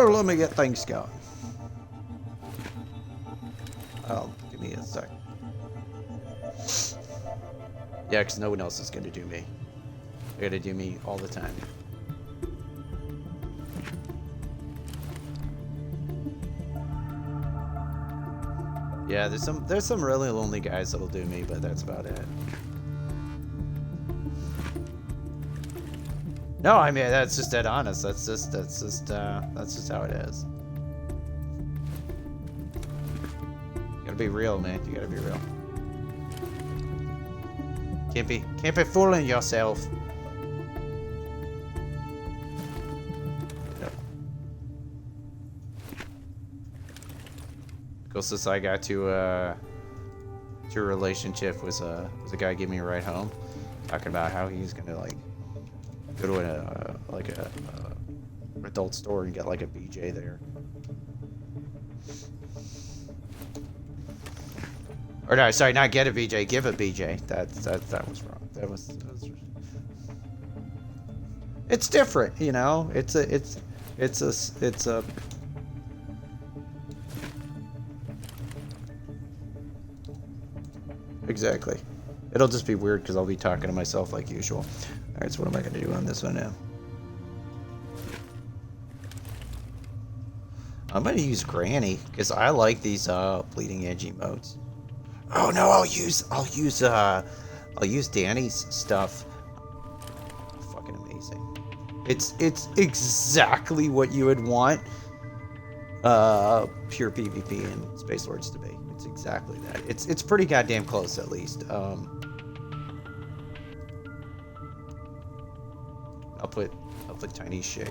Let me get things going. Oh, give me a sec. Yeah, because no one else is gonna do me. They're gonna do me all the time. Yeah, there's some really lonely guys that'll do me, but that's about it. No, I mean that's just dead honest. That's just how it is. You gotta be real, man. You gotta be real. Can't be fooling yourself. Closest I got to a relationship was a guy giving me a ride home, talking about how he's gonna like go to a adult store and get like a BJ there. Or no, sorry, not get a BJ, give a BJ. That was wrong. That was. It's different, you know. It's a. Exactly. It'll just be weird because I'll be talking to myself like usual. Alright, so what am I going to do on this one now? I'm going to use Granny because I like these bleeding edge emotes. Oh no, I'll use Danny's stuff. Fucking amazing. It's exactly what you would want pure PvP and Space Lords to be. It's exactly that. It's pretty goddamn close, at least. I'll put tiny shade.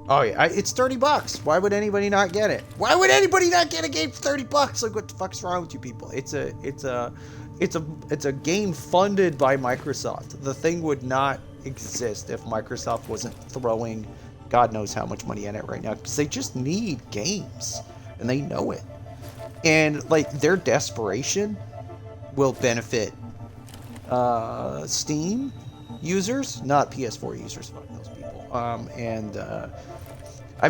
Oh yeah, it's $30. Why would anybody not get it? Why would anybody not get a game for $30? Like, what the fuck's wrong with you people? It's a game funded by Microsoft. The thing would not exist if Microsoft wasn't throwing God knows how much money in it right now, because they just need games and they know it. And like their desperation will benefit Steam users, not PS4 users. Fuck those people. I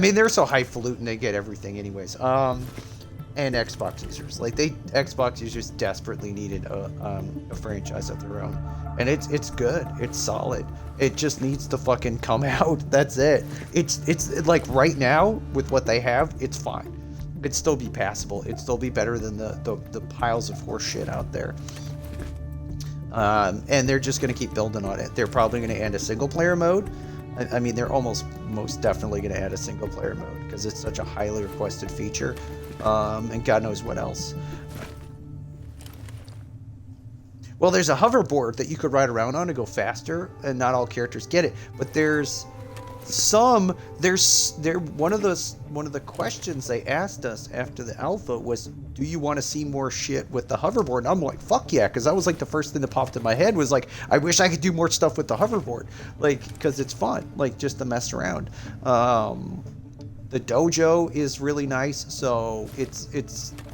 mean, they're so highfalutin, they get everything anyways. And Xbox users, like Xbox users desperately needed a franchise of their own, and it's good, it's solid. It just needs to fucking come out. That's it. It's like right now with what they have, it's fine. It'd still be passable. It'd still be better than the piles of horse shit out there. And they're just going to keep building on it. They're probably going to add a single player mode. I mean, they're most definitely going to add a single player mode because it's such a highly requested feature. And God knows what else. Well, there's a hoverboard that you could ride around on to go faster, and not all characters get it. But one of the questions they asked us after the alpha was, do you want to see more shit with the hoverboard? And I'm like, fuck yeah, because that was like the first thing that popped in my head was like, I wish I could do more stuff with the hoverboard, like, because it's fun, like, just to mess around. The dojo is really nice, so it's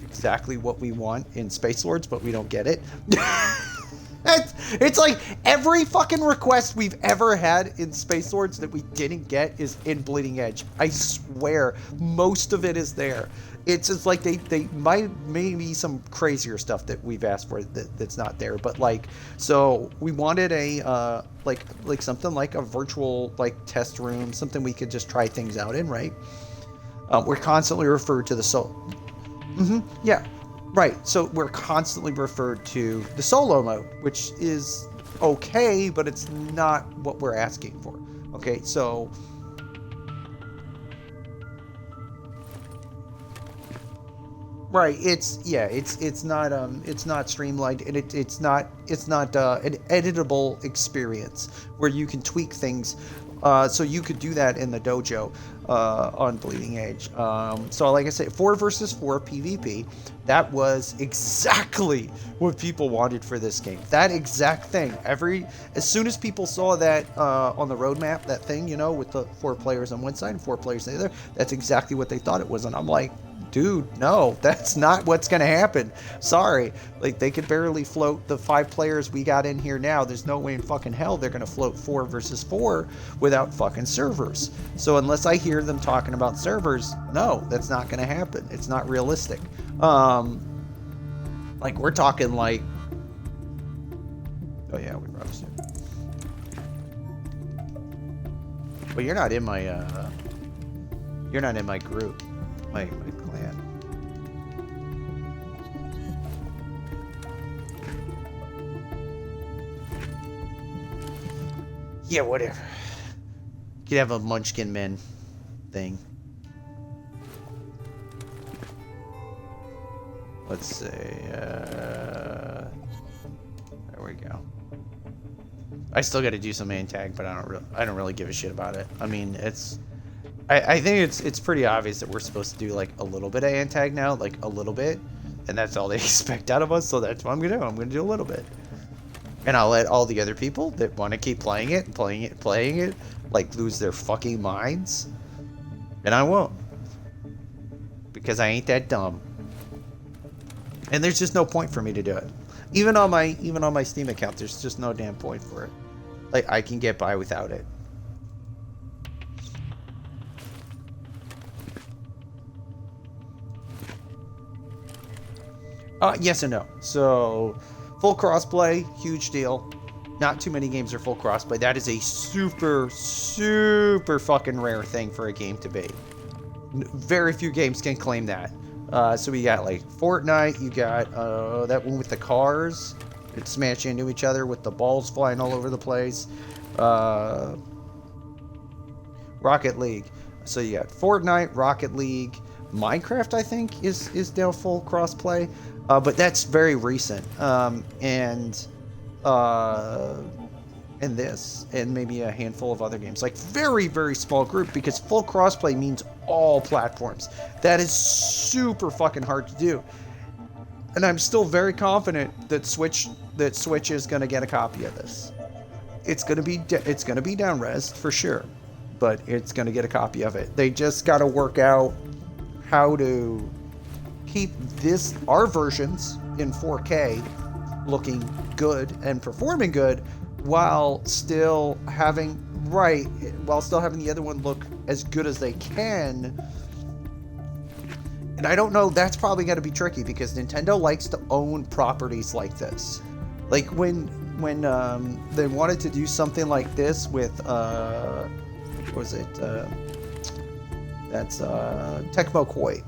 exactly what we want in Space Lords, but we don't get it. It's like every fucking request we've ever had in Space Lords that we didn't get is in Bleeding Edge. I swear, most of it is there. It's just like they might maybe some crazier stuff that we've asked for that's not there. But like, so we wanted a like something like a virtual like test room, something we could just try things out in, right? We're constantly referred to the yeah. Right, so we're constantly referred to the solo mode, which is okay, but it's not what we're asking for. Okay, so right, it's not streamlined, and it's not an editable experience where you can tweak things. So you could do that in the dojo on Bleeding Edge. So like I said, 4 versus 4 PvP. That was exactly what people wanted for this game. That exact thing. As soon as people saw that on the roadmap, that thing, you know, with the 4 players on one side and 4 players on the other, that's exactly what they thought it was. And I'm like, dude, no, that's not what's gonna happen. Sorry. Like, they could barely float the 5 players we got in here now. There's no way in fucking hell they're gonna float 4 versus 4 without fucking servers. So unless I hear them talking about servers, no, that's not gonna happen. It's not realistic. Like, we're talking like, oh yeah, we probably should. But you're not in my group, my clan. Yeah, whatever. You could have a Munchkin Men thing. Let's see. There we go. I still got to do some main tag, but I don't really give a shit about it. I mean, I think it's pretty obvious that we're supposed to do like a little bit of anti-tag now, like a little bit, and that's all they expect out of us. So that's what I'm gonna do. I'm gonna do a little bit, and I'll let all the other people that want to keep playing it, like lose their fucking minds, and I won't, because I ain't that dumb. And there's just no point for me to do it. Even on my Steam account, there's just no damn point for it. Like, I can get by without it. Yes and no. So, full crossplay, huge deal. Not too many games are full crossplay. That is a super, super fucking rare thing for a game to be. Very few games can claim that. So we got like Fortnite, you got that one with the cars that smash into each other with the balls flying all over the place. Rocket League. So you got Fortnite, Rocket League, Minecraft, I think is now full crossplay, but that's very recent. And this, and maybe a handful of other games, like very, very small group, because full crossplay means all platforms. That is super fucking hard to do, and I'm still very confident that Switch is going to get a copy of this. It's going to be down res for sure, but it's going to get a copy of it. They just got to work out how to keep our versions in 4K looking good and performing good, while still having the other one look as good as they can. And I don't know, that's probably going to be tricky, because Nintendo likes to own properties like this. Like when they wanted to do something like this with what was it? That's Tecmo Koei.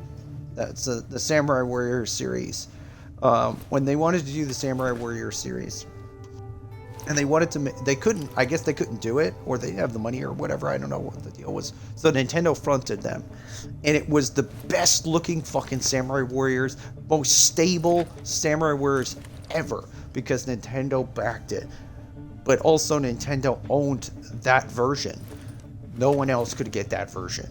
That's the Samurai Warrior series. When they wanted to do the Samurai Warrior series, and they wanted to, I guess they couldn't do it, or they didn't have the money or whatever. I don't know what the deal was. So Nintendo fronted them, and it was the best looking fucking Samurai Warriors, most stable Samurai Warriors ever, because Nintendo backed it. But also Nintendo owned that version. No one else could get that version.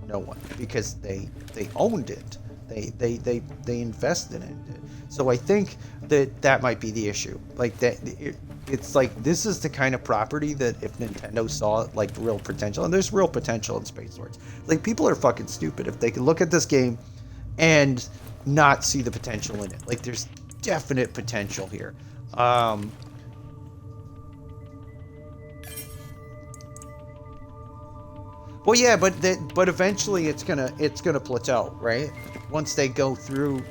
No one, because they owned it. They invested in it. So I think that might be the issue. Like that, it's like, this is the kind of property that if Nintendo saw like real potential, and there's real potential in Space Swords. Like, people are fucking stupid if they can look at this game and not see the potential in it. Like, there's definite potential here. Well, yeah, but eventually it's gonna plateau, right? Once they go through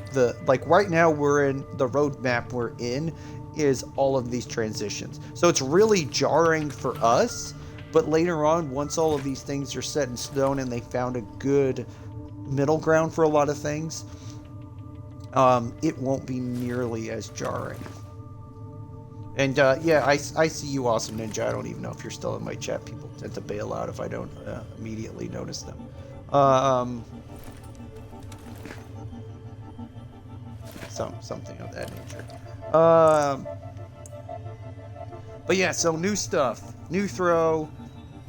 like right now we're in the roadmap we're in is all of these transitions. So it's really jarring for us, but later on, once all of these things are set in stone and they found a good middle ground for a lot of things, it won't be nearly as jarring. And yeah, I see you, Awesome Ninja. I don't even know if you're still in my chat. People tend to bail out if I don't immediately notice them. Something of that nature. But yeah, so new stuff. New throw.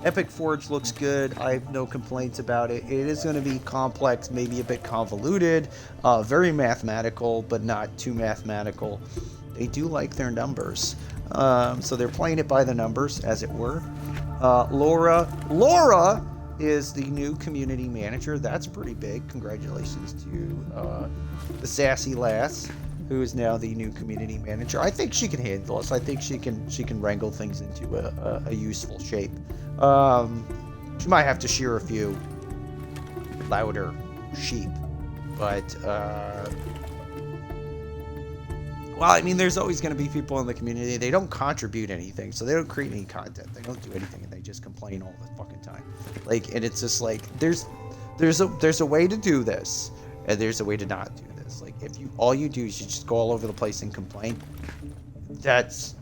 Epic Forge looks good. I have no complaints about it. It is going to be complex, maybe a bit convoluted, very mathematical, but not too mathematical. They do like their numbers. So they're playing it by the numbers, as it were. Laura is the new community manager. That's pretty big. Congratulations to the sassy lass, who is now the new community manager. I think she can handle us. I think she can wrangle things into a useful shape. She might have to shear a few louder sheep, but well, I mean, there's always going to be people in the community. They don't contribute anything, so they don't create any content. They don't do anything, and they just complain all the fucking time. Like, and it's just like there's a way to do this, and there's a way to not do this. Like, if all you do is you just go all over the place and complain, that's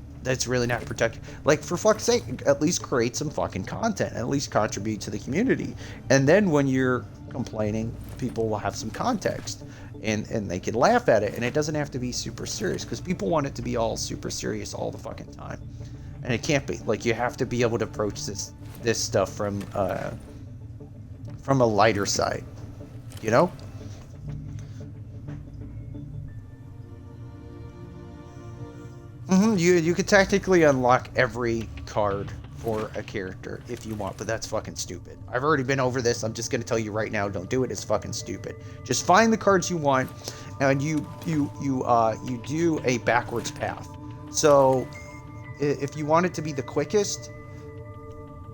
really not protected. Like, for fuck's sake, at least create some fucking content. At least contribute to the community, and then when you're complaining, people will have some context. And they can laugh at it, and it doesn't have to be super serious, because people want it to be all super serious all the fucking time, and it can't be. Like, you have to be able to approach this stuff from a lighter side, you know. You could technically unlock every card for a character if you want, but that's fucking stupid. I've already been over this. I'm just going to tell you right now, don't do it. It's fucking stupid. Just find the cards you want, and you do a backwards path. So if you want it to be the quickest,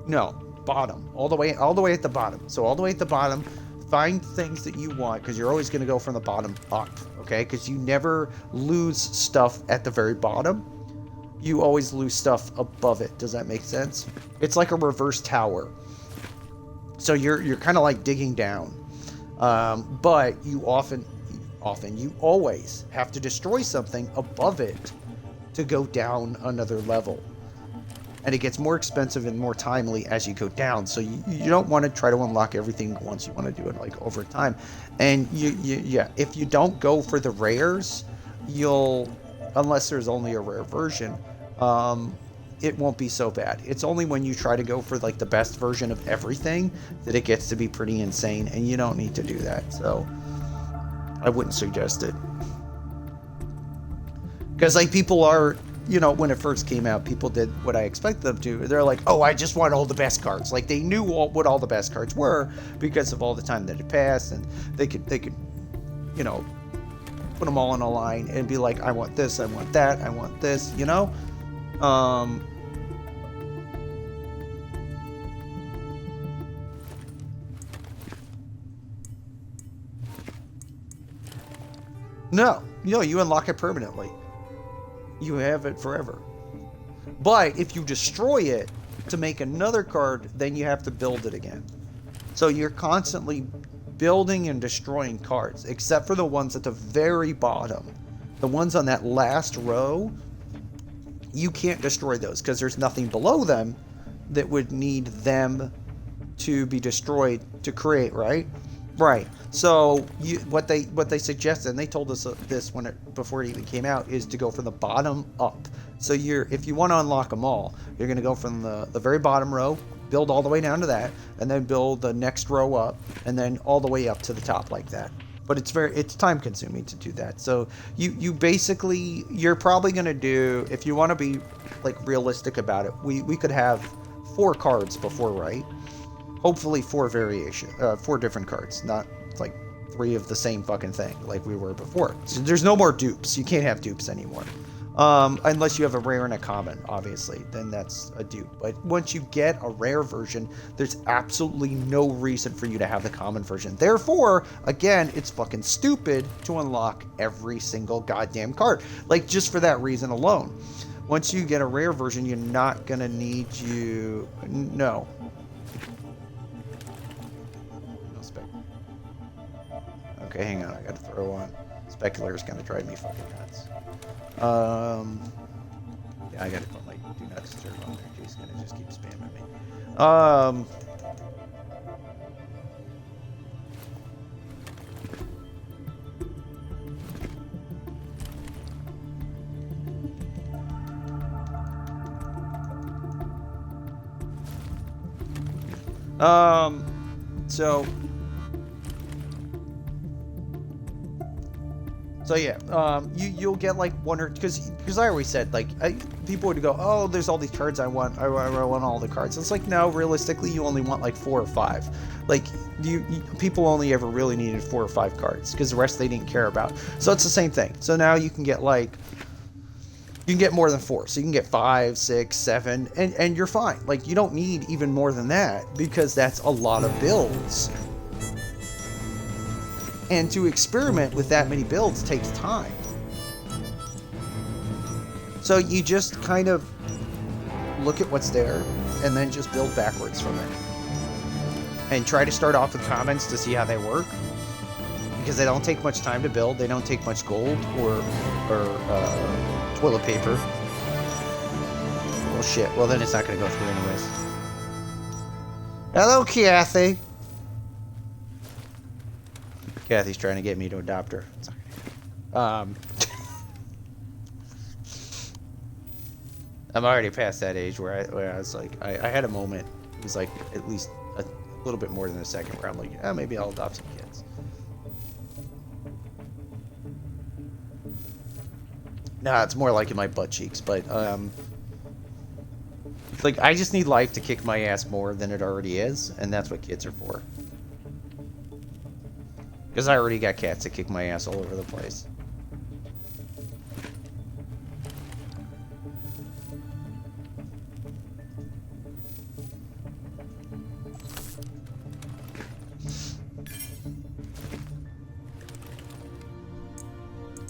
no, bottom, all the way at the bottom. So all the way at the bottom, find things that you want, because you're always going to go from the bottom up, okay? Because you never lose stuff at the very bottom. You always lose stuff above it. Does that make sense? It's like a reverse tower. So you're kind of like digging down, but you you always have to destroy something above it to go down another level, and it gets more expensive and more timely as you go down. So you don't want to try to unlock everything once. You want to do it like over time, and yeah, if you don't go for the rares, unless there's only a rare version, it won't be so bad. It's only when you try to go for like the best version of everything that it gets to be pretty insane, and you don't need to do that. So I wouldn't suggest it, because like people are, you know, when it first came out, people did what I expected them to. They're like, oh, I just want all the best cards. Like, they knew what all the best cards were because of all the time that had passed, and they could you know, put them all in a line and be like, I want this, I want that, I want this, you know. No, you unlock it permanently. You have it forever. But if you destroy it to make another card, then you have to build it again. So you're constantly building and destroying cards, except for the ones at the very bottom. The ones on that last row, you can't destroy those because there's nothing below them that would need them to be destroyed to create, right? Right. So what they suggested, and they told us this before it even came out, is to go from the bottom up. So if you want to unlock them all, you're going to go from the very bottom row, build all the way down to that, and then build the next row up, and then all the way up to the top like that. But it's time consuming to do that. So you're probably going to do, if you want to be like realistic about it, we could have 4 cards before, right? Hopefully 4 different cards, not like 3 of the same fucking thing like we were before. So there's no more dupes. You can't have dupes anymore. Unless you have a rare and a common, obviously, then that's a dupe. But once you get a rare version, there's absolutely no reason for you to have the common version. Therefore, again, it's fucking stupid to unlock every single goddamn card. Like, just for that reason alone. Once you get a rare version, you're not gonna need no spec. Okay, hang on, I gotta throw on. Speculator's gonna drive me fucking nuts. Yeah, I gotta put my do not disturb on there. He's gonna just keep spamming me. So yeah, you'll get like one or, because I always said, like, people would go, oh, there's all these cards I want. I want all the cards. It's like, no, realistically, you only want like 4 or 5. Like, people only ever really needed 4 or 5 cards because the rest they didn't care about. So it's the same thing. So now you can get like, you can get more than 4. So you can get 5, 6, 7, and you're fine. Like, you don't need even more than that because that's a lot of builds. And to experiment with that many builds takes time. So you just kind of look at what's there and then just build backwards from it. And try to start off with commons to see how they work. Because they don't take much time to build. They don't take much gold or toilet paper. Well, shit. Well, then it's not going to go through anyways. Hello, Kathy. Kathy's trying to get me to adopt her. I'm already past that age where I was like, I had a moment. It was like at least a little bit more than a second where I'm like, oh, maybe I'll adopt some kids. Nah, it's more like in my butt cheeks, but like I just need life to kick my ass more than it already is, and that's what kids are for. Because I already got cats that kick my ass all over the place.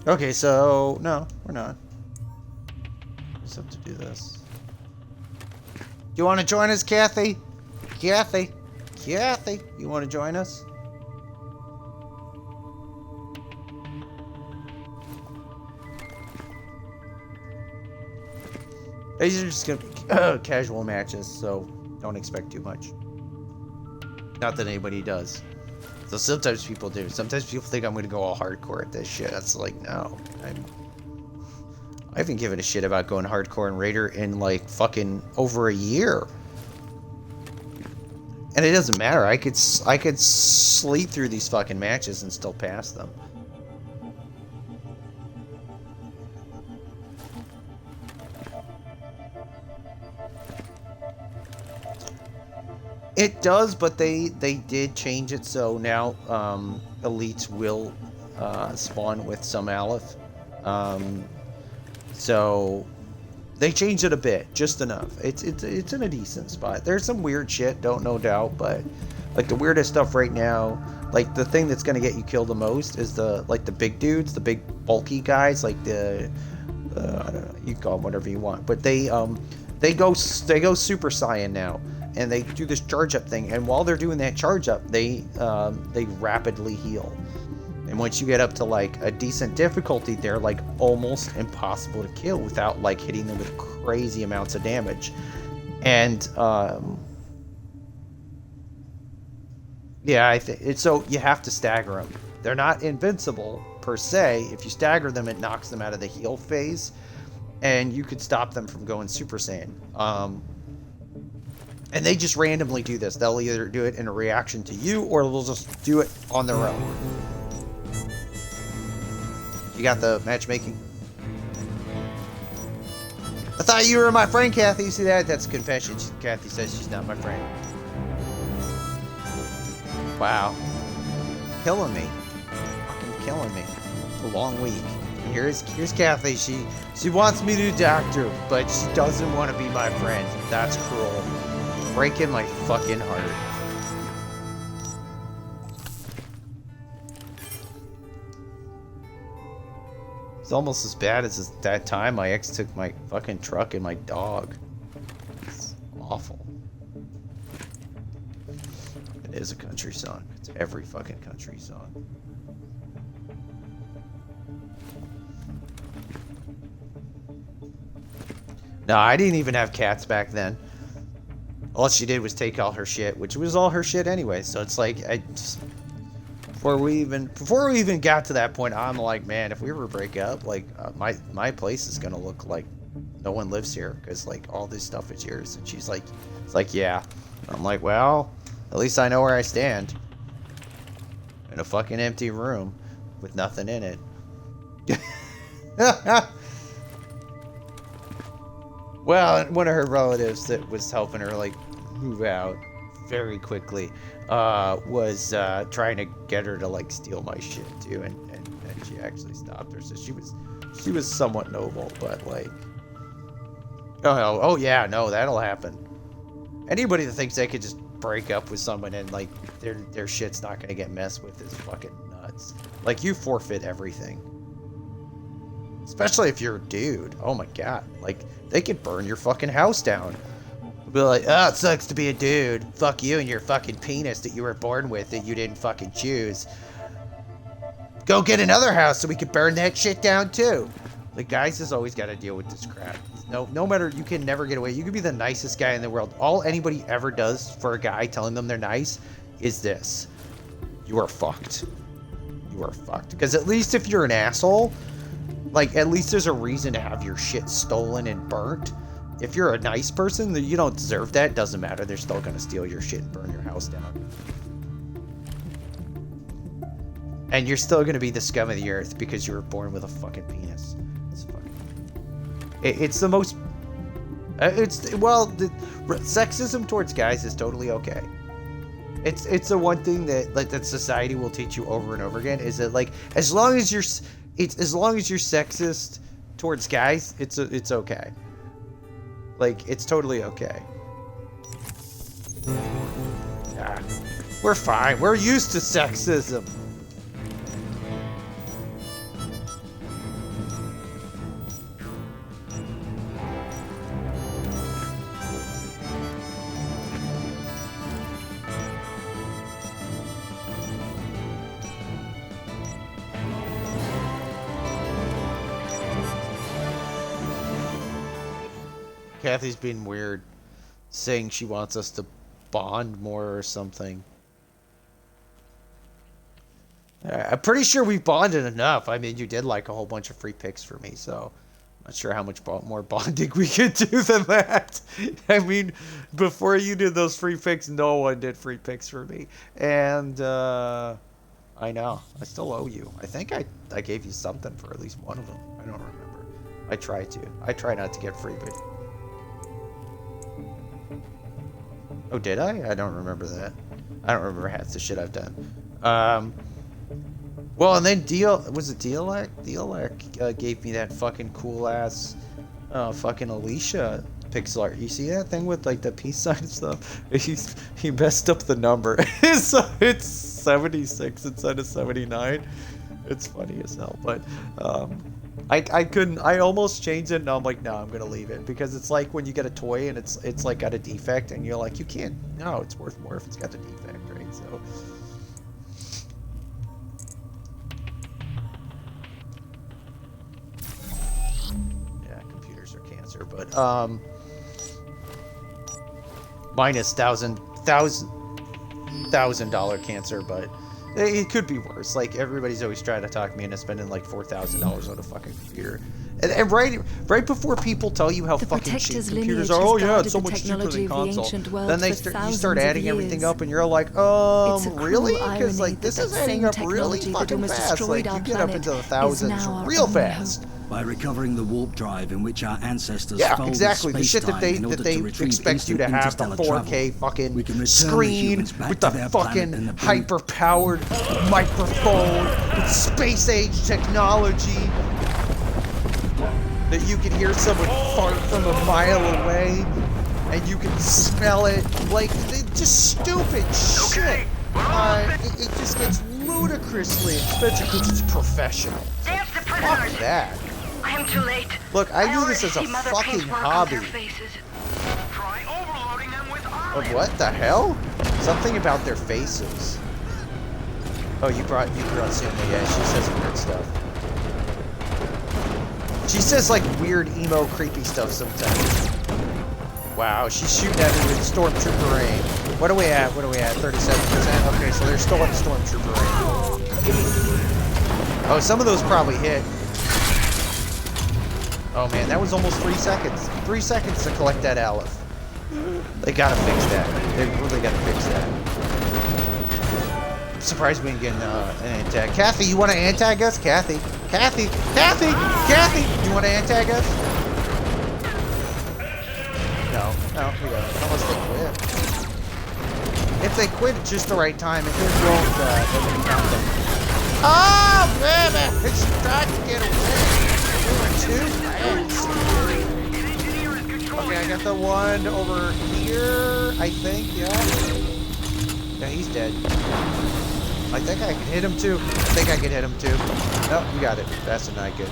Okay, so no, we're not. Just have to do this. You want to join us, Kathy? Kathy? Kathy? You want to join us? These are just gonna be casual matches, so don't expect too much. Not that anybody does. So sometimes people do. Sometimes people think I'm gonna go all hardcore at this shit. That's like, no. I haven't given a shit about going hardcore in Raider in like fucking over a year. And it doesn't matter. I could sleep through these fucking matches and still pass them. It does, but they did change it so now elites will spawn with some Aleph. So they changed it a bit, just enough. It's in a decent spot. There's some weird shit, no doubt, but like the weirdest stuff right now, like the thing that's gonna get you killed the most is the big dudes, the big bulky guys, like the I don't know, you can call them whatever you want, but they go Super Saiyan now. And they do this charge up thing, and while they're doing that charge up, they rapidly heal. And once you get up to like a decent difficulty, they're like almost impossible to kill without like hitting them with crazy amounts of damage. And yeah, I think so. You have to stagger them. They're not invincible per se. If you stagger them, it knocks them out of the heal phase, and you could stop them from going Super Saiyan. And they just randomly do this. They'll either do it in a reaction to you, or they'll just do it on their own. You got the matchmaking? I thought you were my friend, Kathy. You see that? That's a confession. Kathy says she's not my friend. Wow. Killing me. Fucking killing me. A long week. Here's Kathy. She wants me to doctor, but she doesn't want to be my friend. That's cruel. Breaking my fucking heart. It's almost as bad as that time my ex took my fucking truck and my dog. It's awful. It is a country song. It's every fucking country song. No, I didn't even have cats back then. All she did was take all her shit, which was all her shit anyway. So it's like, before we even got to that point, I'm like, man, if we ever break up, like my place is gonna look like no one lives here because like all this stuff is yours. And she's like, it's like, yeah. I'm like, well, at least I know where I stand. In a fucking empty room with nothing in it. Well, one of her relatives that was helping her like move out very quickly was trying to get her to like steal my shit too, and she actually stopped her. So she was somewhat noble, but like, oh yeah, no, that'll happen. Anybody that thinks they could just break up with someone and like their shit's not gonna get messed with is fucking nuts. Like, you forfeit everything. Especially if you're a dude. Oh my god. Like, they could burn your fucking house down. Be like, oh, it sucks to be a dude. Fuck you and your fucking penis that you were born with that you didn't fucking choose. Go get another house so we can burn that shit down too. Like, guys has always got to deal with this crap. No matter, you can never get away. You could be the nicest guy in the world. All anybody ever does for a guy telling them they're nice is this. You are fucked. You are fucked. Because at least if you're an asshole, like, at least there's a reason to have your shit stolen and burnt. If you're a nice person, then you don't deserve that. Doesn't matter. They're still going to steal your shit and burn your house down. And you're still going to be the scum of the earth because you were born with a fucking penis. It's fucking... It's the most... Well, sexism towards guys is totally okay. It's the one thing that, like, that society will teach you over and over again, is that, like, as long as you're sexist towards guys, it's okay. Like, it's totally okay. Yeah, we're fine. We're used to sexism. Kathy's being weird, saying she wants us to bond more or something. I'm pretty sure we've bonded enough. I mean, you did like a whole bunch of free picks for me, so I'm not sure how much more bonding we could do than that. I mean, before you did those free picks, no one did free picks for me. And I know. I still owe you. I think I gave you something for at least one of them. I don't remember. I try to. I try not to get free picks. Oh, did I? I don't remember that. I don't remember half the shit I've done. Well, and then was it Dialek? Dialek gave me that fucking cool ass fucking Alicia pixel art. You see that thing with like the peace sign and stuff? He messed up the number. It's 76 instead of 79. It's funny as hell, but I couldn't. I almost changed it, and I'm like, no, I'm gonna leave it, because it's like when you get a toy and it's like got a defect, and you're like, you can't. No, it's worth more if it's got the defect, right? So. Yeah, computers are cancer, but minus $1,000 cancer, but. It could be worse. Like, everybody's always trying to talk me into spending like $4,000 on a fucking computer. And right before people tell you how fucking cheap computers are, oh yeah, it's so much cheaper than console. Then you start adding everything up, and you're like, really? Because like this is adding up really fucking fast. Like, you get up into the thousands real fast. By recovering the warp drive in which our ancestors exactly. The shit that they expect you to have, the 4K fucking screen with the fucking hyper-powered microphone with space-age technology that you can hear someone fart from a mile away and you can smell it. Like, just stupid shit. It just gets ludicrously expensive because it's professional. Fuck that. I am too late. Look, I do this as a fucking hobby. Of what the hell? Something about their faces. Oh, you brought Suma. Yeah, she says weird stuff. She says like weird emo creepy stuff sometimes. Wow, she's shooting at me with stormtrooper aim. What are we at? 37%? Okay, so they're still at stormtrooper aim. Oh, some of those probably hit. Oh man, that was almost 3 seconds. 3 seconds to collect that Aleph. They gotta fix that. They really gotta fix that. I'm surprised we didn't get an antag. Kathy, you wanna antag us? Kathy, you wanna antag us? No, we got it. Unless they quit. If they quit at just the right time, if it won't, then we count them. Oh, baby! It's trying to get away. We were too fast. Okay, I got the one over here, I think, yeah. Yeah, he's dead. I think I can hit him too. I think I can hit him too. No, you got it. That's not good.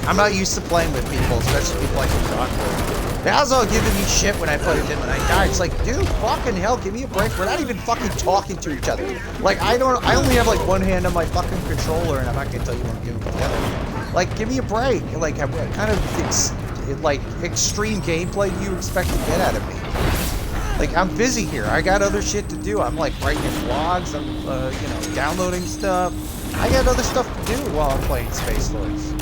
I'm not used to playing with people, especially people I can talk with. Now's all giving me shit when I play with him and I die. It's like, dude, fucking hell, give me a break. We're not even fucking talking to each other. Like, I only have like one hand on my fucking controller and I'm not gonna tell you when I'm giving it the other. Like, give me a break. Like, what kind of extreme gameplay do you expect to get out of me? Like, I'm busy here. I got other shit to do. I'm like writing vlogs. I'm, you know, downloading stuff. I got other stuff to do while I'm playing Space Lords.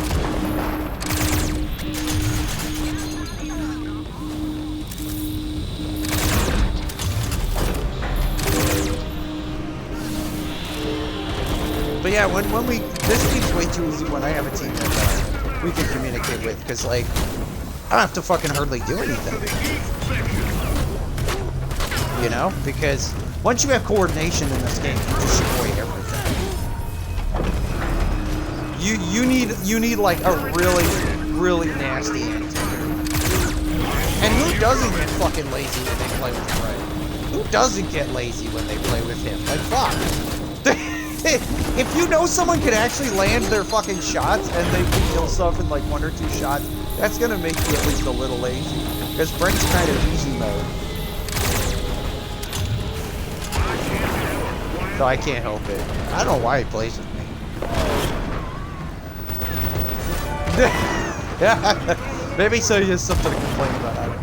But yeah, when we, this game's way too easy when I have a team that we can communicate with, because like, I don't have to fucking hardly do anything. You know? Because once you have coordination in this game, you destroy everything. You need like a really nasty anti-hero. And who doesn't get fucking lazy when they play with Ray? Who doesn't get lazy when they play with him? Like, fuck. If you know someone can actually land their fucking shots and they can kill stuff in like 1 or 2 shots, that's gonna make you at least a little lazy. Because Brent's kind of easy mode. So I can't help it. I don't know why he plays with me. Maybe so he has something to complain about. I don't know.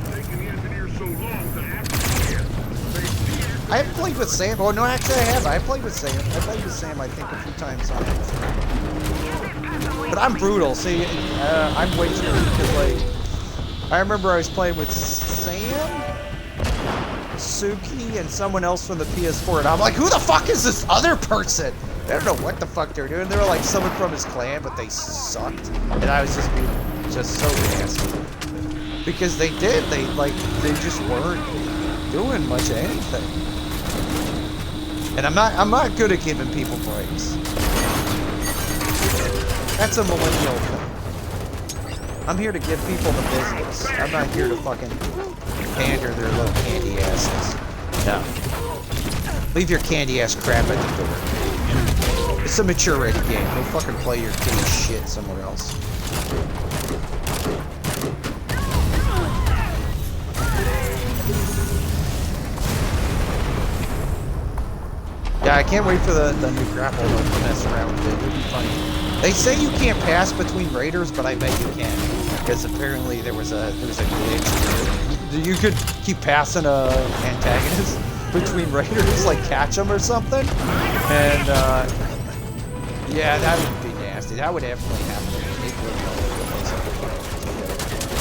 I haven't played with Sam. Oh, no, actually I have. I played with Sam. I played with Sam, I think, a few times on it. But I'm brutal. See, I'm way too because, like, I remember I was playing with Sam, Suki, and someone else from the PS4, and I'm like, who the fuck is this other person? I don't know what the fuck they're doing. They were like someone from his clan, but they sucked. And I was just being just so nasty. Because they did. They just weren't doing much of anything. And I'm not good at giving people breaks. That's a millennial thing. I'm here to give people the business. I'm not here to fucking pander their little candy asses. No. Leave your candy ass crap at the door. It's a mature-ready game. Go fucking play your kitty shit somewhere else. Yeah, I can't wait for the new grapple to mess around with it. It'll be funny. They say you can't pass between raiders, but I bet you can. Because apparently there was a glitch. You could keep passing a antagonist between raiders, like catch them or something. And yeah, that would be nasty. That would definitely happen.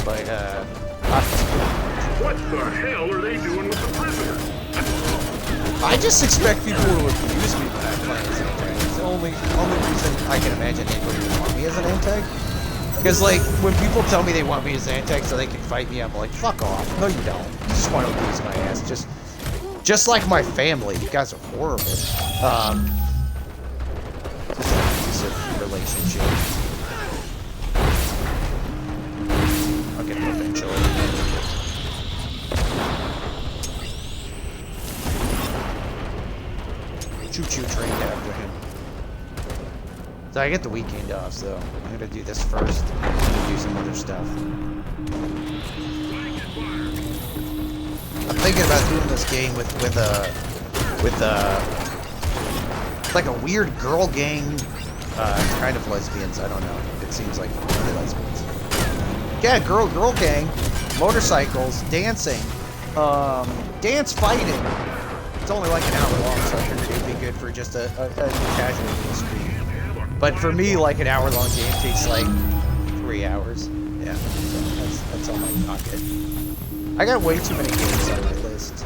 But what the hell are they doing with the prisoner? I just expect people to abuse me when I play as an antag. It's the only reason I can imagine anybody would want me as an antag. Because, like, when people tell me they want me as an antag so they can fight me, I'm like, fuck off. No, you don't. You just want to abuse my ass. Just like my family. You guys are horrible. Just an abusive relationship. I'll get them eventually. Choo-choo trained after him. So I get the weekend off, so I'm gonna do this first. I'm gonna do some other stuff. I'm thinking about doing this game with like a weird girl gang, kind of lesbians. I don't know. It seems like lesbians. Yeah, girl gang, motorcycles, dancing, dance fighting. It's only like an hour long, so I figured it'd be good for just a casual stream. But for me, like an hour-long game takes like 3 hours. Yeah, so that's all my pocket. I got way too many games on my list.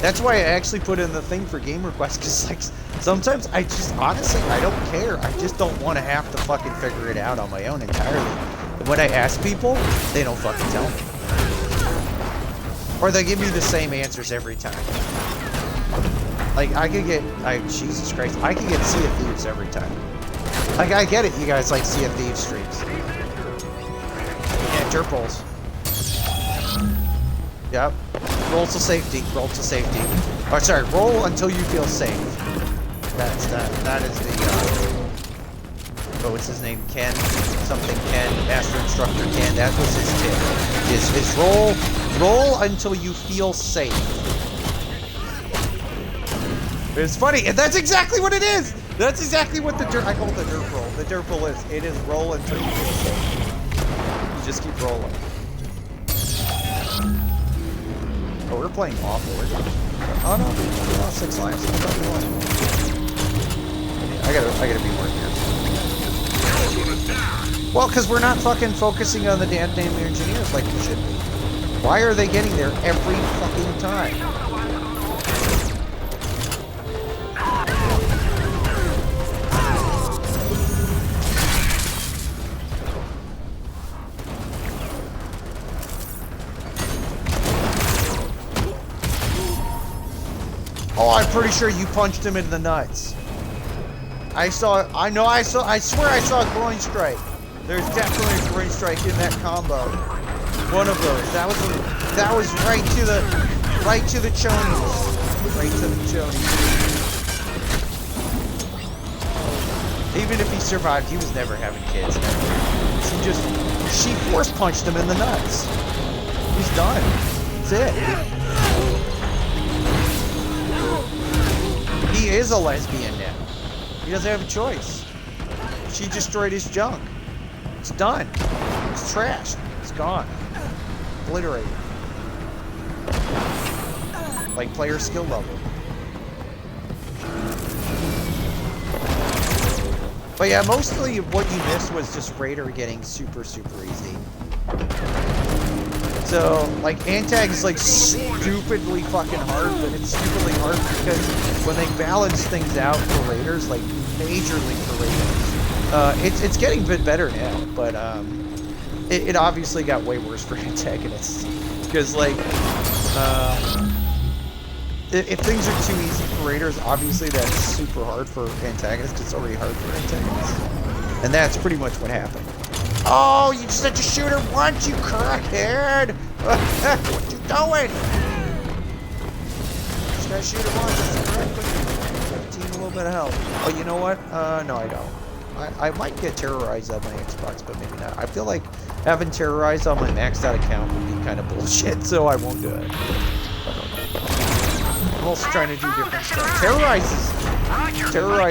That's why I actually put in the thing for game requests, because like sometimes I just honestly I don't care. I just don't want to have to fucking figure it out on my own entirely. And when I ask people, they don't fucking tell me. Or they give me the same answers every time. Like, I could get, Jesus Christ, I could get Sea of Thieves every time. Like, I get it, you guys like Sea of Thieves streams. Yeah, dirt bowls. Yep. Roll to safety, roll to safety. Oh, sorry, roll until you feel safe. That is the, oh, what's his name? Ken? Something Ken, Master Instructor Ken, that was his tip. Is roll until you feel safe. It's funny, and that's exactly what it is! That's exactly what the dirt, I call it the dirt roll. The dirt roll is. It is roll until you feel safe. You just keep rolling. Oh, we're playing Waffle. Oh no, we lost 6 lives. I gotta be more here. Well, because we're not fucking focusing on the damn engineers like we should be. Why are they getting there every fucking time? Oh, I'm pretty sure you punched him in the nuts. I swear I saw a groin strike. There's definitely a groin strike in that combo. One of those. That was right to the chonies. Right to the chonies. Even if he survived, he was never having kids. She force punched him in the nuts. He's done. That's it. He is a lesbian now. He doesn't have a choice. She destroyed his junk. It's done. It's trashed. It's gone. Obliterated. Like player skill level. But yeah, mostly what you missed was just Raider getting super, super easy. So, like, Antag is, like, stupidly fucking hard, but it's stupidly hard because when they balance things out for Raiders, like, majorly for Raiders, it's getting a bit better now, but, it obviously got way worse for antagonists. Because, like, if things are too easy for Raiders, obviously that's super hard for antagonists. It's already hard for antagonists. And that's pretty much what happened. Oh, you just had to shoot her once, you crackhead! What you doing? Just gotta shoot her once, that's correct. Team a little bit of help. Oh, you know what? No, I don't. I might get terrorized on my Xbox, but maybe not. I feel like having terrorized on my maxed out account would be kind of bullshit, so I won't do it. I'm also trying to do different stuff. Terrorize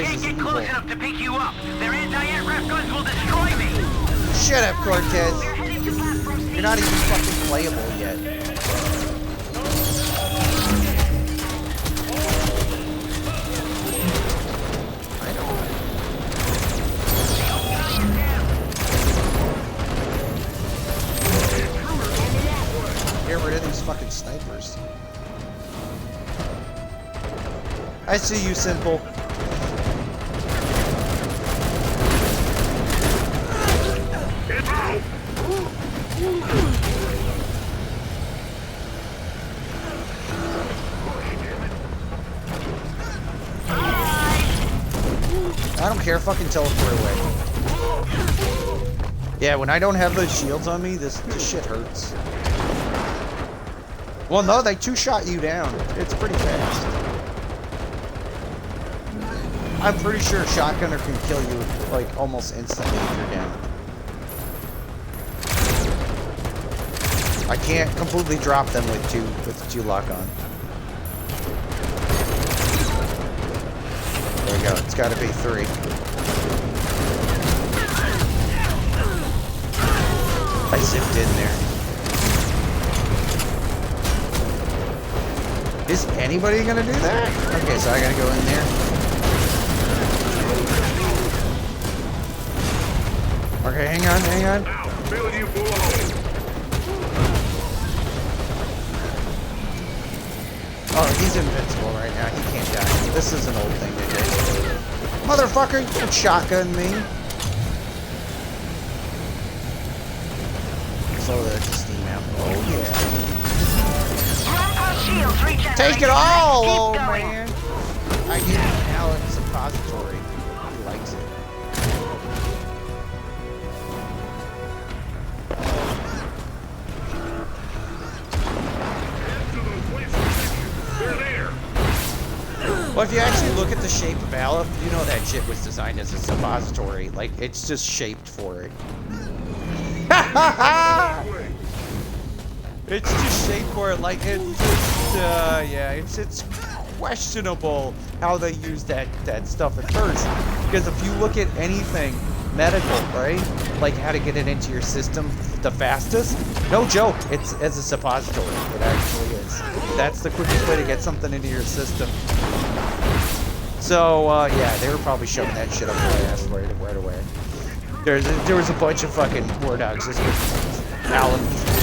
is evil. Close enough to pick you up. Their anti-aircraft guns will destroy me. Shut up, Cortez. You're not even fucking playable yet. I know. Get rid of these fucking snipers. I see you, Simple. I don't care, fucking teleport away. Yeah, when I don't have those shields on me, this shit hurts. Well, no, they two-shot you down. It's pretty fast. I'm pretty sure a shotgunner can kill you, like, almost instantly if you're down. I can't completely drop them with two lock on. There we go. It's got to be 3. I zipped in there. Is anybody gonna do that? Okay, so I gotta go in there. Okay, hang on. I'll fill you below. Oh, he's invincible right now. He can't die. This is an old thing they did. Motherfucker, you can shotgun me. Slow the steam out. Oh, yeah. Take it all, old man. I give him Alan suppository. He likes it. Well, if you actually look at the shape of Aleph, you know that shit was designed as a suppository. Like, it's just shaped for it. It's just shaped for it. Like, it's just, yeah, it's questionable how they use that stuff at first. Because if you look at anything medical, right? Like how to get it into your system the fastest, no joke, it's as a suppository. It actually is. That's the quickest way to get something into your system. So, yeah, they were probably shoving that shit up their ass right away. There was a bunch of fucking war dogs just with Alan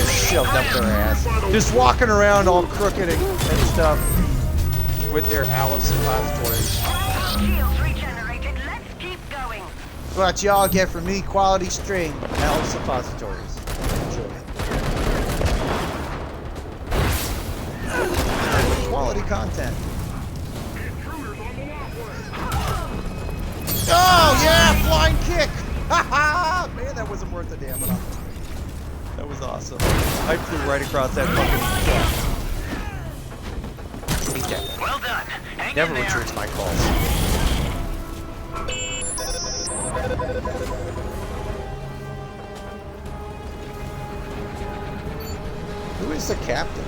shoved up their ass. Just walking around all crooked and stuff with their Aleph suppositories. Shields regenerated. Let's keep going. What y'all get from me, quality string, Aleph suppositories. Enjoy. Quality content. Oh yeah, flying kick! Haha! Man, that wasn't worth the damn it. That was awesome. I flew right across that fucking track. Well done. Hang Never in there. returns my calls. Who is the captain?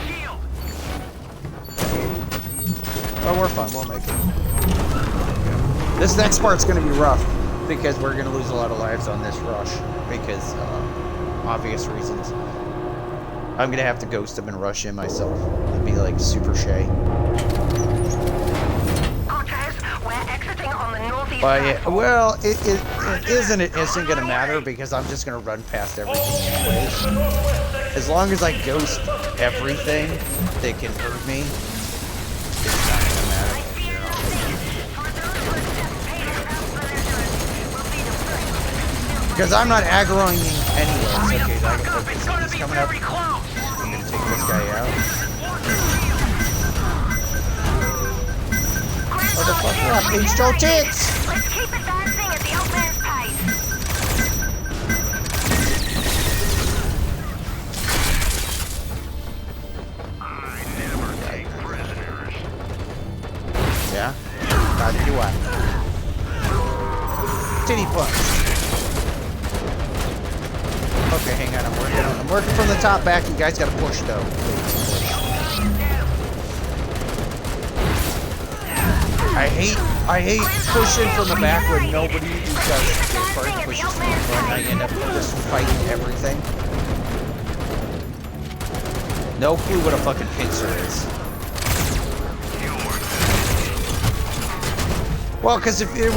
Shield. Oh, we're fine. We'll make it. This next part's going to be rough because we're going to lose a lot of lives on this rush because obvious reasons. I'm going to have to ghost him and rush in myself. It'd be like super shay. Cortez, we're exiting on the northeast. But yeah, well, it isn't going to matter because I'm just going to run past everything anyways. As long as I ghost everything that can hurt me, it's not going to matter. Because I'm not aggroing anyways. Okay, It's gonna he's be coming up. very close. I'm going to take this guy out. Motherfucker, I pinched your tits! Let's keep advancing at the old man's pace. I never take prisoners. Yeah? How do you what? Titty punch. Okay, hang on. I'm working from the top back. You guys gotta push though. Please, push. I hate pushing from the back when nobody does it first pushes from the front. I end up just fighting everything. No clue what a fucking pincer is. Well, because if there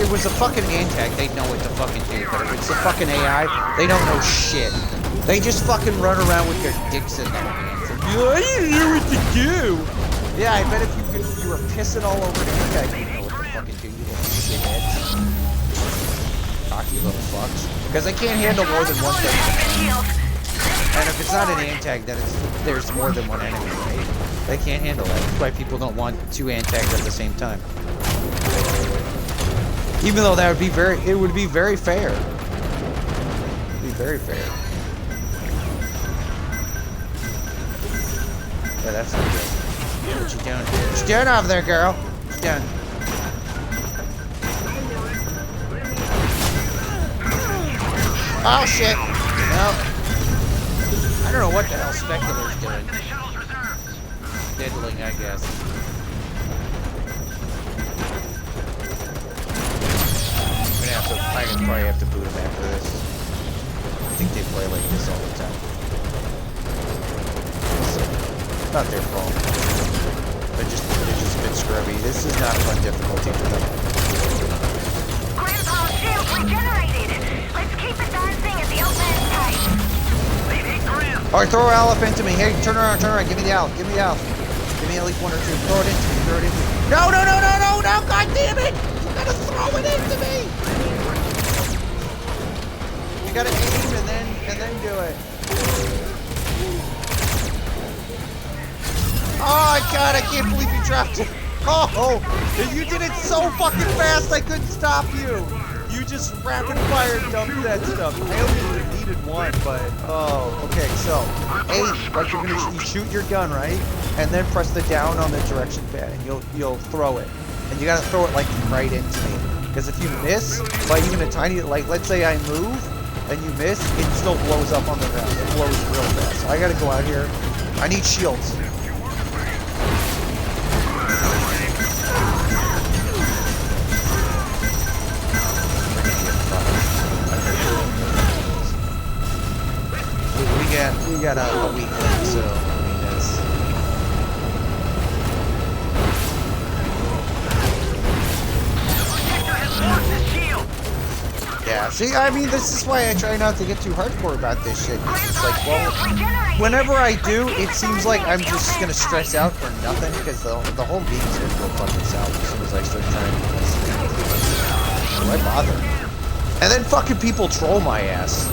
was a fucking antag, they'd know what to fucking do. But if it's a fucking AI, they don't know shit. They just fucking run around with their dicks in their hands and be like, I didn't know what to do. Yeah, I bet if you were pissing all over the antag, you'd know what to fucking do, you little shitheads. Cocky little fucks. Because they can't handle more than one thing at a time. And if it's not an antag, then there's more than one enemy, right? They can't handle that. That's why people don't want two antags at the same time. Even though that would be it would be very fair. It would be very fair. Yeah, that's not good. What you doing? What you doing over there, girl? What you doing? Oh shit! Nope. I don't know what the hell Specular's doing. Diddling, I guess. I can probably have to boot them after this. I think they play like this all the time. So, not their fault. They're just a bit scrubby. This is not a fun difficulty for them. Grandpa's shield regenerated. Let's keep advancing at the old man's pace. They've hit Grim. Alright, throw Aleph into me. Hey, turn around. Give me the Aleph. Give me at least one or two. Throw it into me. No, god damn it! You gotta throw it into me! You gotta aim and then do it. Oh god, I can't believe you dropped it. Oh, you did it so fucking fast I couldn't stop you. You just rapid fire dumped that stuff. I only would have needed one, but okay. So, like you shoot your gun right, and then press the down on the direction pad, and you'll throw it, and you gotta throw it like right into me. Because if you miss by even a tiny, like let's say I move and you miss, it still blows up on the ground. It blows real fast. So I gotta go out here. I need shields. We got a weak link, so I mean that's. Yeah, see, I mean, this is why I try not to get too hardcore about this shit. It's like, well, whenever I do, it seems like I'm just gonna stress out for nothing because the whole game's gonna go fucking south as soon as I start trying to do this. Why bother? And then fucking people troll my ass.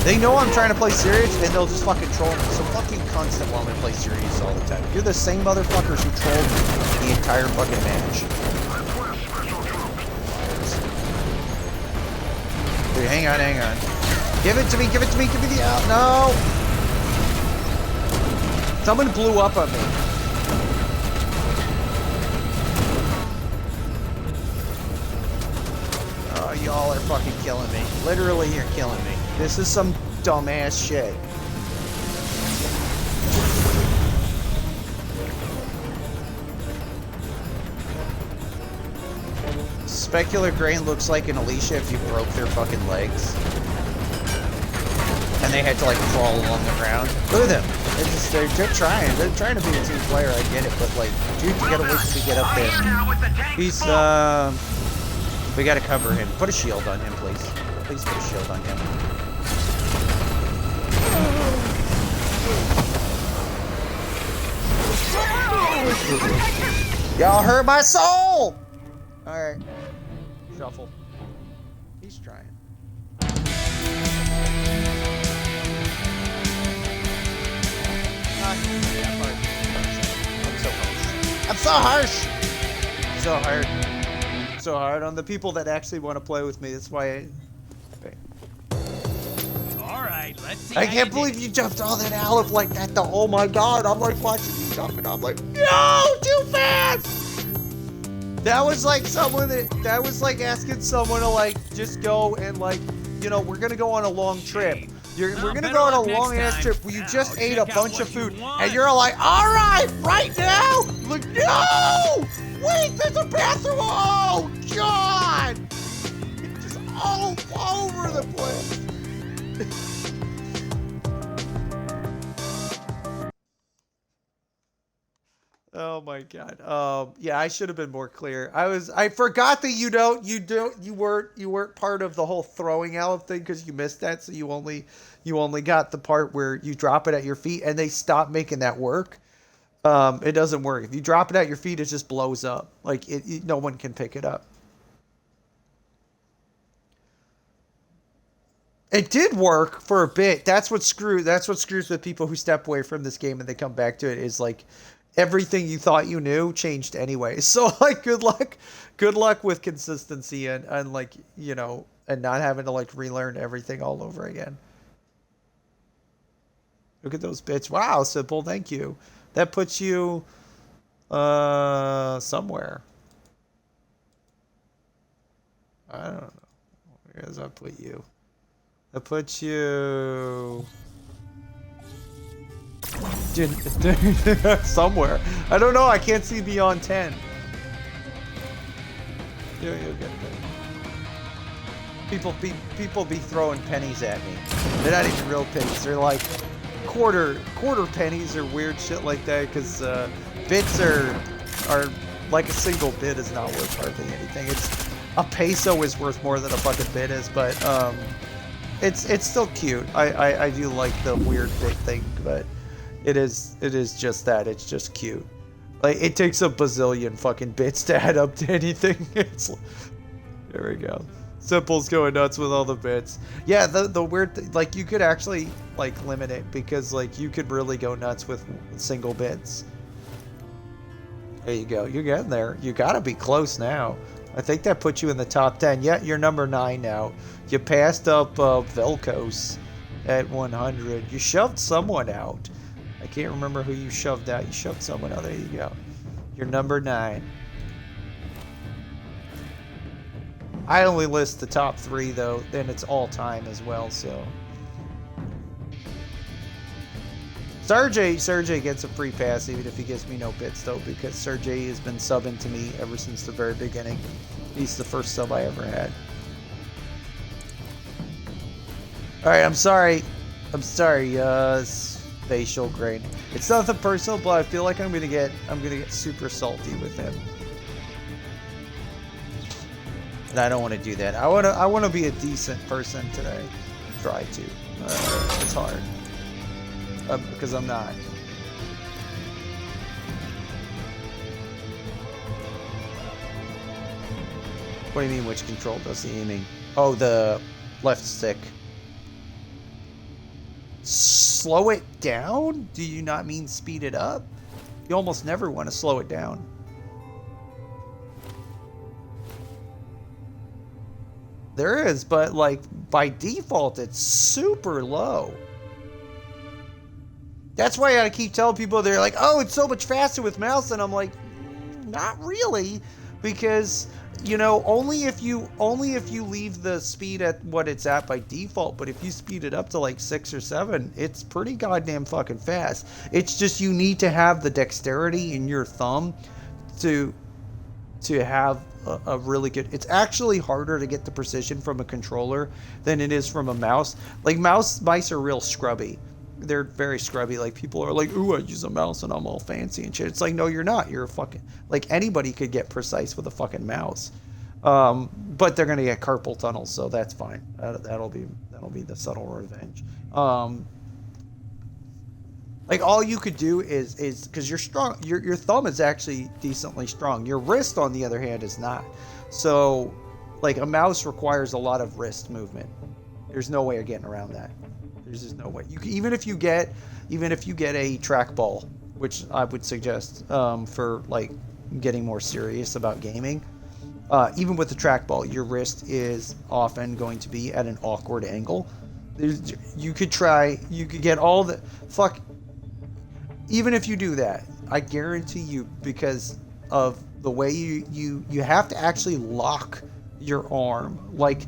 They know I'm trying to play serious, and they'll just fucking troll me. So fucking cunts that want me to play serious all the time. You're the same motherfuckers who trolled me the entire fucking match. Dude, hang on. Give it to me, give me the out. No! Someone blew up on me. Oh, y'all are fucking killing me. Literally, you're killing me. This is some dumbass shit. Specular Grain looks like an Alicia if you broke their fucking legs. And they had to like crawl along the ground. Look at them. They're trying. They're trying to be a team player, I get it, but like, dude, you gotta wait till we get up there. He's, we gotta cover him. Put a shield on him, please. Please put a shield on him. Y'all hurt my soul! Alright. Shuffle. He's trying. I'm so harsh! So hard. So hard on the people that actually want to play with me. That's why I... Alright, let's see. I can't believe you jumped all that olive like that though. Oh my god, I'm like watching you jump and I'm like, no, too fast! That was like someone that was like asking someone to like just go and like, you know, we're gonna go on a long trip. We're gonna go on a long ass trip where you just ate a bunch of food and you're like, alright, right now? Like, no! Wait, there's a bathroom! Oh god! Just all over the place. Oh my god. Yeah, I should have been more clear. I forgot that you weren't part of the whole throwing olive thing because you missed that, so you only got the part where you drop it at your feet and they stopped making that work. It doesn't work. If you drop it at your feet, it just blows up. Like no one can pick it up. It did work for a bit. That's what screws with people who step away from this game and they come back to it is like everything you thought you knew changed anyway. So like good luck with consistency and like, you know, and not having to like relearn everything all over again. Look at those bits. Wow, simple, thank you. That puts you somewhere. I don't know. Where does that put you? That puts you somewhere. I don't know. I can't see beyond 10. You'll get there. People be throwing pennies at me. They're not even real pennies. They're like quarter pennies or weird shit like that. Because bits are like a single bit is not worth hardly anything. It's a peso is worth more than a fucking bit is, but it's still cute. I do like the weird bit thing, but it is just that. It's just cute. Like it takes a bazillion fucking bits to add up to anything. There we go. Simple's going nuts with all the bits. Yeah, the weird like you could actually like limit it because like you could really go nuts with single bits. There you go. You're getting there. You gotta be close now. I think that puts you in the top 10. Yeah, you're number 9 now. You passed up Velcos at 100. You shoved someone out. I can't remember who you shoved out. You shoved someone out. There you go. You're number 9. I only list the top 3 though, then it's all time as well, so. Sergey gets a free pass even if he gives me no bits though, because Sergey has been subbing to me ever since the very beginning. He's the first sub I ever had. Alright, I'm sorry, facial grain. It's nothing personal, but I feel like I'm gonna get super salty with him. And I don't want to do that. I want to be a decent person today. Try to. It's hard. Because I'm not. What do you mean, which control does the aiming? Oh, the left stick. Slow it down? Do you not mean speed it up? You almost never want to slow it down. There is, but like by default, it's super low. That's why I keep telling people, they're like, oh, it's so much faster with mouse. And I'm like, not really, because, you know, only if you leave the speed at what it's at by default. But if you speed it up to like 6 or 7, it's pretty goddamn fucking fast. It's just you need to have the dexterity in your thumb to have a really good. It's actually harder to get the precision from a controller than it is from a mouse. Like mice are real scrubby. They're very scrubby. Like people are like, ooh, I use a mouse and I'm all fancy and shit. It's like, no, you're not. You're a fucking, like anybody could get precise with a fucking mouse. But they're gonna get carpal tunnel, so that's fine. That'll be the subtle revenge. Like all you could do is because you're strong, your thumb is actually decently strong. Your wrist, on the other hand, is not. So, like a mouse requires a lot of wrist movement. There's no way of getting around that. There's just no way. You can, even if you get a trackball, which I would suggest for like getting more serious about gaming. Even with the trackball, your wrist is often going to be at an awkward angle. You could get all the fuck. Even if you do that, I guarantee you, because of the way you have to actually lock your arm. Like,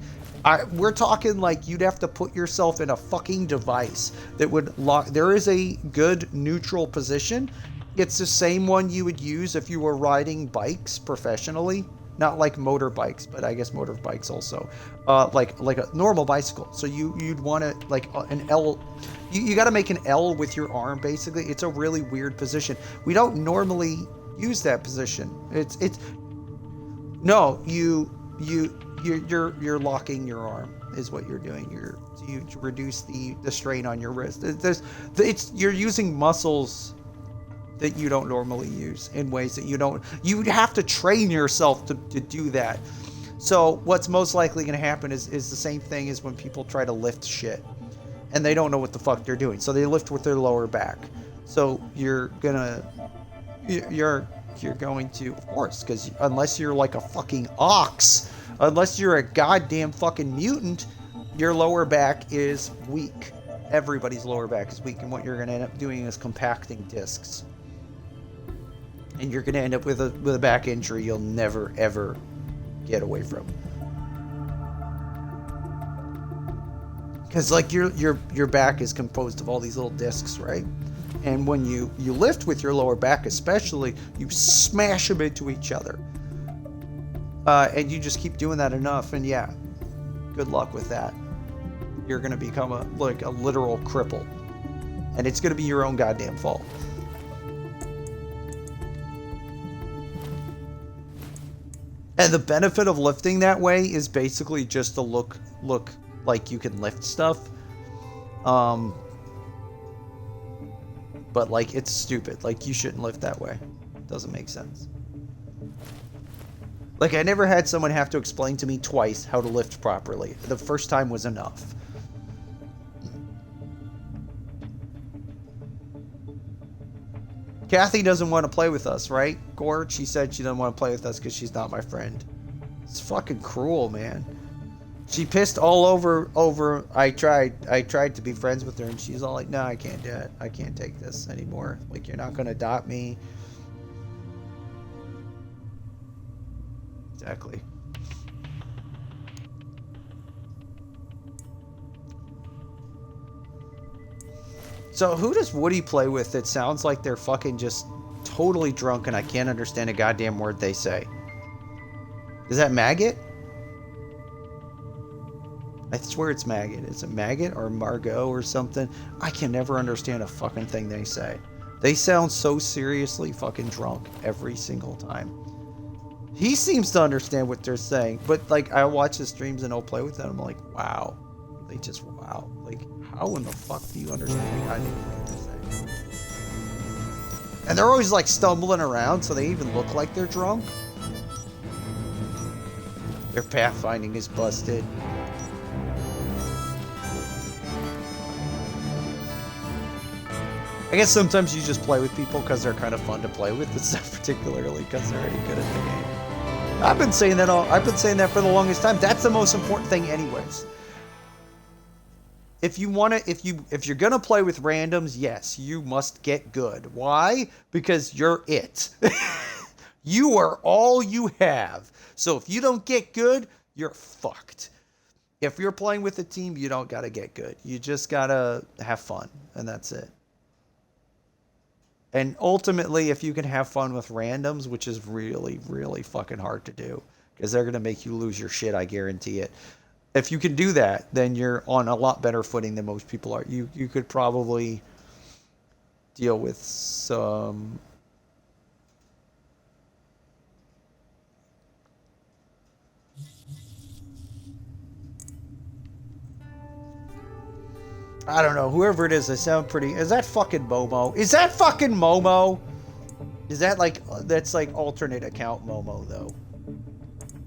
we're talking like you'd have to put yourself in a fucking device that would lock. There is a good neutral position. It's the same one you would use if you were riding bikes professionally. Not like motorbikes, but I guess motorbikes also. Like a normal bicycle. So you'd want to like an L. You got to make an L with your arm. Basically, it's a really weird position. We don't normally use that position. You're locking your arm is what you're doing. You reduce the strain on your wrist. You're using muscles that you don't normally use in ways that you have to train yourself to do that. So what's most likely going to happen is the same thing as when people try to lift shit and they don't know what the fuck they're doing. So they lift with their lower back. So you're going to, of course, because unless you're like a fucking ox, unless you're a goddamn fucking mutant, your lower back is weak. Everybody's lower back is weak. And what you're going to end up doing is compacting discs. And you're going to end up with a back injury you'll never, ever get away from. Because, like, your back is composed of all these little discs, right? And when you lift with your lower back especially, you smash them into each other. And you just keep doing that enough, and yeah, good luck with that. You're going to become a literal cripple. And it's going to be your own goddamn fault. And the benefit of lifting that way is basically just to look like you can lift stuff. But like, it's stupid. Like, you shouldn't lift that way. It doesn't make sense. Like, I never had someone have to explain to me twice how to lift properly. The first time was enough. Kathy doesn't want to play with us, right? Gord, she said she doesn't want to play with us because she's not my friend. It's fucking cruel, man. She pissed all over I tried to be friends with her, and she's all like, no, I can't do it. I can't take this anymore. Like, you're not going to adopt me. Exactly. So who does Woody play with that sounds like they're fucking just totally drunk and I can't understand a goddamn word they say? Is that Maggot? I swear it's Maggot. Is it Maggot or Margot or something? I can never understand a fucking thing they say. They sound so seriously fucking drunk every single time. He seems to understand what they're saying, but like I watch his streams and I'll play with them. I'm like, wow. They just, wow. Like, how in the fuck do you understand the goddamn thing they're saying? And they're always like stumbling around, so they even look like they're drunk. Their pathfinding is busted. I guess sometimes you just play with people because they're kind of fun to play with. It's not particularly because they're any good at the game. I've been saying that for the longest time. That's the most important thing, anyways. If you're gonna play with randoms, yes, you must get good. Why? Because you're it. You are all you have. So if you don't get good, you're fucked. If you're playing with a team, you don't gotta get good. You just gotta have fun, and that's it. And ultimately, if you can have fun with randoms, which is really, really fucking hard to do, because they're gonna make you lose your shit, I guarantee it. If you can do that, then you're on a lot better footing than most people are. You could probably deal with some... I don't know. Whoever it is, they sound pretty... Is that fucking Momo? Is that fucking Momo? Is that like... That's like alternate account Momo, though.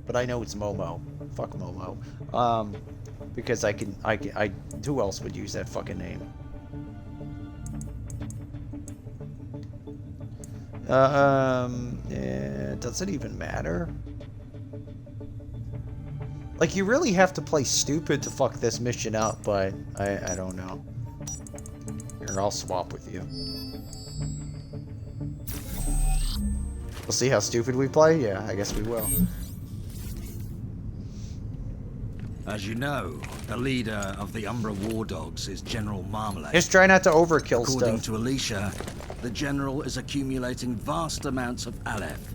But I know it's Momo. Fuck Momo. Because I who else would use that fucking name? Yeah, does it even matter? Like, you really have to play stupid to fuck this mission up, but I don't know. Here, I'll swap with you. We'll see how stupid we play? Yeah, I guess we will. As you know, the leader of the Umbra War Dogs is General Marmalade. Just try not to overkill According stuff. to Alicia, the General is accumulating vast amounts of Aleph.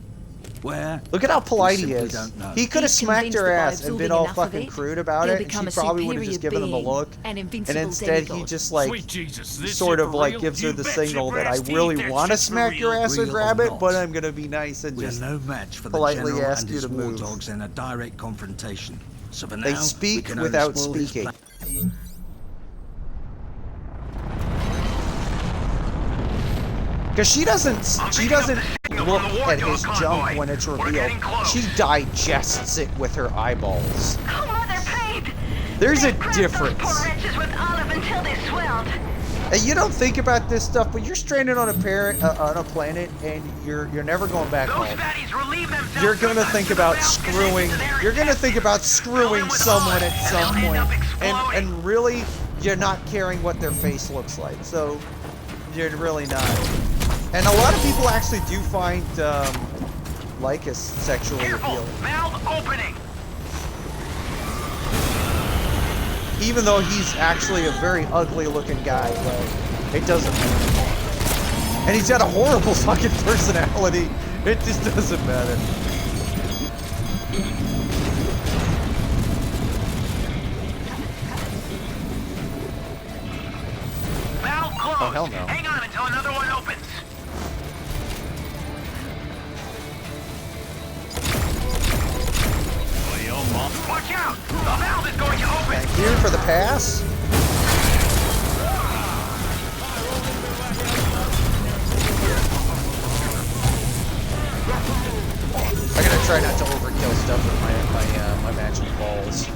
Where? Look at how polite he is. Don't know. He could have smacked her ass and been all fucking crude about it, and she probably would have just given him a look. And instead, he just like sort of like gives her the signal that I really want to smack your ass and grab it, but I'm gonna be nice and just no match for the politely General ask and you his to war move. dogs in a direct confrontation. So for now, They speak we can only without spoil his speaking. plan. Because she doesn't look at his junk when it's revealed. She digests it with her eyeballs. Oh, mother paid! There's a They pressed difference. those poor wretches with olive until they swelled. And you don't think about this stuff, but you're stranded on a planet, and you're never going back Those home. fatties relieve themselves. You're gonna sometimes think about without screwing. connecting to their You're gonna think about screwing with someone olive, at some and they'll end point, up exploding. and really, you're not caring what their face looks like. So you're really not. And a lot of people actually do find Lycus sexually Careful, appealing, valve opening. even though he's actually a very ugly-looking guy. But it doesn't matter. And he's got a horrible fucking personality. It just doesn't matter. Valve closed. Oh, hell no. Hang on until another one opens. Watch out! The valve is going to open. Thank you for the pass. I gotta try not to overkill stuff with my magic balls.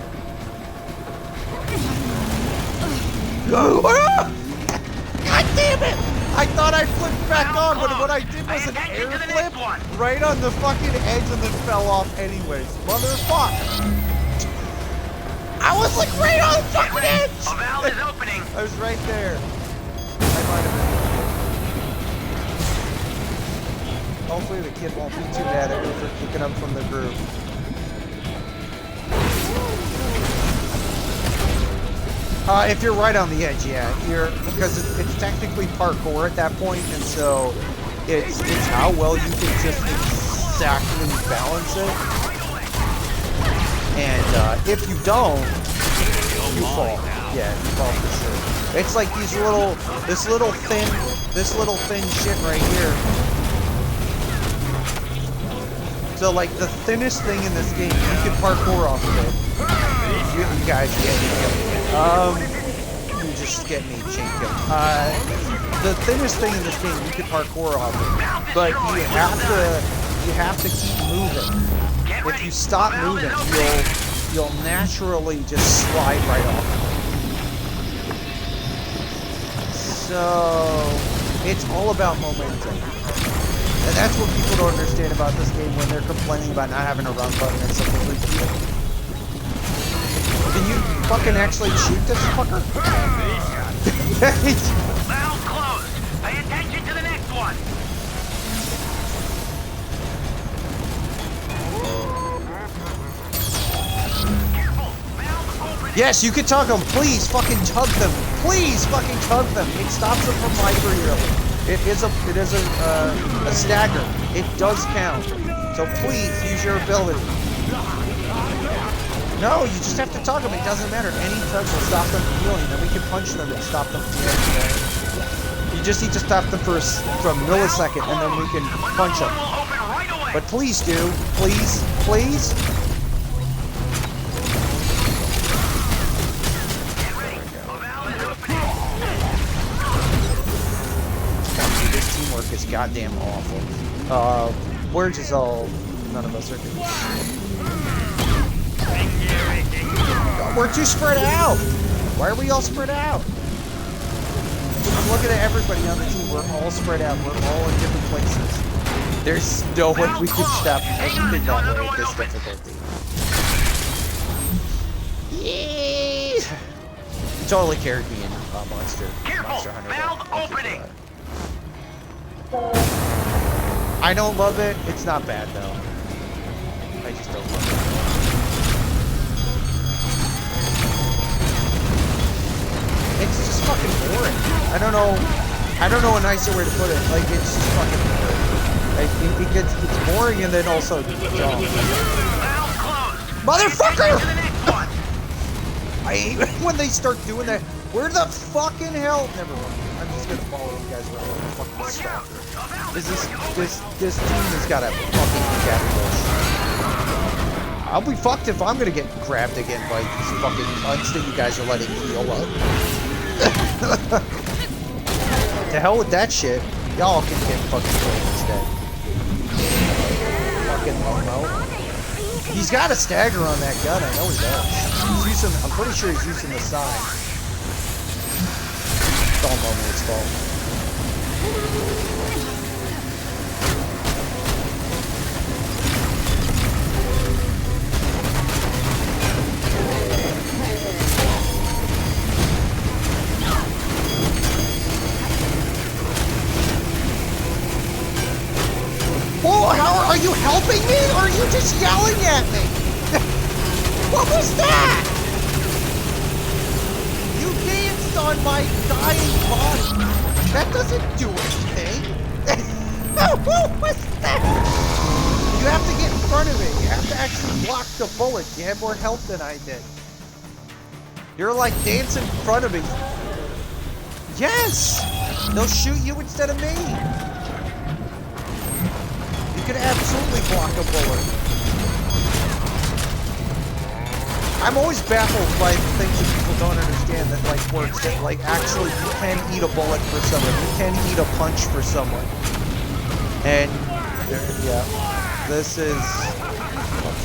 Go! Ah! God damn it! I thought I flipped back on, but what I did was an air flip right on the fucking edge and then fell off anyways. Motherfucker! I was like right on the fucking edge! A valve is opening. I was right there. I might have been. Hopefully the kid won't be too mad at me for kicking up from the group. If you're right on the edge, yeah, because it's technically parkour at that point, and so it's how well you can just exactly balance it. And if you don't, you fall. Yeah, you fall for sure. It's like this little thin shit right here. So like the thinnest thing in this game, you can parkour off of it. You guys get me. You just get me chain kill. The thinnest thing in this game, you can parkour off it, but you have to keep moving. If you stop moving, you'll naturally just slide right off. So it's all about momentum. And that's what people don't understand about this game when they're complaining about not having a run button and stuff like that. Can you fucking actually shoot this fucker? Valve closed. Pay attention to the next one. Careful. Valve opening. Yes, you can tug them. Please fucking tug them. Please fucking tug them. It stops them from hyperhealing. It is a stagger. It does count. So please use your ability. No, you just have to tug them. It doesn't matter. Any tug will stop them from healing. Then we can punch them and stop them from healing. You just need to stop them for a millisecond, and then we can punch them. But please do. Please. Please. This teamwork is goddamn awful. We're just all... None of us are good. We're too spread out. Why are we all spread out? I'm looking at everybody on the team. We're all spread out. We're all in different places. There's no way we can stop anything that way at this difficulty. Yeah. Totally carried me in Monster Hunter. Valve opening. I don't love it. It's not bad though. I just don't love it. It's just fucking boring. I don't know a nicer way to put it. Like, it's just fucking boring. Like, it's boring and then also dumb. Motherfucker! I hate when they start doing that. Where the fucking hell? Never mind. I'm just gonna follow you guys around like a fucking stalker. This team has got a fucking catfish. I'll be fucked if I'm gonna get grabbed again by these fucking cunts that you guys are letting heal up. To hell with that shit. Y'all can get fucking killed instead. Fucking Momo. He's got a stagger on that gun, I know he does. He's using, I'm pretty sure he's using the sign. It's all Momo's fault. Whoa, are you helping me, or are you just yelling at me? What was that? You danced on my dying body. That doesn't do anything. What was that? You have to get in front of it. You have to actually block the bullet. You have more health than I did. You're like dancing in front of me. Yes! They'll shoot you instead of me. You can absolutely block a bullet. I'm always baffled by things that people don't understand that like works. That like actually you can eat a bullet for someone. You can eat a punch for someone. And yeah, this is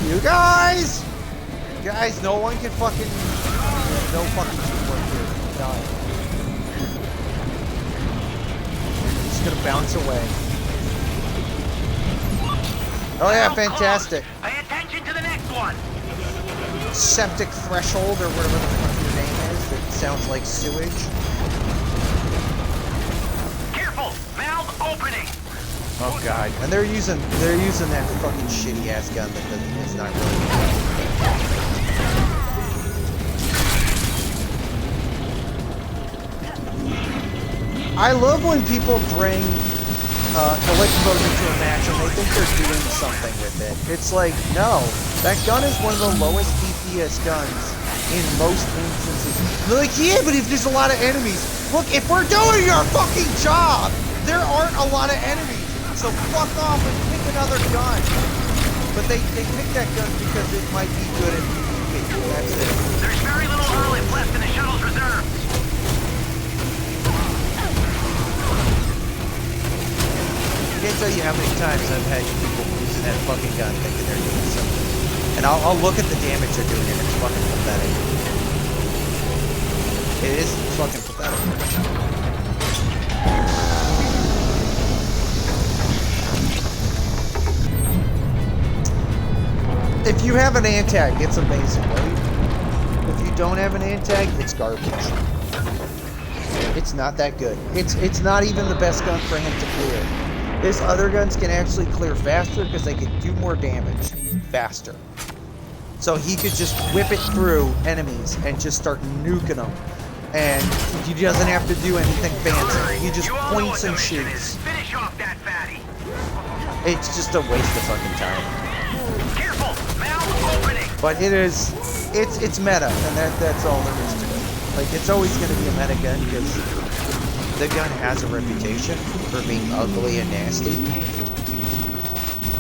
You guys! Guys, no one can fucking... No fucking teamwork here. None. Just gonna bounce away. Oh yeah, fantastic. Pay attention to the next one. Septic threshold, or whatever the fuck your name is, that sounds like sewage. Careful, valve opening. Oh god. And they're using that fucking shitty ass gun that is not really... I love when people bring Electro into a match and they think they're doing something with it. It's like, no, that gun is one of the lowest DPS guns in most instances. They're like, yeah, but if there's a lot of enemies. Look, if we're doing our fucking job, there aren't a lot of enemies. So fuck off and pick another gun. But they pick that gun because it might be good at PvP. That's it. There's very little oil left in the shuttle's reserve. I can't tell you how many times I've had people using that fucking gun thinking they're doing something. And I'll look at the damage they're doing and it's fucking pathetic. It is fucking pathetic. If you have an antag, it's amazing, right? If you don't have an antag, it's garbage. It's not that good. It's not even the best gun for him to clear. His other guns can actually clear faster because they can do more damage faster. So he could just whip it through enemies and just start nuking them. And he doesn't have to do anything fancy. He just points and shoots. Finish off that fatty. It's just a waste of fucking time. Careful, valve opening. But it's meta, and that's all there is to it. Like, it's always going to be a meta gun because the gun has a reputation for being ugly and nasty.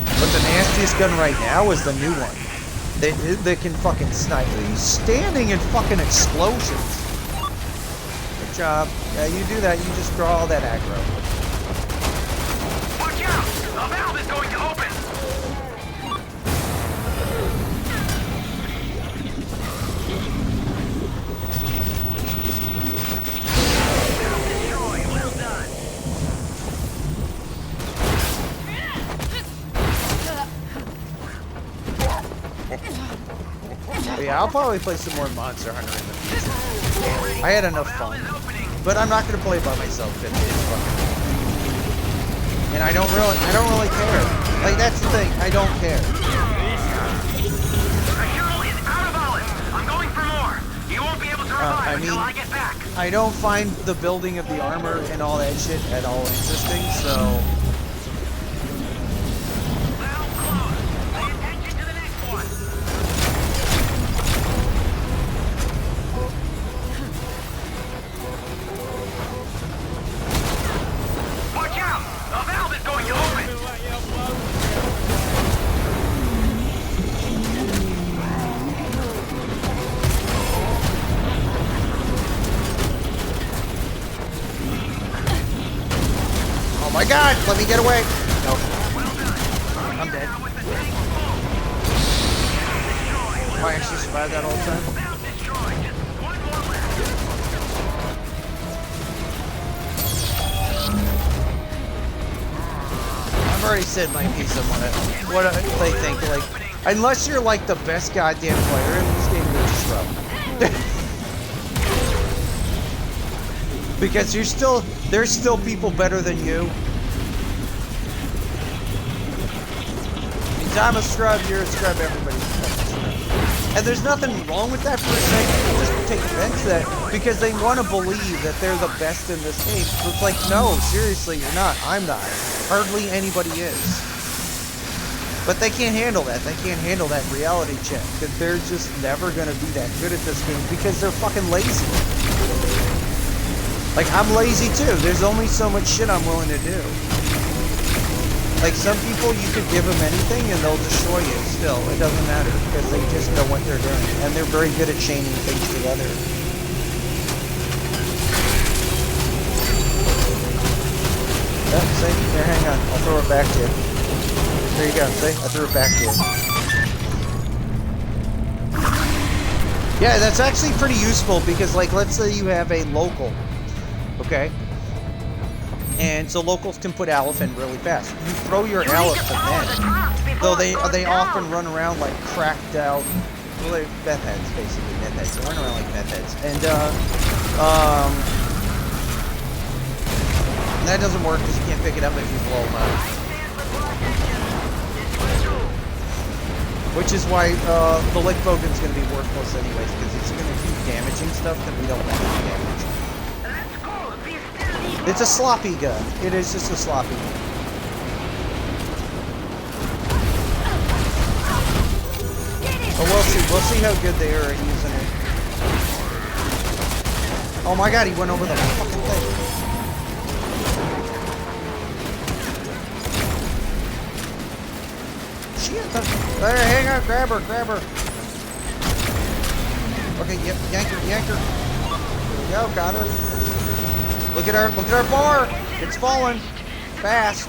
But the nastiest gun right now is the new one. They can fucking snipe. He's standing in fucking explosions. Good job. Yeah, you do that. You just draw all that aggro. Watch out! The valve is going to open. Well done. Yeah, I'll probably play some more Monster Hunter in the future. I had enough fun. But I'm not gonna play by myself. It's fucking... And I don't really care. Like, that's the thing. I don't care. The hero is out of olives. I'm going for more. You won't be able to revive until I get back. I don't find the building of the armor and all that shit at all interesting, so... Valve closed. Pay attention to the next one. Watch out! The valve is going to open. Oh my god! Let me get away! No. I'm dead. Am I actually survived that whole time? Valve destroyed. Just one more left. I've already said my piece on what they think. Like, unless you're like the best goddamn player in this game, you're just rough. Because there's still people better than you. Means I'm a scrub, you're a scrub, everybody's a scrub. And there's nothing wrong with that per se. People just take offense to that because they want to believe that they're the best in this game. So it's like, no, seriously, you're not. I'm not. Hardly anybody is. But they can't handle that. They can't handle that reality check. That they're just never going to be that good at this game because they're fucking lazy. Like, I'm lazy too. There's only so much shit I'm willing to do. Like, some people, you could give them anything and they'll destroy you still. It doesn't matter because they just know what they're doing. And they're very good at chaining things together. Yeah, see? Here, hang on. I'll throw it back to you. There you go. See? I threw it back to you. Yeah, that's actually pretty useful because, like, let's say you have a local, okay? And so locals can put elephant really fast. You throw your elephant in, though they often run around like cracked out, well, they're meth heads, basically meth heads. They run around like meth heads, and that doesn't work because you can't pick it up if you blow them out. Which is why the lick bogan's going to be worthless anyways, because it's going to keep damaging stuff that we don't want to damage. It's a sloppy gun. It is just a sloppy gun. But we'll see. We'll see how good they are at using it. Oh my god, he went over the fucking thing. There, hang on, grab her. Okay, yep, yank her. There we go, got her. Look at our bar. It's falling fast.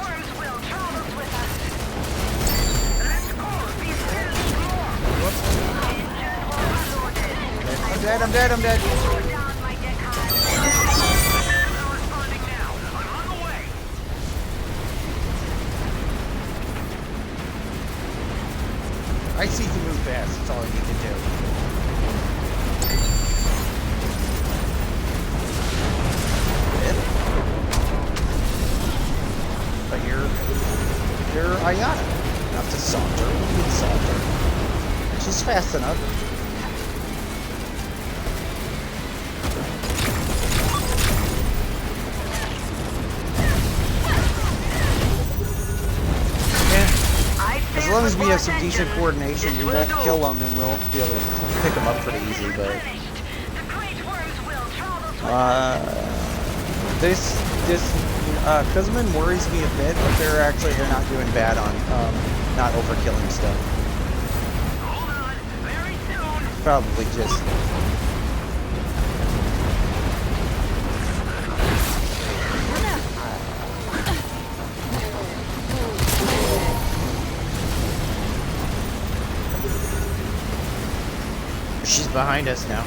I'm dead. I see you move fast. That's all I need to do. But you're Ayana. Enough to saunter. You can saunter. She's fast enough. As long as we have some decent coordination, we won't kill them and we'll be able to pick them up pretty easy, but this Kuzman worries me a bit, but they're not doing bad on not overkilling stuff. Probably just she's behind us now.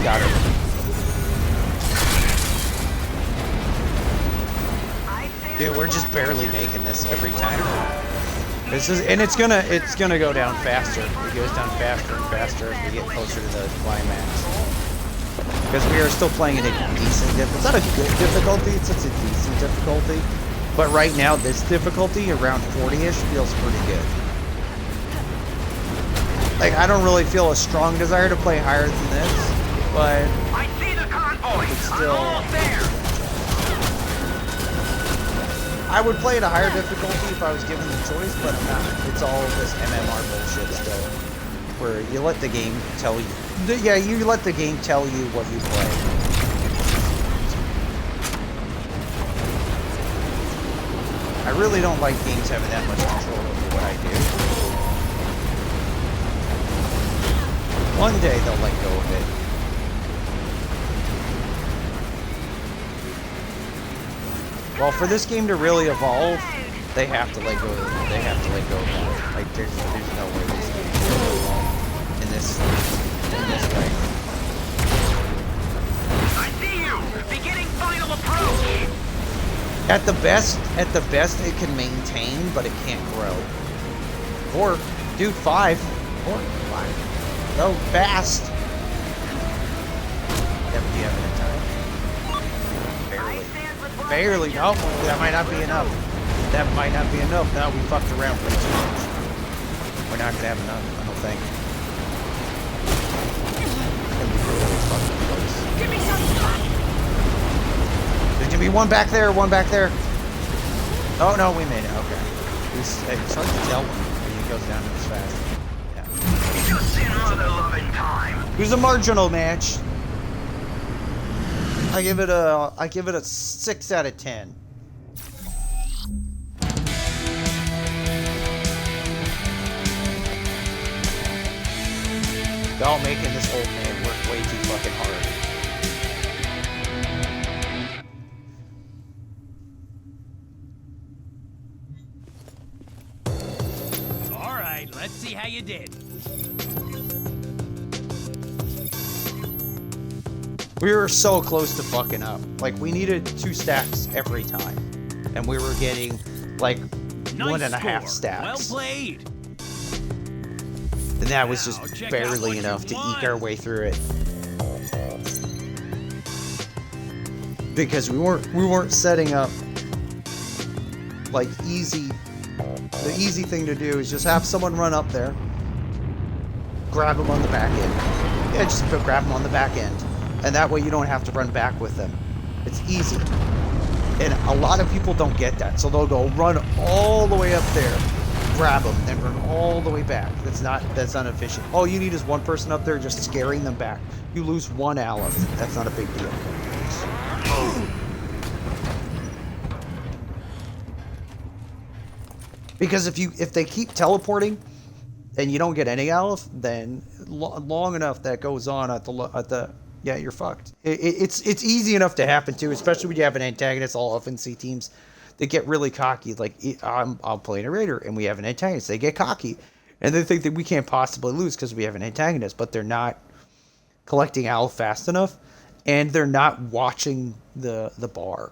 Got her. Dude, we're just barely making this every time. It's gonna go down faster. It goes down faster and faster as we get closer to the climax. Because we are still playing at a decent difficulty. It's not a good difficulty, it's just a decent difficulty. But right now, this difficulty, around 40-ish, feels pretty good. Like, I don't really feel a strong desire to play higher than this, but I see the convoy. It's still... I'm almost there. I would play at a higher difficulty if I was given the choice, but I'm not. It's all this MMR bullshit still. Where you let the game tell you. Yeah, you let the game tell you what you play. I really don't like games having that much control over what I do. One day they'll let go of it. Well, for this game to really evolve, they have to let go of it. They have to let go of that. Like, there's no way this game can really evolve in this way. I see you. Beginning final approach. At the best, it can maintain, but it can't grow. Or, dude, 5. Or 5. Go fast. Yep, do you have any time? Barely. No, that might not be enough. That might not be enough. No, we fucked around way too much. We're not gonna have enough, I don't think. It's gonna be really fucking close. Give me some slack. There's gonna be one back there, Oh no, we made it. Okay. It's hard to tell when it goes down this fast. Yeah. Just in mother-loving time. Here's a marginal match. I give it a 6 out of 10. Y'all making this old man work way too fucking hard. Let's see how you did. We were so close to fucking up. Like, we needed 2 stacks every time. And we were getting, like, Nice 1.5 score. stacks. Well played. And that was Now, just check out barely what enough you to won. eke our way through it. Because we weren't setting up, like, easy. The easy thing to do is just have someone run up there, grab them on the back end. Yeah, just grab them on the back end. And that way you don't have to run back with them. It's easy. And a lot of people don't get that. So they'll go run all the way up there, grab them, then run all the way back. That's not efficient. All you need is one person up there just scaring them back. You lose 1 Aleph. That's not a big deal. Because if they keep teleporting and you don't get any Aleph, then long enough that goes on at the yeah, you're fucked. It's easy enough to happen too, especially when you have an antagonist. All FNC teams, they get really cocky. Like, I'm playing a raider and we have an antagonist. They get cocky and they think that we can't possibly lose because we have an antagonist, but they're not collecting Aleph fast enough and they're not watching the bar.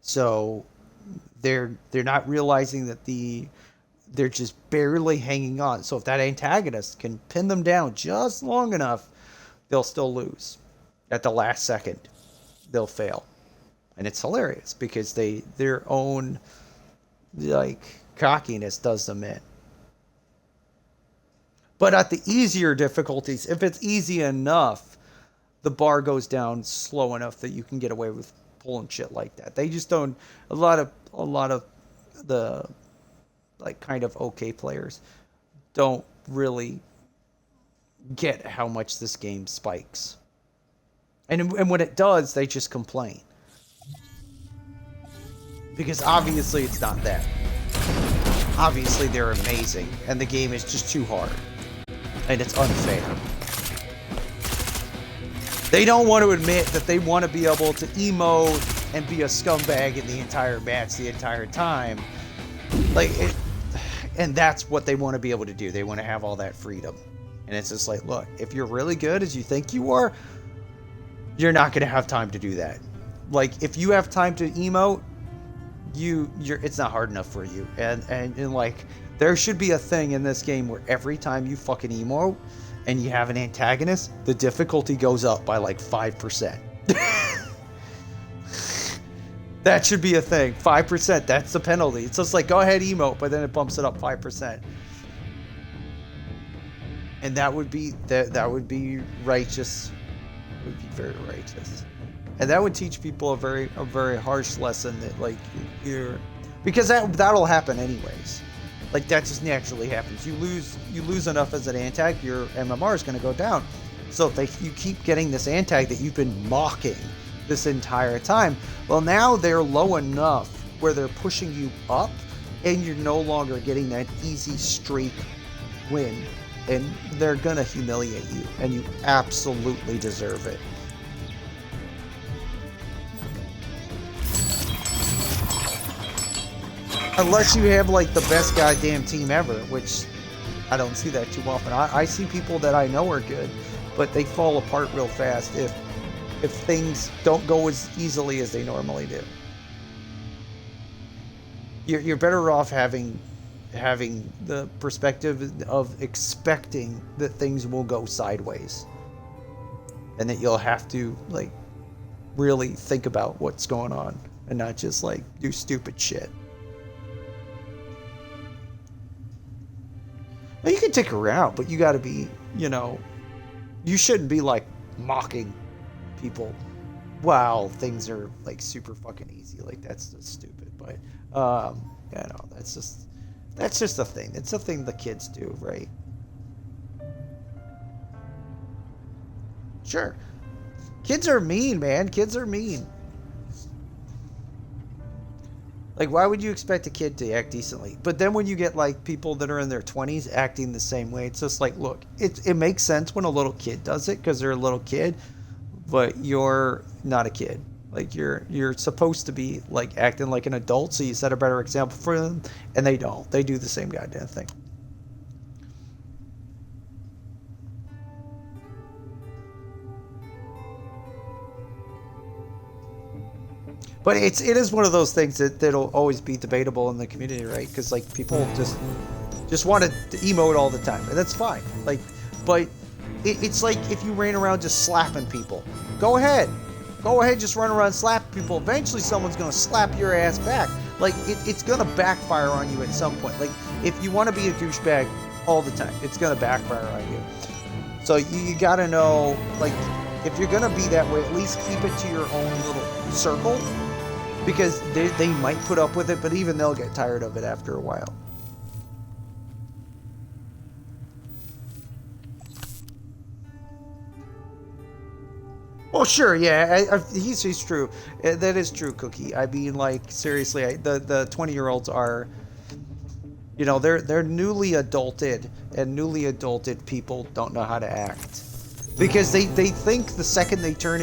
So they're not realizing that they're just barely hanging on. So if that antagonist can pin them down just long enough, they'll still lose. At the last second, they'll fail. And it's hilarious because their own, like, cockiness does them in. But at the easier difficulties, if it's easy enough, the bar goes down slow enough that you can get away with pulling shit like that. They just don't. A lot of the, like, kind of okay players don't really get how much this game spikes. And when it does, they just complain. Because obviously it's not that. Obviously they're amazing, and the game is just too hard. And it's unfair. They don't want to admit that they want to be able to emote and be a scumbag in the entire match the entire time. Like, and that's what they want to be able to do. They want to have all that freedom. And it's just like, look, if you're really good as you think you are, you're not going to have time to do that. Like, if you have time to emote, it's not hard enough for you. And like, there should be a thing in this game where every time you fucking emote and you have an antagonist, the difficulty goes up by like 5%. That should be a thing. 5%, that's the penalty. It's just like, go ahead, emote, but then it bumps it up 5%. And that would be righteous. It would be very righteous. And that would teach people a very harsh lesson that, like, because that'll happen anyways. Like, that just naturally happens. You lose enough as an antag, your MMR is going to go down. So if you keep getting this antag that you've been mocking this entire time, well, now they're low enough where they're pushing you up, and you're no longer getting that easy straight win, and they're gonna humiliate you, and you absolutely deserve it. Unless you have, like, the best goddamn team ever, which I don't see that too often. I see people that I know are good, but they fall apart real fast if things don't go as easily as they normally do. You're better off having the perspective of expecting that things will go sideways, and that you'll have to, like, really think about what's going on and not just, like, do stupid shit. Now, you can dick around, but you got to be, you shouldn't be, like, mocking people while things are, like, super fucking easy. Like, that's just stupid. But that's just a thing. It's a thing the kids do, right? Sure, kids are mean, man. Kids are mean. Like, why would you expect a kid to act decently? But then when you get, like, people that are in their 20s acting the same way, it's just like, look, it makes sense when a little kid does it because they're a little kid, but you're not a kid. Like, you're supposed to be, like, acting like an adult, so you set a better example for them, and they don't. They do the same goddamn thing. But it is one of those things that'll always be debatable in the community, right? Because like people just want to emote all the time, and that's fine. Like, but it's like if you ran around just slapping people. Go ahead, just run around slap people. Eventually, someone's gonna slap your ass back. Like it's gonna backfire on you at some point. Like if you want to be a douchebag all the time, it's gonna backfire on you. So you gotta know, like, if you're gonna be that way, at least keep it to your own little circle. Because they might put up with it, but even they'll get tired of it after a while. Well, sure, yeah, he's true. That is true, Cookie. I mean, like, seriously, the 20-year-olds are, you know, they're newly adulted, and newly adulted people don't know how to act. Because they think the second they turn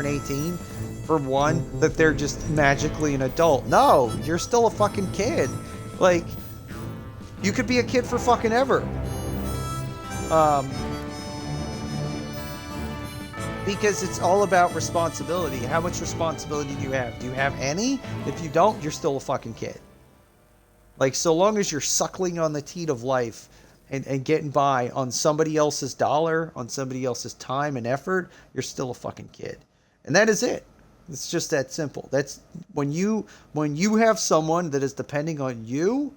18, for one, that they're just magically an adult. No, you're still a fucking kid. Like, you could be a kid for fucking ever. Because it's all about responsibility. How much responsibility do you have? Do you have any? If you don't, you're still a fucking kid. Like, so long as you're suckling on the teat of life and getting by on somebody else's dollar, on somebody else's time and effort, you're still a fucking kid. And that is it. It's just that simple. That's when you have someone that is depending on you,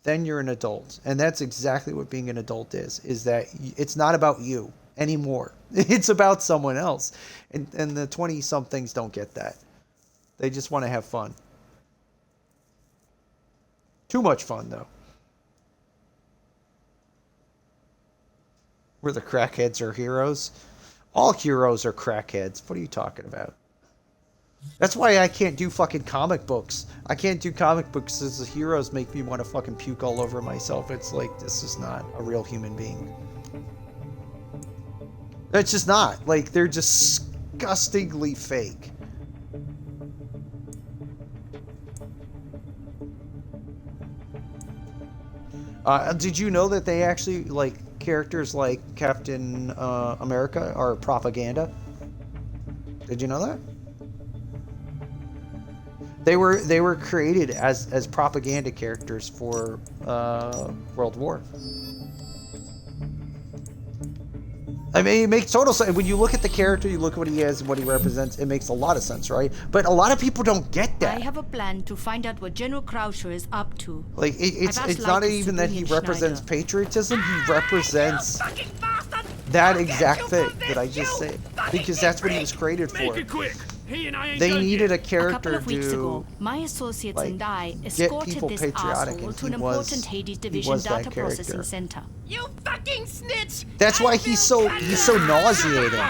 then you're an adult. And that's exactly what being an adult is that it's not about you anymore. It's about someone else. And the 20-somethings don't get that. They just want to have fun. Too much fun, though. Where the crackheads are heroes. All heroes are crackheads. What are you talking about? That's why I can't do fucking comic books. I can't do comic books as the heroes make me want to fucking puke all over myself. It's like, this is not a real human being. It's just not. Like, they're disgustingly fake. Did you know that they actually, like, characters like Captain America are propaganda? Did you know that? They were created as propaganda characters for World War. I mean, it makes total sense. When you look at the character, you look at what he is and what he represents, it makes a lot of sense, right? But a lot of people don't get that. I have a plan to find out what General Croucher is up to. Like, it's not even that he represents patriotism, he represents that exact thing that I just said. Because that's what he was created for. Make it quick. He and I ain't They done needed yet. a character A couple of weeks ago, to, my associates like, and I get escorted people this patriotic, asshole and to an he was- important Hades he Division was that data processing character. center. You fucking snitch! That's why he's so nauseating.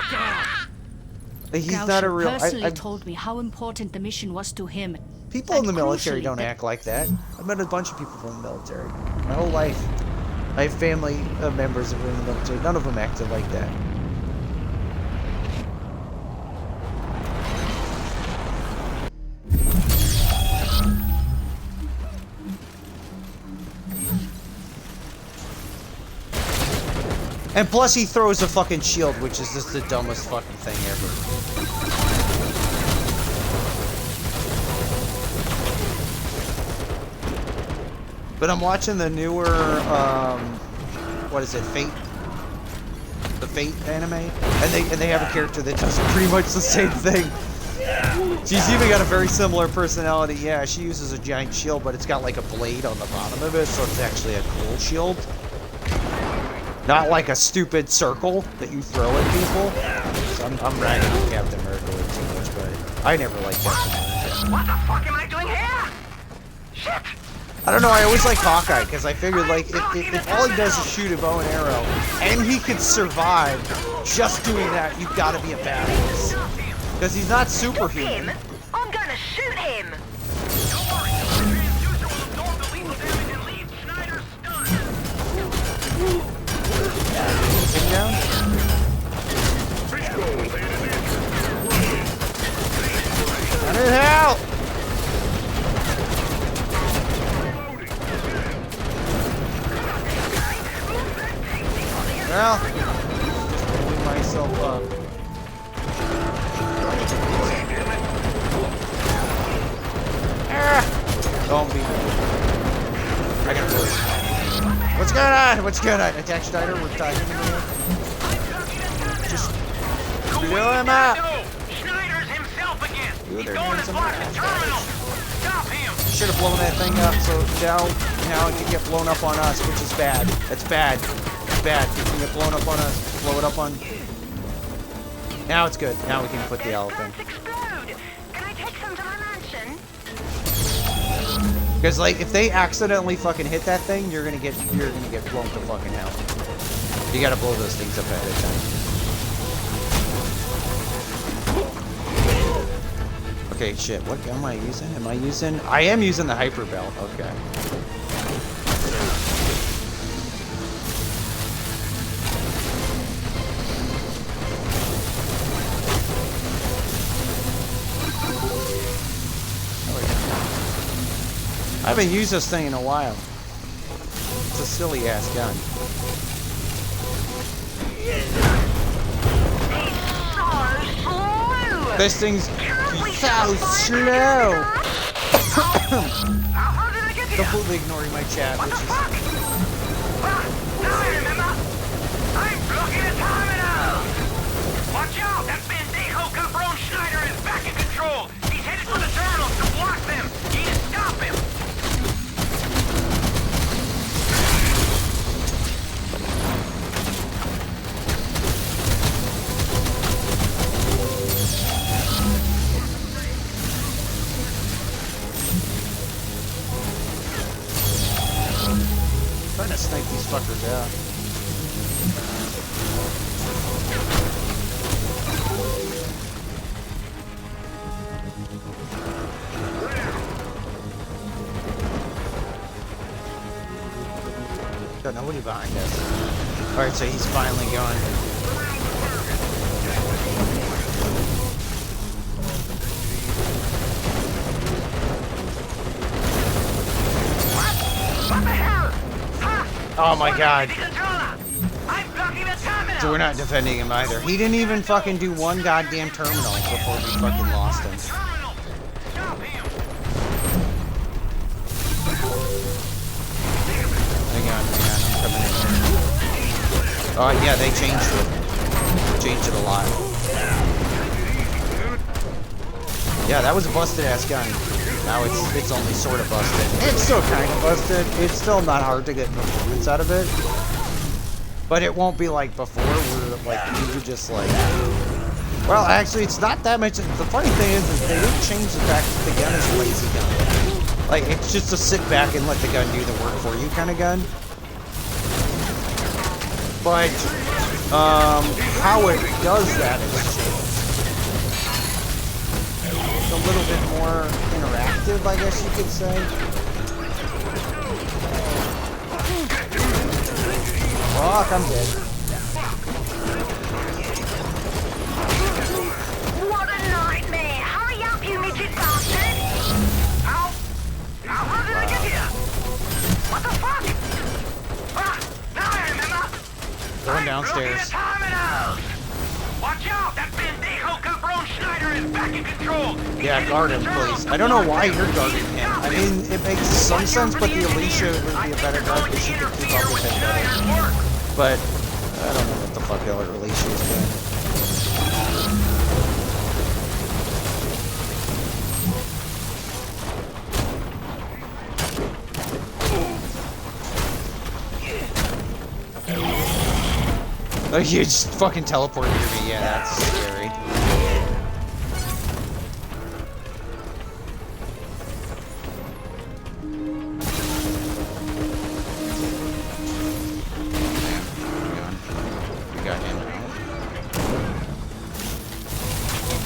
He's not a real. Personally told me how important the mission was to him. People in the And military crucially, don't that- act like that. I've met a bunch of people from the military. My whole life. I have family members that were in the military. None of them acted like that. And plus he throws a fucking shield, which is just the dumbest fucking thing ever. But I'm watching the newer, what is it, Fate? The Fate anime? And they have a character that does pretty much the same thing. She's even got a very similar personality. Yeah, she uses a giant shield, but it's got like a blade on the bottom of it, so it's actually a cool shield. Not like a stupid circle that you throw at people. So I'm ragging on Captain America way too much, but I never liked Captain America. What the fuck am I doing here? Shit! I don't know, I always like Hawkeye, because I figured, like, if all he does is shoot a bow and arrow, and he could survive just doing that, you've got to be a badass. Because he's not superhuman. Him? I'm gonna shoot him! Don't worry, the transducer will absorb the lethal damage and leave Schneider stunned. Sit down. I need help! Well, just clean myself up. Don't be. I gotta do it. What's going on? What's going on? Attack Schneider, we're talking to him. Just blow him up. Schneider's himself again. Ooh, He's they're going doing to some block the damage. terminal. Stop him. Should have blown that thing up, so now it can get blown up on us, which is bad. That's bad. It's bad. It can get blown up on us. Blow it up on. Now it's good. Now we can put the elephant. Explode. Can I take some to my mansion? Because like if they accidentally fucking hit that thing, you're gonna get blown to fucking hell. You gotta blow those things up ahead of time. Okay, shit. What am I using? I am using the hyper belt. Okay. I haven't used this thing in a while. It's a silly ass gun. This thing's so slow. Completely ignoring my chat, which is. Now I remember. I'm blocking the terminal. Watch out! That Bandejo Cabron Schneider is back in control. He's headed for the terminals to block them. You need to stop him. Trying to snipe these fuckers out. Got nobody behind us. Alright, so he's finally going. What the hell? Ha! Oh my god. I'm blocking the terminal. So we're not defending him either. He didn't even fucking do one goddamn terminal before we fucking lost him. Terminal. Stop him. Hang on, I'm coming in here. Oh yeah, they changed it. Changed it a lot. Yeah, that was a busted ass gun. Now it's only sort of busted. It's still kind of busted. It's still not hard to get performance out of it. But it won't be like before where like you could just like. Well, actually, it's not that much. The funny thing is they didn't change the fact that the gun is a lazy gun. Like it's just to sit back and let the gun do the work for you kind of gun. But how it does that is changed. It's a little bit more interactive, I guess you could say. Fuck, I'm dead. What a nightmare! Hurry up, you midget bastard! How? How did I get here? What the fuck? Ah, now I remember. Going I'm downstairs. blocking the terminals. Watch out! That Bandejo Cabron Schneider is back in control. He's Yeah, headed guard for him, the terminals please. to I don't know block why them. you're guarding him. I mean, it makes some sense, but the Alicia would be a better guard because she could keep up with him better. But I don't know what the fuck the other Alicia is doing. Oh, you just fucking teleported to me. Yeah, that's scary. We got him out.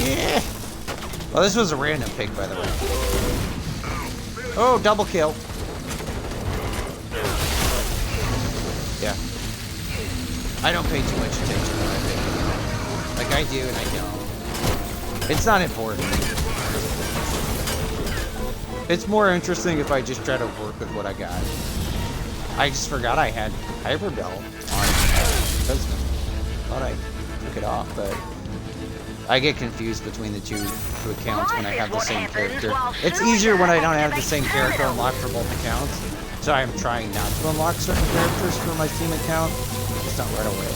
Yeah. Well, this was a random pick, by the way. Oh, double kill. Yeah. I don't pay too much attention to what I pick anymore. Like I do and I don't. It's not important. It's more interesting if I just try to work with what I got. I just forgot I had Hyper Bell on Husband. Thought I took it off, but I get confused between the two accounts when I have the same character. It's easier when I don't have the same character unlocked for both accounts. So I'm trying not to unlock certain characters for my Steam account. Just not right away.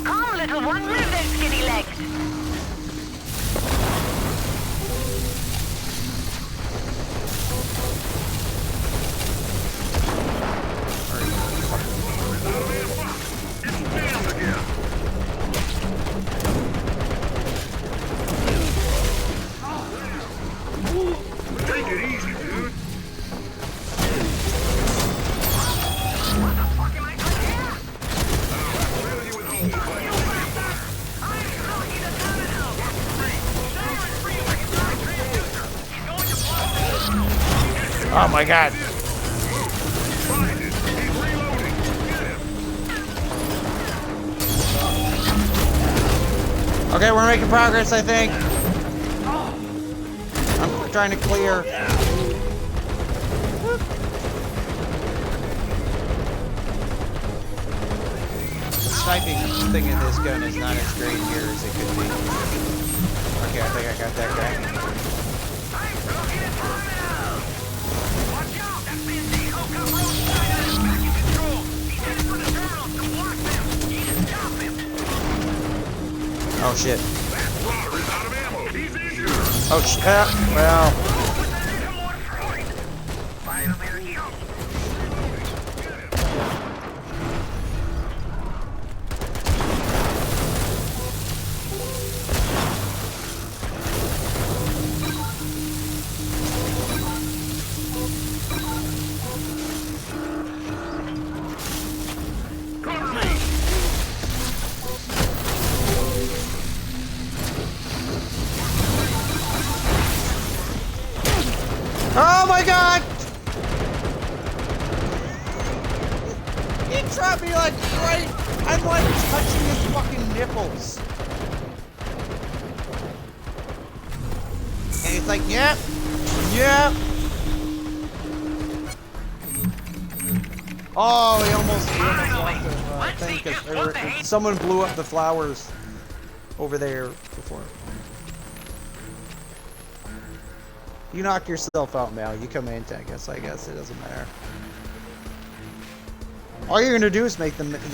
Come, little one, move those skinny legs. Take it easy, dude. Oh my god. Find it. He's reloading. Get him. Okay, we're making progress, I think. I'm trying to clear. Sniping thing in this gun is not as great here as it could be. Okay, I think I got that guy. Watch out! That Bandico got Road Schneider is back in control. He's headed for the terminals to block them. You need to stop him. Oh shit. That plotter is out of ammo. He's injured. Oh shit. Well. Cover me. Oh my god! He trapped me like right. I'm like touching his fucking nipples. And he's like, yep. Yep. Oh, he almost lost the thing because someone blew up the flowers over there before. You knock yourself out, Mal. You come in, I guess. It doesn't matter. All you're gonna do is make the mission.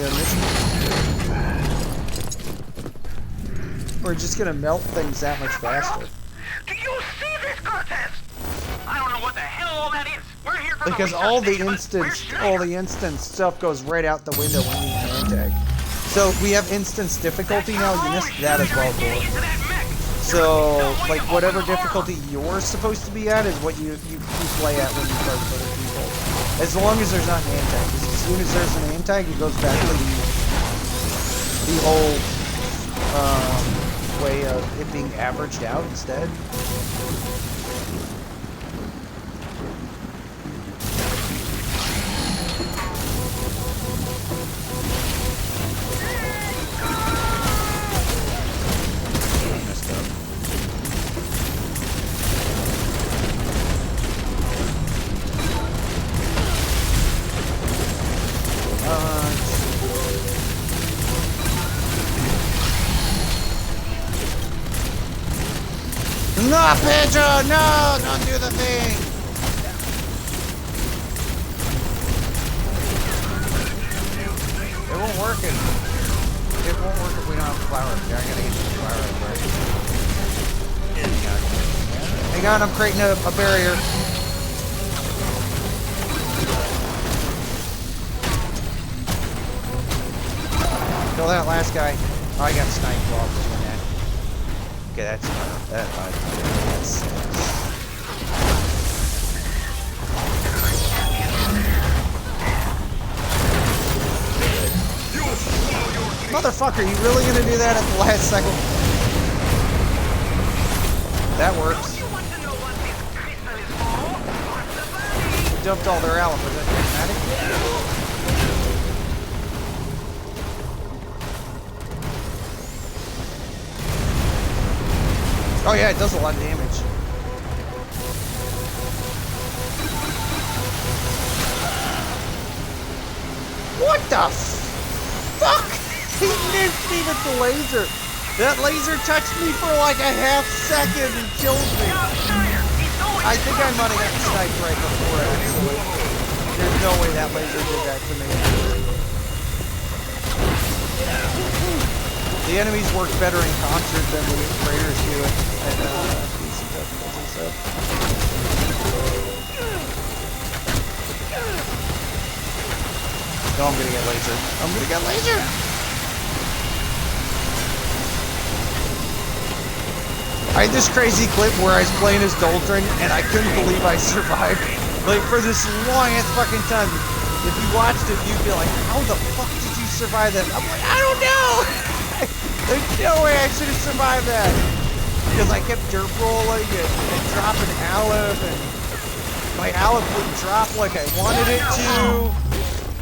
We're just gonna melt things that much faster. Do you see this, Cortez? I don't know what the hell all that is. We're here for Because the all the research station, but all where's the instant stuff goes right out the window when you hand tag. So we have instance difficulty now. You missed that as well, Schneider? Getting Thor. into that mech. So, like, whatever difficulty you're supposed to be at is what you play at when you play with other people. As long as there's not an anti-tag. Because as soon as there's an anti-tag, it goes back to the old way of it being averaged out instead. No, Pedro! No! Don't do the thing! It won't work if we don't have the flower. Yeah, I gotta get the flower up there. Hang on, I'm creating a barrier. Kill that last guy. Oh, I got sniped while I was doing that. Okay, that's motherfucker, you really gonna do that at the last second? That works. Dumped all their alpha, is that dramatic? Oh yeah, it does a lot of damage. What the fuck? He nuked even the laser. That laser touched me for like a half second and killed me. I think I might have got sniped right before, actually. There's no way that laser did that to me. The enemies work better in concert than the raiders do it. And, so. No, I'm gonna get laser. I'm gonna get laser! I had this crazy clip where I was playing as Doldrin and I couldn't believe I survived. Like, for this long ass fucking time. If you watched it, you'd be like, how the fuck did you survive that? I'm like, I don't know! There's no way I should have survived that. Because I kept dirt rolling and dropping Aleph, and my Aleph wouldn't drop like I wanted it to.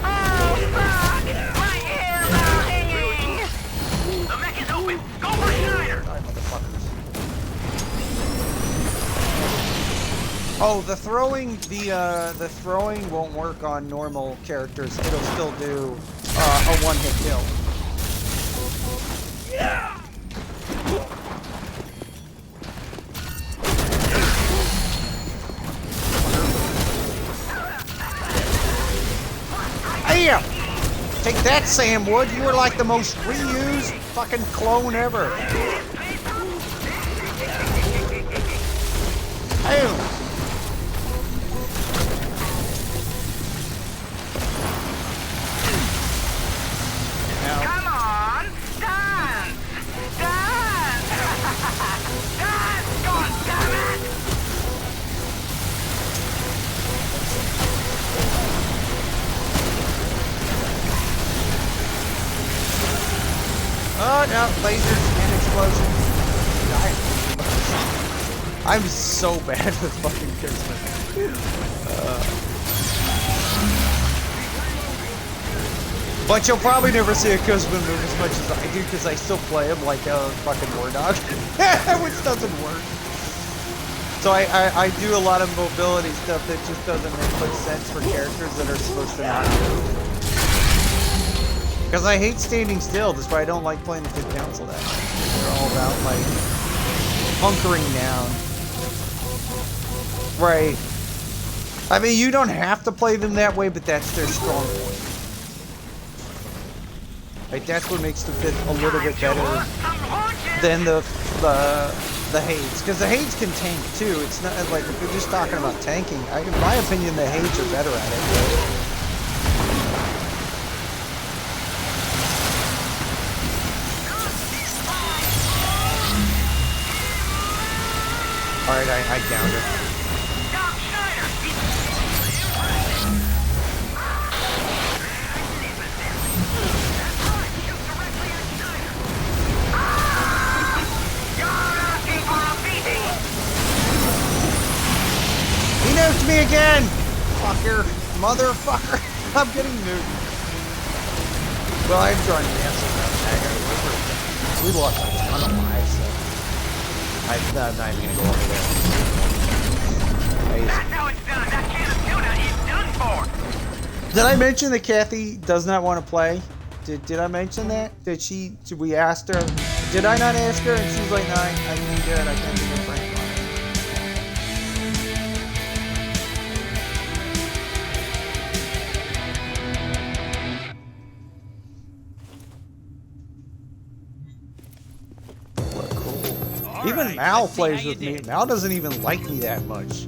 Oh, fuck! My ears are hanging! The mech is open. Go for Schneider. Die, motherfuckers. Oh, the throwing won't work on normal characters. It'll still do a one-hit kill. Yeah. Damn! Take that, Sam Wood. You were like the most reused fucking clone ever. Damn! Come on! Dance! Dance! Dance! God damn it! Oh no, lasers and explosions. I'm so bad with fucking Kismet. But you'll probably never see a Kismet move as much as I do because I still play him like a fucking war dog, which doesn't work. So I do a lot of mobility stuff that just doesn't make much sense for characters that are supposed to not move. Because I hate standing still, that's why I don't like playing the Good Council that much. They're all about, like, hunkering down. Right. I mean, you don't have to play them that way, but that's their strong point. Like, that's what makes the fit a little bit better than the Hades. Because the Hades can tank, too. It's not, like, if you're just talking about tanking, in my opinion, the Hades are better at it. But alright, I downed her. Doc Schneider. You're asking for a beating! He nuked me again! Fucker. Motherfucker. I'm getting nuked. Well, I'm trying to answer that. We lost a ton of lives, so I'm not even gonna go over there. That's how it's done. That can of tuna is done for. Did I mention that Kathy does not want to play? Did I mention that? We asked her? Did I not ask her? And she's like, no, I need it. I can't be a friend on it. What cool. Even Mal plays with me. Mal doesn't even like me that much.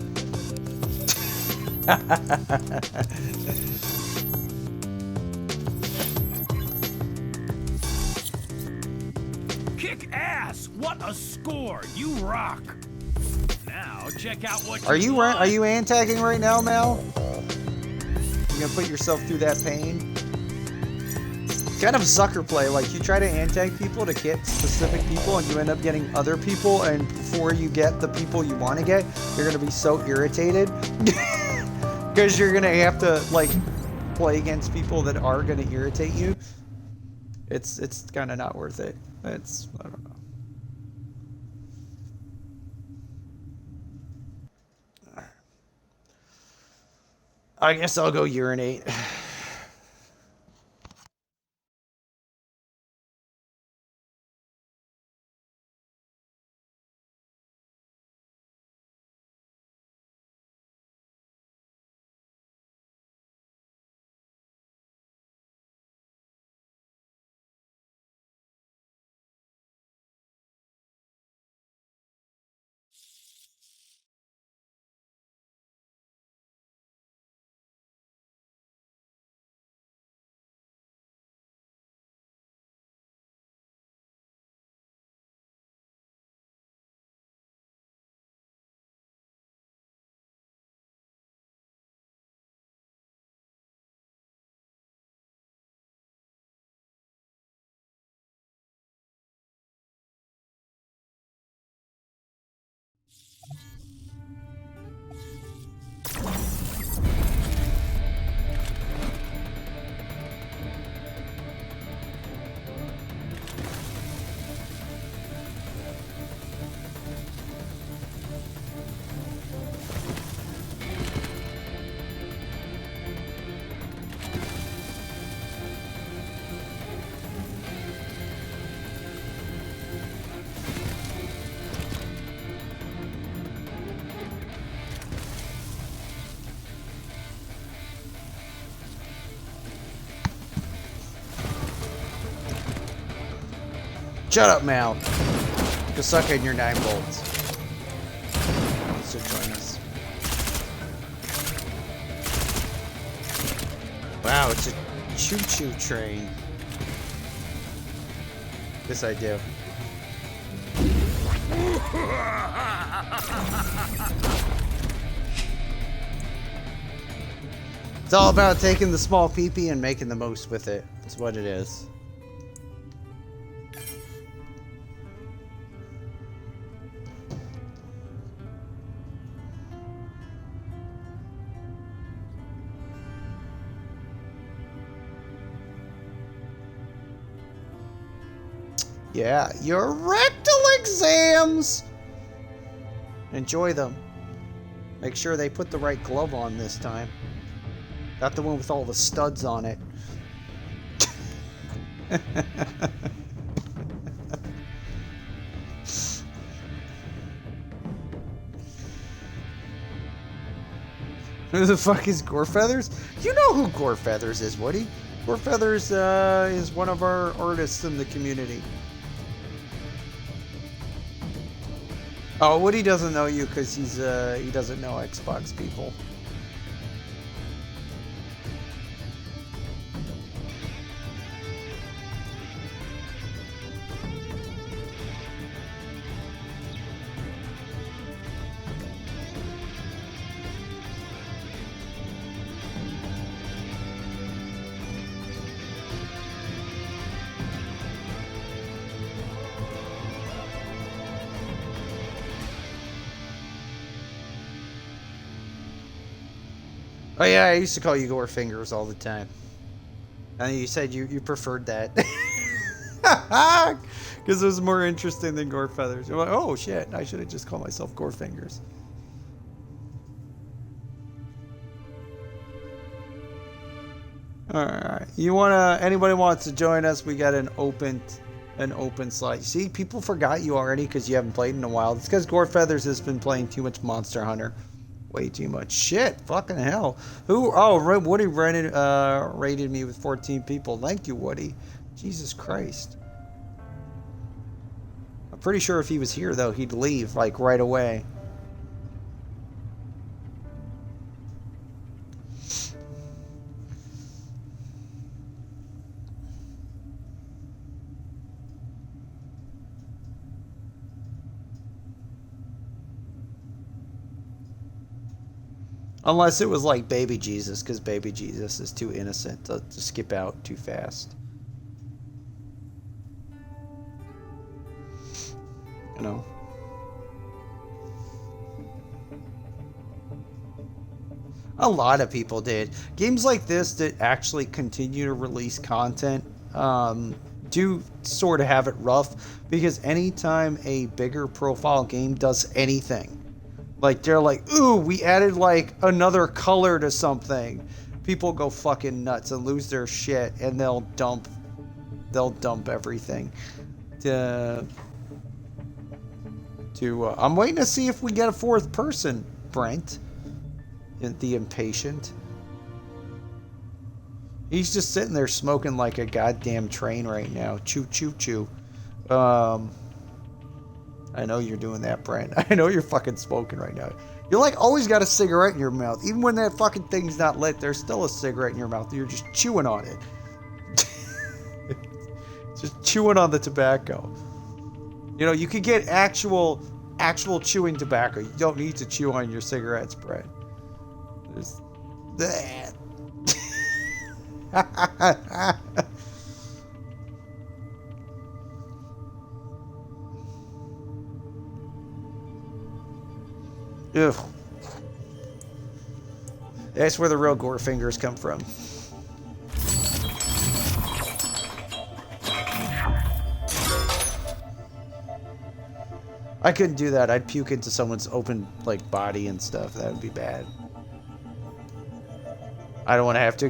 Kick ass! What a score! You rock! Now check out what Are you antagging right now, Mal? You gonna put yourself through that pain? It's kind of a sucker play. Like, you try to antag people to get specific people, and you end up getting other people, and before you get the people you want to get, you're gonna be so irritated because you're gonna have to like play against people that are gonna irritate you. It's kind of not worth it. I don't know. I guess I'll go urinate. Shut up, Mal. Go suck in your 9 volts. So join us. Wow, it's a choo-choo train. Yes, I do. It's all about taking the small peepee and making the most with it. That's what it is. Yeah, your rectal exams! Enjoy them. Make sure they put the right glove on this time. Not the one with all the studs on it. Who the fuck is Gorefeathers? You know who Gorefeathers is, Woody. Gorefeathers is one of our artists in the community. Oh, Woody doesn't know you because he doesn't know Xbox people. Oh yeah, I used to call you Gore Fingers all the time. And you said you preferred that. Because it was more interesting than Gore Feathers. You're like, oh shit, I should have just called myself Gore Fingers. Alright. Anybody wants to join us, we got an open slot. See, people forgot you already because you haven't played in a while. It's because Gore Feathers has been playing too much Monster Hunter. Way too much shit. Fucking hell. Who? Oh, Woody rated me with 14 people. Thank you, Woody. Jesus Christ. I'm pretty sure if he was here, though, he'd leave, like, right away. Unless it was like Baby Jesus, because Baby Jesus is too innocent to skip out too fast. You know? A lot of people did. Games like this that actually continue to release content do sort of have it rough, because anytime a bigger profile game does anything, like, they're like, ooh, we added, like, another color to something. People go fucking nuts and lose their shit, and they'll dump everything. I'm waiting to see if we get a 4th person, Brent. The impatient. He's just sitting there smoking like a goddamn train right now. Choo, choo, choo. I know you're doing that, Brent. I know you're fucking smoking right now. You're like always got a cigarette in your mouth. Even when that fucking thing's not lit, there's still a cigarette in your mouth. You're just chewing on it. Just chewing on the tobacco. You know, you could get actual chewing tobacco. You don't need to chew on your cigarettes, Brent. There's that. Ugh. That's where the real gore fingers come from. I couldn't do that. I'd puke into someone's open, like, body and stuff. That would be bad. I don't want to have to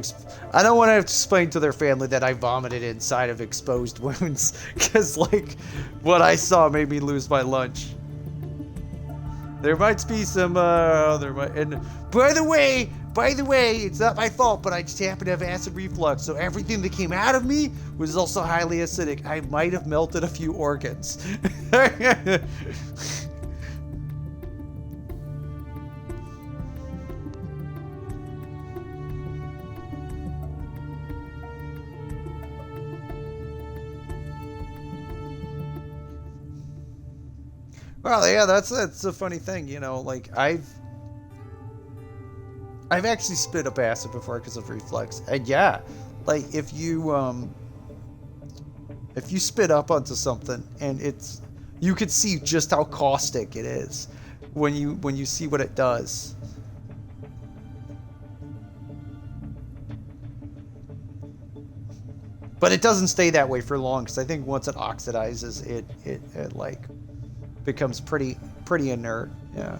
explain to their family that I vomited inside of exposed wounds, because, like, what I saw made me lose my lunch. There might be some, and by the way, by the way, it's not my fault, but I just happen to have acid reflux, so everything that came out of me was also highly acidic. I might have melted a few organs. Well, yeah, that's a funny thing, you know. Like I've actually spit up acid before because of reflux, and yeah, like if you spit up onto something and you could see just how caustic it is when you see what it does. But it doesn't stay that way for long, because I think once it oxidizes, it like becomes pretty inert. Yeah.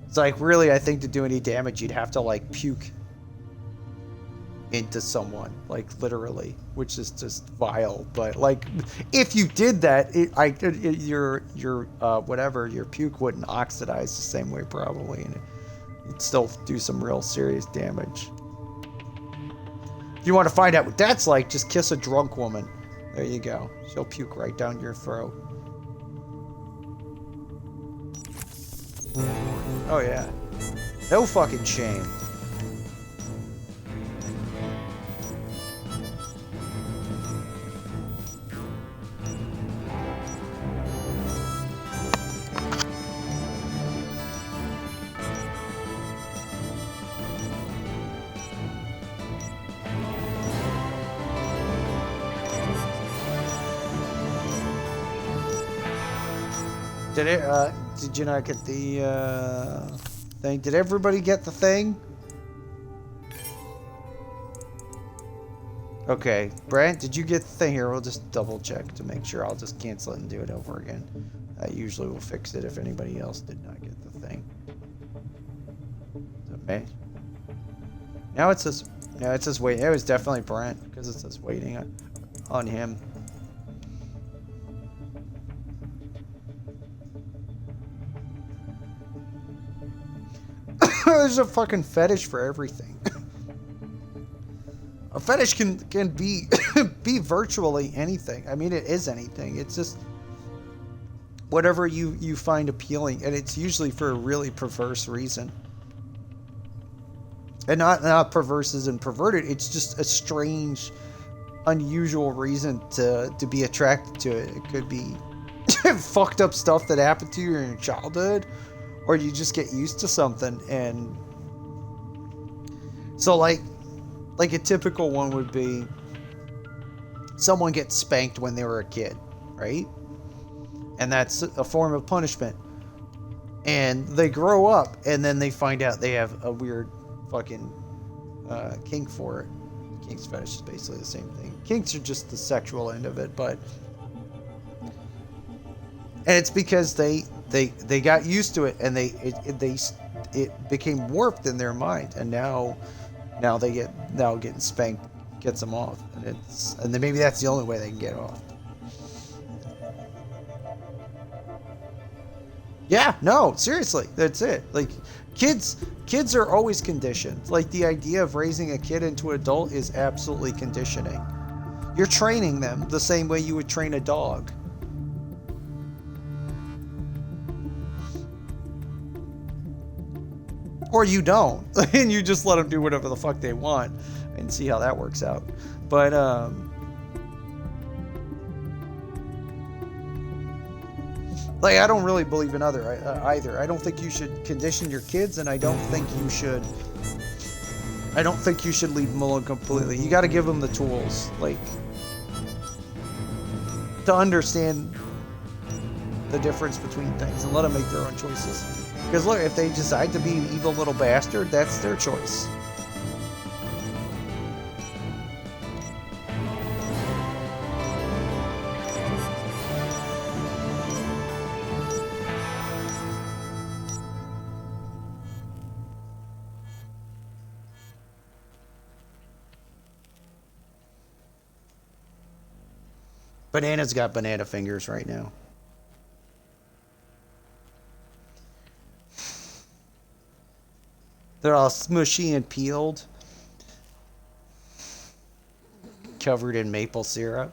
It's like, really, I think to do any damage, you'd have to like puke into someone, like literally, which is just vile. But like, if you did that, your whatever, your puke wouldn't oxidize the same way probably, and you'd still do some real serious damage. If you want to find out what that's like, just kiss a drunk woman. There you go. She'll puke right down your throat. Oh yeah. No fucking shame. Did you not get the thing? Did everybody get the thing? Okay, Brent, did you get the thing? Here, we'll just double check to make sure. I'll just cancel it and do it over again. I usually will fix it if anybody else did not get the thing. Is it me? Now it says wait. It was definitely Brent because it says waiting on him. There's a fucking fetish for everything. A fetish can be be virtually anything. I mean, it is anything. It's just whatever you find appealing, and it's usually for a really perverse reason. And not perverse as in perverted. It's just a strange, unusual reason to be attracted to it. It could be fucked up stuff that happened to you in your childhood, or you just get used to something. And so like a typical one would be someone gets spanked when they were a kid, right? And that's a form of punishment. And they grow up, and then they find out they have a weird fucking kink for it. Kinks fetish is basically the same thing. Kinks are just the sexual end of it, but and it's because they got used to it, and it became warped in their mind, and now getting spanked gets them off, and then maybe that's the only way they can get off. Yeah, no, seriously, that's it. Like kids are always conditioned. Like the idea of raising a kid into an adult is absolutely conditioning. You're training them the same way you would train a dog. Or you don't, and you just let them do whatever the fuck they want and see how that works out. But like, I don't really believe in either. I don't think you should condition your kids, and I don't think you should leave them alone completely. You got to give them the tools, like, to understand the difference between things and let them make their own choices. Because look, if they decide to be an evil little bastard, that's their choice. Banana's got banana fingers right now. They're all smushy and peeled. Covered in maple syrup.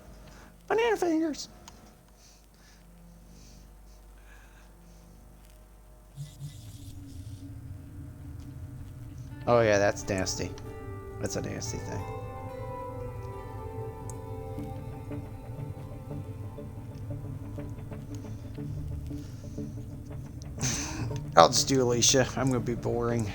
Banana fingers. Oh yeah, that's nasty. That's a nasty thing. I'll just do Alicia. I'm gonna be boring.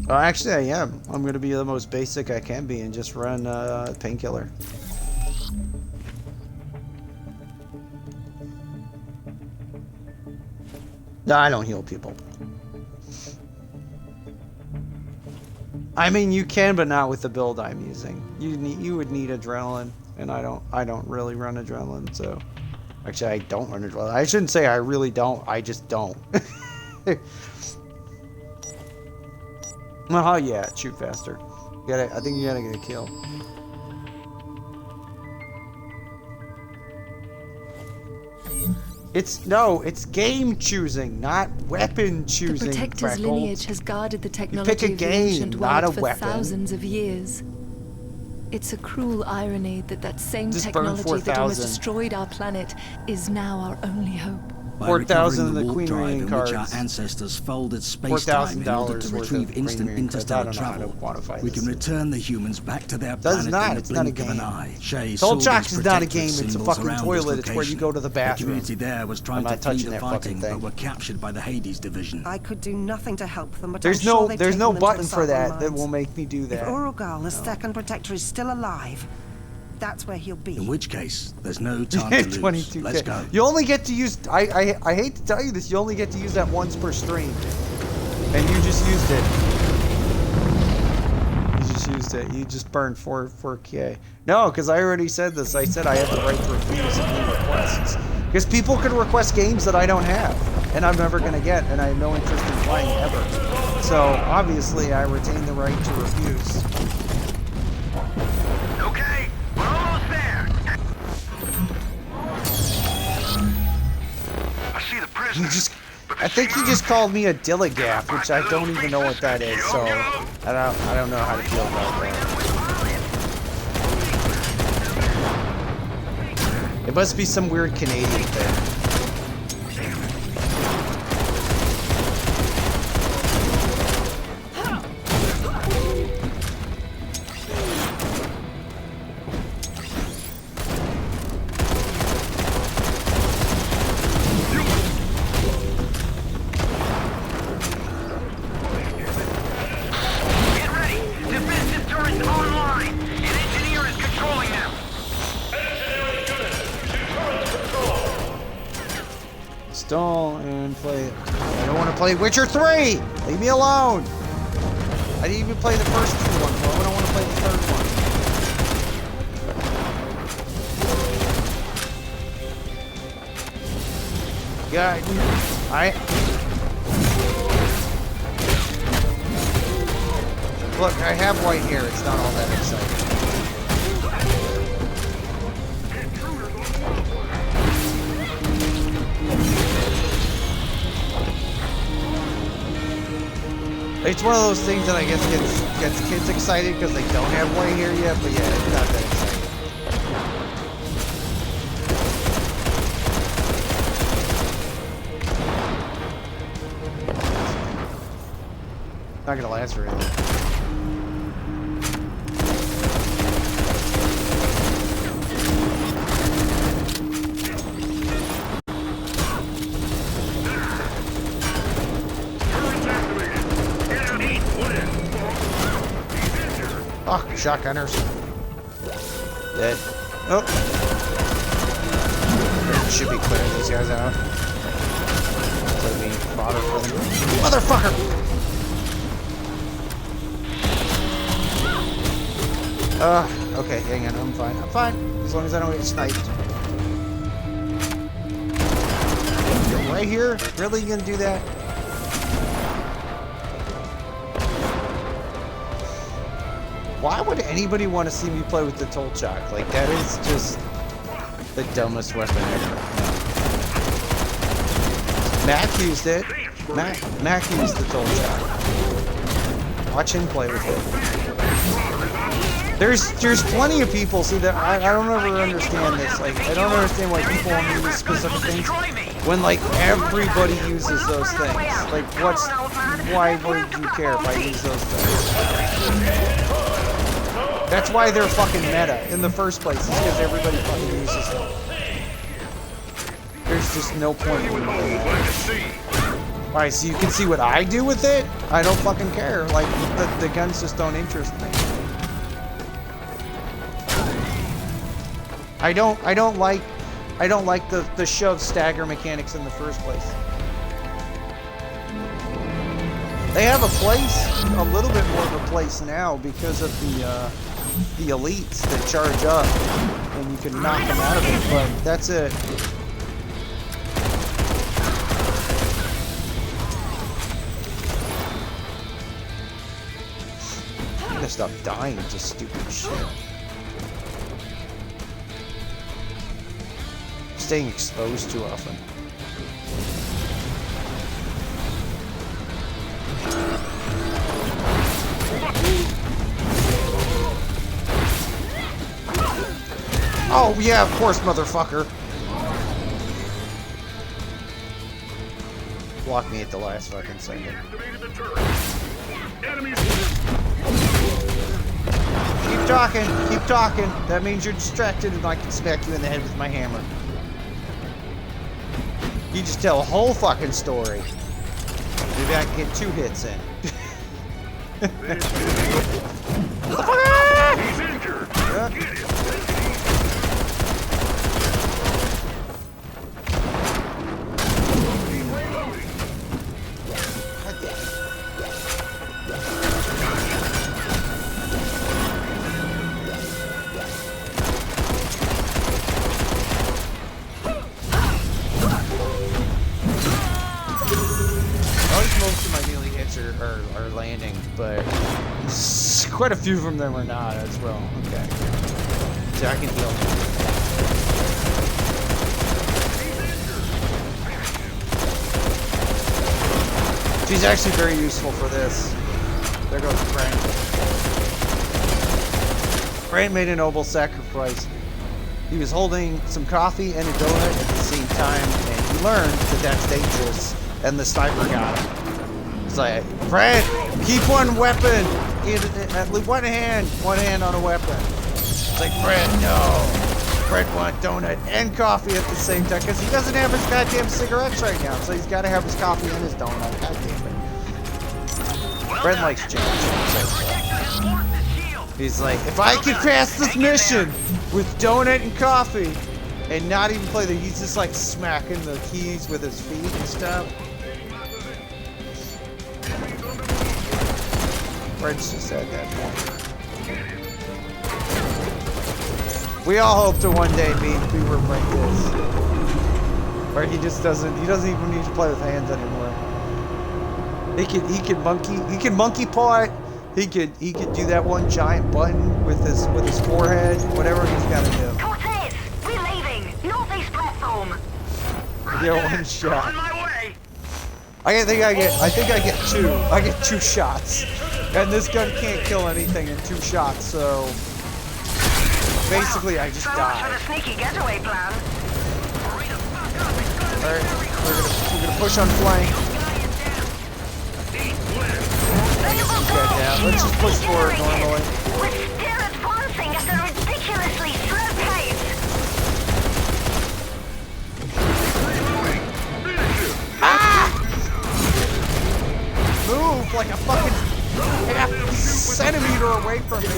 Oh, actually, I am. I'm gonna be the most basic I can be and just run painkiller. No, I don't heal people. I mean, you can, but not with the build I'm using. You would need adrenaline, and I don't really run adrenaline. So, actually, I don't run adrenaline. I shouldn't say I really don't. I just don't. Oh yeah, shoot faster. I think you gotta get a kill. It's game choosing, not weapon choosing. The Protector's Freckles. lineage has guarded the technology pick a of the game, ancient not world a for weapon. thousands of years. It's a cruel irony that same Just burn technology that almost 4,000. destroyed our planet is now our only hope. By 4,000 recovering of the warp Queen drive Ring in cards. which our ancestors folded space-time in order $4,000 to worth retrieve of instant Queen Ring cards. I interstellar don't know how to travel, quantify we this. can return the humans back to their Does planet not. in It's the not a blink of an game. eye. Shay Soul saw Shock's these is not a protective game. It's a symbols fucking around toilet. this It's where you go to the The bathroom. community there was trying I'm to not flee touching the that fucking fighting, thing. but were captured by the Hades division. I could do nothing to help them, but There's I'm sure no they've there's no taken them to button the for that Southern that Mines. will make me do If that. Urugal, the second protector, is still alive, that's where he'll be. In which case, there's no time to lose. 22K. Let's go. You only get to use. I hate to tell you this. You only get to use that once per stream, and you just used it. You just used it. You just burned 4K. No, because I already said this. I said I have the right to refuse any requests. Because people can request games that I don't have, and I'm never gonna get, and I have no interest in playing ever. So obviously, I retain the right to refuse. Okay, we're almost there. I see the He prisoner. just. I think he just called me a dilligaff, which I don't even know what that is. So I don't know how to feel about that. It must be some weird Canadian thing. Get ready. Defensive turrets online. An engineer is controlling them. Install and play it. I don't want to play Witcher 3! Leave me alone! I didn't even play the first two ones. Why would I want to play the third one? Yeah, Look, I have white hair. It's not all that exciting. It's one of those things that I guess gets kids excited because they don't have white hair yet, but yeah, it's not that exciting. Not gonna last very long. Oh, shotgunners. Dead. Oh. Should be clearing these guys out. Instead of being fodder for them. Motherfucker! Okay, hang on, I'm fine. I'm fine. As long as I don't get sniped. You're right here? Really? You gonna do that? Why would anybody want to see me play with the Tolchak? Like, that is just the dumbest weapon ever. Mac used it. Mac used the toll shot. Watch him play with it. There's plenty of people. See that I don't ever understand this. Like I don't understand why people only use specific things when like everybody uses those things. Like why would you care if I use those things? That's why they're fucking meta in the first place. It's because everybody fucking uses them. There's just no point in doing that. Alright, so you can see what I do with it? I don't fucking care. Like the guns just don't interest me. I don't like the shove stagger mechanics in the first place. They have a place, a little bit more of a place now because of the elites that charge up and you can knock them out of it, but that's it. I'm gonna stop dying to stupid shit. Staying exposed too often. Oh yeah, of course, motherfucker. Block me at the last fucking second. Keep talking, keep talking. That means you're distracted and I can smack you in the head with my hammer. You just tell a whole fucking story. Maybe I can get 2 hits in. He's injured. Get him. Most of my melee hits are landing, but quite a few of them are not as well. Okay. So I can heal. She's actually very useful for this. There goes Brent. Brent made a noble sacrifice. He was holding some coffee and a donut at the same time, and he learned that that's dangerous, and the sniper got him. It's like, Brent, keep one weapon at one hand on a weapon. It's like, Brent, no. Brent wants donut and coffee at the same time, because he doesn't have his goddamn cigarettes right now, so he's got to have his coffee and his donut. God damn it. Brent likes jam. He's like, if I can pass this mission with donut and coffee and not even play the, he's just like smacking the keys with his feet and stuff. Brent's just at that point. We all hope to one day meet people like this, where he doesn't even need to play with hands anymore. He can monkey paw it. He could do that one giant button with his forehead, whatever he's got to do. Cortez, we're leaving. Northeast platform. Get one shot. On my way. I think I get 2. I get 2 shots. And this gun can't kill anything in 2 shots, so basically I just So much for die. the sneaky getaway plan. Alright, we're gonna push on flank. Okay, yeah, let's just push forward normally. We're still advancing at a ridiculously slow pace. Move like a fucking half centimeter away from me.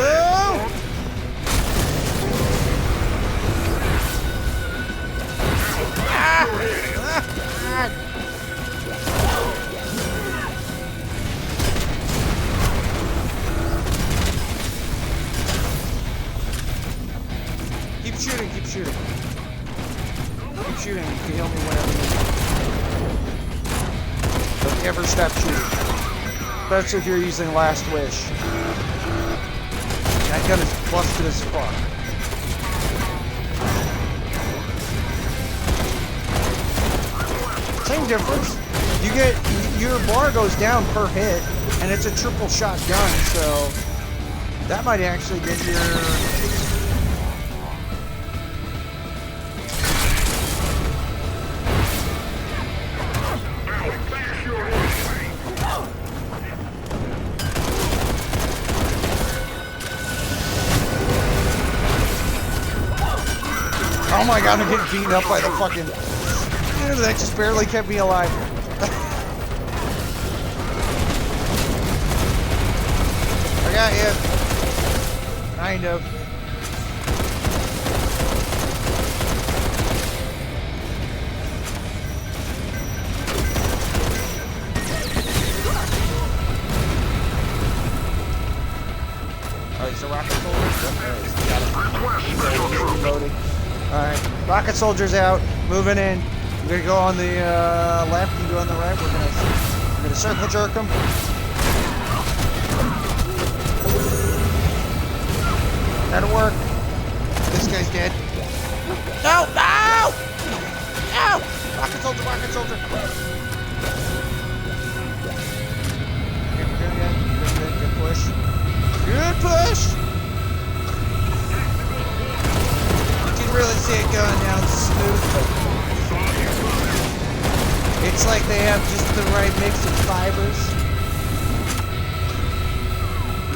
Oh! Keep shooting, keep shooting. Keep shooting, you can heal me whenever you need. Don't ever stop shooting. Especially if you're using Last Wish. That gun is busted as fuck. Same difference. You get your bar goes down per hit, and it's a triple shot gun, so that might actually get your. Oh my god, I'm getting beaten up by the fucking. That just barely kept me alive. I got you. Kind of. Oh, he's a rocket soldier? Got him. Alright, rocket soldiers out, moving in. We're gonna go on the left, you go on the right. We're gonna circle jerk them. That'll work. This guy's dead. No! No! No! Rocket soldier, rocket soldier. Okay, we're doing it. Good push. Good push! You can really see it going down smoothly. It's like they have just the right mix of fibers.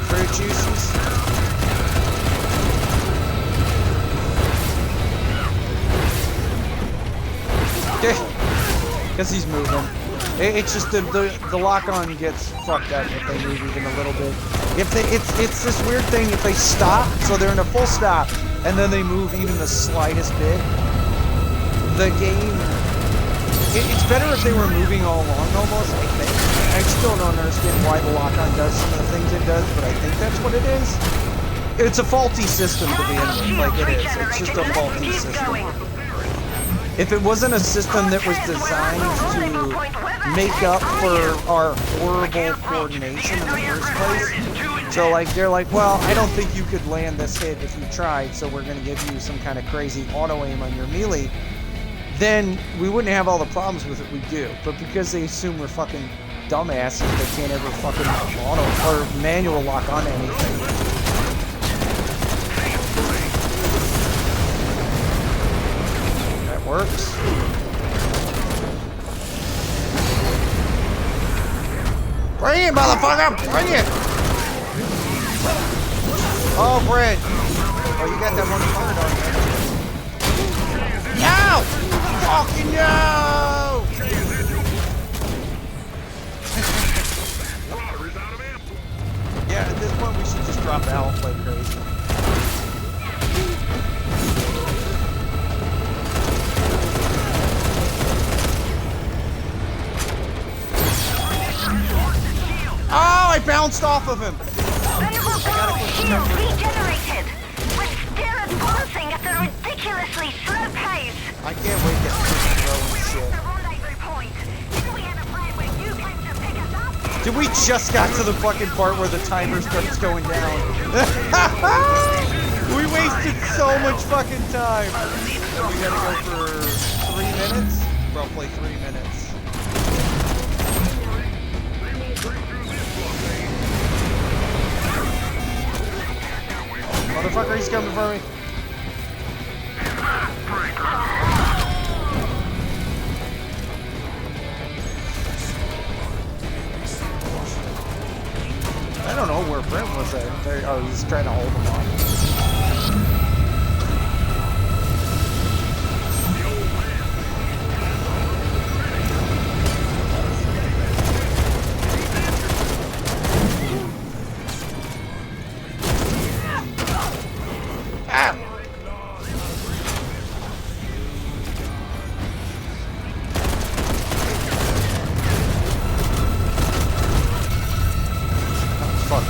Fruit juices. Because he's moving. It's just the lock-on gets fucked up if they move even a little bit. It's this weird thing if they stop, so they're in a full stop, and then they move even the slightest bit. The game. It's better if they were moving all along almost, I think. I still don't understand why the lock-on does some of the things it does, but I think that's what it is. It's a faulty system to be in, like it is. It's just a faulty system. If it wasn't a system that was designed to make up for our horrible coordination in the first place, so like they're like, well, I don't think you could land this hit if you tried, so we're going to give you some kind of crazy auto aim on your melee, then we wouldn't have all the problems with it we do. But because they assume we're fucking dumbasses, they can't ever fucking auto or manual lock on anything. That works. Bring it, motherfucker! Bring it! Oh, Brent. Oh, you got that one card on there. No! Fucking no! Yeah, at this point we should just drop out and play crazy. Oh, I bounced off of him! Shield regenerated! We're still advancing at a ridiculously slow pace! I can't wait to throw shit. Did we just got to the fucking part where the timer starts going down? We wasted so much fucking time. So we gotta go for 3 minutes? Roughly 3 minutes. Motherfucker, he's coming for me. I don't know where Brent was at. Oh, he's trying to hold him off. Ah!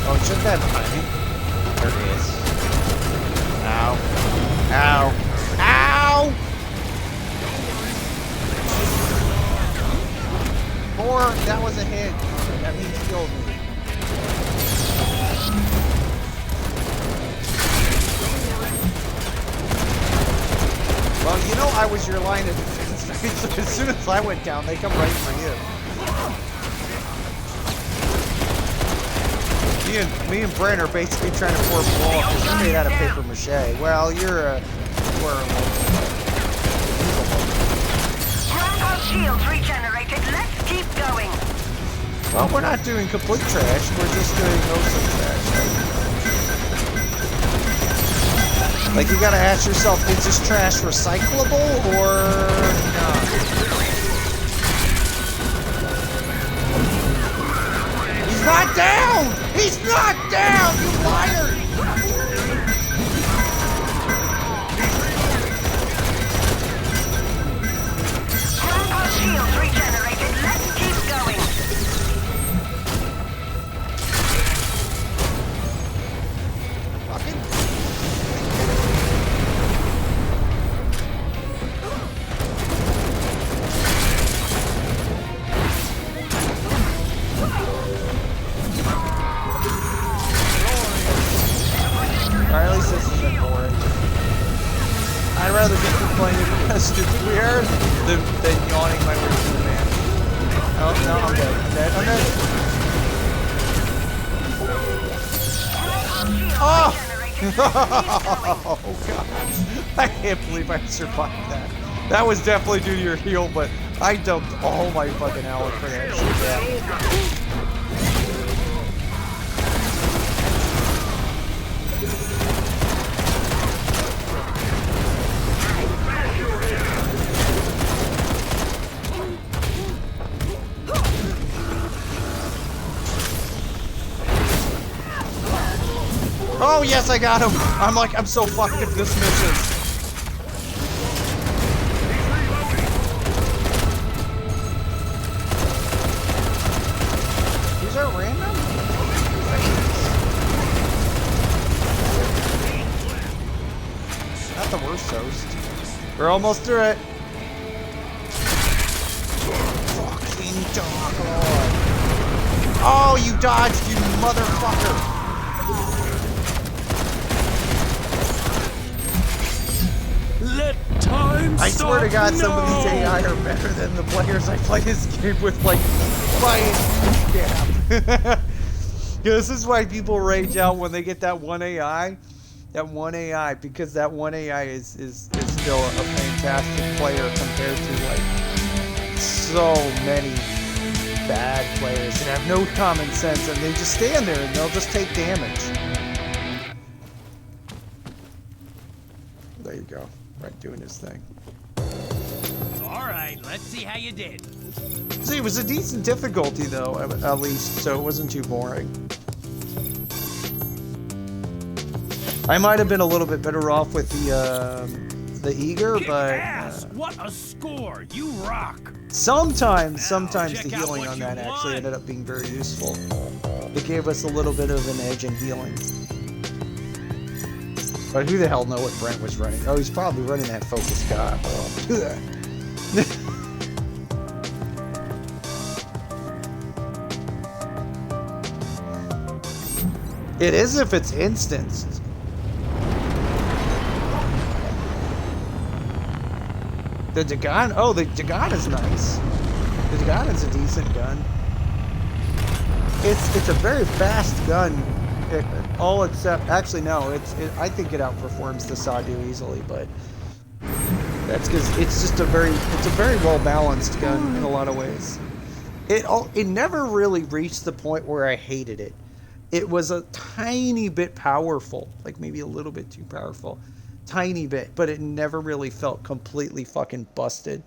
Oh, shouldn't that behind me? There it is. Ow. Ow. Ow! 4, that was a hit. That means he killed me. Well, you know I was your line of defense. As soon as I went down, they come right for you. Me and Brent are basically trying to pour blow up because you're made out of paper mache. Well, you're a wormhole. Stronghold shields regenerated. Let's keep going. Well, we're not doing complete trash. We're just doing mostly trash. Like, you gotta ask yourself, is this trash recyclable or not? He's not down! He's not down, you liar! Stronghold shields regenerated. Let's keep going. Alright, at least this isn't boring. I'd rather be complaining about stupid weird than yawning my way through the man. Oh, no, I'm dead. I'm dead. I'm dead. Oh! Oh, God. I can't believe I survived that. That was definitely due to your heal, but I dumped all my fucking hour for that shit. Yeah. Oh, yes, I got him. I'm so fucked if this misses. These are random? Not the worst toast. We're almost through it. Fucking dog lord. Oh, you dodged, you motherfucker. Let time I swear to God, some of these AI are better than the players I play this game with, like, by yeah. This is why people rage out when they get that one AI. That one AI, because that one AI is still a fantastic player compared to, like, so many bad players that have no common sense, and they just stand there and they'll just take damage. There you go. Right, doing his thing. All right, let's see how you did. See, it was a decent difficulty, though, at least, so it wasn't too boring. I might have been a little bit better off with the eager, but what a score! You rock. Sometimes the healing on that actually ended up being very useful. It gave us a little bit of an edge in healing. But who the hell know what Brent was running? Oh, he's probably running that focus guy. It is if it's instanced. The Dagon, oh, the Dagon is nice. The Dagon is a decent gun. It's a very fast gun. All except, actually no, I think it outperforms the Sadu easily, but that's because it's just a very well balanced gun in a lot of ways. It never really reached the point where I hated it. It was a tiny bit powerful, like maybe a little bit too powerful. Tiny bit, but it never really felt completely fucking busted.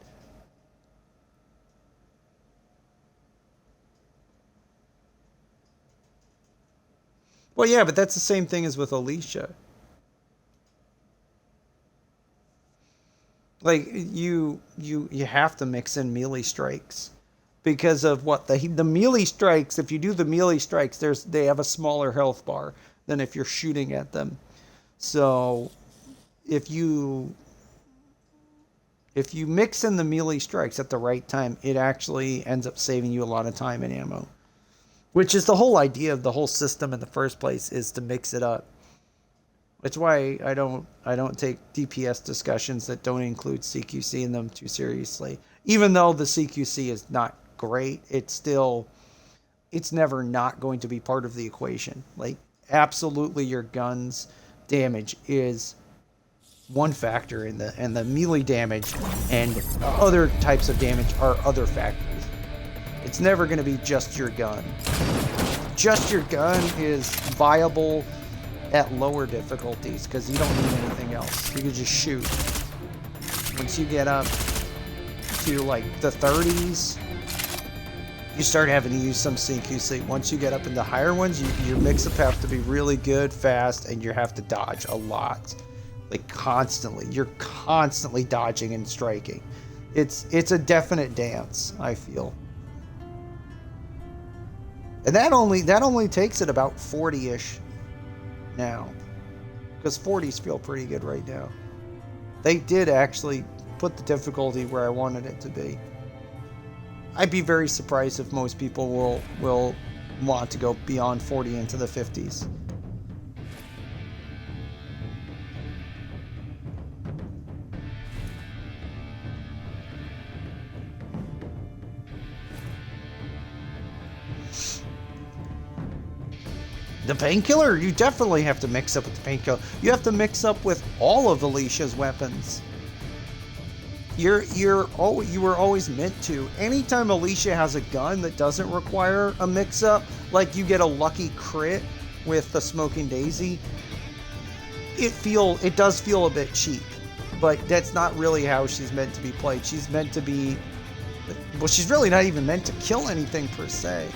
Well, yeah, but that's the same thing as with Alicia. Like, you have to mix in melee strikes. Because of what? The melee strikes, if you do the melee strikes, they have a smaller health bar than if you're shooting at them. So if you mix in the melee strikes at the right time, it actually ends up saving you a lot of time and ammo. Which is the whole idea of the whole system in the first place, is to mix it up. That's why I don't take DPS discussions that don't include CQC in them too seriously. Even though the CQC is not great, it's never not going to be part of the equation. Like, absolutely, your gun's damage is one factor, and the melee damage and other types of damage are other factors. It's never going to be just your gun. Just your gun is viable at lower difficulties because you don't need anything else. You can just shoot. Once you get up to like the 30s, you start having to use some CQC. Once you get up into higher ones, your mix-up have to be really good, fast, and you have to dodge a lot. Like constantly. You're constantly dodging and striking. It's a definite dance, I feel. And that only takes it about 40-ish now. Because 40s feel pretty good right now. They did actually put the difficulty where I wanted it to be. I'd be very surprised if most people will want to go beyond 40 into the 50s. The painkiller, you definitely have to mix up with the painkiller. You have to mix up with all of Alicia's weapons. You were always meant to. Anytime Alicia has a gun that doesn't require a mix-up, like you get a lucky crit with the Smoking Daisy, it does feel a bit cheap. But that's not really how she's meant to be played. She's meant to be... Well, she's really not even meant to kill anything per se.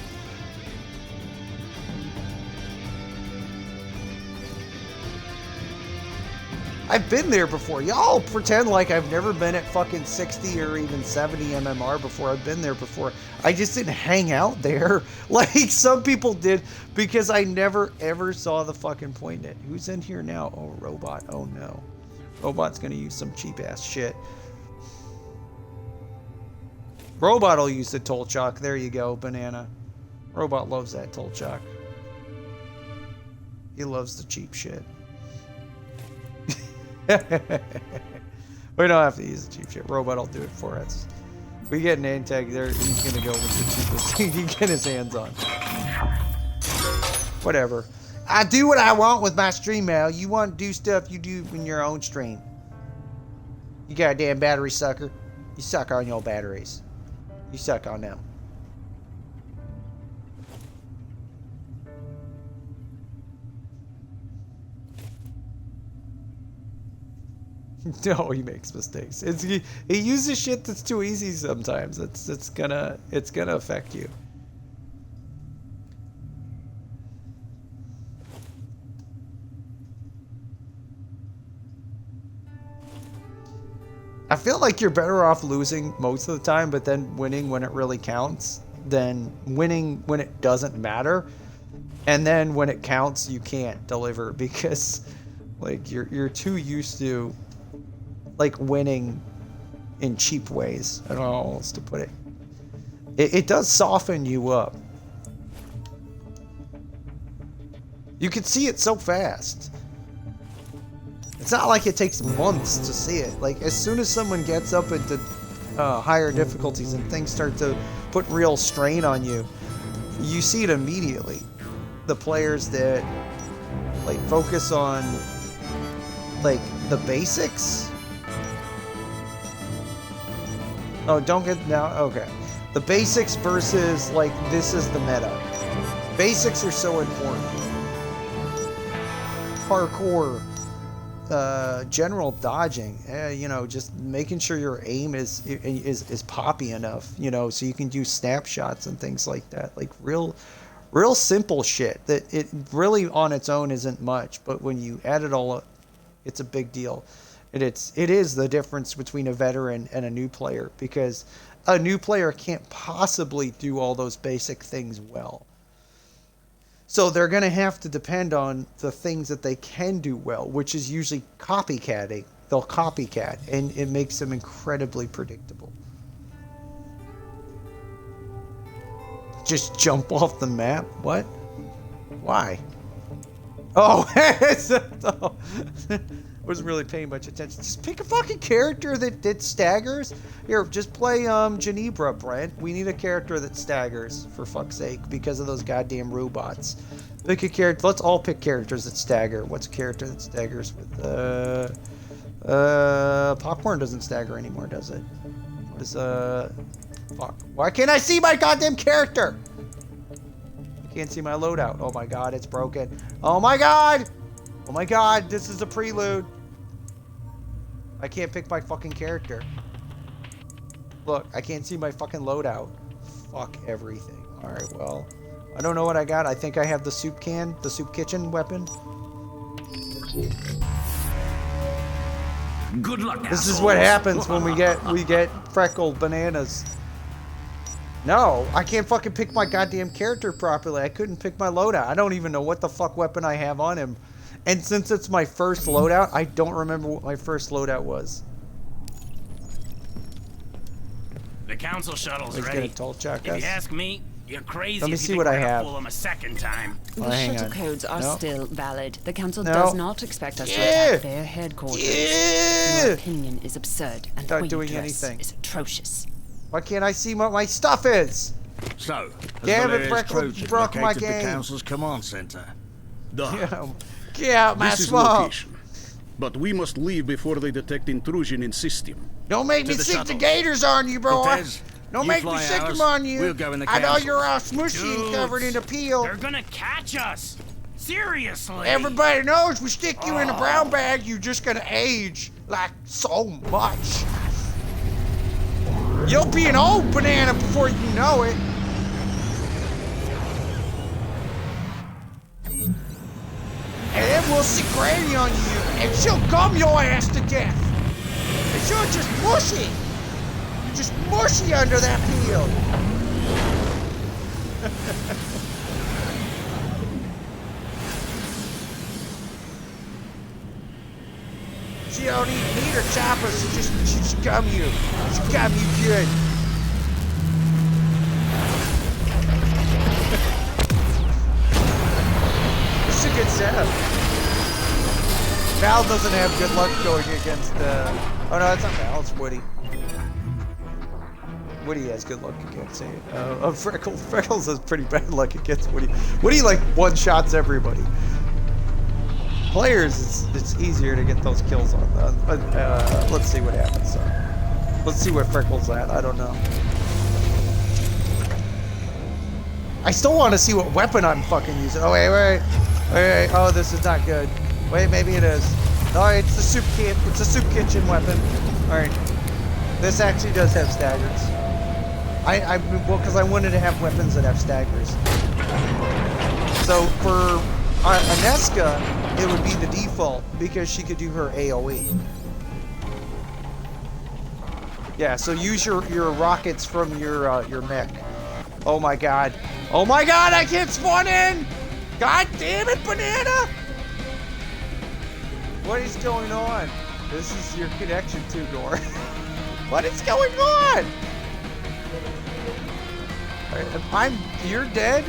I've been there before. Y'all pretend like I've never been at fucking 60 or even 70 MMR before. I've been there before. I just didn't hang out there like some people did because I never ever saw the fucking point in it. Who's in here now? Oh, Robot. Oh no. Robot's gonna use some cheap ass shit. Robot will use the toll chalk. There you go, Banana. Robot loves that toll chalk. He loves the cheap shit. We don't have to use the cheap shit. Robot will do it for us. We get an Antag there, he's gonna go with the cheapest thing he can get his hands on. Whatever. I do what I want with my stream mail. You want to do stuff, you do in your own stream. You goddamn battery sucker. You suck on your batteries. You suck on them. No, he makes mistakes. He uses shit that's too easy sometimes. It's gonna affect you. I feel like you're better off losing most of the time, but then winning when it really counts, than winning when it doesn't matter, and then when it counts you can't deliver because like you're too used to like winning in cheap ways. I don't know how else to put it. It does soften you up. You can see it so fast. It's not like it takes months to see it. Like as soon as someone gets up into higher difficulties and things start to put real strain on you, you see it immediately. The players that like focus on like the basics. Oh, don't get now. Okay, the basics versus like this is the meta. Basics are so important. Parkour, general dodging. You know, just making sure your aim is poppy enough. You know, so you can do snapshots and things like that. Like real simple shit that it really on its own isn't much, but when you add it all up, it's a big deal. It is the difference between a veteran and a new player, because a new player can't possibly do all those basic things well. So they're going to have to depend on the things that they can do well, which is usually copycatting. They'll copycat, and it makes them incredibly predictable. Just jump off the map? What? Why? Oh, oh. Wasn't really paying much attention. Just pick a fucking character that staggers. Here, just play Genebra, Brent. We need a character that staggers, for fuck's sake, because of those goddamn robots. Pick a character. Let's all pick characters that stagger. What's a character that staggers with Popcorn doesn't stagger anymore, does it? What is fuck. Why can't I see my goddamn character? I can't see my loadout. Oh my god, it's broken. Oh my god! Oh my god, this is a prelude. I can't pick my fucking character. Look, I can't see my fucking loadout. Fuck everything. Alright, well. I don't know what I got. I think I have the soup can, the soup kitchen weapon. Good luck, This is what happens when we get freckled bananas. No, I can't fucking pick my goddamn character properly. I couldn't pick my loadout. I don't even know what the fuck weapon I have on him. And since it's my first loadout, I don't remember what my first loadout was. The council shuttle's He's ready. gonna toll check If us. you ask me, you're crazy. Let me if you see think what we're I gonna have. fool 'em a second time. Oh, The hang shuttle on. codes are No. still valid. The council No. does not expect us to Yeah. attack their headquarters. Yeah. Your opinion is absurd, and the Not way you doing dress anything. is atrocious. Why can't I see what my stuff is? So, Damn it, Valerius Freckle, you Trojan broke my located game. the council's command center. Done. Get out my This is swamp. location. But we must leave before they detect intrusion in system. Don't make me the sick the shuttle. gators on you, boy. Cortez, Don't you make me fly sick ours, them on you. we'll go in the I know council's. you're all smushy and covered in a peel. They're gonna catch us. Seriously. Everybody knows we stick you in a brown bag, you're just gonna age like so much. You'll be an old banana before you know it. And then we'll see Granny on you, and she'll gum your ass to death. And you're just mushy. You're just mushy under that peel. She don't eat meat or choppers, she just gum you. She gum you good. This is a good setup. Val doesn't have good luck going against oh no, that's not Val, it's Woody. Woody has good luck against it. Freckles has pretty bad luck against Woody. Woody like one-shots everybody. Players, it's easier to get those kills on. Let's see what happens. Let's see where Freckles at. I don't know. I still want to see what weapon I'm fucking using. Oh wait. Oh, this is not good. Wait, maybe it is. No, it's the soup kit. It's a soup kitchen weapon. All right. This actually does have staggers. Well, because I wanted to have weapons that have staggers. So for Aneska, it would be the default because she could do her AOE. Yeah, so use your rockets from your mech. Oh my god. Oh my god, I can't spawn in! God damn it, banana! What is going on? This is your connection to door. What is going on? You're dead?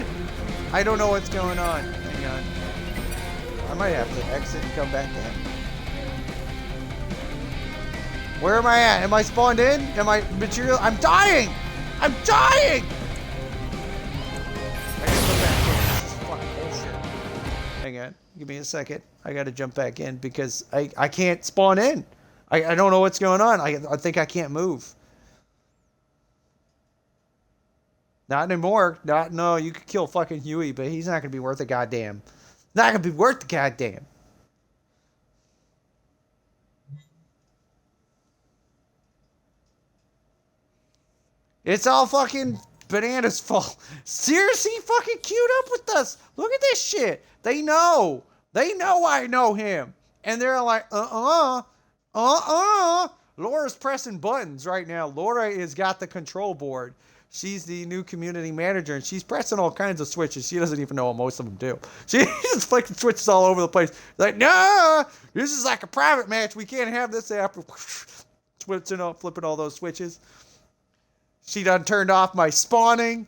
I don't know what's going on. Hang on. I might have to exit and come back in. Where am I at? Am I spawned in? Am I material? I'm dying! I'm dying! I gotta go back in. This is fucking bullshit. Hang on. Give me a second. I gotta jump back in because I can't spawn in. I don't know what's going on. I think I can't move. Not anymore. No, you could kill fucking Huey, but he's not gonna be worth a goddamn. Not gonna be worth the goddamn. It's all fucking Banana's fault. Seriously, fucking queued up with us. Look at this shit. They know. They know I know him. And they're like, Laura's pressing buttons right now. Laura has got the control board. She's the new community manager, and she's pressing all kinds of switches. She doesn't even know what most of them do. She's just flicking switches all over the place. Like, no, this is like a private match. We can't have this after switching up, flipping all those switches. She done turned off my spawning.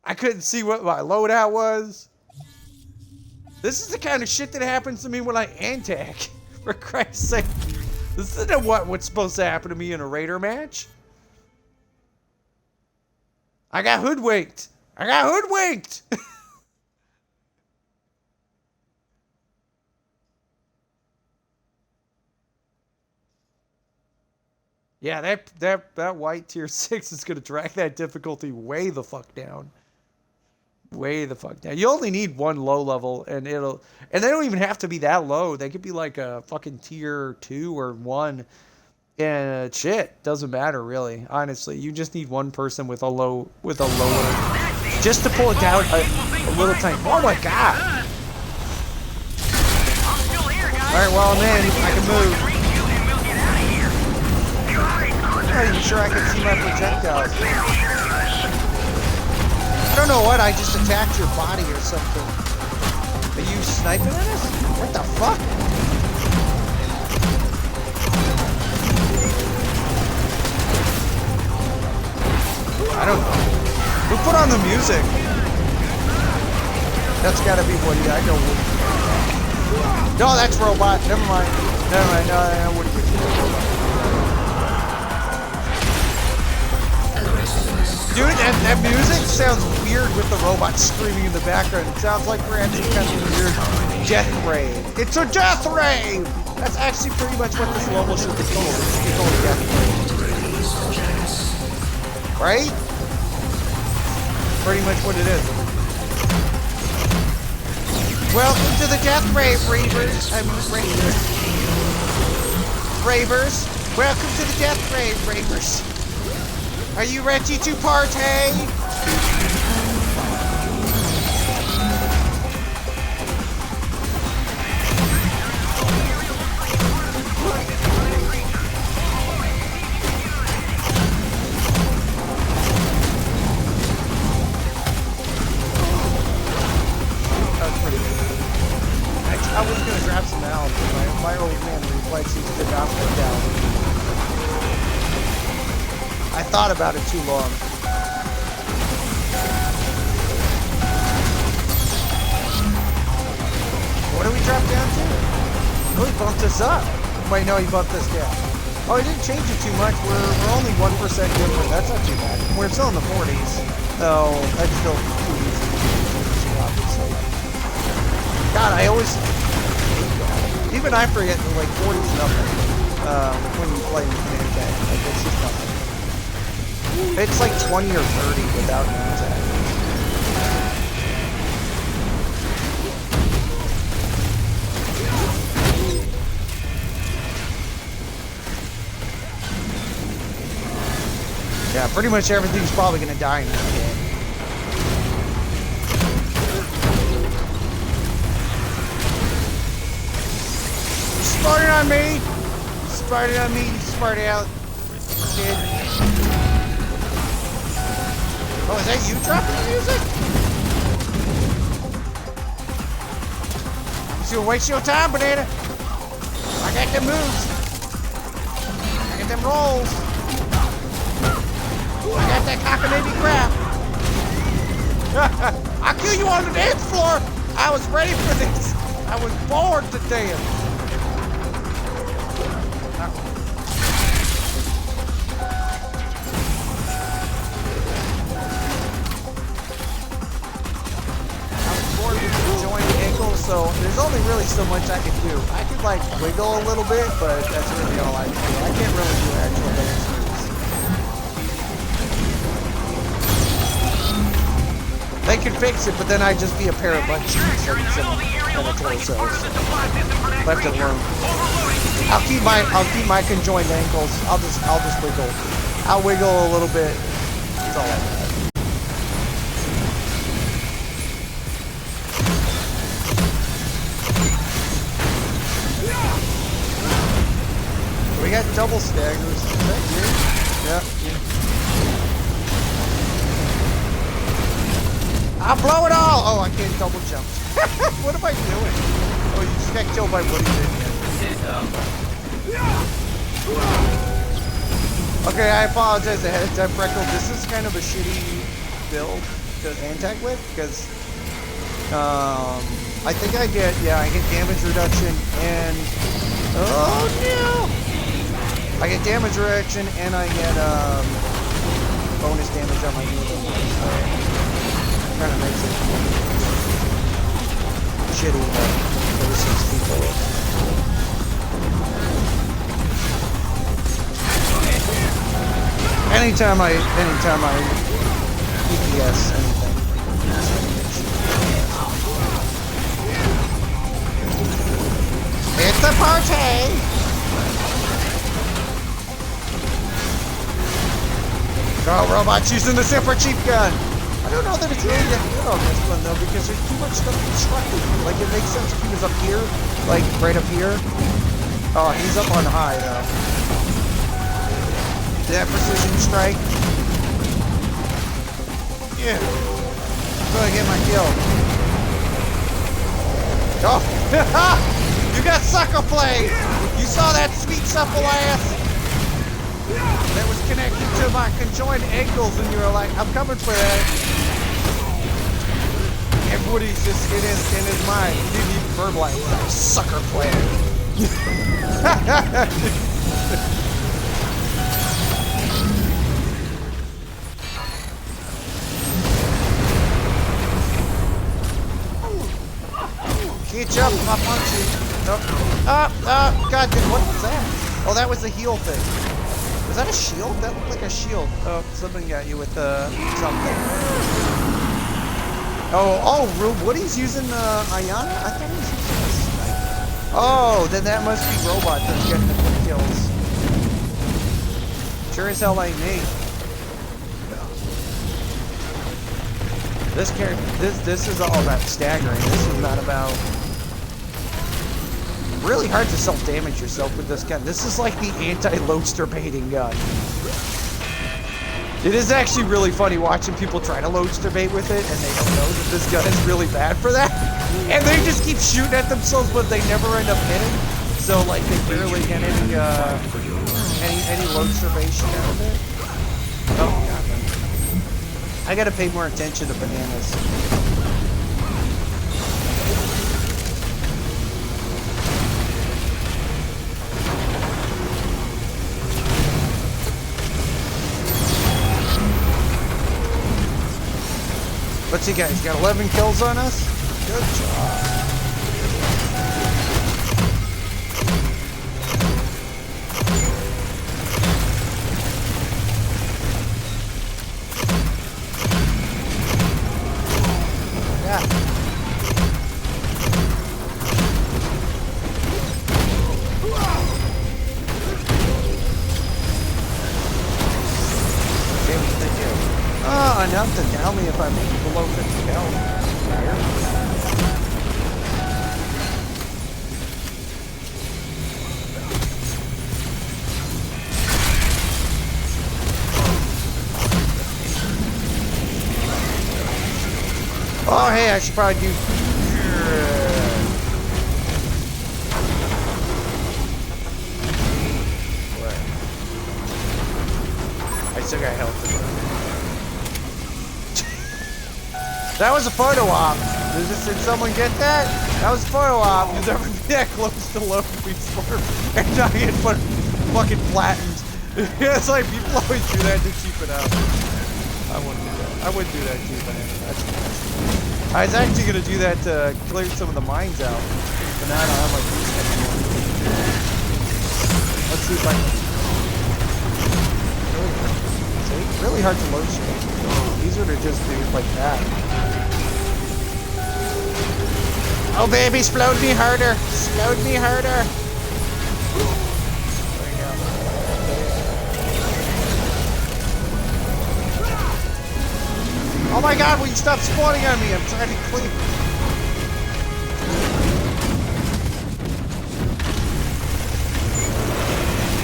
I couldn't see what my loadout was. This is the kind of shit that happens to me when I antac. For Christ's sake. This isn't what's supposed to happen to me in a Raider match. I got hoodwinked. I got hoodwinked. Yeah, that white tier 6 is gonna drag that difficulty way the fuck down. Way the fuck down. You only need one low level, and they don't even have to be that low. They could be like a fucking tier 2 or 1, and shit doesn't matter really. Honestly, you just need one person with a lower, just to pull it down a little tiny. Oh my god! All right, well I'm in. I can move. I'm not even sure I can see my projectiles. I don't know what, I just attacked your body or something. Are you sniping at us? What the fuck? I don't know. Who put on the music? That's gotta be Woody, I know Woody. No, that's Robot, never mind. Never mind, no, Woody. Dude, that music sounds weird with the robot screaming in the background. It sounds like we're actually kind of weird death rave. It's a death rave! That's actually pretty much what this level should be called. It should be called death rave. Right? Pretty much what it is. Welcome to the death rave, ravers. Ravers. Ravers. Welcome to the death rave, ravers. Are you ready to party? That's pretty good. I was gonna grab some health, but my old man reflexes did not put down. I thought about it too long. What do we drop down to? Oh, he bumped us up. Wait, no, he bumped us down. Oh, he didn't change it too much. We're only 1% different. That's not too bad. We're still in the 40s. Oh, that's still too easy, obviously. God, I always... Even I forget that, like, 40's nothing. When you play with the game. Like, it's just nothing. It's like 20 or 30 without an attack. Yeah, pretty much everything's probably gonna die in this game. You started on me! You started on me, you started out, kid. Oh, is that you dropping the music? You gonna waste your time, Banana? I got them moves. I got them rolls. I got that cockamamie crap. I'll kill you on the dance floor. I was ready for this. I was born to dance. So there's only really so much I can do. I could like wiggle a little bit, but that's really all I can do. I can't really do actual dance moves. They can fix it, but then I'd just be a pair of butt cheeks and a torso. Left it alone. I'll keep my conjoined ankles. I'll just wiggle. I'll wiggle a little bit. That's all I got. We got double staggers. Is that you? Yeah. I'll blow it all! Oh, I can't double jump. What am I doing? Oh, you just got killed by Woody, didn't you? Okay, I apologize ahead of time, Freckle. This is kind of a shitty build to antac with, because I think I get damage reduction and oh no! I get damage reduction and I get bonus damage on my melee. So kind of makes it shitty versus people. Anytime I EPS anything. It's a party! Oh, robots using the super cheap gun! I don't know that it's really that good on this one though, because there's too much stuff constructed. Like, it makes sense if he was up here, like right up here. Oh, he's up on high though. That precision strike. Yeah. I'm gonna get my kill. Oh! You got sucker play! You saw that sweet supple ass that was connected to my conjoined ankles and you were like, I'm coming for that. And Woody's just in his mind. He didn't even verbalize that. Sucker play. Catch up, my punchy. God, what was that? Oh, that was the heal thing. Was that a shield? That looked like a shield. Oh, something got you with something. Oh, Woody's using Ayana? I thought he was using this. Oh, then that must be Robot that's getting the quick kills. Sure as hell ain't me. This character, this is all about staggering. This is not about. Really hard to self-damage yourself with this gun. This is like the anti-loadster baiting gun. It is actually really funny watching people try to loadster bait with it, and they don't know that this gun is really bad for that. And they just keep shooting at themselves, but they never end up hitting. So like they barely get any loadster baiting out of it. Oh god. I gotta pay more attention to bananas. What's he got? He's got 11 kills on us? Good job. Yeah. Oh, enough to down me if I'm below 50 health. Oh, hey, I should probably do. I still got health to burn. That was a photo op. Did someone get that? That was a photo op. You'll never be that close to low before and not get fucking flattened. It's like people always do that to cheap it out. I wouldn't do that. I wouldn't do that too, man. That's nasty. I was actually gonna do that to clear some of the mines out, but now I don't have my boost anymore. Let's see if I can. It's really hard to load shit. Easier to just do like that. Oh baby, explode me harder! Explode me harder! There you go. Oh my god, will you stop spawning on me? I'm trying to clean.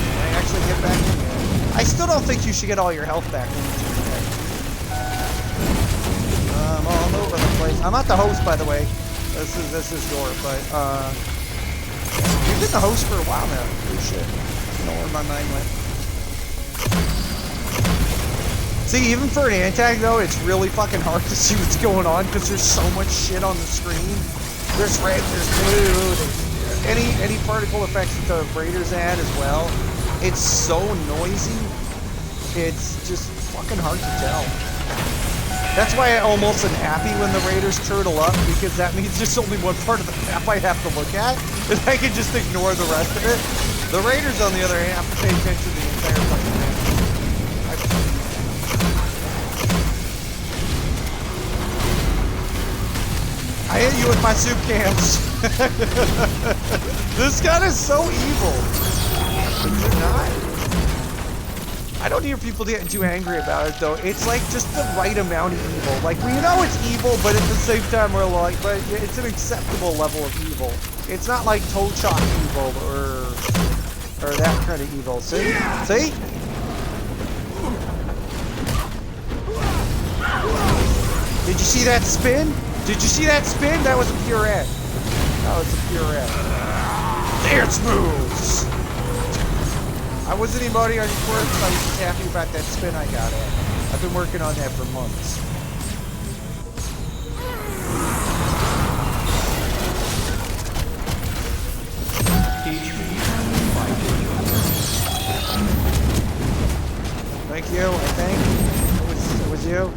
Can I actually get back in there? I still don't think you should get all your health back. I'm all over the place. I'm not the host, by the way. This is your, but you've been the host for a while now. Oh shit. I don't know where my mind went. See, even for an anti though, it's really fucking hard to see what's going on because there's so much shit on the screen. There's red, there's blue, there's any particle effects that the Raiders add as well. It's so noisy. It's just fucking hard to tell. That's why I almost am happy when the Raiders turtle up, because that means there's only one part of the map I have to look at, and I can just ignore the rest of it. The Raiders, on the other hand, have to pay attention to the entire fucking map. I hit you with my soup cans. This gun is so evil. Is it not? I don't hear people getting too angry about it though. It's like just the right amount of evil. Like, we know it's evil, but at the same time we're like, but it's an acceptable level of evil. It's not like toe chop evil or that kind of evil. See? See? Did you see that spin? Did you see that spin? That was a pure Ed. That was a pure Ed. Dance moves! I wasn't emoting on your quirks, I was just happy about that spin I got at. I've been working on that for months. Thank you, I think. It was you.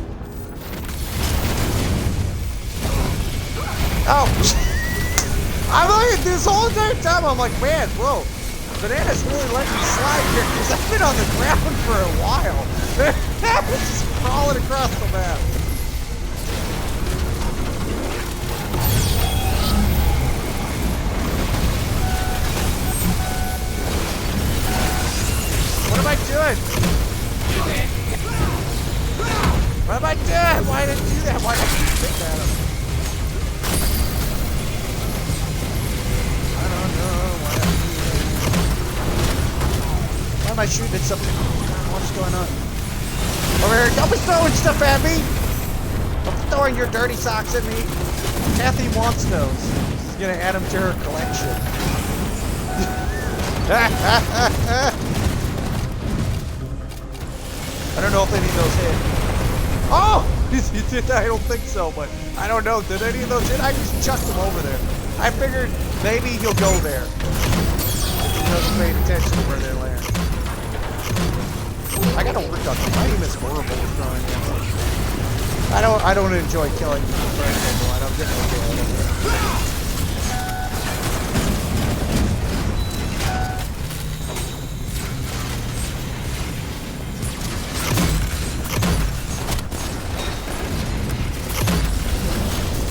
Oh! I'm like, this whole entire time, I'm like, man, bro, Bananas really let me slide here, because I've been on the ground for a while. It's just crawling across the map. What am I doing? What am I doing? Why did I do that? Why did I keep hitting at him? Why am I shooting at something? What is going on? Over here, don't be throwing stuff at me! Don't be throwing your dirty socks at me! Kathy wants those. She's gonna add them to her collection. I don't know if any of those hit. Oh! I don't think so, but I don't know. Did any of those hit? I just chucked them over there. I figured maybe he'll go there. He doesn't pay attention to where they're landing. I gotta work on them. My aim is horrible with throwing them. I don't enjoy killing people throwing people. I don't get no joy out of it.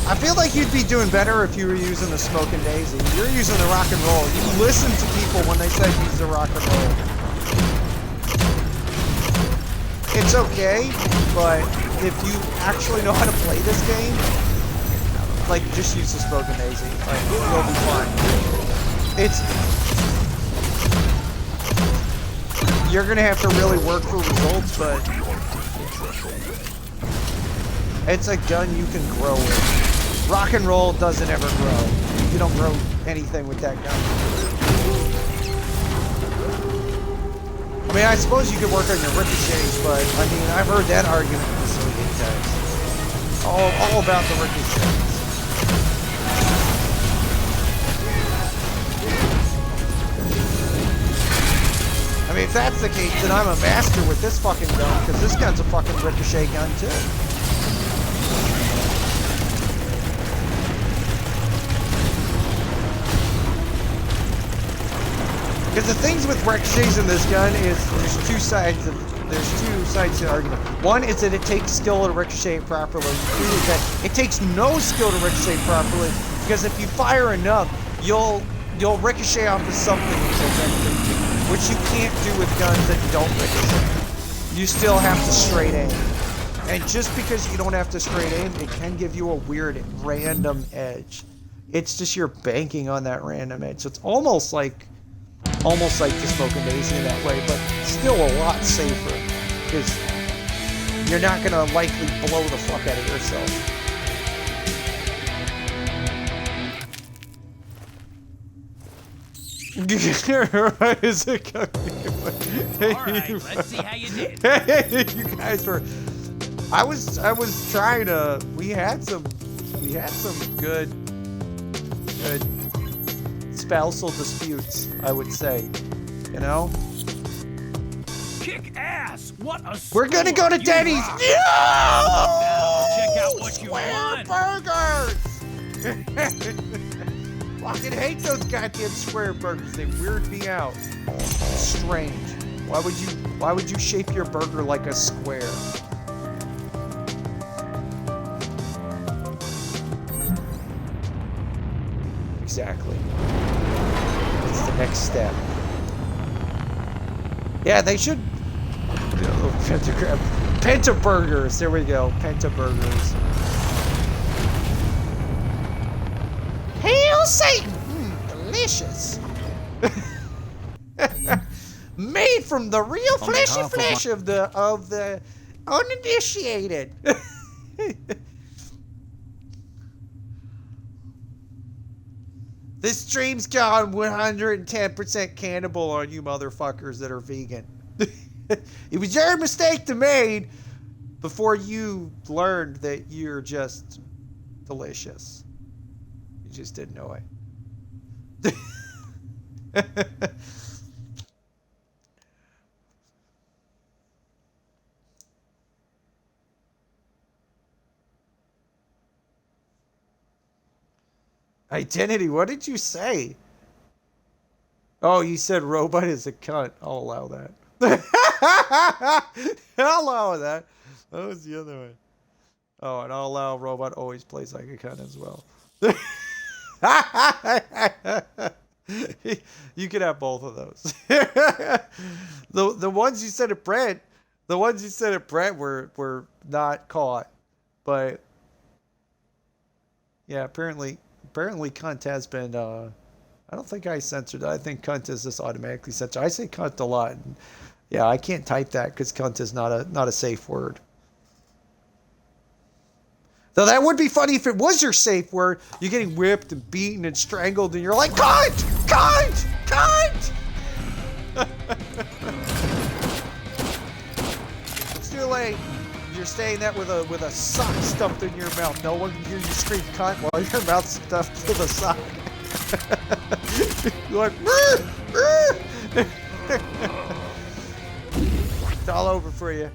I feel like you'd be doing better if you were using the Smoke and Daisy. You're using the rock and roll. You listen to people when they say use the rock and roll. It's okay, but if you actually know how to play this game, like, just use the Smoke and Daisy. Like, you'll be fine. You're gonna have to really work for results, but it's a gun you can grow with. Rock and roll doesn't ever grow. You don't grow anything with that gun. I mean, I suppose you could work on your ricochets, but I mean, I've heard that argument a zillion times. All about the ricochets. I mean, if that's the case, then I'm a master with this fucking gun, because this gun's a fucking ricochet gun too. Because the things with ricochets in this gun is there's two sides to the argument. One is that it takes skill to ricochet it properly. Two is that it takes no skill to ricochet properly, because if you fire enough, you'll ricochet onto something, which you can't do with guns that don't ricochet. You still have to straight aim. And just because you don't have to straight aim, it can give you a weird random edge. It's just you're banking on that random edge. So it's almost like the Smoke and Daisy in that way, but still a lot safer, because you're not going to likely blow the fuck out of yourself. What is it going? All right, let's see how you did. You guys were. I was trying to. We had some good spousal disputes, I would say. You know. Kick ass! What a We're gonna go to You Denny's. rock. Yeah! Now check out what you Square won. burgers. Fucking hate those goddamn square burgers. They weird me out. Strange. Why would you shape your burger like a square? Exactly. It's the next step. Yeah, they should. Pentagram. Penta burgers. There we go. Penta burgers. Hail Satan! Delicious. Made from the real fleshy flesh of the uninitiated. This stream's gone 110% cannibal on you motherfuckers that are vegan. It was your mistake to made before you learned that you're just delicious. You just didn't know it. Identity, what did you say? Oh, you said robot is a cunt. I'll allow that. I'll allow that. That was the other one. Oh, and I'll allow robot always plays like a cunt as well. You could have both of those. The ones you said at Brent, were not caught, but yeah, apparently cunt has been. I don't think I censored it. I think cunt is just automatically censored. I say cunt a lot. And yeah, I can't type that because cunt is not a safe word. Though that would be funny if it was your safe word. You're getting whipped and beaten and strangled, and you're like, cunt, cunt, cunt. It's too late. You're saying that with a sock stuffed in your mouth. No one can hear you scream cunt while your mouth's stuffed with a sock. You're like, it's all over for you.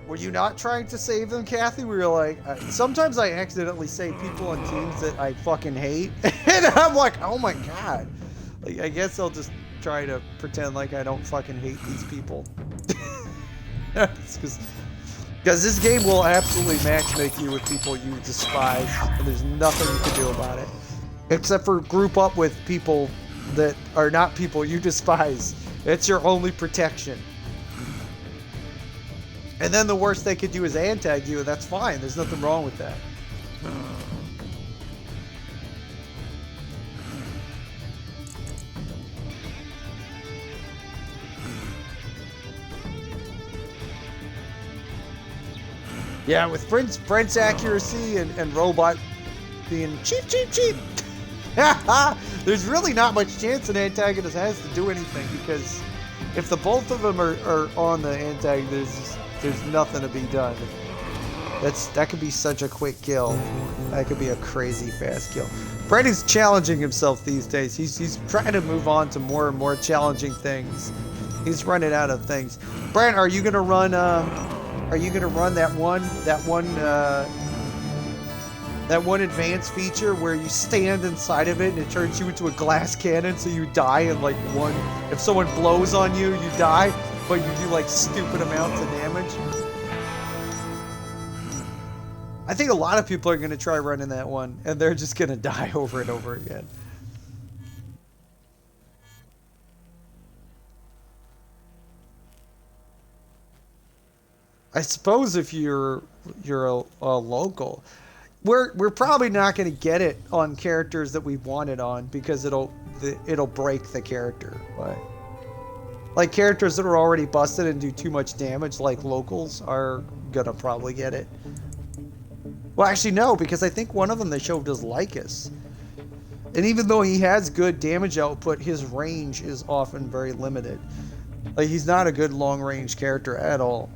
Were you not trying to save them, Kathy? We were like, sometimes I accidentally save people on teams that I fucking hate. And I'm like, oh my God. Like, I guess I'll just try to pretend like I don't fucking hate these people. Because this game will absolutely matchmake you with people you despise. And there's nothing you can do about it. Except for group up with people that are not people you despise. It's your only protection. And then the worst they could do is antag you, and that's fine. There's nothing wrong with that. Yeah, with Brent's accuracy and robot being cheap. There's really not much chance an antagonist has to do anything, because if the both of them are on the antagonist, there's nothing to be done. That could be such a quick kill. That could be a crazy fast kill. Brady's challenging himself these days. He's trying to move on to more and more challenging things. He's running out of things. Brent, are you gonna run? Are you gonna run that one advanced feature where you stand inside of it and it turns you into a glass cannon, so you die in like one. If someone blows on you, you die. But you do like stupid amounts of damage. I think a lot of people are going to try running that one, and they're just going to die over and over again. I suppose if you're a local, We're probably not going to get it on characters that we want it on because it'll break the character. But like characters that are already busted and do too much damage, like locals, are gonna probably get it. Well, actually no, because I think one of them they showed does Lycus. And even though he has good damage output, his range is often very limited. Like, he's not a good long-range character at all.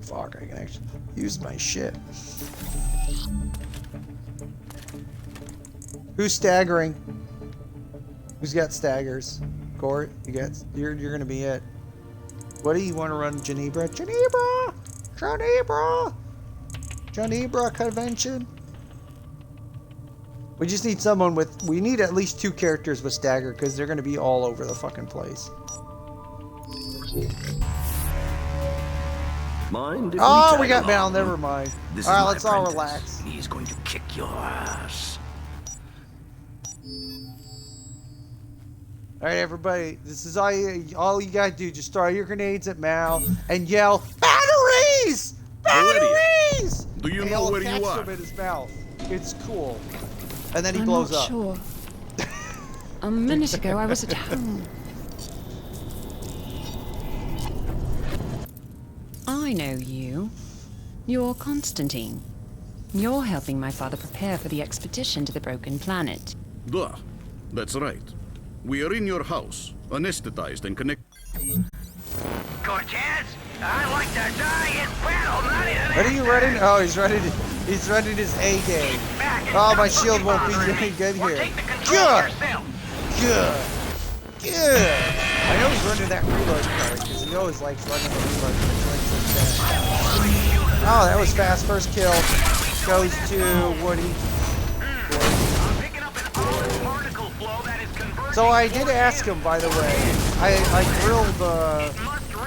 Fuck, I can actually use my shit. Who's staggering? Who's got staggers? Court, you're gonna be it. What do you want to run, Genebra? Genebra convention. We just need someone with. We need at least 2 characters with stagger because they're gonna be all over the fucking place. Mind if Oh, we tag got Mal. along? Never mind. This All is right, my let's all apprentice. relax. He's going to kick your ass. All right, everybody. This is all you gotta do. Just throw your grenades at Mal and yell, "Batteries! Batteries!" Do you And know he'll where you catch are? them in his mouth. It's cool. And then he I'm blows not up. sure. A minute ago, I was at home. I know you. You're Constantine. You're helping my father prepare for the expedition to the Broken Planet. Duh. That's right. We are in your house, anesthetized and connected. Cortez, I like to die in battle, not in an What are you running? Oh, he's running his A game. Oh, my shield won't be any good here. Good. Good. Good. I know he's running that reload card because he always likes running the reload card. Oh, that was fast. First kill goes to Woody. So I did ask him, by the way.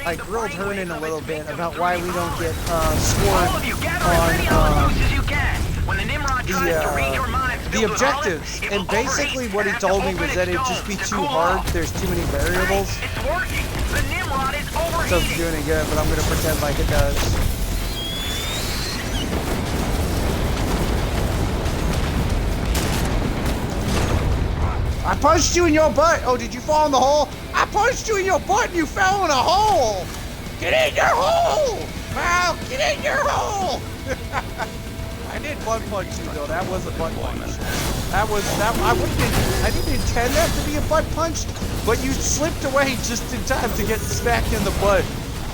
I grilled Hernan a little bit about why we don't get scored on the objectives. And basically what he told me was that it'd just be too hard. There's too many variables. So it's doing it good, but I'm gonna pretend like it does. I punched you in your butt! Oh, did you fall in the hole? I punched you in your butt and you fell in a hole! Get in your hole! Wow, get in your hole! I did butt punch you though, that was a butt punch. I didn't intend that to be a butt punch, but you slipped away just in time to get smacked in the butt.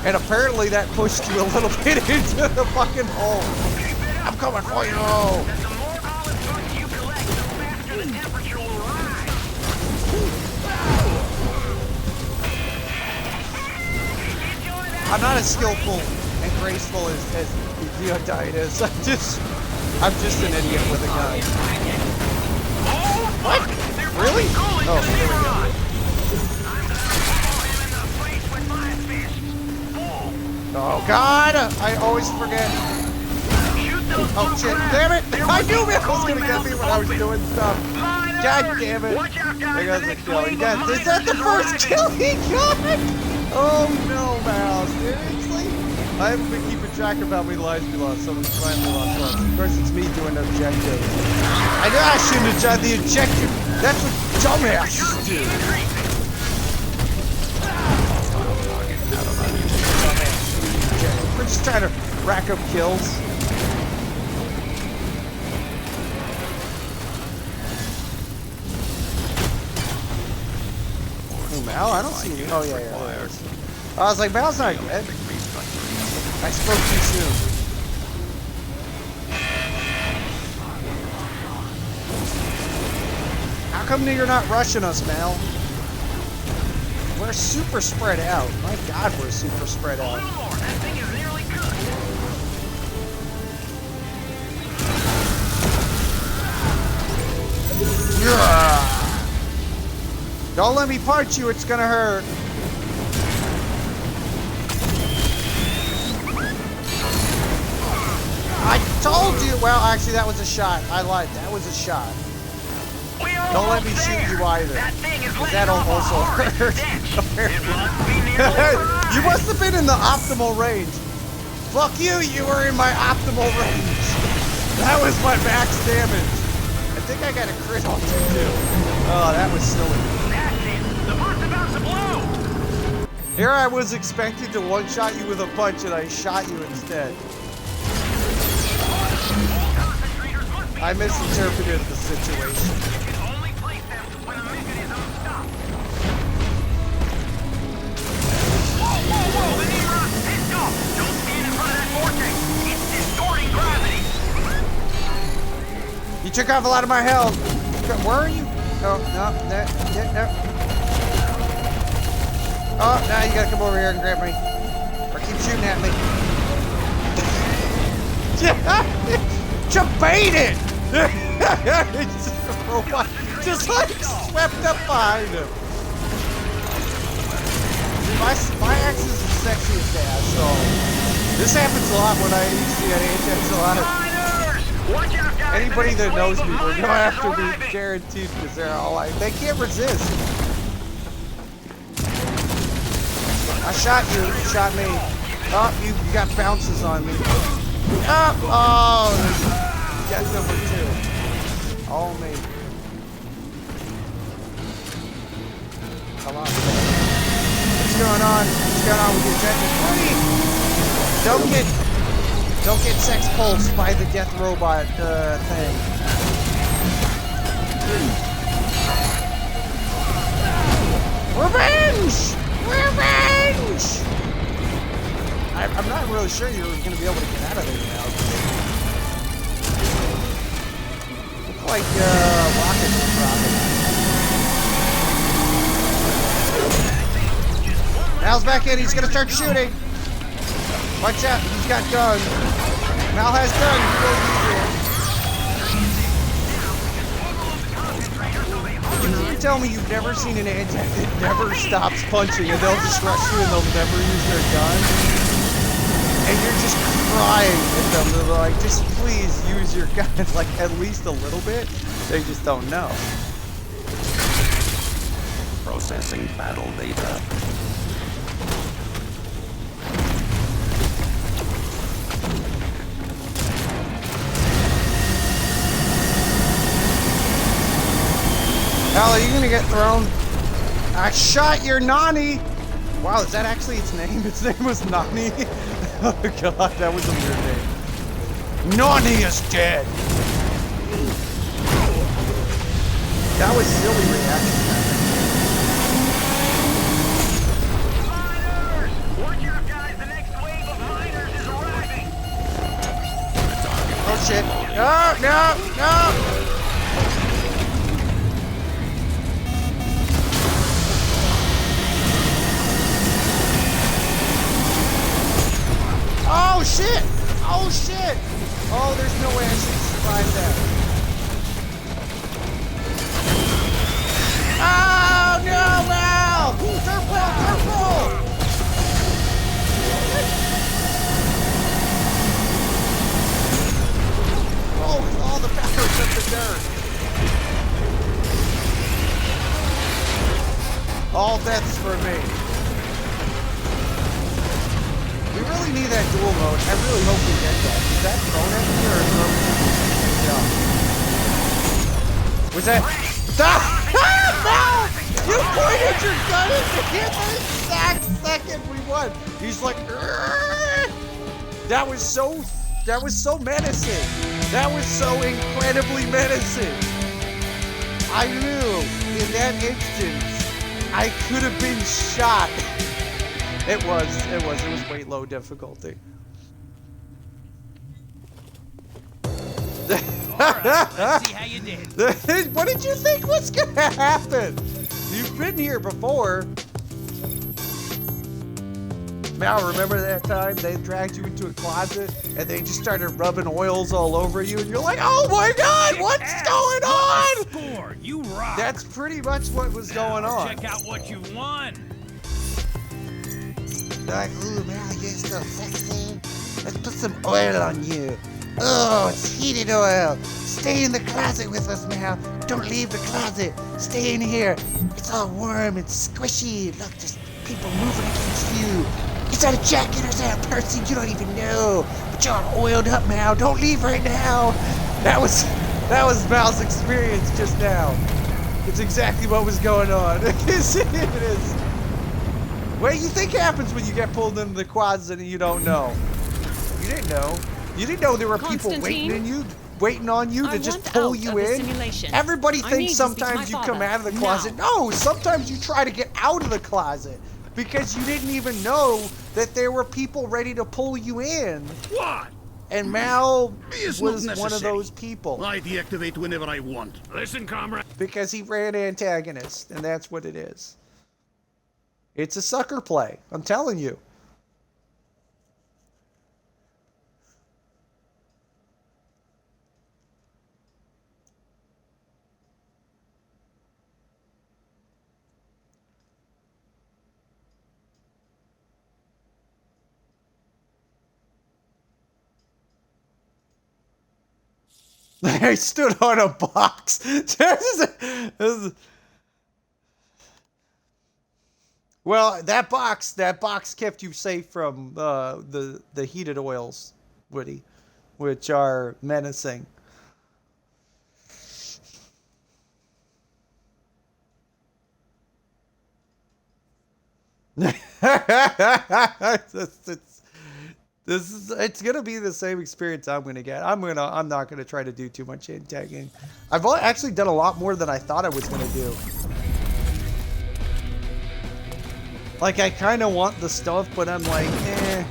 And apparently that pushed you a little bit into the fucking hole. I'm coming for you! I'm not as skillful and graceful as Deodite is. I'm just an idiot with a gun. What? Really? Oh, here we go. Oh God! I always forget. Oh shit! Damn it! I knew it was gonna get me when I was doing stuff. God damn it! There goes the kill. He got. Is that the first kill he got? Oh no, Mal, seriously? I haven't been keeping track of how many lives we lost, so we finally lost once. Of course, it's me doing objectives. I know I shouldn't have done the objective. That's what dumbasses do. We're just trying to rack up kills. Mal, I don't see you. Oh, yeah, there it is. I was like, Mal's not dead. I spoke too soon. How come you're not rushing us, Mal? We're super spread out. My God, we're super spread out. Yeah. Don't let me punch you, it's gonna hurt. I told you! Well, actually, that was a shot. I lied. That was a shot. Don't let me shoot you either. Because that'll also hurt. You must have been in the optimal range. Fuck you, you were in my optimal range. That was my max damage. I think I got a crit on you too. Oh, that was silly. That's it. The boat's about to blow. Here I was expecting to one-shot you with a punch and I shot you instead. I misinterpreted the situation. You can only place them when the mechanism stops. Whoa! The Nanners! Pissed off! Don't stand in front of that vortex. It's distorting gravity. You took off a lot of my health. Where are you? Oh, no. Oh, now you gotta come over here and grab me. Or keep shooting at me. Debate it! It's just a robot just like swept up behind him. My axe is as sexy as that, so this happens a lot when I see an axe. A lot of Watch out, guys. anybody that knows me will go after me guaranteed because they're all like they can't resist. I shot you, you shot me. Oh, you got bounces on me. Oh, you got number 2. All me. Come on. What's going on? What's going on with your Jackie? Don't get sex pulsed by the death robot thing. Revenge! Revenge! I'm not really sure you're going to be able to get out of there now. Look like rockets are dropping. Mal's back in. He's going to start shooting. Watch out. He's got guns. Mal has guns. You tell me you've never seen an anti that never stops punching and they'll just rush you and they'll never use their gun? And you're just crying at them. They're like, just please use your gun, like at least a little bit. They just don't know. Processing battle data. Al, are you gonna get thrown? I shot your Nani! Wow, is that actually its name? Its name was Nani? Oh god, that was a weird name. Nani is dead! That was silly reaction. Miners! Watch out, guys! The next wave of miners is arriving! Oh shit. No! Oh shit! Oh shit! Oh, there's no way I should survive that. Oh no, Mal! Careful! Oh, with all the powers of the dirt. All deaths for me. We really need that dual mode. I really hope we get that. Is that thrown at me or thrown? Was that? Stop! Ah, no! You pointed your gun at me at the exact second we won. He's like, "Urgh!" That was so menacing. That was so incredibly menacing. I knew in that instance I could have been shot. It was way low difficulty. Alright, let's see how you did. What did you think was gonna happen? You've been here before. Mal, remember that time they dragged you into a closet and they just started rubbing oils all over you and you're like, oh my god, what's going on? Score! You rock! That's pretty much what was going on. Check out what you won! They're like, ooh, Mal, you're so sexy. Let's put some oil on you. Oh, it's heated oil. Stay in the closet with us, Mal. Don't leave the closet. Stay in here. It's all warm and squishy. Look, there's people moving against you. He's had a jacket or a person you don't even know. But you're all oiled up, Mal. Don't leave right now. That was Mal's experience just now. It's exactly what was going on. It is. What do you think happens when you get pulled into the quads and you don't know? You didn't know. You didn't know there were people waiting on you to just pull you in. Everybody thinks sometimes you come out of the closet. No, sometimes you try to get out of the closet because you didn't even know that there were people ready to pull you in. What? And Mal was one of those people. I deactivate whenever I want. Listen, comrade. Because he ran antagonist, and that's what it is. It's a sucker play, I'm telling you. I stood on a box. Well, that box kept you safe from the heated oils, Woody, which are menacing. It's gonna be the same experience I'm gonna get. I'm not gonna try to do too much hand tagging. I've actually done a lot more than I thought I was gonna do. Like, I kind of want the stuff, but I'm like, eh.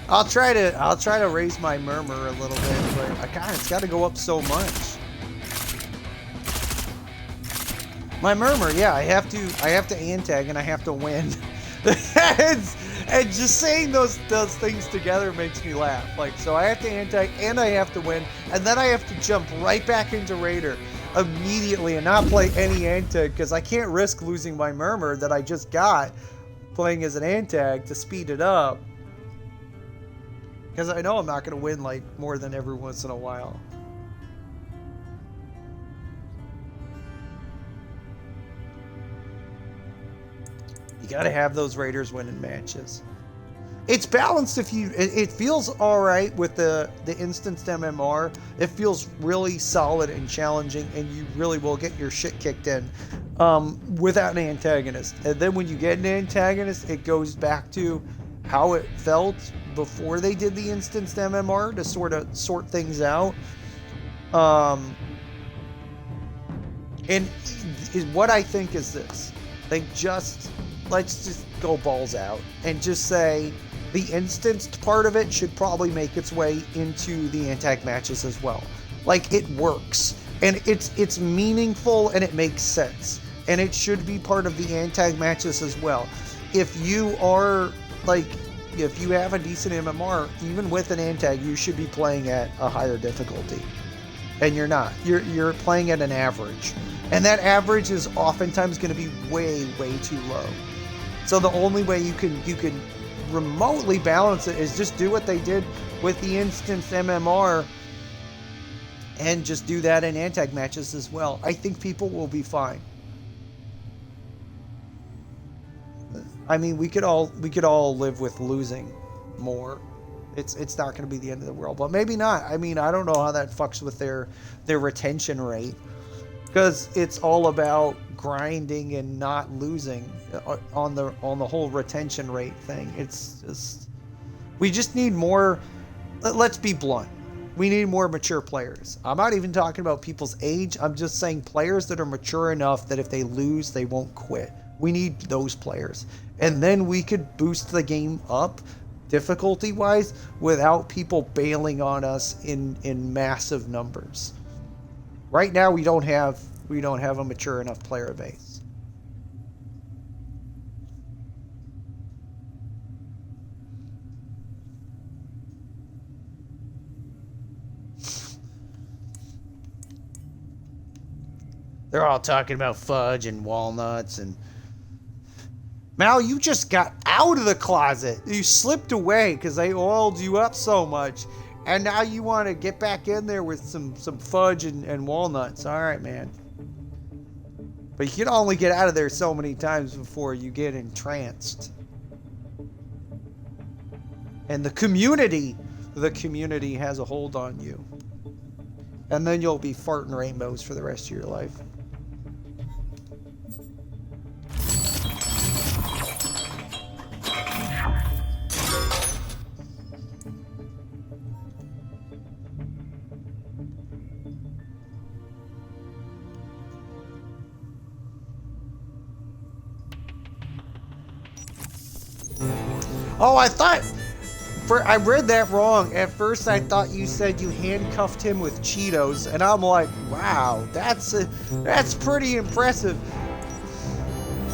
I'll try to raise my murmur a little bit, but it's got to go up so much. My murmur, yeah, I have to antag and I have to win. And just saying those things together makes me laugh. Like, so I have to antag and I have to win, and then I have to jump right back into Raider immediately and not play any antag because I can't risk losing my murmur that I just got playing as an antag to speed it up. Because I know I'm not going to win like more than every once in a while. You got to have those Raiders winning matches. It's balanced if you... It feels alright with the instanced MMR. It feels really solid and challenging, and you really will get your shit kicked in without an antagonist. And then when you get an antagonist, it goes back to how it felt before they did the instanced MMR to sort of sort things out. And what I think is this. Let's just go balls out and just say the instanced part of it should probably make its way into the antag matches as well. Like, it works and it's meaningful and it makes sense, and it should be part of the antag matches as well. If you have a decent MMR, even with an antag, you should be playing at a higher difficulty, and you're not. You're playing at an average, and that average is oftentimes going to be way too low. So the only way you can remotely balance it is just do what they did with the instance MMR and just do that in antag matches as well. I think people will be fine. I mean, we could all live with losing more. It's not going to be the end of the world, but maybe not. I mean, I don't know how that fucks with their retention rate, because it's all about grinding and not losing on the whole retention rate thing. It's just, we just need more. Let's be blunt. We need more mature players. I'm not even talking about people's age. I'm just saying players that are mature enough that if they lose, they won't quit. We need those players. And then we could boost the game up difficulty-wise without people bailing on us in massive numbers. Right now, we don't have a mature enough player base. They're all talking about fudge and walnuts and... Mal, you just got out of the closet. You slipped away because they oiled you up so much. And now you want to get back in there with some fudge and walnuts. All right, man. But you can only get out of there so many times before you get entranced. And the community has a hold on you. And then you'll be farting rainbows for the rest of your life. Oh, I read that wrong. At first, I thought you said you handcuffed him with Cheetos, and I'm like, wow, that's pretty impressive.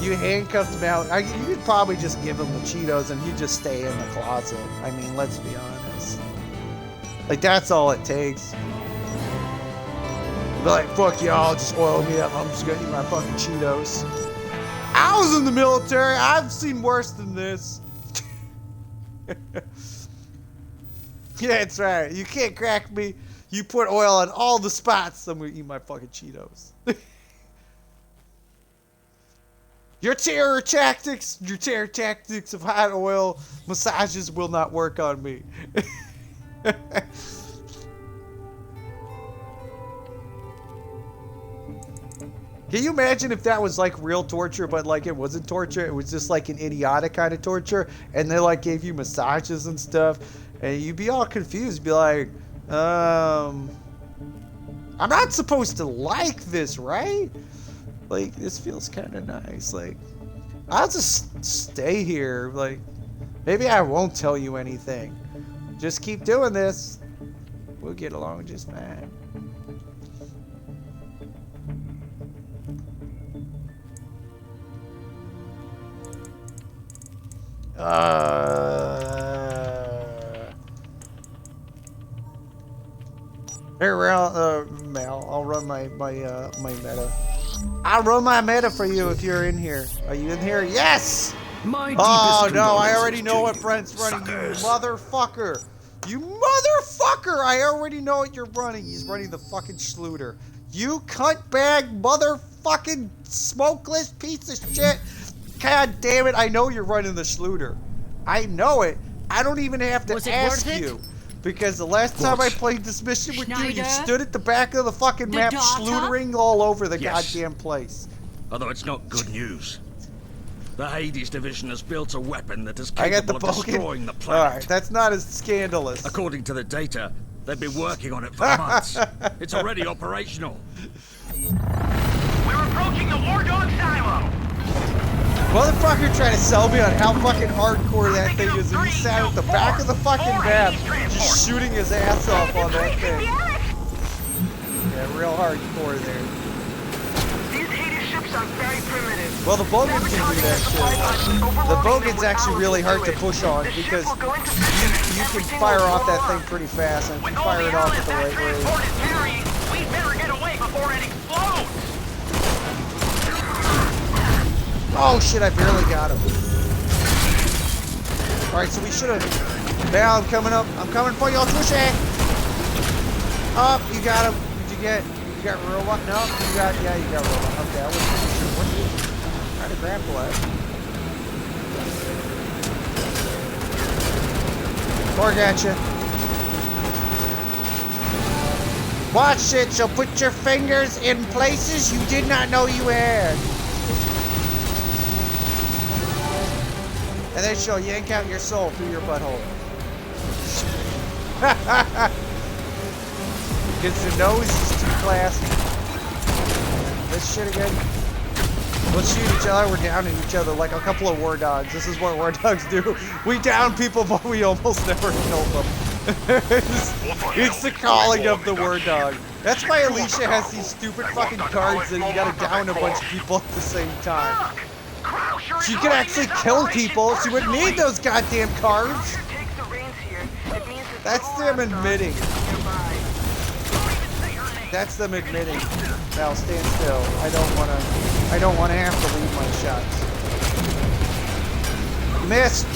You handcuffed him out. You could probably just give him the Cheetos, and he'd just stay in the closet. I mean, let's be honest. Like, that's all it takes. Be like, fuck y'all, just oil me up. I'm just gonna eat my fucking Cheetos. I was in the military. I've seen worse than this. Yeah, that's right. You can't crack me. You put oil on all the spots. I'm gonna eat my fucking Cheetos. Your terror tactics of hot oil massages will not work on me. Can you imagine if that was like real torture, but like it wasn't torture, it was just like an idiotic kind of torture, and they like gave you massages and stuff, and you'd be all confused, be like, I'm not supposed to like this, right? Like, this feels kind of nice. Like, I'll just stay here. Like, maybe I won't tell you anything. Just keep doing this. We'll get along just fine. Here, Mal, I'll run my meta. I'll run my meta for you if you're in here. Are you in here? Yes! Oh no, I already know what Brent's running. You motherfucker! You motherfucker! I already know what you're running. He's running the fucking Schluter. You cuntbag motherfucking smokeless piece of shit! God damn it! I know you're running the Schluter. I know it. I don't even have to ask you. Because the last time I played this mission with you, you stood at the back of the fucking map schlutering all over the goddamn place. Although it's not good news. The Hades division has built a weapon that is capable of destroying the planet. Alright, that's not as scandalous. According to the data, they've been working on it for months. It's already operational. We're approaching the War Dog silo. Motherfucker trying to sell me on how fucking hardcore that thing is, and he sat at the back of the fucking map just shooting his ass off on that thing. Yeah, real hardcore there. These Hades ships are very primitive. Well, the Bogans can do that shit. The Bogan's actually really hard to push on because you can fire off that thing pretty fast, and if you fire it off at the right way. We better get away before it explodes. Oh shit, I barely got him. Alright, so we should have... Now I'm coming up. I'm coming for you, Twishy! Up, you got him. Did you get... You got robot? No, you got... Yeah, you got robot. Okay, I wasn't sure. What are you trying to grapple at? Or gotcha. Watch it, she'll put your fingers in places you did not know you had. And then she'll yank out your soul through your butthole. Because the nose is too classy. This shit again. Let's shoot each other. We're downing each other like a couple of war dogs. This is what war dogs do. We down people, but we almost never kill them. It's the calling of the war dog. That's why Alicia has these stupid fucking cards that you gotta down a bunch of people at the same time. She could actually kill people. She wouldn't need those goddamn cards. That's them admitting. That's them admitting. Now stand still. I don't wanna have to leave my shots. Missed.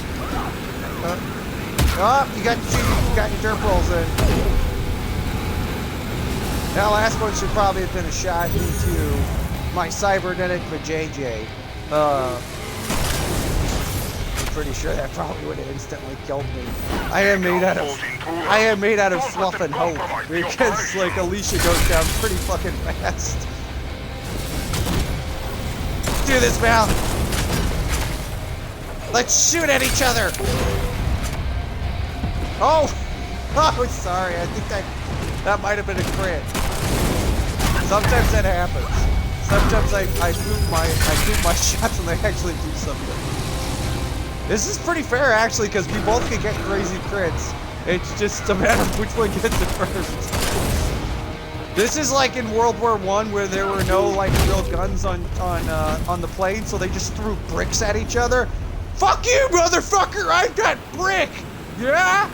Oh, you got your dirt rolls in. That last one should probably have been a shot into my cybernetic vajayjay. I'm pretty sure that probably would have instantly killed me. I am made out of fluff and hope, because like Alicia goes down pretty fucking fast. Let's do this, Mal. Let's shoot at each other. Oh, sorry. I think that might have been a crit. Sometimes that happens. Sometimes I move my shots and they actually do something. This is pretty fair actually, because we both can get crazy crits. It's just a matter of which one gets it first. This is like in World War I, where there were no like real guns on the plane, so they just threw bricks at each other. Fuck you, motherfucker! I've got brick. Yeah,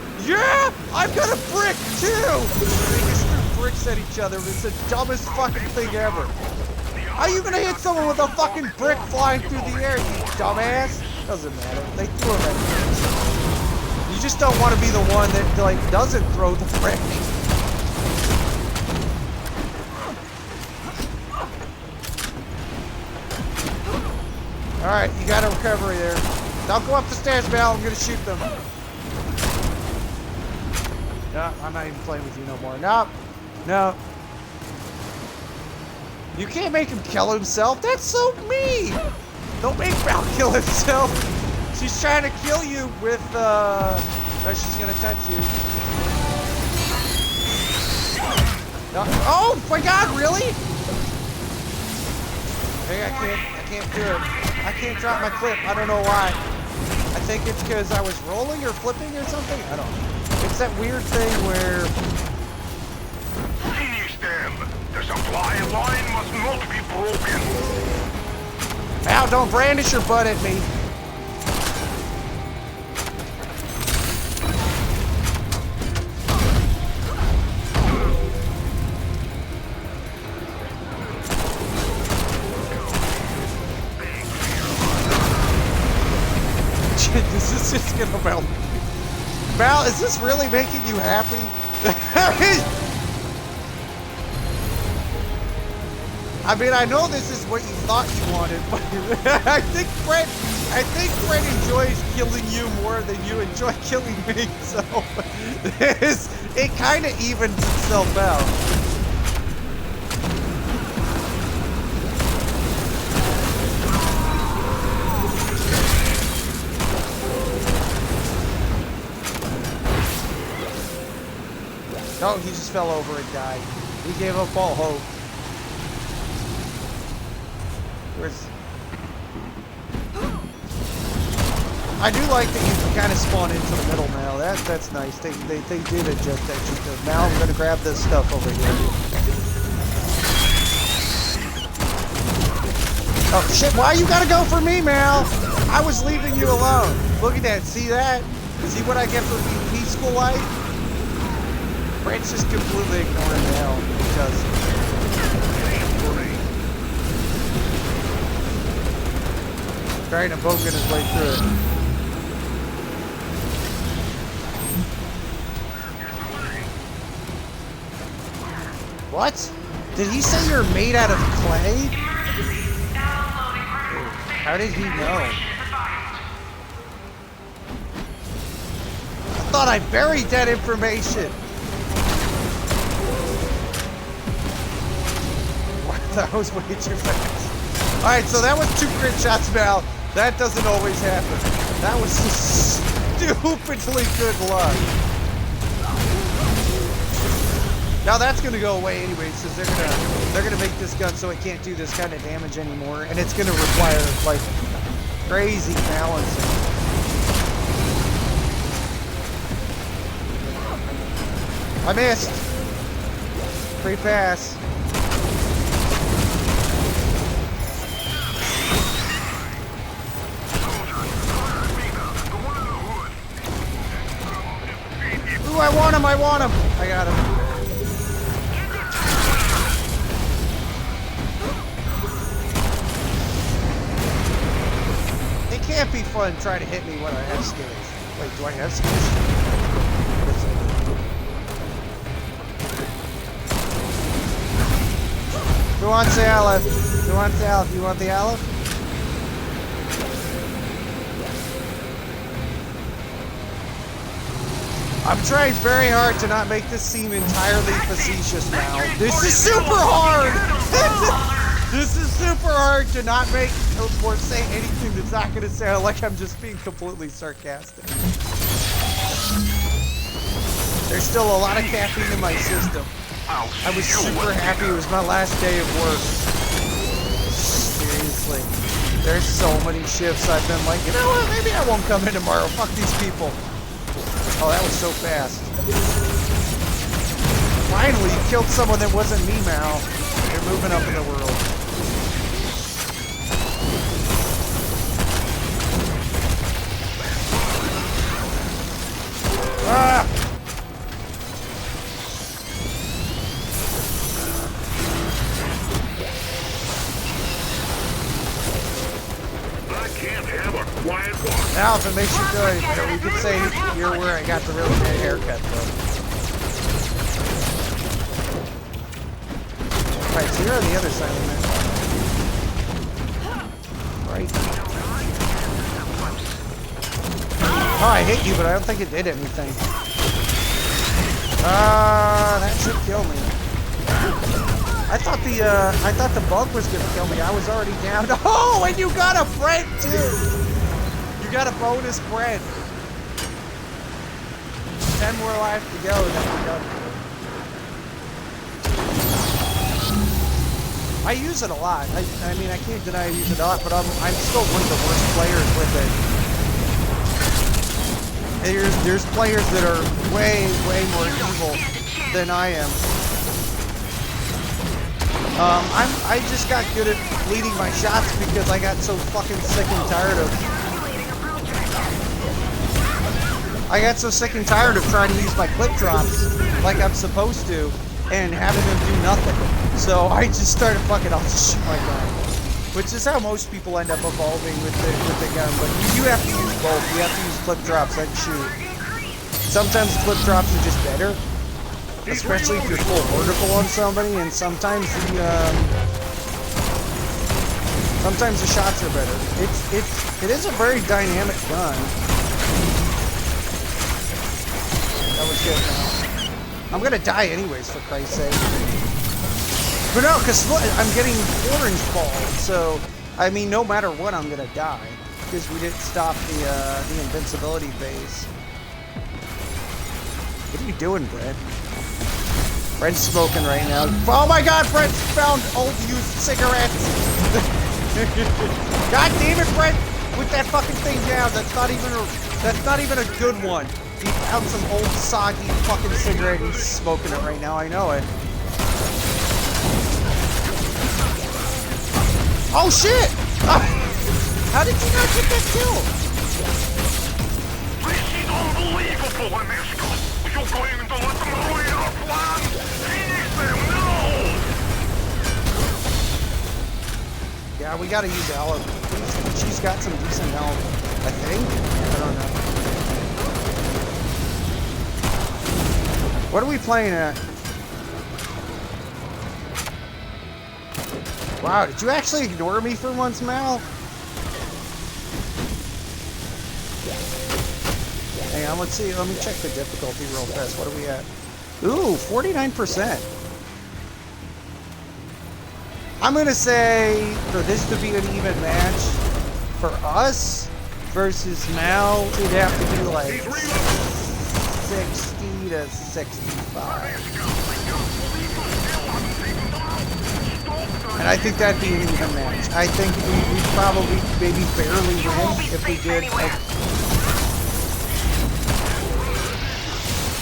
I've got a brick too. They just threw bricks at each other. It's the dumbest fucking thing ever. How are you gonna hit someone with a fucking brick flying through the air, you dumbass? Doesn't matter. They threw them at you. You just don't want to be the one that like doesn't throw the brick. All right, you got a recovery there. Don't go up the stairs, Val. I'm gonna shoot them. No, I'm not even playing with you no more. No. You can't make him kill himself. That's so mean. Don't make Val kill himself. She's trying to kill you with, oh, she's gonna touch you. No. Oh my God, really? Hey, I can't do it. I can't drop my clip. I don't know why. I think it's because I was rolling or flipping or something. I don't know. It's that weird thing where... Finish them! The supply line must not be broken! Al, don't brandish your butt at me. This is just gonna melt. Val, is this really making you happy? I mean, I know this is what you thought you wanted, but I think Fred enjoys killing you more than you enjoy killing me, so it kind of evens itself out. No, he just fell over and died. We gave up all hope. Where's... I do like that you can kind of spawn into the middle now. That's nice. They did adjust that shit. Now I'm gonna grab this stuff over here. Oh shit! Why you gotta go for me, Mal? I was leaving you alone. Look at that. See that? See what I get for being peaceful like? Brent's just completely ignoring the hell because trying to poke his way through it. What? Did he say you're made out of clay? How did he know? I thought I buried that information. That was way too fast. Alright, so that was 2 crit shots, Mal. That doesn't always happen. That was just stupidly good luck. Now that's gonna go away anyways, because they're gonna make this gun so it can't do this kind of damage anymore, and it's gonna require like crazy balancing. I missed. Free pass. Ooh, I want him, I got him. It can't be fun trying to hit me when I have skills. Wait, do I have skills? Who wants the olive? Who wants the olive? You want the olive? I'm trying very hard to not make this seem entirely facetious now. This is super hard! This is super hard to not make or say anything that's not gonna sound like I'm just being completely sarcastic. There's still a lot of caffeine in my system. I was super happy it was my last day of work. Seriously. There's so many shifts I've been like, you know what, maybe I won't come in tomorrow. Fuck these people. Oh, that was so fast. Finally, you killed someone that wasn't me, Mal. You're moving up in the world. Ah! Now, if it makes you feel any better, we could say you're where I got the really good haircut from. Alright, so you're on the other side of the map. Right. Oh, I hit you, but I don't think it did anything. That should kill me. I thought the bug was gonna kill me. I was already down. Oh, and you got a friend too! You got a bonus friend. 10 more lives to go, and then we're done. I use it a lot. I mean, I can't deny I use it a lot, but I'm still one of the worst players with it. There's players that are way more evil than I am. I just got good at leading my shots because I got so fucking sick and tired of. I got so sick and tired of trying to use my clip drops like I'm supposed to and having them do nothing. So I just started fucking, I'll just shoot my gun. Which is how most people end up evolving with the gun, but you have to use both. You have to use clip drops and shoot. Sometimes clip drops are just better. Especially if you're full vertical on somebody, and sometimes the shots are better. It is a very dynamic gun. That was good. I'm gonna die anyways, for Christ's sake. But no, because I'm getting orange ball, so I mean, no matter what, I'm gonna die because we didn't stop the invincibility phase. What are you doing, Brett? Brent's smoking right now. Oh my God, Brent found old used cigarettes. God damn it, Brent! Put that fucking thing down. That's not even a good one. He found some old soggy fucking cigarette. He's smoking it right now. I know it. Oh shit! How did you not get that kill? This is unbelievable, Enesco. You're going to let them ruin our plan. Finish them now! Yeah, we gotta use Olive. She's got some decent health, I think. I don't know. What are we playing at? Wow, did you actually ignore me for once, Mal? Hang on, let's see. Let me check the difficulty real fast. What are we at? Ooh, 49%. I'm gonna say for this to be an even match, for us versus Mal, it'd have to be like 60 to 65. And I think that'd be an even match. I think we'd probably maybe barely win if we did.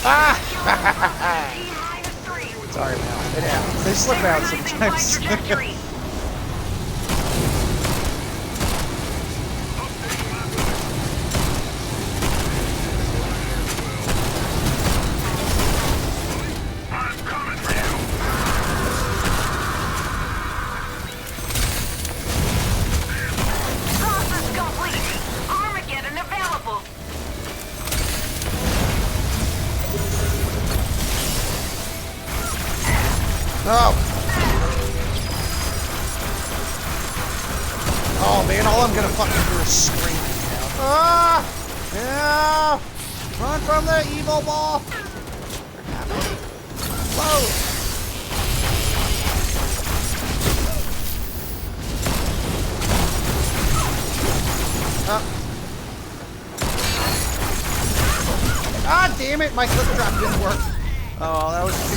Ah! Sorry, Mal. It happens. They slip out sometimes. Oh! Oh man, all I'm gonna fucking do is scream now. Ah! Yeah! Run from the evil ball! Whoa! Ah, damn it! My clip drop didn't work. Oh, that was too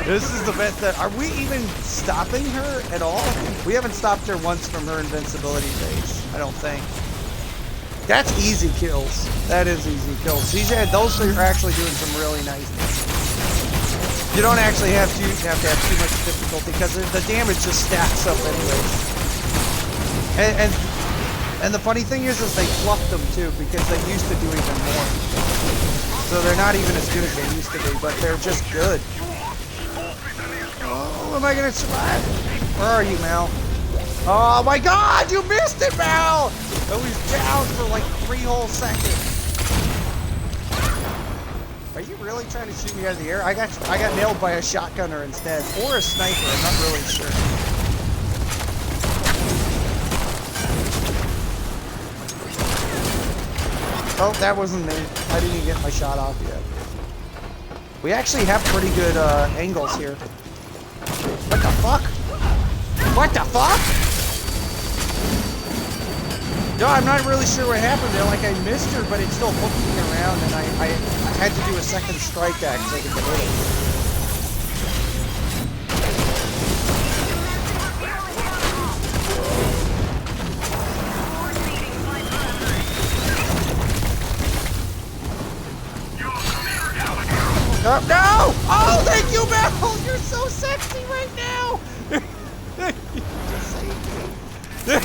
This is the best that. Are we even stopping her at all? We haven't stopped her once from her invincibility phase. I don't think. That's easy kills. That is easy kills. Those are actually doing some really nice things. You don't actually have to have too much difficulty because the damage just stacks up anyways. And the funny thing is they fluffed them too because they used to do even more. So they're not even as good as they used to be, but they're just good. Oh, am I gonna survive? Where are you, Mal? Oh my God, you missed it, Mal! I was down for like 3 whole seconds. Are you really trying to shoot me out of the air? I got nailed by a shotgunner instead, or a sniper. I'm not really sure. Oh, that wasn't me. I didn't even get my shot off yet. We actually have pretty good angles here. What the fuck? What the fuck? No, I'm not really sure what happened there. Like, I missed her, but it still hooked me around, and I had to do a second strike to actually get the hit. Oh, no! Oh, thank you, Mel! You're so sexy right now! You just saved me.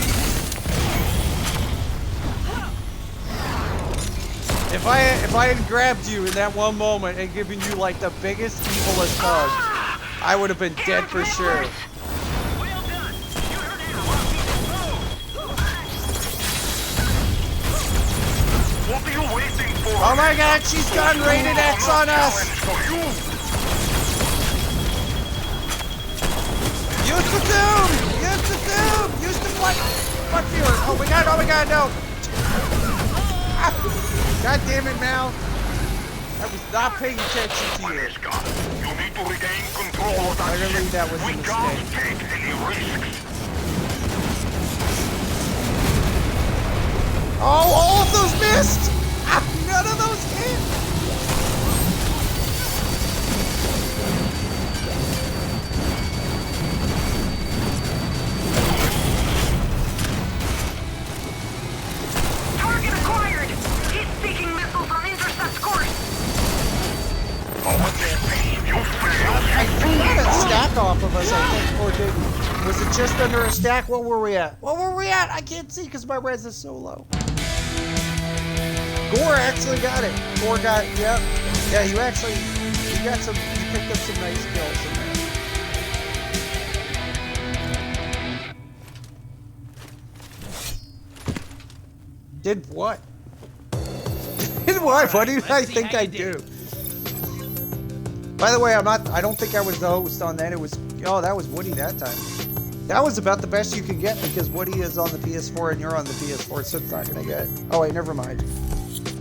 If I had grabbed you in that one moment and given you like the biggest, evilest hug, I would have been dead for sure. What are you waiting for? Oh my God, she's got rated X on us! Use the doom! Use the doom! Use the blood fewer! Oh my God, no! God damn it, Mal! I was not paying attention to you. You need to regain control of that I believe that was a We mistake. can't take any risks. Oh, all of those missed! Ah, none of those hit! Target acquired! Heat-seeking missiles on intercept course! I got a stack off of us, I think, or did was it just under a stack? What were we at? I can't see because my res is so low. Gore actually got it. Gore got, yep. Yeah, you picked up some nice kills in there. Did what? Did what? What did I think I do? By the way, I don't think I was the host on that. It was, oh, that was Woody that time. That was about the best you could get because Woody is on the PS4 and you're on the PS4, so it's not gonna get. Oh wait, never mind.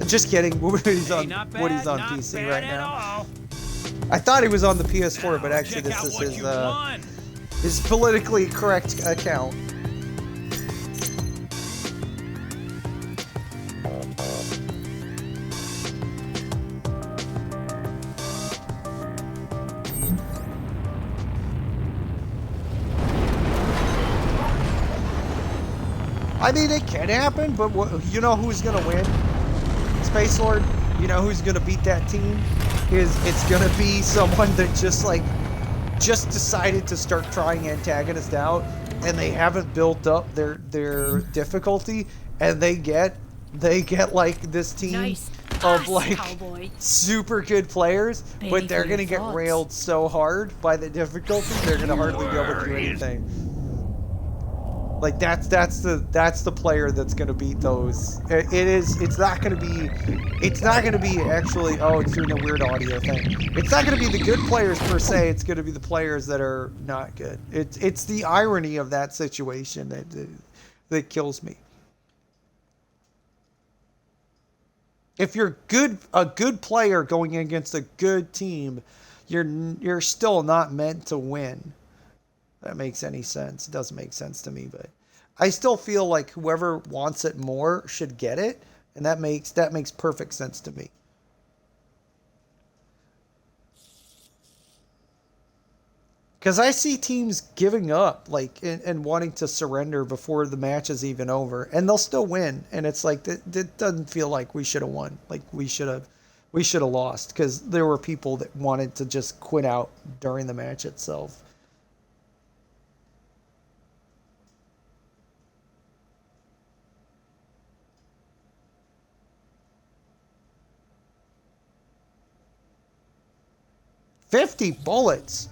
Just kidding. Woody's on PC right now. I thought he was on the PS4, but actually this is his politically correct account. I mean, it can happen, but you know who's gonna win? Space Lord. You know who's gonna beat that team? It's gonna be someone that just decided to start trying antagonists out, and they haven't built up their difficulty, and they get like this team of like super good players, but they're gonna get railed so hard by the difficulty they're gonna hardly be able to do anything. Like that's the player that's gonna beat those. It's not gonna be actually. Oh, it's doing a weird audio thing. It's not gonna be the good players per se. It's gonna be the players that are not good. It's the irony of that situation that kills me. If you're a good player going against a good team, you're still not meant to win. That makes any sense. It doesn't make sense to me, but I still feel like whoever wants it more should get it, and that makes perfect sense to me. Because I see teams giving up, like, and wanting to surrender before the match is even over, and they'll still win. And it's like that doesn't feel like we should have won. Like we should have lost because there were people that wanted to just quit out during the match itself. $50 bullets.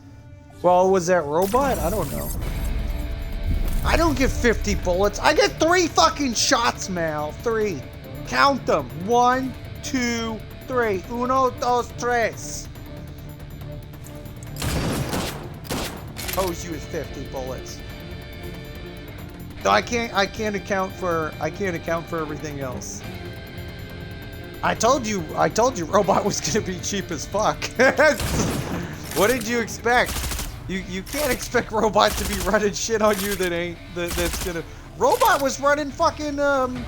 Well, was that robot? I don't know. I don't get 50 bullets. I get 3 fucking shots, Mal. 3. Count them. 1, 2, 3. Uno, dos, tres. Hose you with 50 bullets. No, I can't account for everything else. I told you robot was gonna be cheap as fuck. What did you expect? You can't expect robot to be running shit on you that's gonna. Robot was running fucking God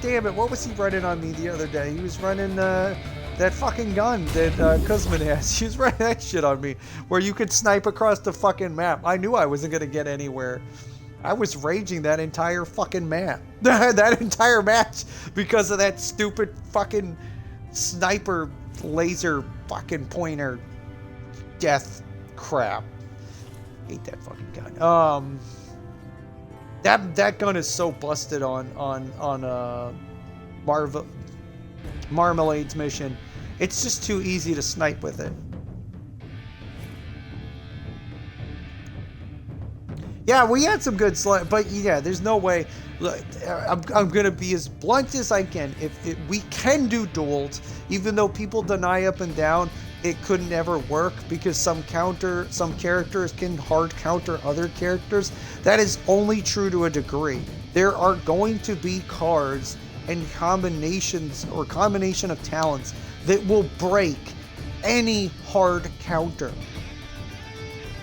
damn it! What was he running on me the other day? He was running that fucking gun that Kuzman has. He was running that shit on me, where you could snipe across the fucking map. I knew I wasn't gonna get anywhere. I was raging that entire fucking map. That entire match because of that stupid fucking sniper laser fucking pointer death crap. Hate that fucking gun. That gun is so busted on Marmalade's mission. It's just too easy to snipe with it. Yeah, we had some good but yeah, there's no way. Look, I'm gonna be as blunt as I can. If we can do duels, even though people deny up and down, it could never work because some characters can hard counter other characters. That is only true to a degree. There are going to be cards and combination of talents that will break any hard counter.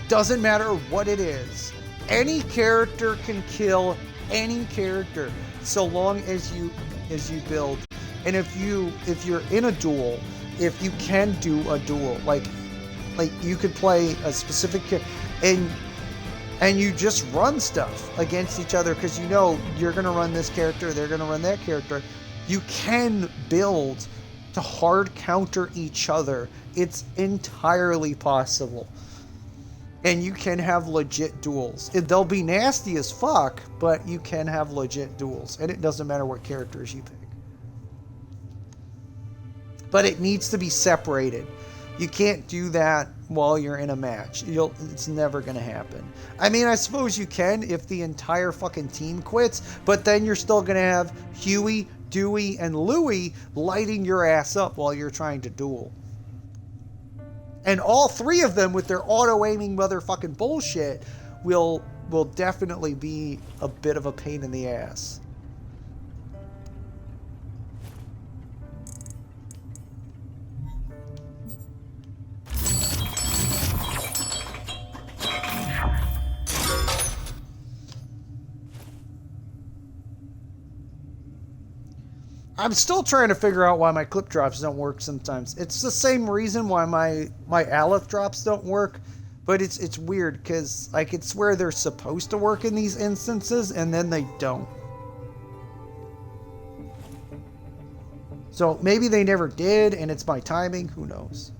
Doesn't matter what it is. Any character can kill any character so long as you build. And if you're in a duel, if you can do a duel, like you could play a specific and you just run stuff against each other because you know you're gonna run this character, they're gonna run that character. You can build to hard counter each other. It's entirely possible. And you can have legit duels. They'll be nasty as fuck, but you can have legit duels. And it doesn't matter what characters you pick. But it needs to be separated. You can't do that while you're in a match. It's never going to happen. I mean, I suppose you can if the entire fucking team quits, but then you're still going to have Huey, Dewey, and Louie lighting your ass up while you're trying to duel. And all 3 of them with their auto-aiming motherfucking bullshit will definitely be a bit of a pain in the ass. I'm still trying to figure out why my clip drops don't work sometimes. It's the same reason why my Aleph drops don't work, but it's weird because I could swear they're supposed to work in these instances and then they don't. So maybe they never did and it's my timing, who knows.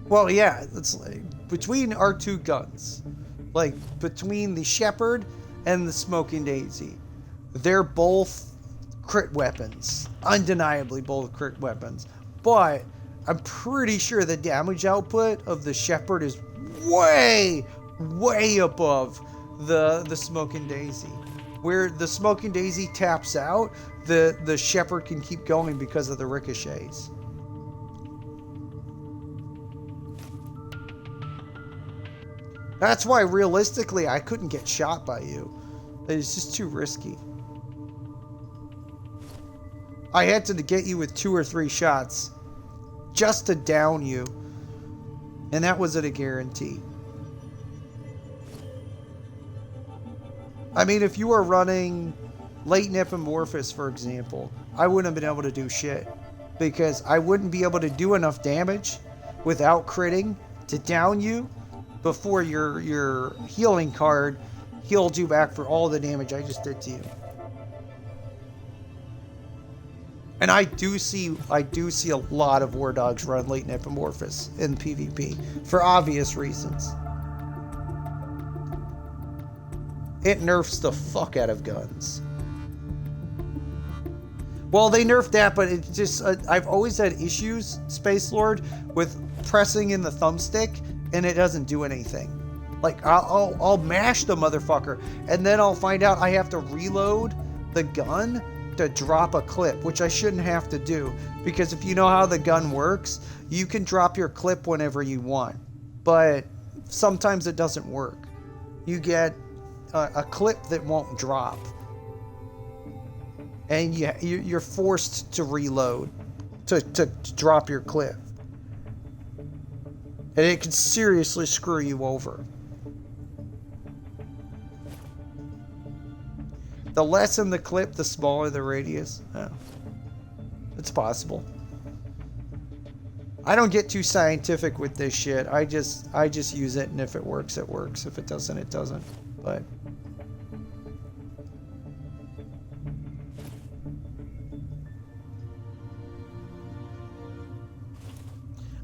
Well, yeah, it's like between our two guns, like between the Shepherd and the Smoking Daisy, they're both crit weapons, undeniably both crit weapons. But I'm pretty sure the damage output of the Shepherd is way above the Smoking Daisy. Where the Smoking Daisy taps out, the Shepherd can keep going because of the ricochets. That's why, realistically, I couldn't get shot by you. It's just too risky. I had to get you with 2 or 3 shots just to down you. And that wasn't a guarantee. I mean, if you were running Latent Epimorphous, for example, I wouldn't have been able to do shit. Because I wouldn't be able to do enough damage without critting to down you before your healing card healed you back for all the damage I just did to you. And I do see a lot of War Dogs run Latent Epimorphous in PvP for obvious reasons. It nerfs the fuck out of guns. Well, they nerfed that, but it's just I've always had issues, Space Lord, with pressing in the thumbstick and it doesn't do anything. Like I'll mash the motherfucker and then I'll find out I have to reload the gun to drop a clip, which I shouldn't have to do, because if you know how the gun works, you can drop your clip whenever you want, but sometimes it doesn't work. You get a clip that won't drop, and you're forced to reload to drop your clip, and it can seriously screw you over. The less in the clip, the smaller the radius. Oh, it's possible. I don't get too scientific with this shit. I just use it, and if it works, it works. If it doesn't, it doesn't. But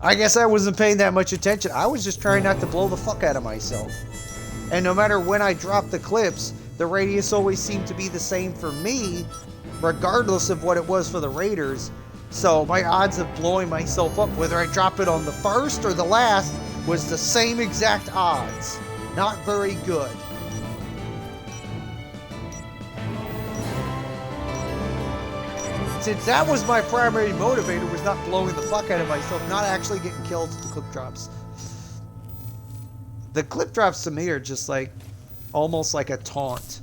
I guess I wasn't paying that much attention. I was just trying not to blow the fuck out of myself. And no matter when I dropped the clips, the radius always seemed to be the same for me, regardless of what it was for the Raiders. So my odds of blowing myself up, whether I drop it on the first or the last, was the same exact odds. Not very good. Since that was my primary motivator, was not blowing the fuck out of myself, not actually getting killed with the clip drops. The clip drops to me are just like almost like a taunt,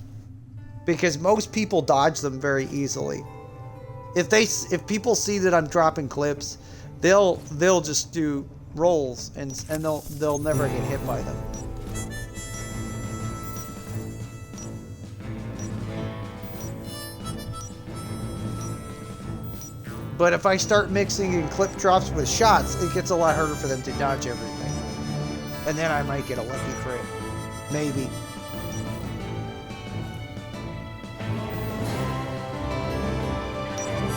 because most people dodge them very easily. If people see that I'm dropping clips, they'll just do rolls and they'll never get hit by them. But if I start mixing in clip drops with shots, it gets a lot harder for them to dodge everything. And then I might get a lucky crit. Maybe.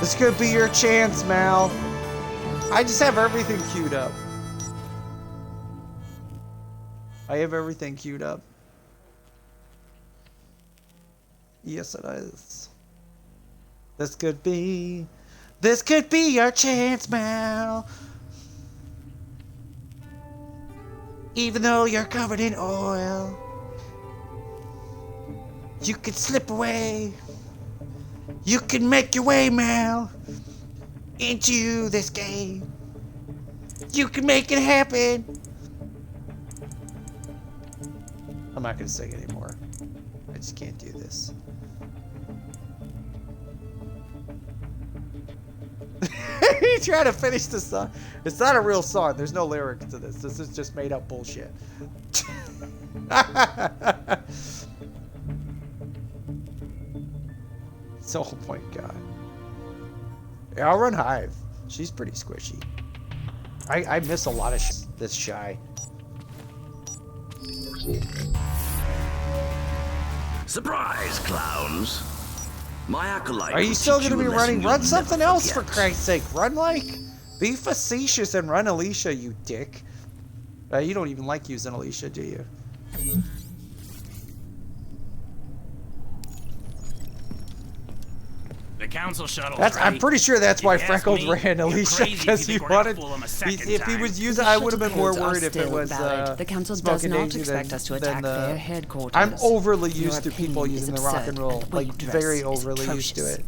This could be your chance, Mal. I just have everything queued up. I have everything queued up. Yes, it is. This could be your chance, Mal. Even though you're covered in oil, you can slip away. You can make your way, Mal, into this game. You can make it happen. I'm not going to sing anymore. I just can't do this. He tried to finish the song. It's not a real song. There's no lyrics to this. This is just made up bullshit. Oh my god. Yeah, I'll run Hive. She's pretty squishy. I miss a lot of this shy. Surprise, clowns. My acolyte. Are you still going to be running? Run something else, for Christ's sake. Run like... Be facetious and run Alicia, you dick. You don't even like using Alicia, do you? The council shuttle. I'm pretty sure that's why Freckles me, ran Alicia, because he wanted. If he time. was using, I would have been more worried if it was the council does Smoking not Daisy expect us to attack their headquarters. I'm overly used to Your people opinion is using the rock and absurd, roll, and the way like you very dress is overly used to atrocious. it.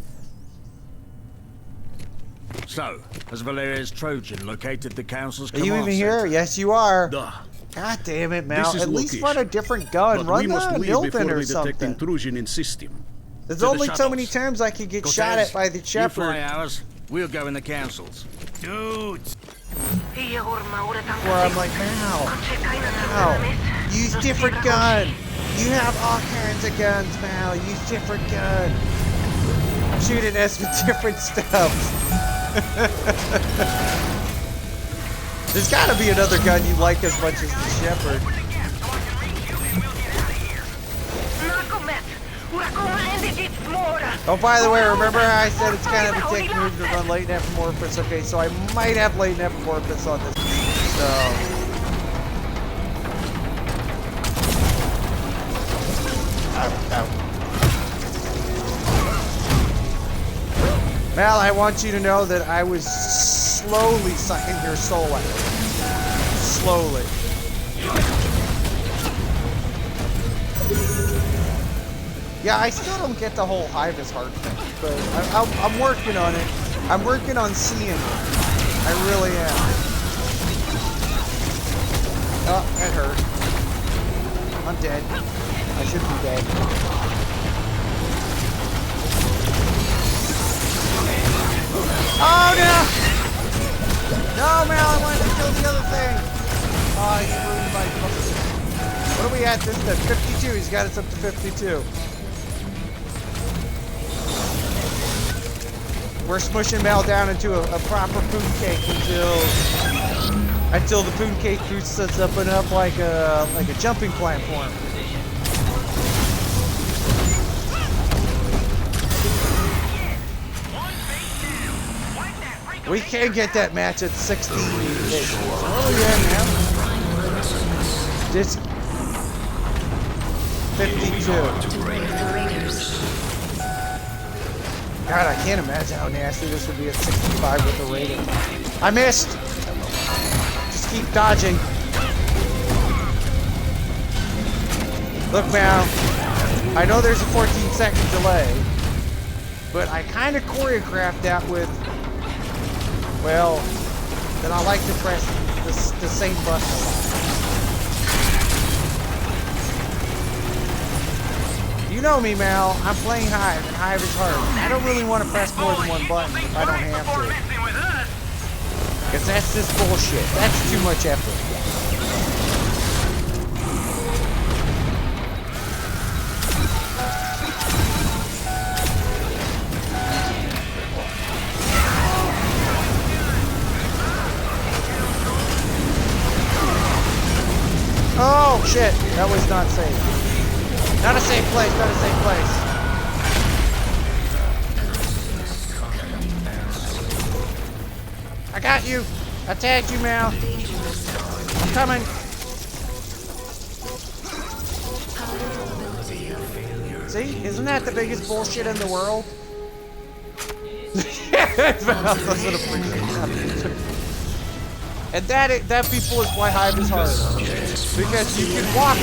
So, has Valeria's Trojan located the council's Are you command even here? center? Yes, you are. Duh. God damn it, Mal! This is At least location. run a different gun. But Run we must the leave Milton before or we detect something. intrusion in system. There's To the only so many shuttles. times I could get Cortez, shot at by the You fly shepherd. ours, we'll go in the council's. Dudes. Where I'm like, Mal, use different gun. You have all kinds of guns, Mal. Use different gun. Shoot at us with different stuff. There's got to be another gun you like as much as the shepherd. Oh, by the way, remember how I said it's kind of a dick move to run latent epimorphous? Okay, so I might have latent epimorphous on this. So. Mal, I want you to know that I was slowly sucking your soul out. Slowly. Yeah, I still don't get the whole hive is hard thing, but I'm working on it. I'm working on seeing it. I really am. Oh, that hurt. I'm dead. I should be dead. Oh no! No, Mal, I wanted to kill the other thing. Oh, he ruined my focus. What are we at this time? 52. He's got us up to 52. We're smushing Mal down into a proper poon cake until the poon cake boosts us up and up like a jumping platform. We can get that match at 16. Oh yeah, man. Just 52. God, I can't imagine how nasty this would be at 65 with the rating. I missed! Just keep dodging. Look, Mal. I know there's a 14-second delay, but I kind of choreographed that with, well, that I like to press the same button a lot. You know me, Mal. I'm playing Hive, and Hive is hard. I don't really want to press more than one button if I don't have to. Because that's just bullshit. That's too much effort. Oh, shit. That was not safe. Not a safe place, not a safe place. I got you. I tagged you, Mal. I'm coming. See? Isn't that the biggest bullshit in the world? Mal doesn't appreciate that. And that people is why Hive is hard. Because you can walk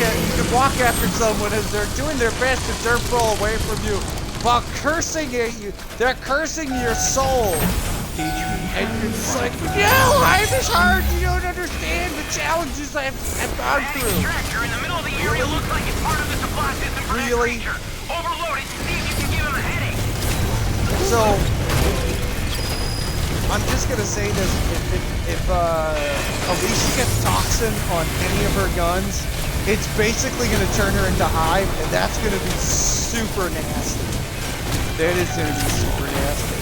after someone as they're doing their best to turn pull away from you while cursing at you. They're cursing your soul. And it's like, no, Hive is hard. You don't understand the challenges I've gone through. Tractor in the middle of the area looks like it's part of the supply system for that Really? creature. Overload it and see if you can give him a headache. So, I'm just gonna say this: if Alicia gets toxin on any of her guns, it's basically gonna turn her into Hive, and that's gonna be super nasty. That is gonna be super nasty.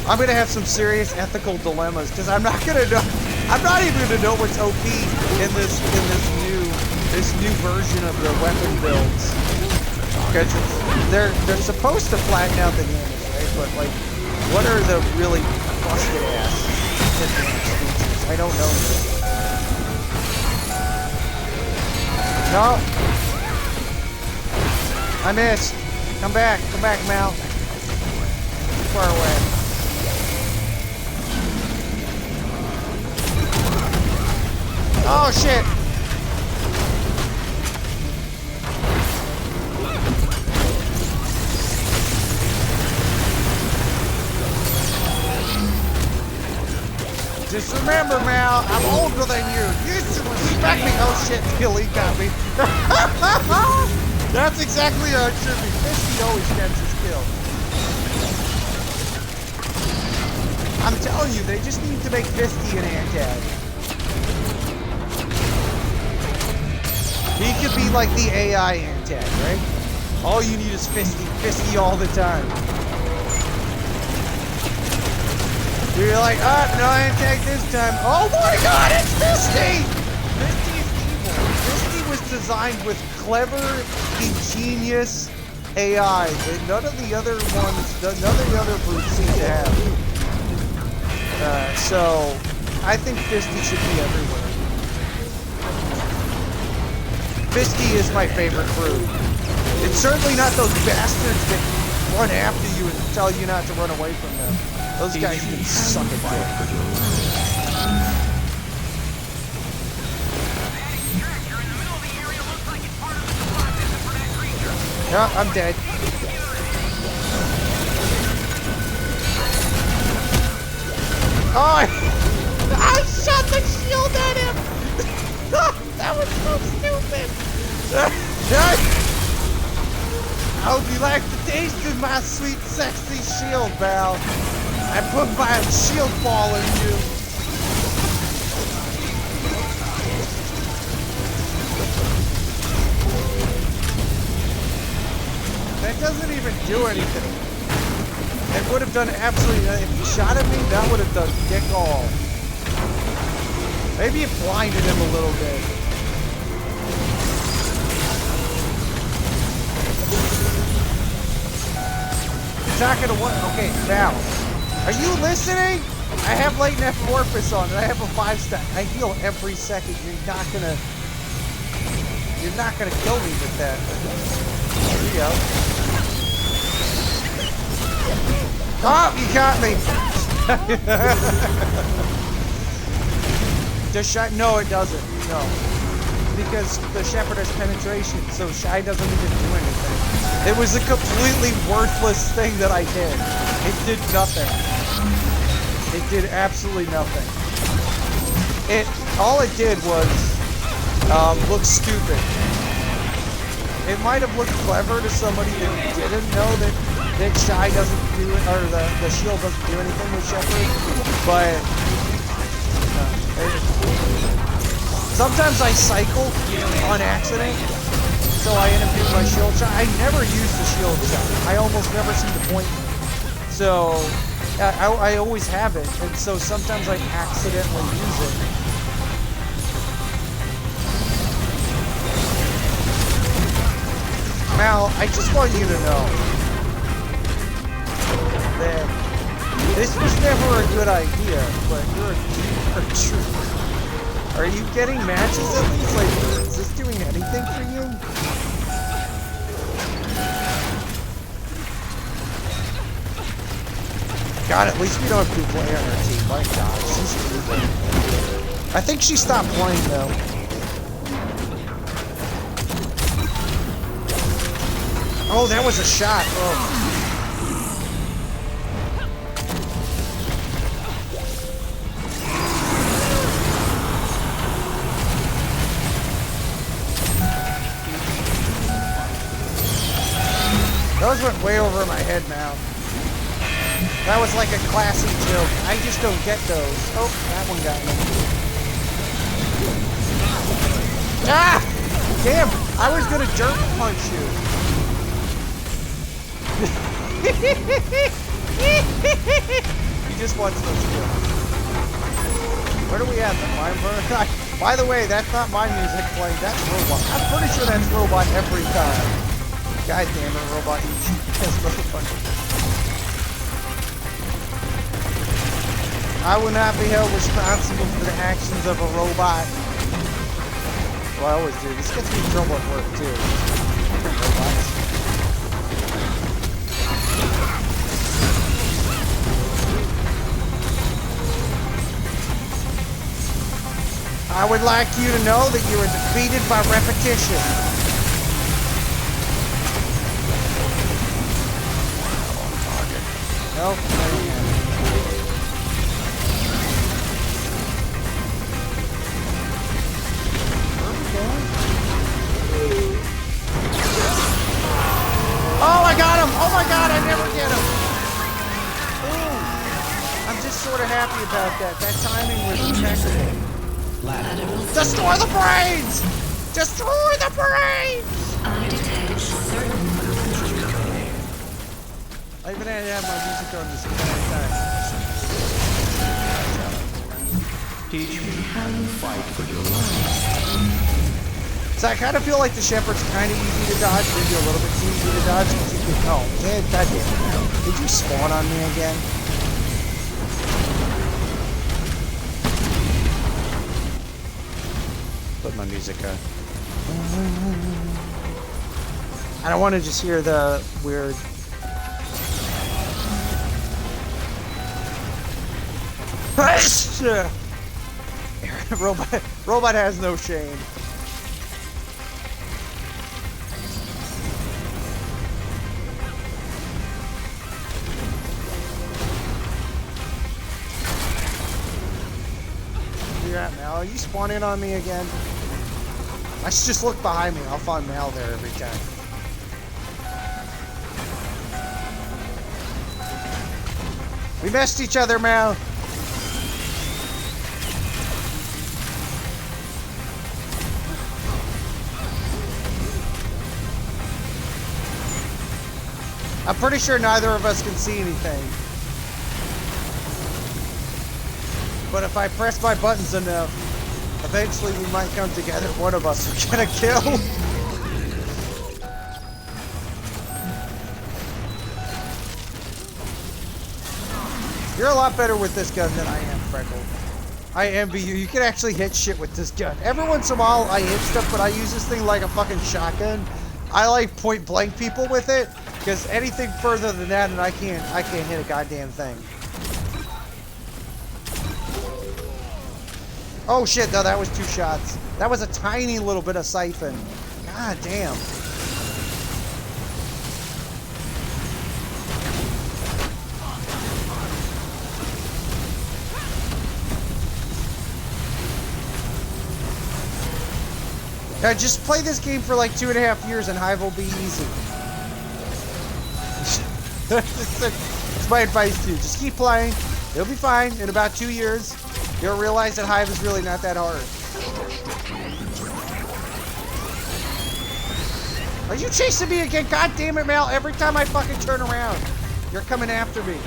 I'm gonna have some serious ethical dilemmas because I'm not even gonna know what's OP in this new version of the weapon builds. Because they're supposed to flatten out the damage, right? but like, what are the really busted ass features? I don't know yet. No. I missed. Come back, Mal. Too far away. Oh shit! Just remember, Mal, I'm older than you. You should respect me. Oh shit, Billy got me. That's exactly how it should be. Fisty always gets his kill. I'm telling you, they just need to make Fisty an Antag. He could be like the AI Antag, right? All you need is Fisty all the time. You're like, oh, no Antag this time. Oh my god, it's Fisty! Fisty is evil. Fisty was designed with clever, ingenious AI that none of the other ones, none of the other brutes seem to have. So, I think Fisty should be everywhere. Fisty is my favorite brute. It's certainly not those bastards that run after you and tell you not to run away from them. Those guys can suck a dick. Yeah, I'm dead. Oh, I shot the shield at him! That was so stupid! I hope you like the taste of my sweet, sexy shield, Val. I put my shield ball in you. That doesn't even do anything. It would have done absolutely nothing. If he shot at me, that would have done dick all. Maybe it blinded him a little bit. It's not gonna work. Okay, now. Are you listening? I have latent amorphous on and I have a 5-stack. I heal every second. You're not gonna kill me with that. There you go. Oh, you got me. No, it doesn't. No. Because the Shepherd has penetration, so Shy doesn't even do anything. It was a completely worthless thing that I did. It did nothing. It did absolutely nothing. All it did was look stupid. It might have looked clever to somebody that didn't know that Shy doesn't do it, or the shield doesn't do anything with Shepherd, but sometimes I cycle on accident, so I end up doing my shield shot. I never use the shield shot. I almost never see the point. So I always have it, and so sometimes I accidentally use it. Mal, I just want you to know that this was never a good idea, but you're a trooper. Are you getting matches at least? Like, is this doing anything for you? God, at least we don't have Duplay on our team. My God, she's stupid. I think she stopped playing, though. Oh, that was a shot. Oh. Those went way over my head now. That was like a classic joke. I just don't get those. Oh, that one got me. Ah! Damn! I was gonna jerk punch you. He just wants those kills. Where do we have them? By the way, that's not my music playing. That's Robot. I'm pretty sure that's Robot every time. God damn it, Robot, you cheap ass motherfucker. I will not be held responsible for the actions of a robot. Well, I always do. This gets me in trouble at work, too. Robots. I would like you to know that you are defeated by repetition. Nope. Oh, I got him! Oh my god, I never get him! Ooh. I'm just sort of happy about that. That timing was impeccable. Destroy the brains! Destroy the brains! I detect certain I even had to have my music on this entire time. Teach me how to fight for your life. So I kind of feel like the Shepherd's kind of easy to dodge, maybe a little bit too easy to dodge. Oh, man, goddamn. Did you spawn on me again? Put my music on. I don't want to just hear the weird. Robot has no shame. Where you at, Mal? Are you spawning on me again? I should just look behind me. I'll find Mal there every time. We missed each other, Mal. I'm pretty sure neither of us can see anything. But if I press my buttons enough, eventually we might come together. One of us will get a kill. You're a lot better with this gun than I am, Freckle. I envy you. You can actually hit shit with this gun. Every once in a while I hit stuff, but I use this thing like a fucking shotgun. I like point blank people with it. Because anything further than that, and I can't hit a goddamn thing. Oh shit! No, that was 2 shots. That was a tiny little bit of siphon. God damn. Now just play this game for like 2.5 years, and Hive will be easy. That's my advice to you. Just keep playing. It'll be fine. In about 2 years, you'll realize that Hive is really not that hard. Are you chasing me again? God damn it, Mal. Every time I fucking turn around, you're coming after me.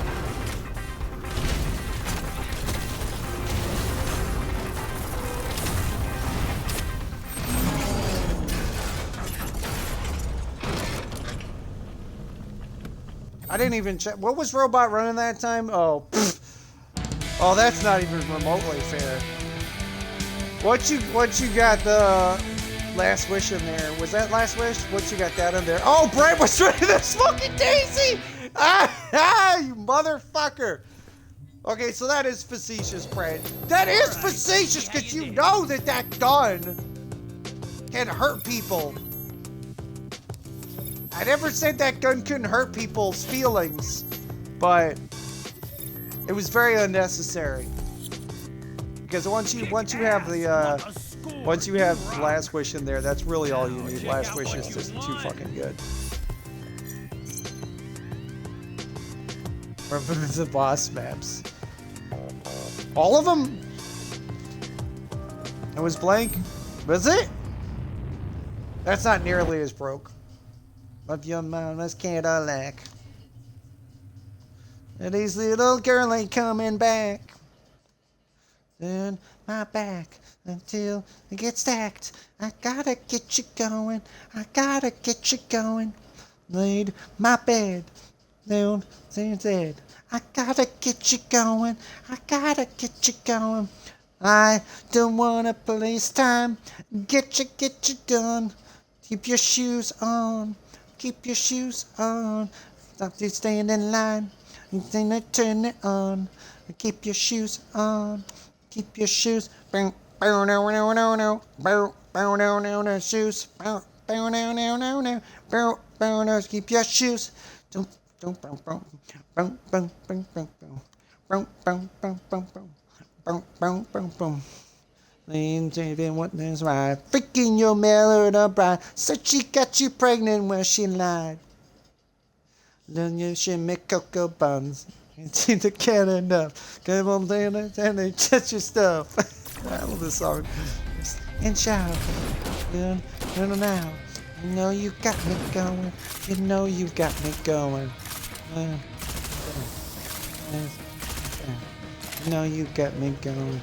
I didn't even check. What was Robot running that time? Oh, pfft. Oh, that's not even remotely fair. What you got the Last Wish in there? Was that Last Wish? What you got that in there? Oh, Brett was running the Smoking Daisy! You motherfucker! Okay, so that is facetious, Brett. That is facetious because you know that that gun can hurt people. I never said that gun couldn't hurt people's feelings, but it was very unnecessary. Because once you have the Last Wish in there, that's really all you need. Last Wish is just too fucking good. Remember the boss maps? All of them? It was blank. Was it? That's not nearly as broke. Love your mama's Cadillac. And these little girl ain't coming back. Turn my back until it gets stacked. I gotta get you going. I gotta get you going. Laid my bed down, dead. I gotta get you going. I gotta get you going. I don't wanna waste time. Get you done. Keep your shoes on. Keep your shoes on. Stop you staying in line. Then I turn it on. Keep your shoes on. Keep your shoes. Shoes. Keep your shoes. What is right? Freaking your Melody bride said she got you pregnant when she lied. Then you should make cocoa buns. It's either can enough. Come on, and they touch your stuff. I love this song. And shout, now. You know you got me going. You know you got me going. You know you got me going.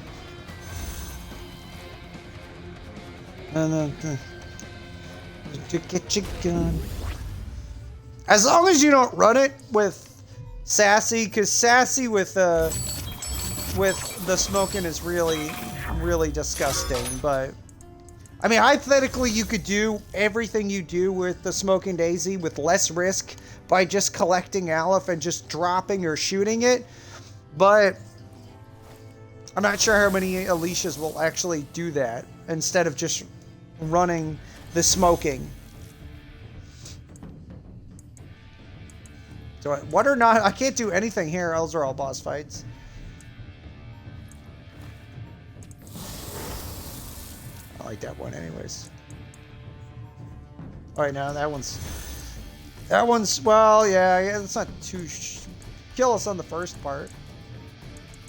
To get you gun. As long as you don't run it with Sassy, because Sassy with the smoking is really disgusting. But I mean, hypothetically, you could do everything you do with the Smoking Daisy with less risk by just collecting Aleph and just dropping or shooting it. But I'm not sure how many Alicias will actually do that instead of just running the smoking. So what or not, I can't do anything here. Those are all boss fights. I like that one anyways. Alright, now that one's, well, yeah, it's not too, kill us on the first part.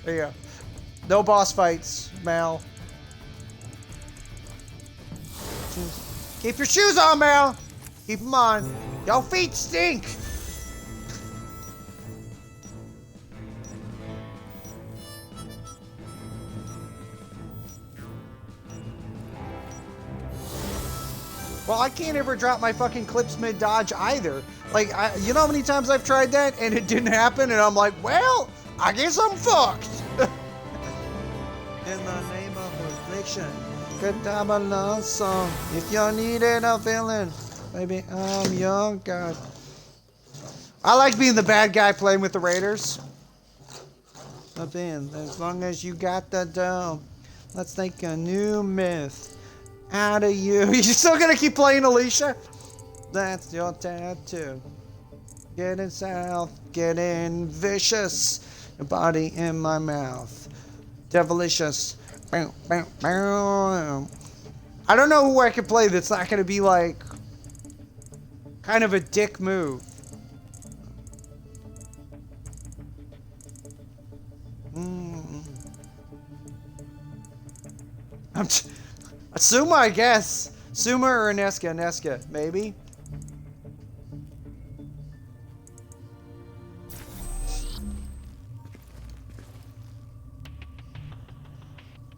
There you go. No boss fights, Mal. Keep your shoes on, Mal. Keep them on. Your feet stink. Well, I can't ever drop my fucking clips mid-dodge either. Like, you know how many times I've tried that and it didn't happen, and I'm like, well, I guess I'm fucked. In the name of affliction, good time a love song. If you needed a feeling, baby, I'm your God. I like being the bad guy playing with the Raiders. Nothing, as long as you got the dough, let's make a new myth out of you. You still gonna keep playing Alicia? That's your tattoo. Getting south, getting vicious. Your body in my mouth. Devilicious. I don't know who I could play that's not gonna be like kind of a dick move. Suma, I guess. Suma or Neska? Neska, maybe.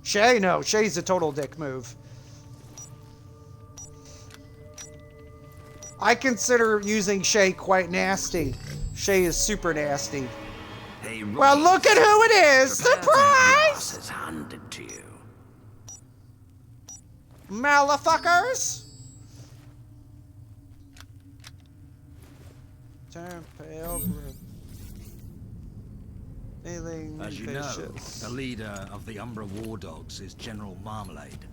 Shay? No, Shay's a total dick move. I consider using Shay quite nasty. Shay is super nasty. Hey, well, look at who it is! Surprise! Is handed to you. Motherfuckers! Turn pale. As you know, the leader of the Umbra War Dogs is General Marmalade.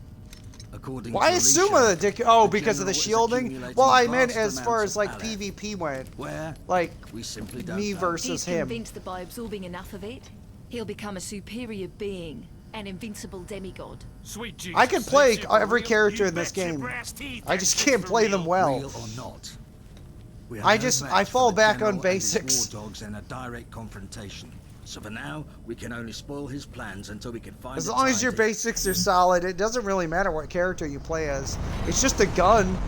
According Why to is Alicia, Suma the dick? Oh, the because of the general is shielding? accumulating Well, I meant vast as far amounts as like of Aleph, PvP went. where like we simply don't me know. versus He's him. convinced that by absorbing enough of it, he'll become a superior being, an invincible demigod. Sweet Jesus, I can play every character in this game. I just can't play them well. Real or not, we are I no just match fall for the back General on and his basics. War Dogs in a direct confrontation. So for now, we can only spoil his plans until we can find. As long as your basics are solid, it doesn't really matter what character you play as. It's just a gun.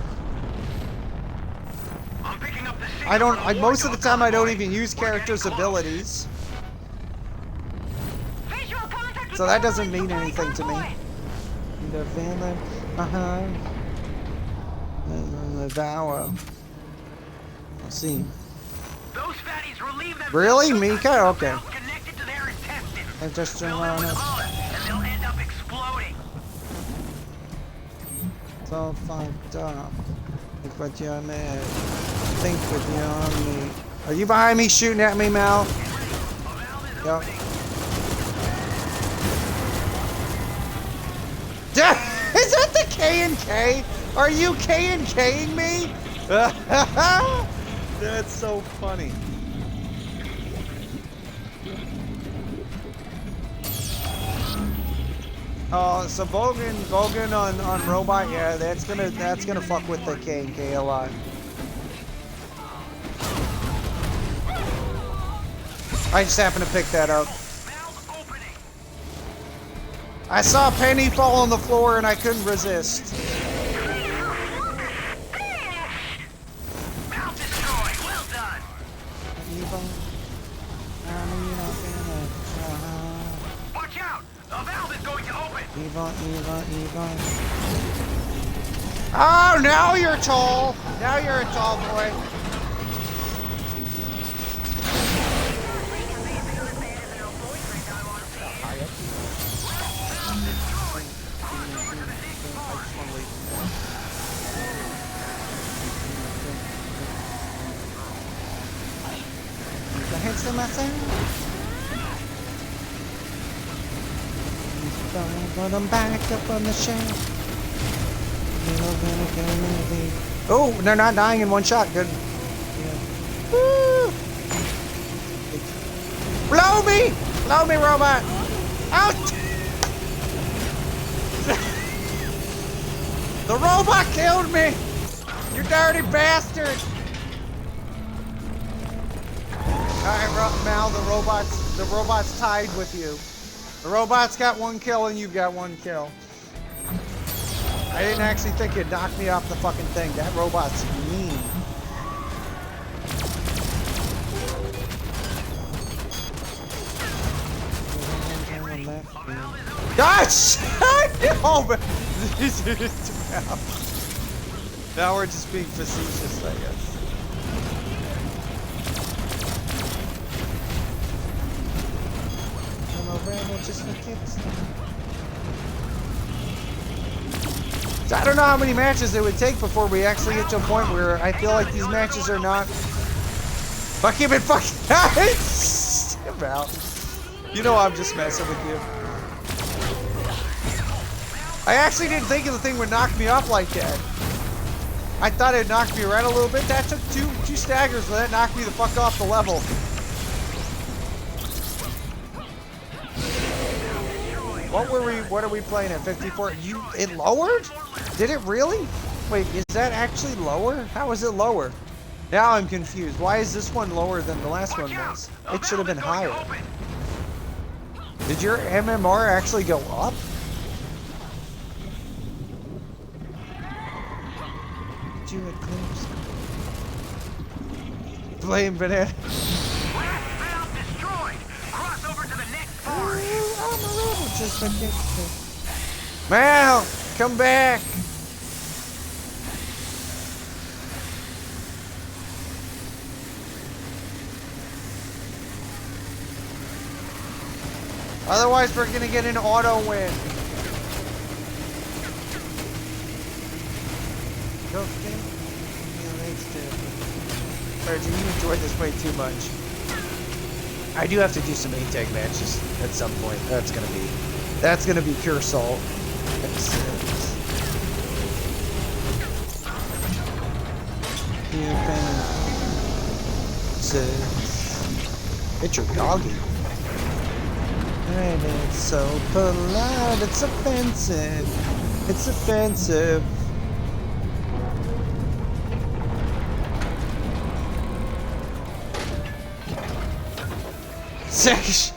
I'm picking up the I don't. Most of the time, I don't even use characters' abilities. So that doesn't mean anything to me. The villain, the Devour. Let's see. Those fatties relieve themselves. Really? Mika? Okay. Connected to their intestines. I just Fill them with blood, and they'll end up exploding. So fucked up. Think what you made. Think what you me. Are you behind me shooting at me, Mal? Yep. Is that the K&K? Are you K&K'ing me? That's so funny. Oh, so Bogan on robot, yeah, that's gonna fuck with the K&K a lot. I just happened to pick that up. I saw Penny fall on the floor and I couldn't resist. Valve destroyed. Well done. Watch out. The valve is going to open. Eva. Oh, now you're tall. Now you're a tall boy. Put them back up on the shelf. Oh, they're not dying in one shot. Good. Woo. Blow me! Blow me, robot! Out! The robot killed me! You dirty bastard! Alright, Mal, the robot's tied with you. The robot's got 1 kill and you've got 1 kill. I didn't actually think it knocked me off the fucking thing. That robot's mean. Gosh! No, but this is now we're just being facetious, I guess. Just for kids. So I don't know how many matches it would take before we actually get to a point where I feel like these matches are not fucking nice. About. You know I'm just messing with you. I actually didn't think the thing would knock me off like that. I thought it knocked me right a little bit. That took two staggers, but that knocked me the fuck off the level. What are we playing at 54? It lowered? Did it really? Wait, is that actually lower? How is it lower? Now I'm confused. Why is this one lower than the last one was? It should have been higher. Did your MMR actually go up? Did you eclipse? Blame banana. Just Mal, come back. Otherwise, we're gonna get an auto win. Go, Kim. Sergeant, you enjoy this way too much. I do have to do some A-Tag matches at some point. That's gonna be pure salt. It's your doggy. And it's so polite, it's offensive. It's offensive. Sex.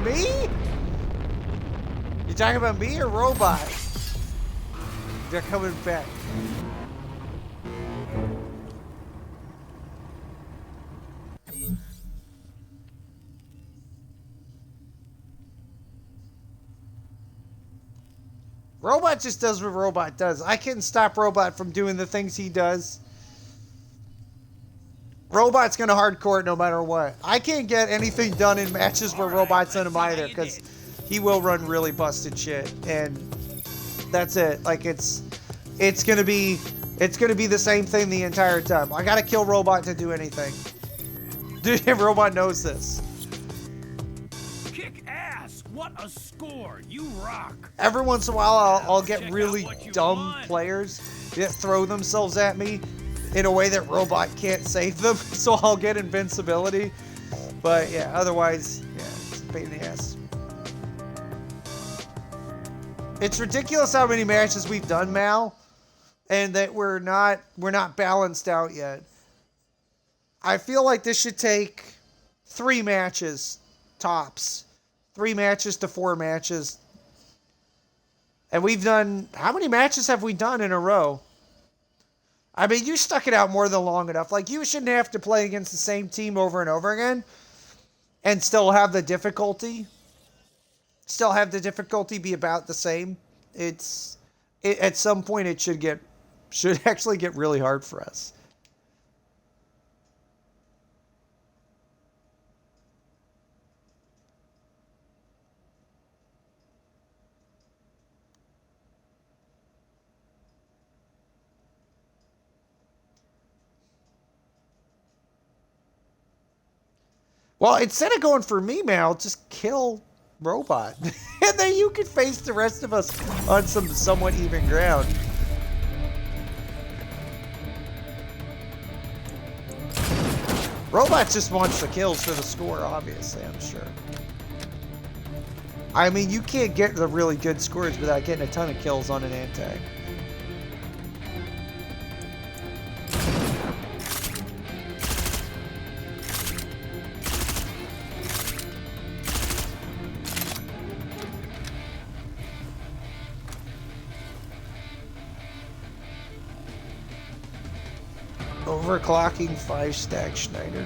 Me? You talking about me or robot? They're coming back. Robot just does what Robot does. I couldn't stop Robot from doing the things he does. Robot's gonna hardcore it no matter what. I can't get anything done in matches where Robot's in them either, because he will run really busted shit, and that's it. Like it's gonna be the same thing the entire time. I gotta kill Robot to do anything. Dude, Robot knows this. Kick ass! What a score! You rock! Every once in a while, I'll get really dumb players that throw themselves at me in a way that Robot can't save them, so I'll get invincibility. But yeah, otherwise, yeah, it's a pain in the ass. It's ridiculous how many matches we've done, Mal, and that we're not balanced out yet. I feel like this should take 3 matches tops. 3 matches to 4 matches. And we've done, how many matches have we done in a row? I mean, you stuck it out more than long enough. Like, you shouldn't have to play against the same team over and over again and still have the difficulty. Still have the difficulty be about the same. At some point it should actually get really hard for us. Well, instead of going for me, Mal, just kill Robot. And then you can face the rest of us on some somewhat even ground. Robot just wants the kills for the score, obviously, I'm sure. I mean, you can't get the really good scores without getting a ton of kills on an anti. Overclocking 5-stack Schneider.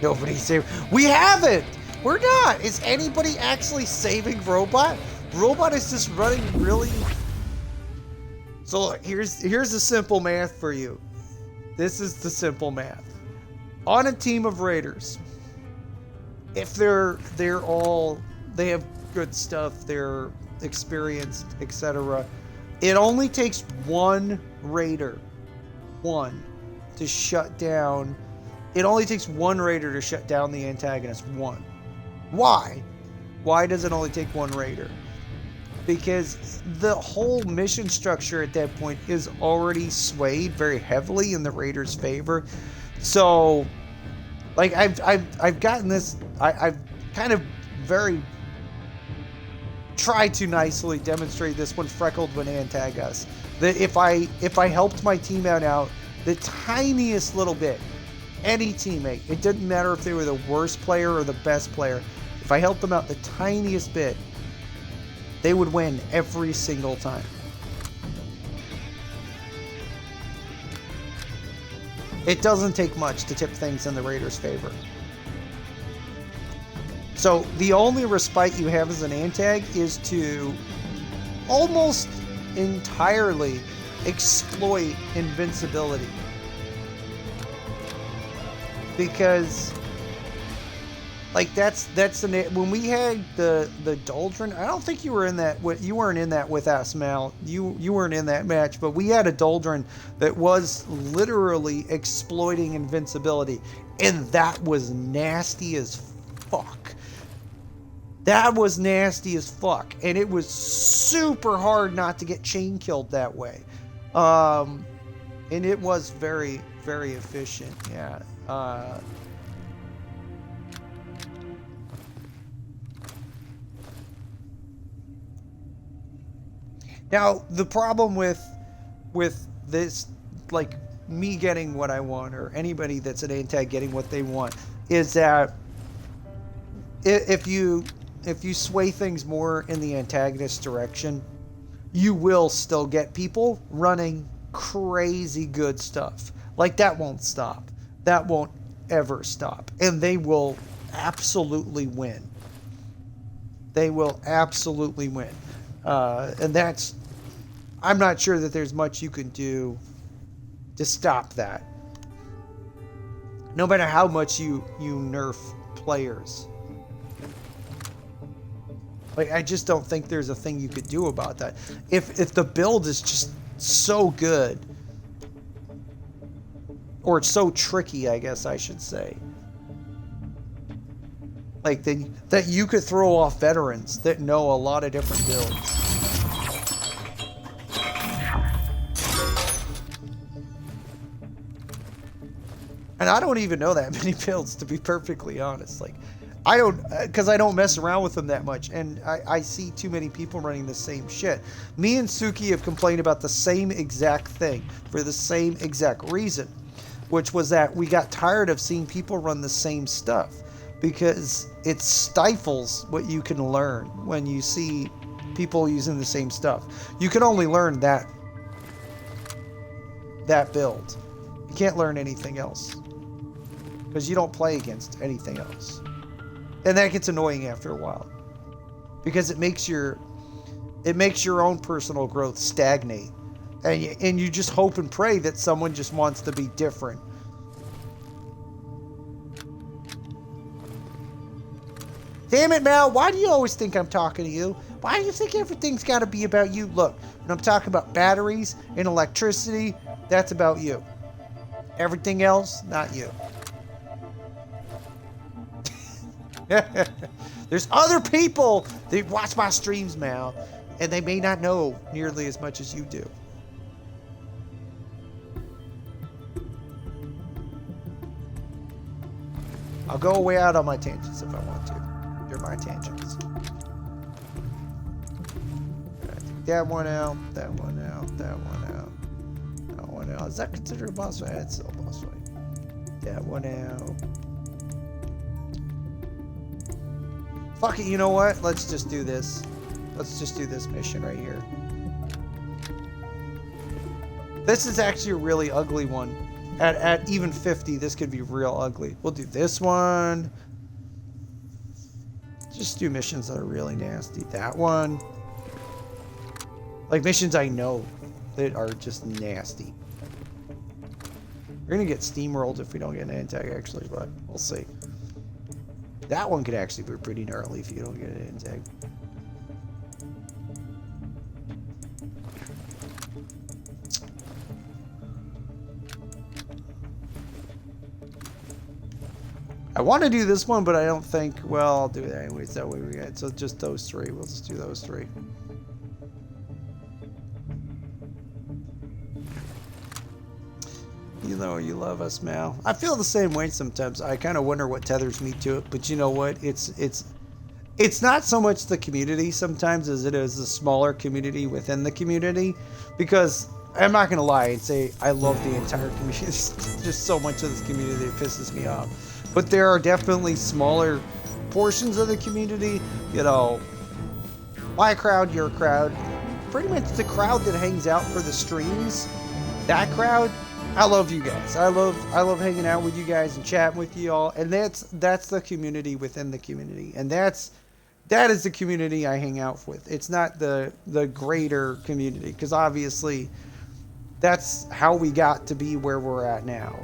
Nobody's saving. We haven't! We're not! Is anybody actually saving Robot? Robot is just running really... So look, here's the simple math for you. This is the simple math. On a team of Raiders, if they have good stuff, they're experienced, etc., it only takes one Raider, to shut down. It only takes one Raider to shut down the antagonist. One. Why? Why does it only take one Raider? Because the whole mission structure at that point is already swayed very heavily in the Raiders' favor. So, like I've gotten this. I've kind of very try to nicely demonstrate this when Freckled would antag us. That if I helped my team out the tiniest little bit, any teammate, it didn't matter if they were the worst player or the best player, if I helped them out the tiniest bit, they would win every single time. It doesn't take much to tip things in the Raiders' favor. So the only respite you have as an antag is to almost entirely exploit invincibility. Because like that's the when we had the Doldrin, I don't think you were in that. You weren't in that with us, Mal. You weren't in that match, but we had a Doldrin that was literally exploiting invincibility, and that was nasty as fuck. That was nasty as fuck, and it was super hard not to get chain killed that way. And it was very, very efficient, yeah. Now, the problem with this, like, me getting what I want, or anybody that's an antag getting what they want, is that if you sway things more in the antagonist direction, you will still get people running crazy good stuff. Like, that won't stop. That won't ever stop. And they will absolutely win. They will absolutely win. And that's I'm not sure that there's much you can do to stop that. No matter how much you nerf players. Like, I just don't think there's a thing you could do about that. If the build is just so good, or it's so tricky, I guess I should say, like that you could throw off veterans that know a lot of different builds. And I don't even know that many builds, to be perfectly honest. Like, I don't, because I don't mess around with them that much, and I see too many people running the same shit. Me and Suki have complained about the same exact thing for the same exact reason, which was that we got tired of seeing people run the same stuff, because it stifles what you can learn when you see people using the same stuff. You can only learn that build. You can't learn anything else, because you don't play against anything else. And that gets annoying after a while, because it makes your own personal growth stagnate, and you just hope and pray that someone just wants to be different. Damn it, Mal, why do you always think I'm talking to you? Why do you think everything's got to be about you? Look, when I'm talking about batteries and electricity, that's about you. Everything else, not you. There's other people that watch my streams, Mal, and they may not know nearly as much as you do. I'll go way out on my tangents if I want to. They're my tangents. That one out, that one out, that one out, that one out. Is that considered a boss fight? It's still a boss fight. That one out. Fuck it, you know what? Let's just do this. Let's just do this mission right here. This is actually a really ugly one. At even 50, this could be real ugly. We'll do this one. Just do missions that are really nasty. That one. Like missions I know that are just nasty. We're gonna get steamrolled if we don't get an intake, actually, but we'll see. That one could actually be pretty gnarly if you don't get an intake. I want to do this one, but I don't think, well, I'll do it anyways. That way we get, so just those three. We'll just do those three. You know you love us, Mal. I feel the same way sometimes. I kind of wonder what tethers me to it, but you know what? It's not so much the community sometimes as it is the smaller community within the community, because I'm not gonna lie and say I love the entire community. There's just so much of this community that pisses me off. But there are definitely smaller portions of the community. You know, my crowd, your crowd, pretty much the crowd that hangs out for the streams. That crowd. I love you guys. I love hanging out with you guys and chatting with you all, and that's the community within the community, and that is the community I hang out with. It's not the greater community, because obviously that's how we got to be where we're at now.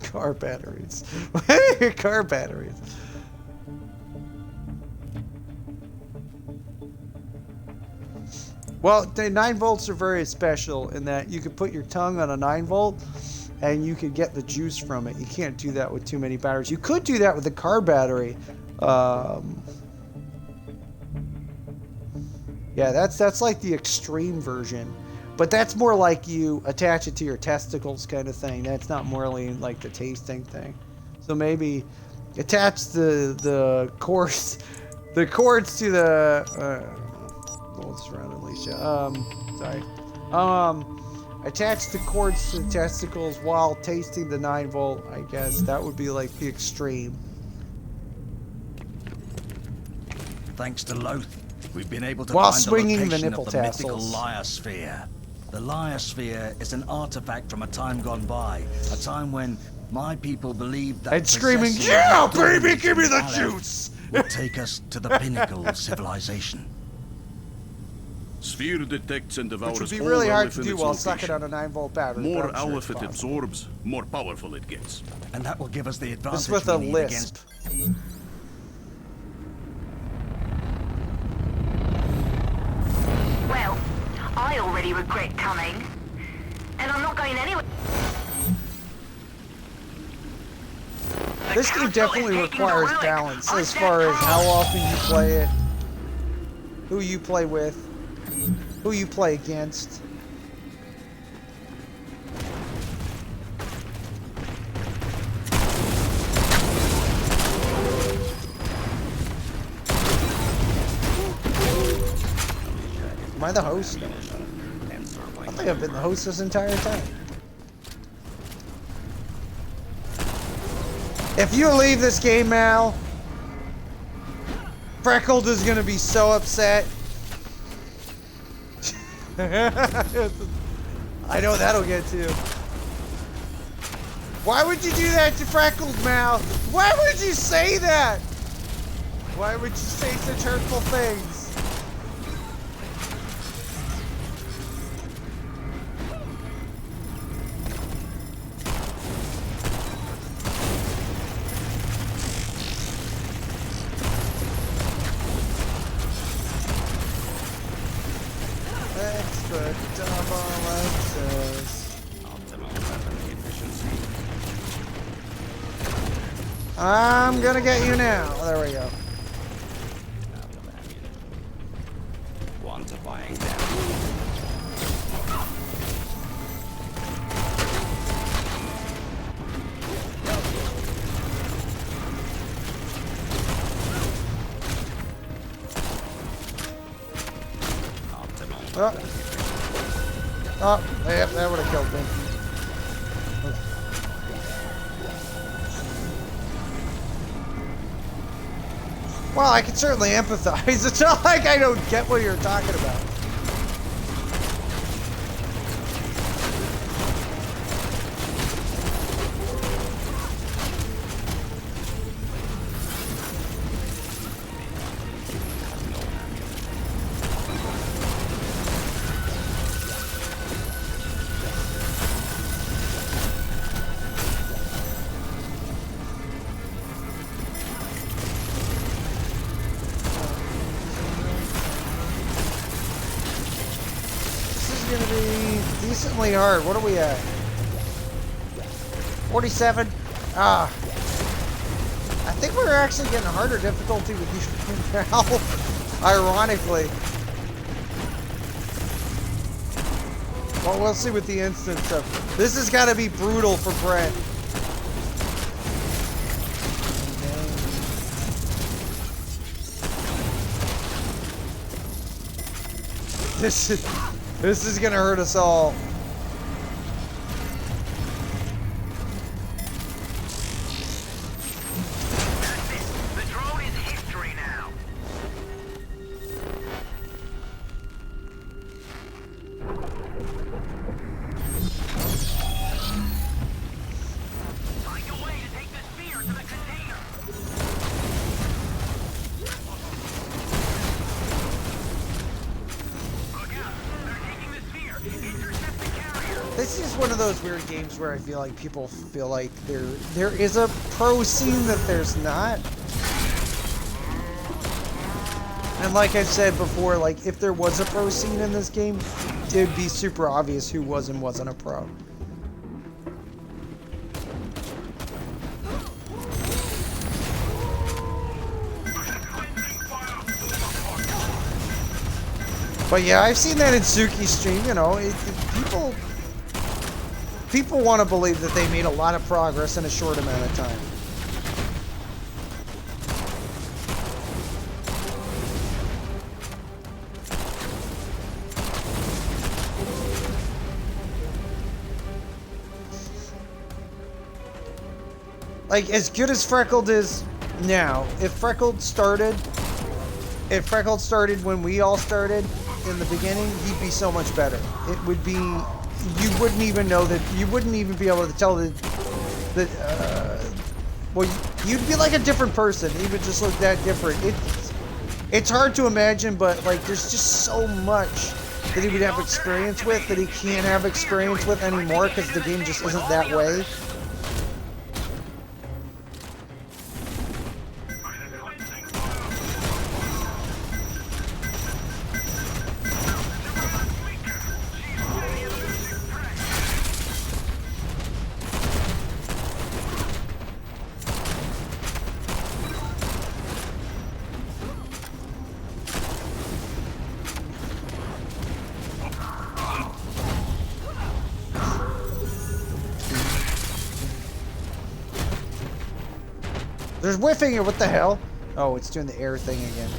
Car batteries. Car batteries. Well, the 9 volts are very special in that you can put your tongue on a 9 volt and you can get the juice from it. You can't do that with too many batteries. You could do that with a car battery. Yeah, that's like the extreme version. But that's more like you attach it to your testicles kind of thing. That's not morely like the tasting thing. So maybe attach the cords to the volts around Alicia. Sorry. Attach the cords to the testicles while tasting the 9 volt. I guess that would be like the extreme. Thanks to Loth, we've been able to while find swinging the the location nipple of the mythical tassels. Lyre Sphere. The Liosphere is an artifact from a time gone by, a time when my people believed that and screaming, possessing yeah, the baby, knowledge give me of the Aleph juice! would take us to the pinnacle of civilization. Sphere detects and devours Which would be all really hard Aleph to in do its while location. sucking on a 9-volt battery. More but I'm sure Aleph it's it possible. absorbs, more powerful it gets. And that will give us the advantage This with a we need lisp. against... Well, I already regret coming. And I'm not going anywhere. This game definitely requires balance as far as how often you play it, who you play with, who you play against. Am I the host? I think I've been the host this entire time. If you leave this game, Mal, Freckled is gonna be so upset. I know that'll get to you. Why would you do that to Freckled, Mal? Why would you say that? Why would you say such hurtful things? Extra double access. Optimal weapon efficiency. I'm gonna get you now. There we go. Quantifying damage. Oh, yep, that would have killed me. Well, I can certainly empathize. It's not like I don't get what you're talking about. Decently hard. What are we at? 47? Ah. I think we're actually getting harder difficulty with you now. Ironically. Well, we'll see with the instance of... This has got to be brutal for Brent. This is gonna hurt us all. That's it. The drone is history now. Find a way to take the sphere to the container. This is one of those weird games where I feel like people feel like there is a pro scene that there's not. And like I said before, like if there was a pro scene in this game, it'd be super obvious who was and wasn't a pro. But yeah, I've seen that in Suki's stream, you know, people want to believe that they made a lot of progress in a short amount of time. Like, as good as Freckled is now, if Freckled started when we all started in the beginning, he'd be so much better. It would be, you wouldn't even know that, you wouldn't even be able to tell that, well, you'd be like a different person. He would just look that different. It's hard to imagine, but like, there's just so much that he would have experience with that he can't have experience with anymore because the game just isn't that way. There's whiffing it, what the hell? Oh, it's doing the air thing again.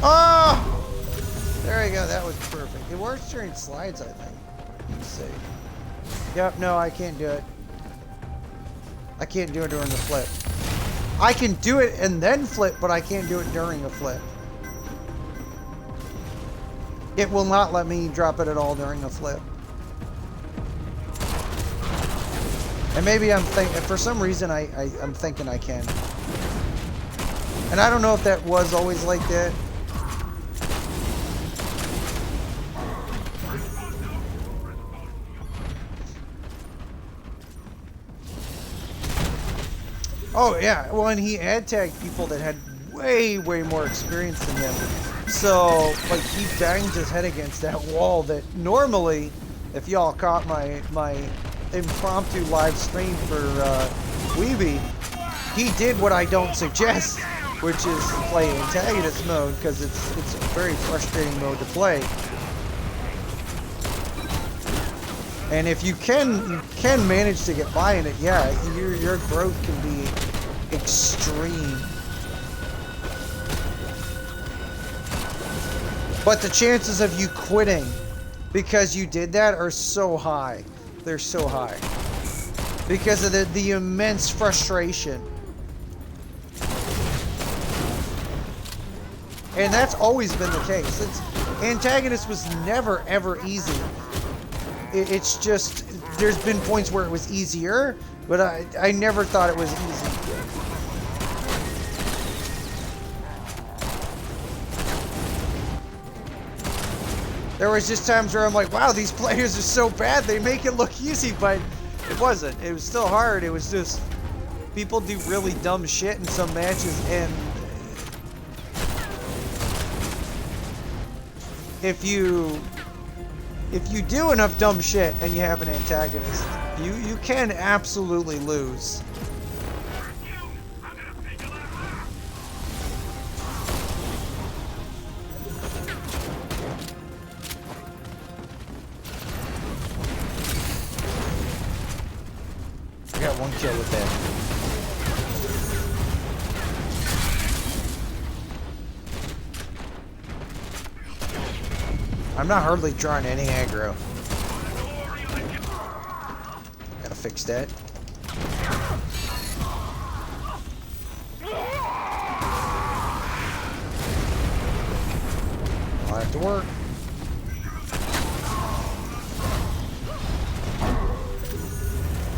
Oh! There you go, that was perfect. It works during slides, I think. Let's see. Yep, no, I can't do it. I can't do it during the flip. I can do it and then flip, but I can't do it during a flip. It will not let me drop it at all during a flip. And maybe I'm thinking, for some reason, I'm thinking I can. And I don't know if that was always like that. Oh, yeah. Well, and he ad tagged people that had way more experience than him. So, like, he banged his head against that wall that normally, if y'all caught my impromptu live stream for Weeby, he did what I don't suggest, which is play antagonist mode, because it's a very frustrating mode to play. And if you can manage to get by in it, yeah, your growth can be extreme. But the chances of you quitting because you did that are so high. They're so high because of the immense frustration. And that's always been the case. Antagonist was never ever easy. It's just there's been points where it was easier, but I never thought it was easy. There was just times where I'm like, wow, these players are so bad, they make it look easy, but it wasn't. It was still hard. It was just, people do really dumb shit in some matches, and if you do enough dumb shit and you have an antagonist, you can absolutely lose. I got one kill with that. I'm not hardly drawing any aggro. Gotta fix that. I'll have to work.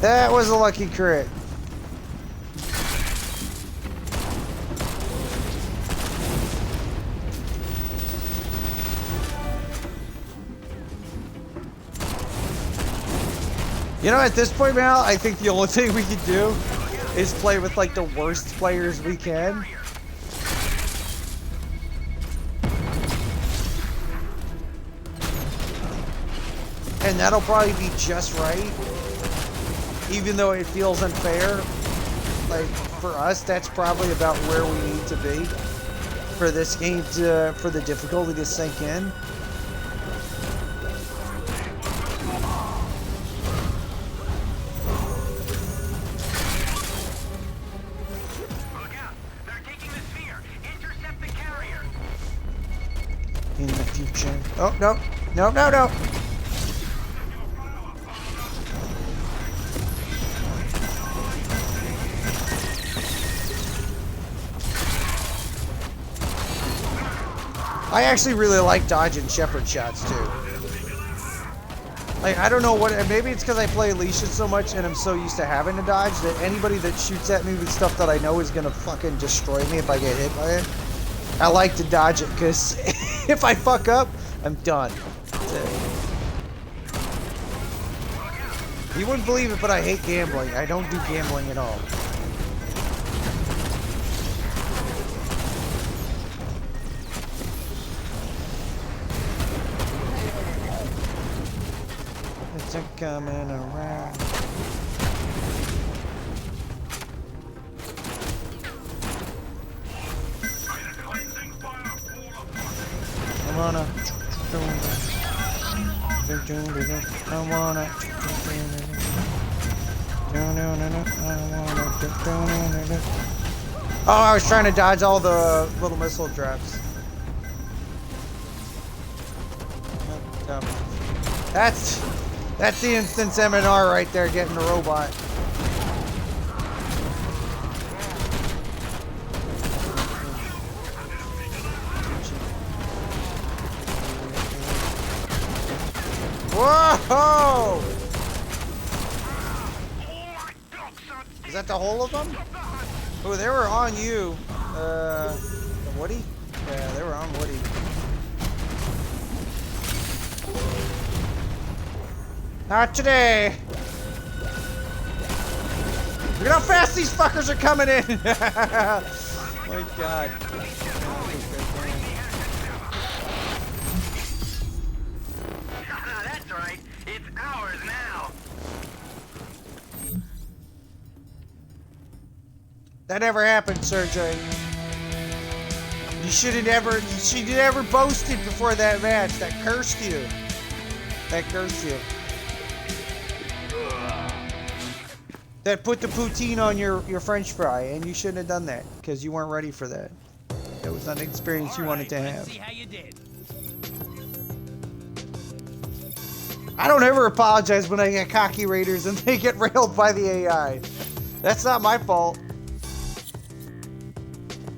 That was a lucky crit. You know, at this point, Mal, I think the only thing we can do is play with, like, the worst players we can. And that'll probably be just right. Even though it feels unfair, like, for us, that's probably about where we need to be for this game to, for the difficulty to sink in. In the future. Oh, no. No, no, no. I actually really like dodging shepherd shots too. Like, I don't know what, maybe it's because I play Alicia so much and I'm so used to having to dodge that anybody that shoots at me with stuff that I know is gonna fucking destroy me if I get hit by it, I like to dodge it because if I fuck up, I'm done. That's it. You wouldn't believe it, but I hate gambling. I don't do gambling at all. It's a coming around. I wanna. Oh, I was trying to dodge all the little missile drops. That's the instance MNR right there, getting the robot. Whoa! Is that the whole of them? Oh, they were on you. Woody? Yeah, they were on Woody. Not today. Look at how fast these fuckers are coming in. My God. That's right. It's ours now. That never happened, Sergey. You should have never boasted before that match. That cursed you. That cursed you. That put the poutine on your French fry, and you shouldn't have done that because you weren't ready for that. It was not an experience you wanted to have. See how you did. I don't ever apologize when I get cocky raiders and they get railed by the AI. That's not my fault.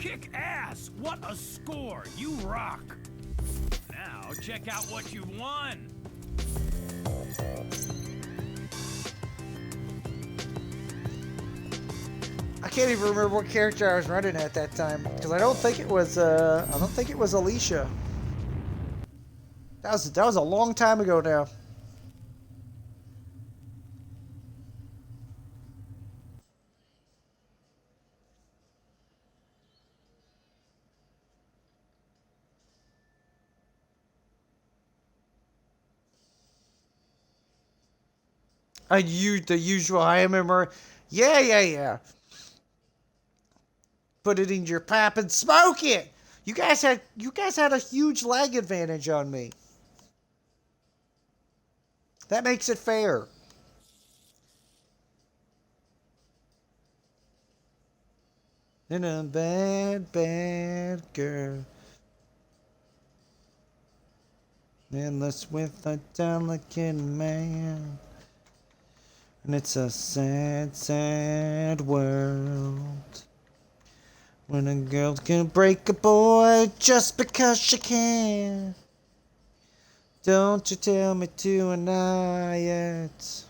Kick ass! What a score! You rock! Now check out what you won! I can't even remember what character I was running at that time because I don't think it was Alicia. That was a long time ago now. I used the usual. I remember. Yeah. Put it in your pipe and smoke it. You guys had a huge lag advantage on me. That makes it fair. And a bad, bad girl. Endless with a delicate man. And it's a sad, sad world. When a girl can break a boy just because she can. Don't you tell me to deny it.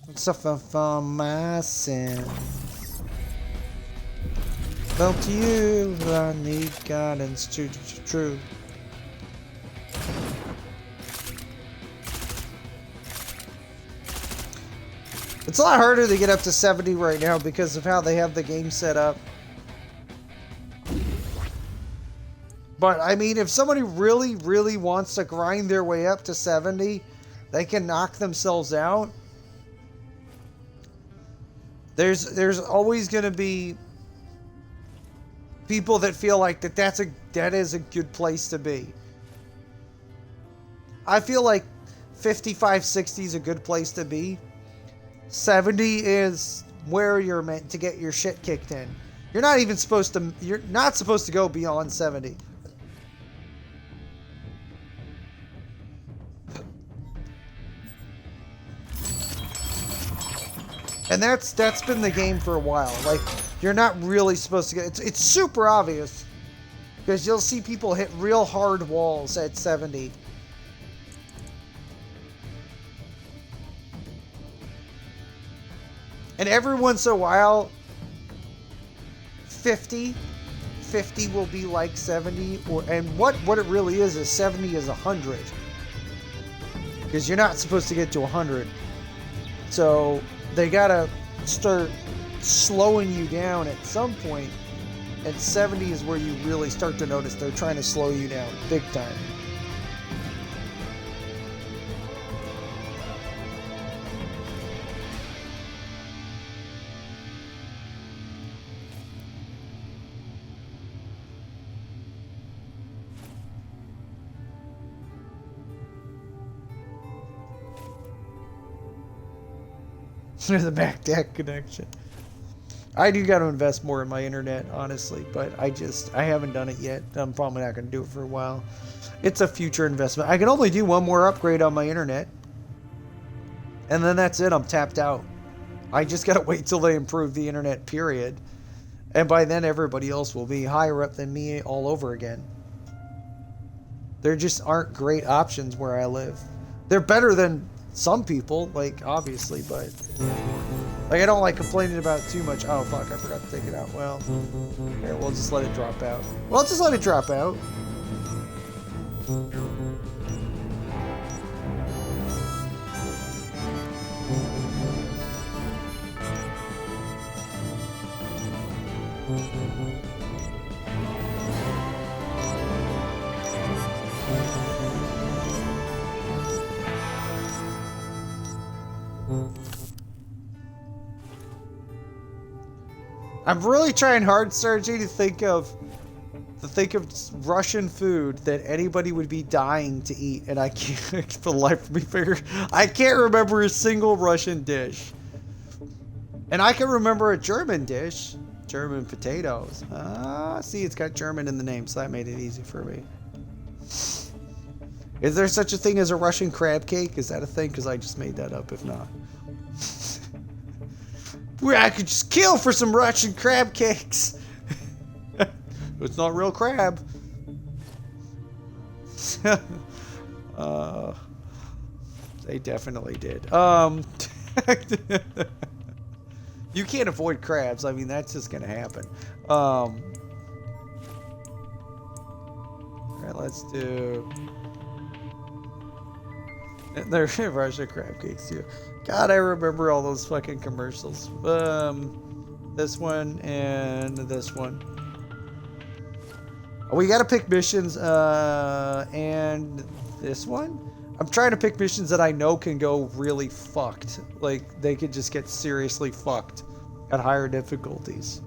I suffer for my sins. Well, to you, I need guidance to true. It's a lot harder to get up to 70 right now because of how they have the game set up. But, I mean, if somebody really, really wants to grind their way up to 70, they can knock themselves out. There's always going to be people that feel like that is a good place to be. I feel like 55, 60 is a good place to be. 70 is where you're meant to get your shit kicked in. You're not supposed to go beyond 70. And that's been the game for a while. Like, you're not really supposed to get it's super obvious Because you'll see people hit real hard walls at 70. And every once in a while, 50 will be like 70, and what it really is 70 is 100. Because you're not supposed to get to 100. So they gotta start slowing you down at some point, and 70 is where you really start to notice they're trying to slow you down big time. The back deck connection. I do got to invest more in my internet, honestly, but I haven't done it yet. I'm probably not going to do it for a while. It's a future investment. I can only do one more upgrade on my internet, and then that's it. I'm tapped out. I just got to wait till they improve the internet, period. And by then, everybody else will be higher up than me all over again. There just aren't great options where I live. They're better than some people, like, obviously, but like, I don't like complaining about too much. Oh fuck, I forgot to take it out. Well, here, we'll just let it drop out. Well, just let it drop out. I'm really trying hard, Sergey, to think of Russian food that anybody would be dying to eat, and I can't for the life of me figure. I can't remember a single Russian dish. And I can remember a German dish, German potatoes. See, it's got German in the name, so that made it easy for me. Is there such a thing as a Russian crab cake? Is that a thing? Because I just made that up, if not. I could just kill for some Russian crab cakes. It's not real crab. They definitely did. You can't avoid crabs. I mean, that's just gonna happen. All right, let's do. They're Russian crab cakes too. God, I remember all those fucking commercials. This one and this one. Oh, we gotta pick missions, and this one? I'm trying to pick missions that I know can go really fucked. Like, they could just get seriously fucked at higher difficulties.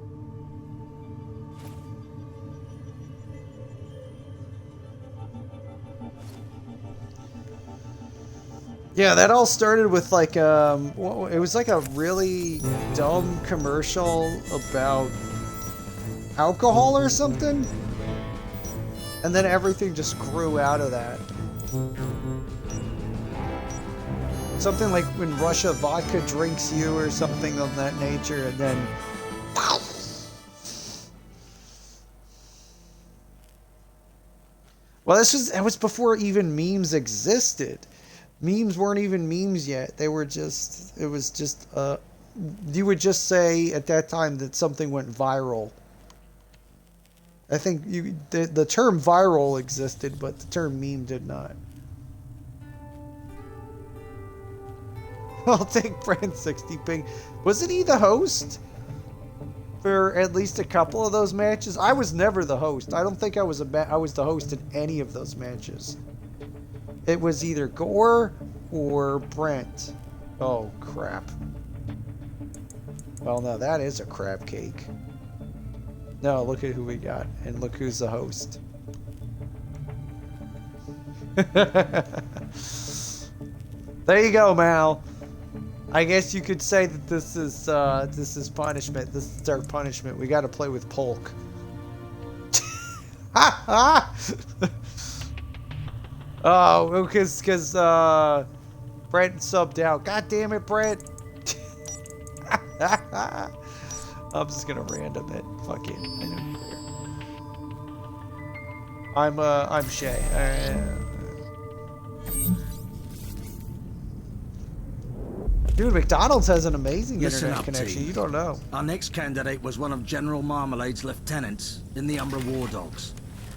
Yeah, that all started with like it was like a really dumb commercial about alcohol or something, and then everything just grew out of that. Something like when Russia vodka drinks you or something of that nature, and then well, that was before even memes existed. Memes weren't even memes yet. They were just, it was just, you would just say at that time that something went viral. I think the term viral existed, but the term meme did not. I'll take Brand 60 Ping. Wasn't he the host for at least a couple of those matches? I was never the host. I don't think I was the host in any of those matches. It was either Gore or Brent. Oh, crap. Well, no, that is a crab cake. No, look at who we got. And look who's the host. There you go, Mal. I guess you could say that this is punishment. This is our punishment. We got to play with Polk. Ha ha! Oh, because Brent subbed out. God damn it, Brent. I'm just gonna random it. Fuck it. I don't care. I'm Shay. Dude, McDonald's has an amazing internet connection. You don't know. Our next candidate was one of General Marmalade's lieutenants in the Umbra War Dogs.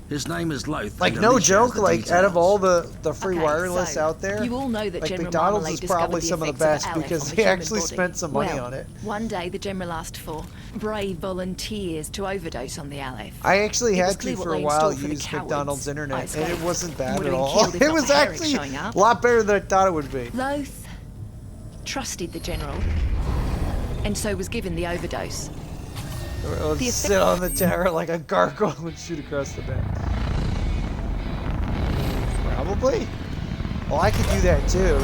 His name is Loth. Like, no joke, like, out of all the free wireless so out there, you all know that like, General McDonald's Marmalade is probably discovered some of the effects best Aleph because on the they human actually body. spent some money Well, on it. One day the General asked for brave volunteers to overdose on the Aleph. I actually It was had clear to what for a lay in while store for the use cowards. McDonald's I internet, and escaped. it wasn't bad Would at have been all. killed if It not was for Hairec actually showing up. a lot better than I thought it would be. Loth trusted the General, and so was given the overdose. Let's sit on the tower like a gargoyle and shoot across the back. Probably. Well, I could do that too.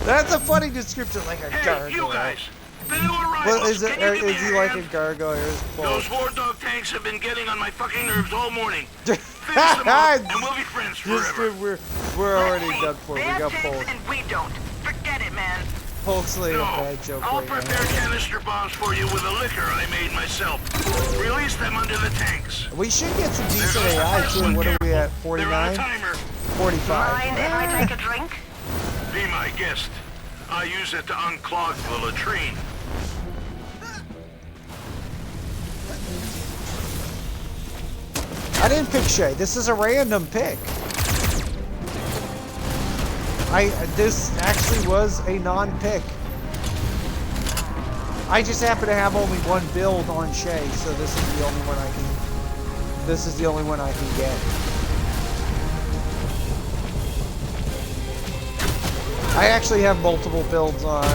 That's a funny description, like a gargoyle. You guys, the new arrivals. Well, is he like a gargoyle? Those war dog tanks have been getting on my fucking nerves all morning. Finish them up, and we'll be friends forever. We're already done for. We got Polk. And we don't. Forget it, man. Polk's laying a bad joke I'll right prepare now. canister bombs for you with a liquor I made myself. Release them under the tanks. We should get some decent AI too. What are we at? 49? 45. Mind if I take a drink? Be my guest. I use it to unclog the latrine. I didn't pick Shay. This is a random pick. This actually was a non-pick. I just happen to have only one build on Shay, so this is the only one I can. This is the only one I can get. I actually have multiple builds on.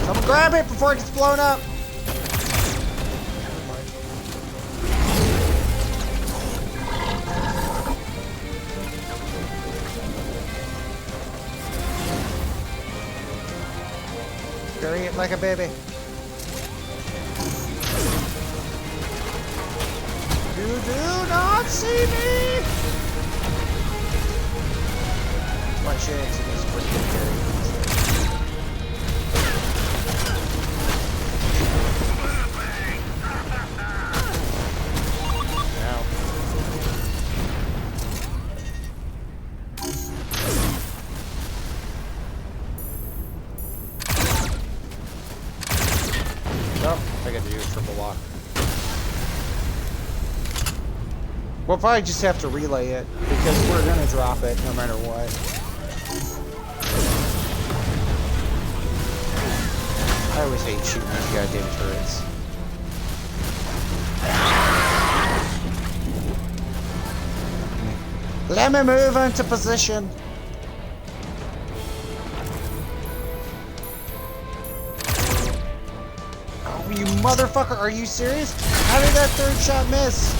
Someone grab it before it gets blown up. Bury it like a baby. You do not see me! My chance of this pretty good carry. Now. Oh, I got to use triple lock. We'll probably just have to relay it, because we're going to drop it no matter what. I always hate shooting these goddamn turrets. Let me move into position. Oh, you motherfucker, are you serious? How did that third shot miss?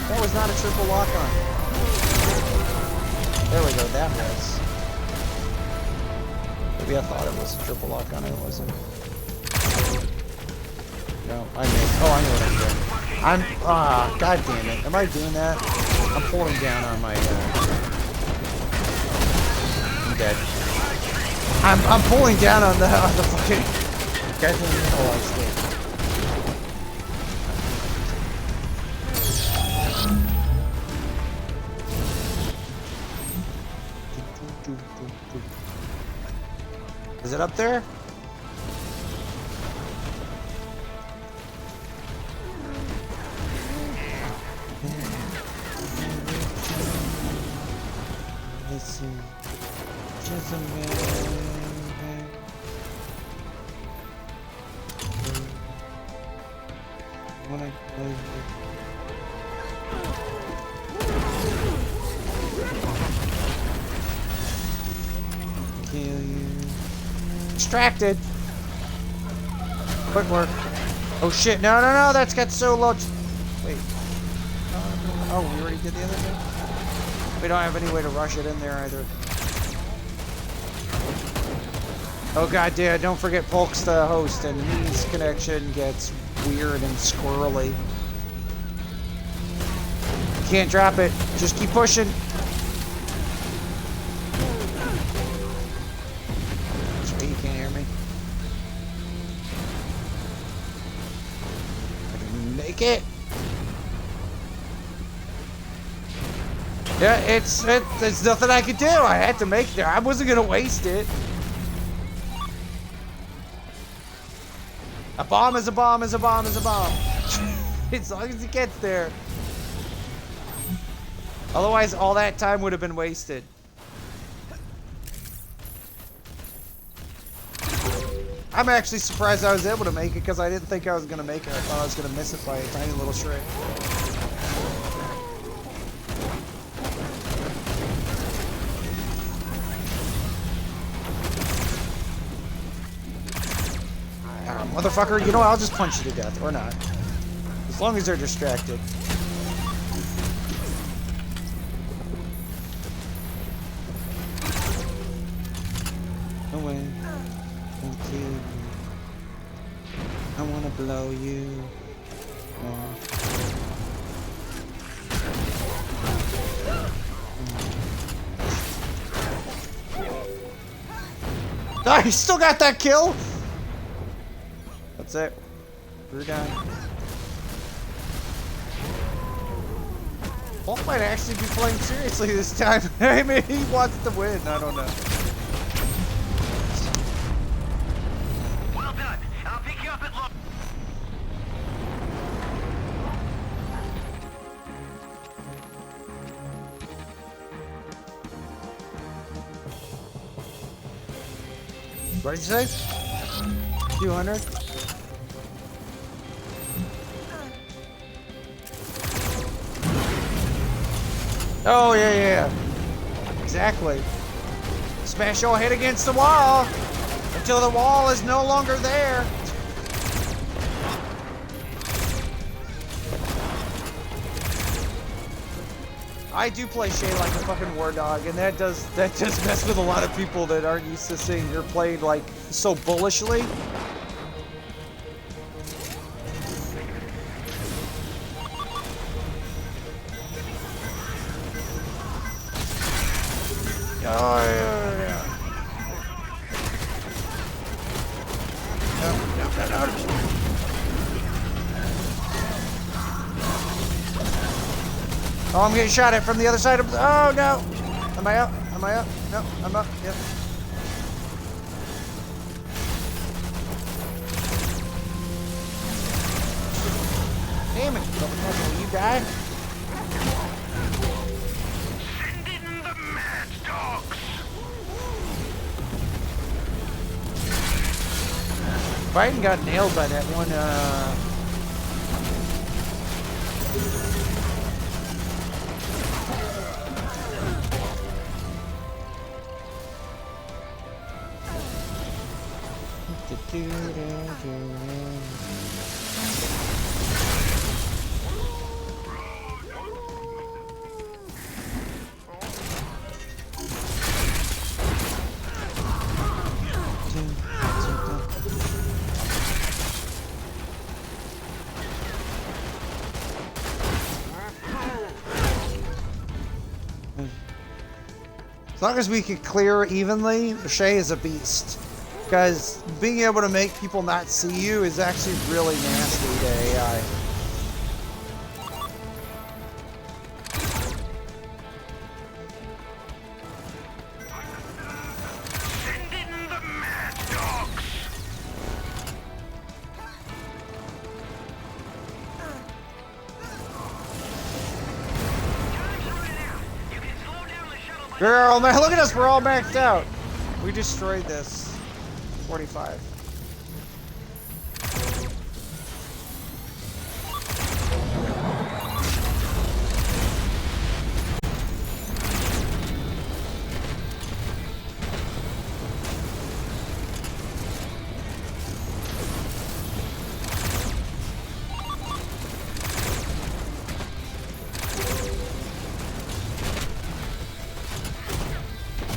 That was not a triple lock on. There we go, that was. Maybe I thought it was a triple lock on it, it wasn't. No, I missed. Oh, I know what I'm doing. God damn it. Am I doing that? I'm pulling down on my, I'm dead. I'm pulling down on the fucking, God damn it, oh, I stayed. Is it up there? Let's see. Just a minute. Wanna play kill you. Distracted. Quick work. Oh shit! No, no, no! That's got so low. Wait. Oh, we already did the other thing. We don't have any way to rush it in there either. Oh god damn! Don't forget Polk's the host, and his connection gets weird and squirrely. Can't drop it. Just keep pushing. Sorry, you can't hear me. Take it. Yeah, there's nothing I could do. I had to make it. I wasn't gonna waste it. A bomb is a bomb is a bomb is a bomb. As long as it gets there. Otherwise, all that time would have been wasted. I'm actually surprised I was able to make it because I didn't think I was going to make it. I thought I was going to miss it by a tiny little shred. Motherfucker, you know what? I'll just punch you to death. Or not. As long as they're distracted. Away. I wanna blow you. Oh, he still got that kill? That's it. We're done. Walt might actually be playing seriously this time. I mean, he wants to win. I don't know. Well done. I'll pick you up at lunch. What did you say? 200? Oh, yeah. Exactly. Smash your head against the wall until the wall is no longer there. I do play Shay like a fucking war dog, and that does mess with a lot of people that aren't used to seeing her played like so bullishly. Oh, yeah. No. Oh, I'm getting shot at from the other side of... Oh, no. Am I up? Am I up? No, I'm up. Yep. Damn it. Will you die? Send in the mad dogs. Biden got nailed by that one, As long as we can clear evenly, Shay is a beast. Because being able to make people not see you is actually really nasty to AI. Send in the mad dogs. Girl, man, look at us, we're all maxed out. We destroyed this. 45.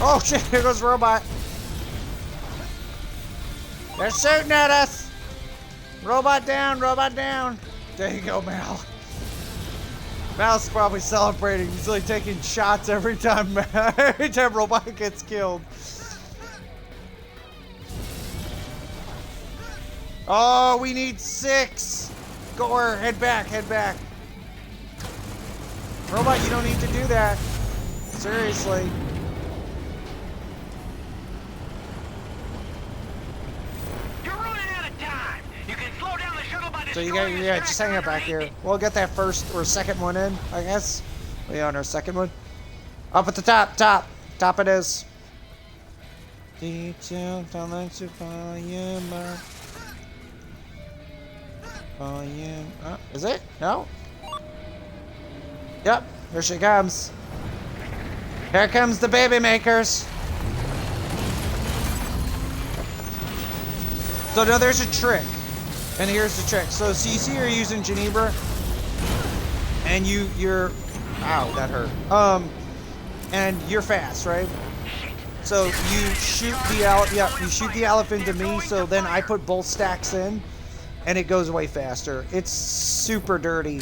Oh shit, here goes robot. They're shooting at us! Robot down, robot down! There you go, Mal. Mal's probably celebrating. He's like taking shots every time robot gets killed. Oh, we need 6! Gore, head back, head back. Robot, you don't need to do that. Seriously. You're running out of time. You can slow down the shuttle by So you destroying got, the yeah, just hang out back tractor here. We'll get that first or second one in, I guess. We on our second one. Up at the top, top it is. Detail, volume, volume. Is it? No. Yep, here she comes. Here comes the baby makers. So now there's a trick. And here's the trick. So you see you're using Genebra. And you're ow, that hurt. And you're fast, right? So you shoot the elephant to me, so then I put both stacks in and it goes away faster. It's super dirty.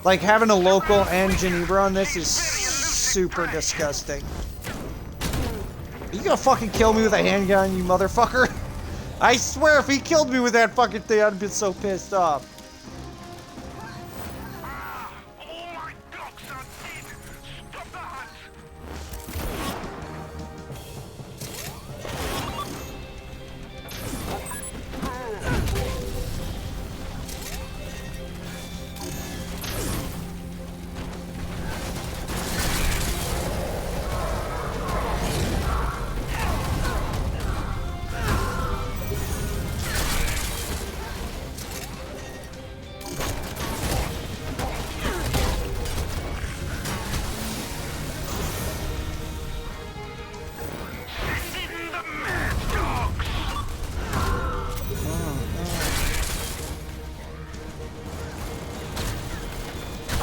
Like, having a local and Genebra on this is super disgusting. You gonna fucking kill me with a handgun, you motherfucker? I swear, if he killed me with that fucking thing, I'd have been so pissed off.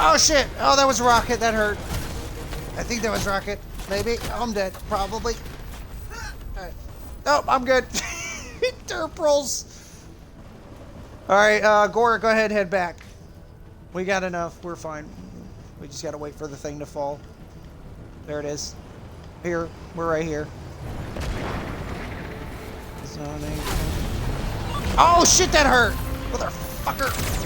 Oh shit! Oh, that was Rocket. That hurt. I think that was Rocket. Maybe. Oh, I'm dead. Probably. Alright. Oh, I'm good. Derpros. Alright, Gore, go ahead, head back. We got enough. We're fine. We just gotta wait for the thing to fall. There it is. Here. We're right here. Oh shit, that hurt! Motherfucker!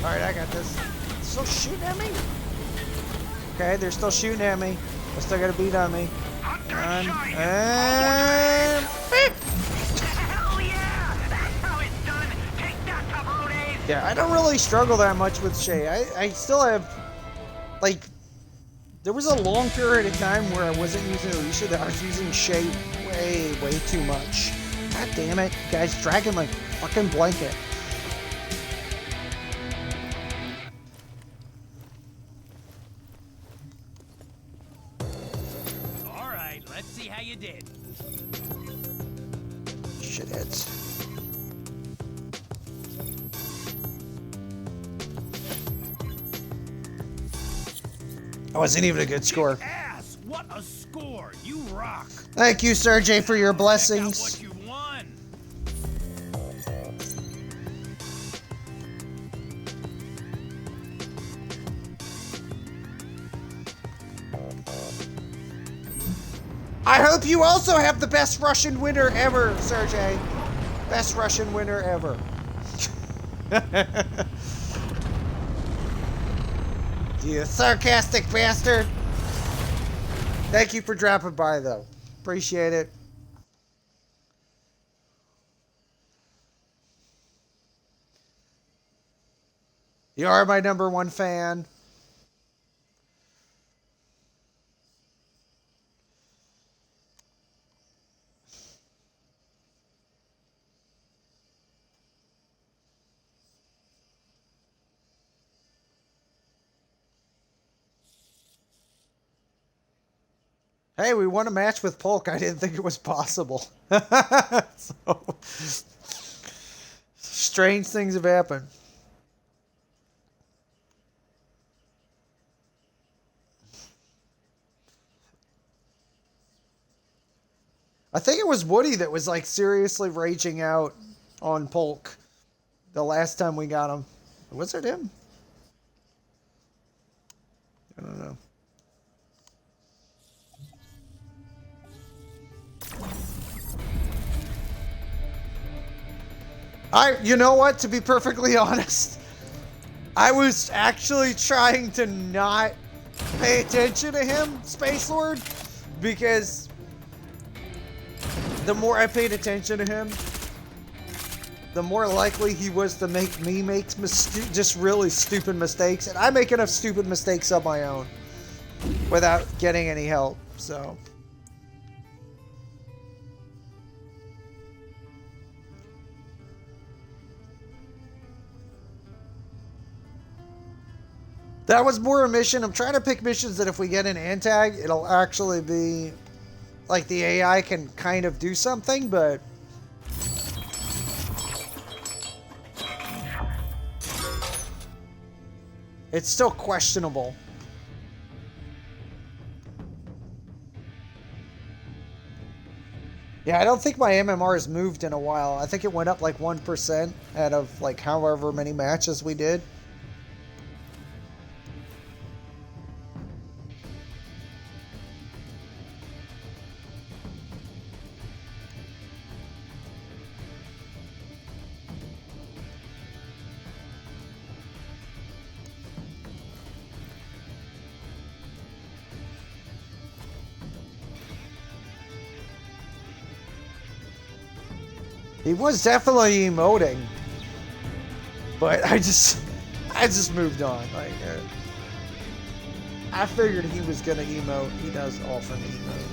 Alright, I got this. Still shooting at me? Okay, they're still shooting at me. They're still gonna beat on me. And beep! Hell yeah! That's how it's done! Take that, cabrones! Yeah, I don't really struggle that much with Shay. I still have, like, there was a long period of time where I wasn't using Alicia, that I was using Shay way too much. God damn it, you guys, dragging my fucking blanket. Alright, let's see how you did. Shitheads. That wasn't even a good score. Ass, what a score! You rock! Thank you, Sergey, for your blessings. What you won. I hope you also have the best Russian winner ever, Sergey. Best Russian winner ever. You sarcastic bastard. Thank you for dropping by, though. Appreciate it. You are my #1 fan. Hey, we won a match with Polk. I didn't think it was possible. So, strange things have happened. I think it was Woody that was like seriously raging out on Polk the last time we got him. Was it him? I don't know. You know what? To be perfectly honest, I was actually trying to not pay attention to him, Space Lord, because the more I paid attention to him, the more likely he was to make me make just really stupid mistakes. And I make enough stupid mistakes of my own without getting any help, so. That was more a mission. I'm trying to pick missions that if we get an antag, it'll actually be like the AI can kind of do something, but it's still questionable. Yeah, I don't think my MMR has moved in a while. I think it went up like 1% out of like however many matches we did. He was definitely emoting, but I just moved on. Like, I figured he was gonna emote. He does often emote.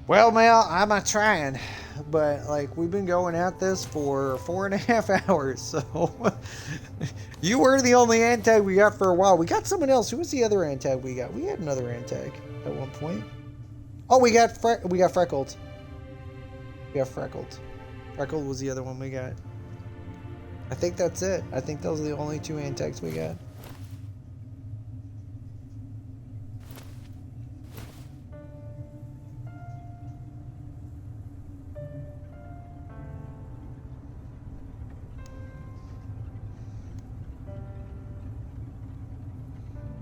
Well, Mel, I'm not trying. But like we've been going at this for 4.5 hours, so you were the only antag we got for a while. We got someone else. Who was the other antag we got? We had another antag at one point. Oh, we got Freckled. We got Freckled. Freckled was the other one we got. I think that's it. I think those are the only 2 antags we got.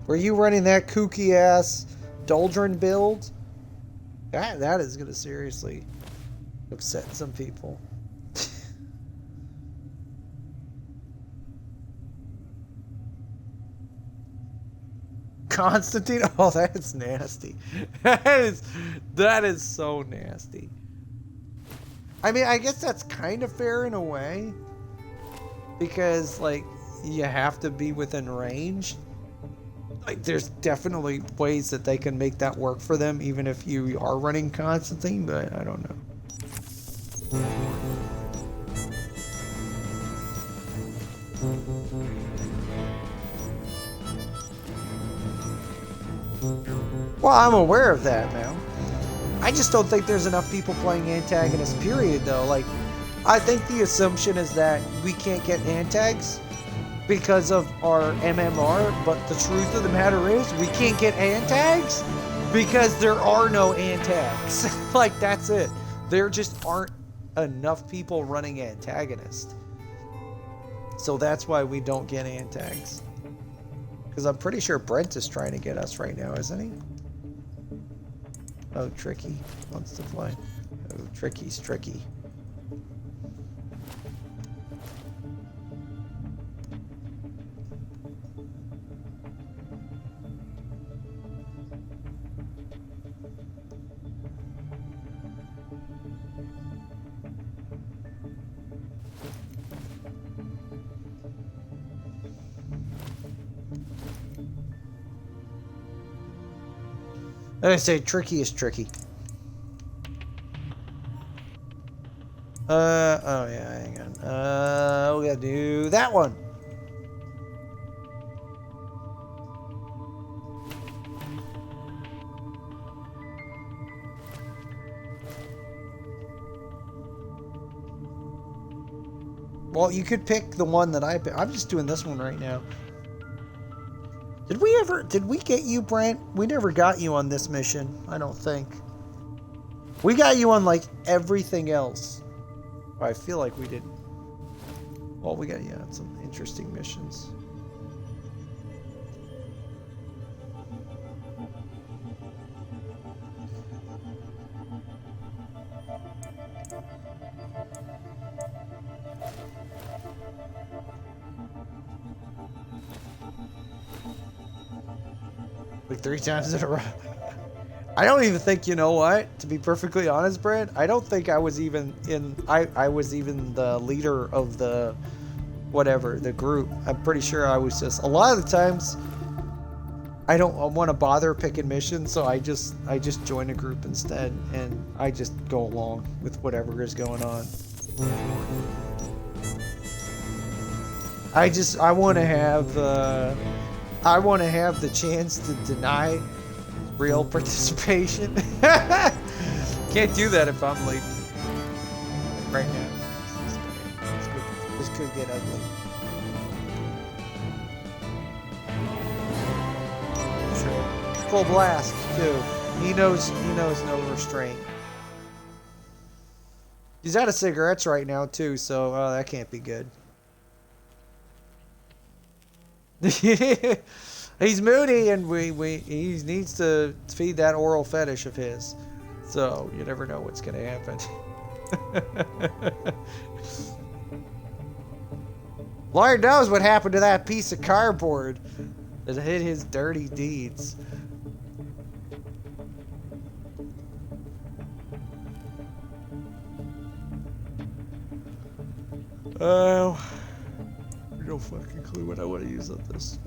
Were you running that kooky ass Doldrin build? That is gonna seriously upset some people. Constantine? Oh, that's nasty. That is so nasty. I mean, I guess that's kind of fair in a way. Because, like, you have to be within range. Like, there's definitely ways that they can make that work for them, even if you are running Constantine, but I don't know. Well, I'm aware of that now. I just don't think there's enough people playing antagonist, period, though. Like, I think the assumption is that we can't get antags because of our MMR, but the truth of the matter is we can't get antags because there are no antags. Like, that's it. There just aren't enough people running antagonist. So that's why we don't get antags. Because I'm pretty sure Brent is trying to get us right now, isn't he? Oh, Tricky wants to play. Oh, Tricky's tricky. I say tricky is tricky. Oh yeah, hang on. We gotta do that one. Well, you could pick the one that I pick. I'm just doing this one right now. Did we get you, Brent? We never got you on this mission, I don't think. We got you on, like, everything else. I feel like we did. Well, we got, yeah, some interesting missions. Like 3 times in a row. I don't even think, you know what, to be perfectly honest, Brad, I don't think I was even in, I was even the leader of the, whatever, the group. I'm pretty sure I was just, a lot of the times, I don't want to bother picking missions, so I just join a group instead, and I just go along with whatever is going on. I want to have, the chance to deny real participation. Can't do that if I'm leading right now. This could get ugly. Sure. Full blast too. He knows no restraint. He's out of cigarettes right now too, so that can't be good. He's moody, and he needs to feed that oral fetish of his. So you never know what's gonna happen. Lord knows what happened to that piece of cardboard that hid his dirty deeds. Oh, no fucking clue what I want to use on this.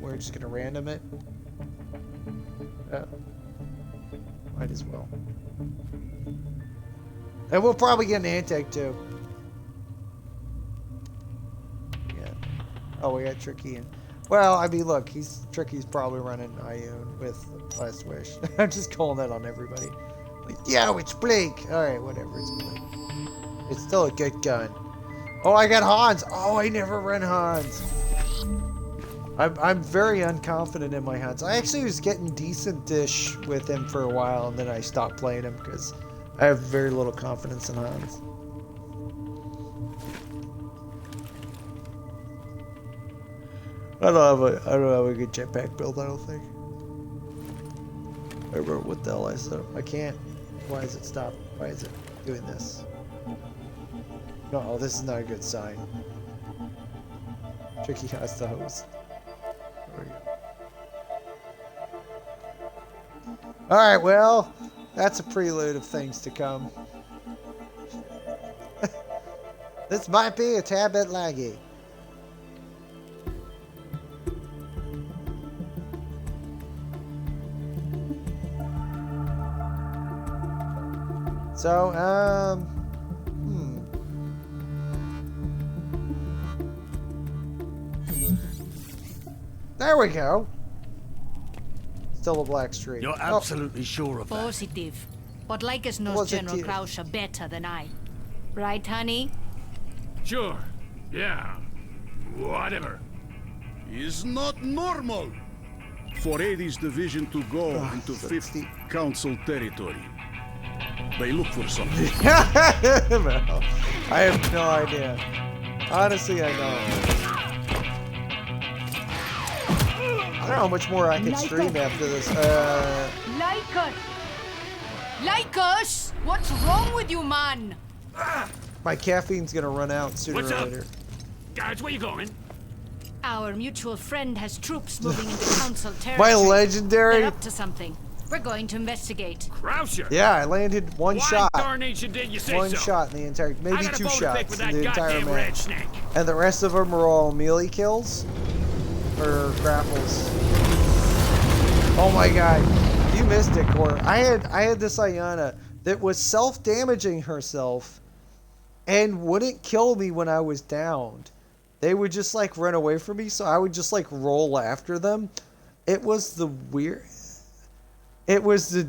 We're just gonna random it. Might as well. And we'll probably get an Antec too. Yeah. Oh, we got Tricky and, well, I mean, look, Tricky's probably running Ioun with Last Wish. I'm just calling that on everybody. Like, yo, it's Blake. All right, whatever, it's Blake. It's still a good gun. Oh, I got Hans. Oh, I never ran Hans. I'm very unconfident in my Hans. I actually was getting decent-ish with him for a while, and then I stopped playing him because I have very little confidence in Hans. I don't have a good jetpack build, I don't think. I remember what the hell I said. I can't. Why is it stopped? Why is it doing this? No, this is not a good sign. Tricky has the host. There we go. Alright, well, that's a prelude of things to come. This might be a tad bit laggy. So, there we go. Still a black streak. You're absolutely sure of that? Positive. But Lycus knows General Krauscher better than I. Right, honey? Sure. Yeah. Whatever. Is not normal for 80's division to go into 5th Council territory. They look for something. Well, I have no idea. Honestly, I don't. I don't know how much more I can stream after this. Lycus! Lycus! What's wrong with you, man? My caffeine's gonna run out sooner or later. Guards, where you going? Our mutual friend has troops moving into council territory. My legendary. They're up to something. We're going to investigate. Krauscher. Yeah, I landed one shot. Darnation did you say one so? shot in the entire, maybe 2 shots in the entire match. Snake. And the rest of them are all melee kills or grapples. Oh my god, you missed it, Cor. I had this Ayana that was self-damaging herself and wouldn't kill me when I was downed. They would just like run away from me, so I would just like roll after them. It was the weird. It was the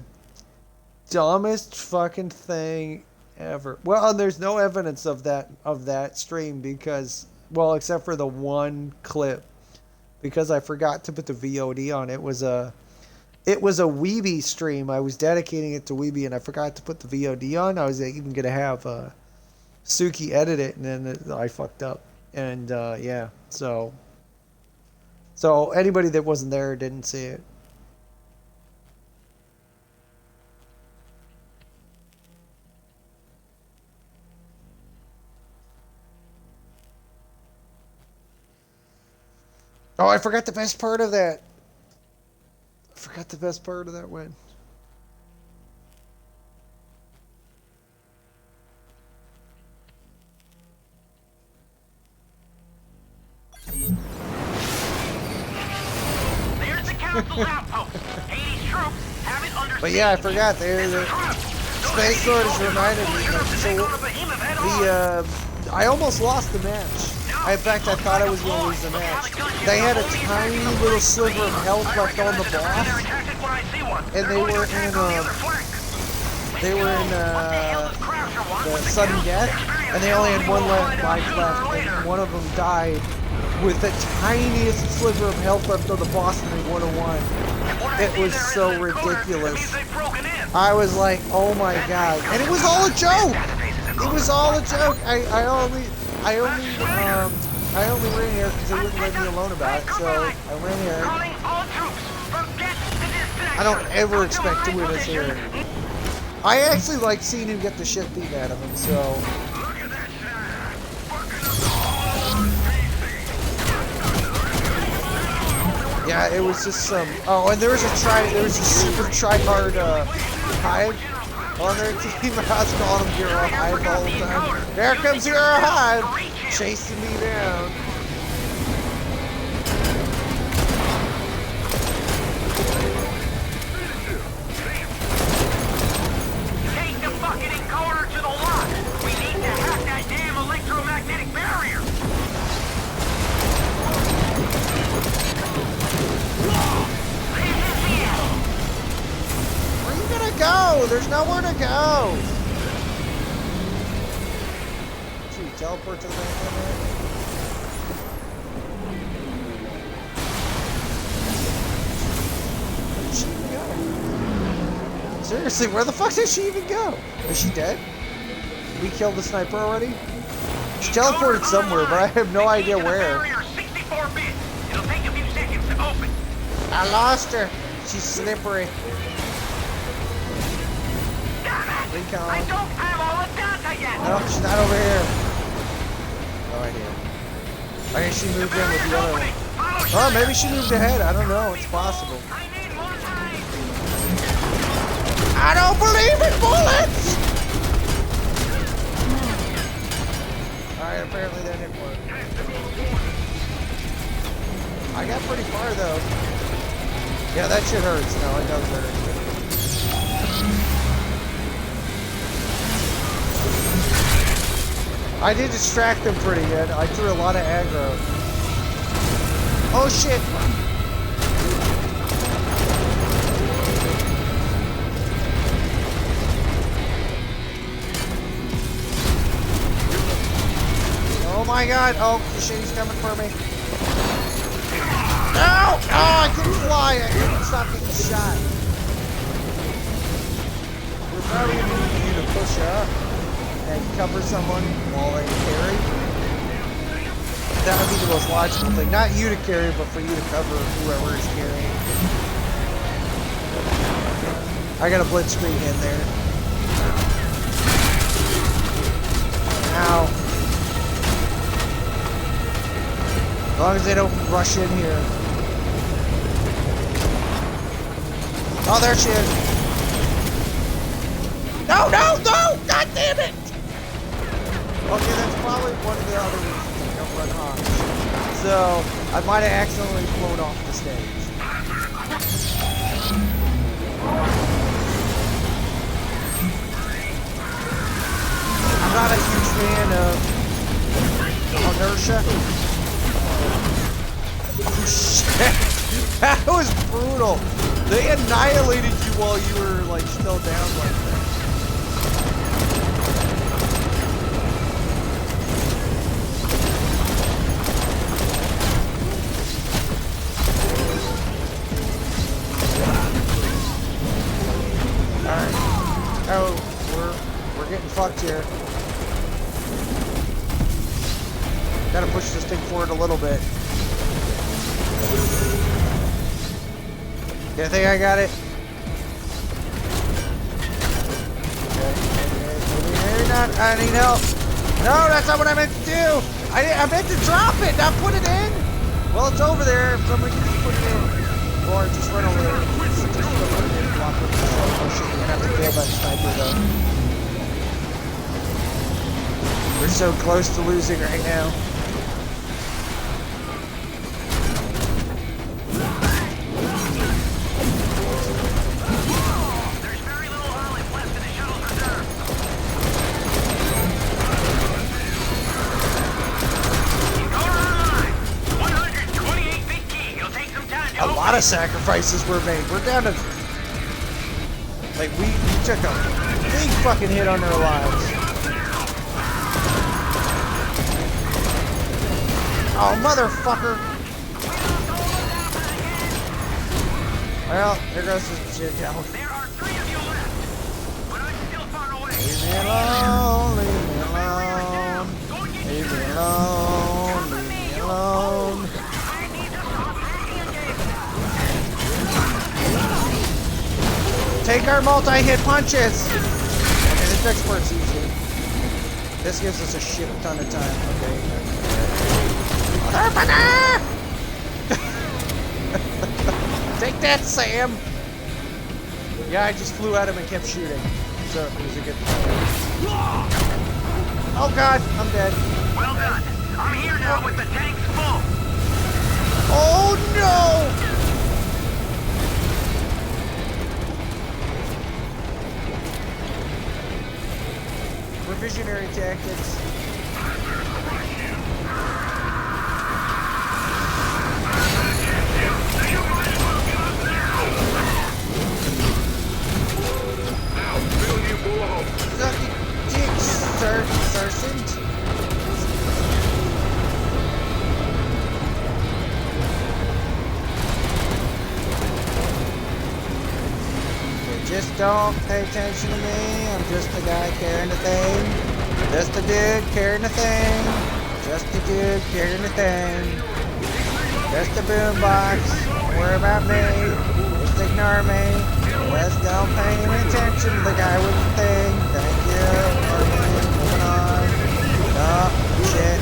dumbest fucking thing ever. Well, and there's no evidence of that stream because, well, except for the one clip, because I forgot to put the VOD on. It was it was a Weeby stream. I was dedicating it to Weeby, and I forgot to put the VOD on. I was even gonna have Suki edit it, and then I fucked up. And yeah, so anybody that wasn't there didn't see it. Oh, I forgot the best part of that. I forgot the best part of that win. There's the council's outpost. Hades troops have it under But yeah, I forgot. The Space Swords reminded me. I almost lost the match. In fact, I thought I was going to lose the match. They had a tiny little sliver of health left on the boss, and they were in the sudden death, and they only had one life left, and one of them died with the tiniest sliver of health left on the boss, and they would have won. It was so ridiculous. I was like, oh my god, and it was all a joke. It was all a joke. I only ran here because they wouldn't let me alone about it, so I ran here. I don't ever expect to win this here. I actually like seeing him get the shit beat out of him, so. Yeah, it was just some. Oh, and there was a super try-hard hive on their team. I was calling him Hero Hive all the time. There comes Hero Hive, chasing me down. Take the bucketing corner to the lock. We need to hack that damn electromagnetic barrier. Where are you gonna go? There's nowhere to go. Should we teleport to the main one? Where did she even go? Seriously, where the fuck did she even go? Is she dead? We killed the sniper already? She teleported somewhere, but I have no idea where. 64 bits. It'll take a few seconds to open. I lost her. She's slippery. Recon. I don't have all the data yet. No, she's not over here. No idea. I guess she moved in with the other one. Oh, maybe she moved ahead. I don't know. It's possible. I don't believe in bullets! Alright, apparently that didn't work. I got pretty far though. Yeah, that shit hurts. No, it does hurt. I did distract them pretty good. I threw a lot of aggro. Oh shit! Oh my god! Oh, shit, he's coming for me. No! Oh, I couldn't fly. I couldn't stop getting shot. We're probably going to need you to push up and cover someone while they carry. That would be the most logical thing. Not you to carry, but for you to cover whoever is carrying. I got a blitzkrieg in there. Ow. As long as they don't rush in here. Oh, there she is. No, no, no! God damn it! Okay, that's probably one of the other reasons I don't run hard. So, I might have accidentally flown off the stage. I'm not a huge fan of inertia. Oh, shit! That was brutal! They annihilated you while you were, like, still down like that. fucked here. Gotta push this thing forward a little bit. Yeah, I think I got it. Maybe not. I need help. No, that's not what I meant to do. I meant to drop it, not put it in. Well, it's over there. If somebody can just put it in. Or just run over there. Just put it in. Block with the oh shit, you're gonna have to kill that sniper though. We're so close to losing right now. A lot of sacrifices were made. We're down to... Like, we took a big fucking hit on our lives. Oh, motherfucker! Well, there goes the shit down. There are 3 of you left, but I'm still far away. Leave me alone, leave me alone. Leave me alone, leave me alone. Take our multi-hit punches! Okay, this next part's easy. This gives us a shit ton of time. Okay. Motherfucker! Take that, Sam! Yeah, I just flew at him and kept shooting. So it was a good thing. Oh god, I'm dead. Well done. I'm here now with the tanks full. Oh no! Revisionary tactics. Sucky dicks, Sergeant. Just don't pay attention to me. I'm just a guy carrying a thing. Just a dude carrying a thing. Just a dude carrying a thing. Just a boombox. Don't worry about me. Just ignore me. Just don't pay any attention to the guy with the thing. Thank you. Moving on. Oh, shit.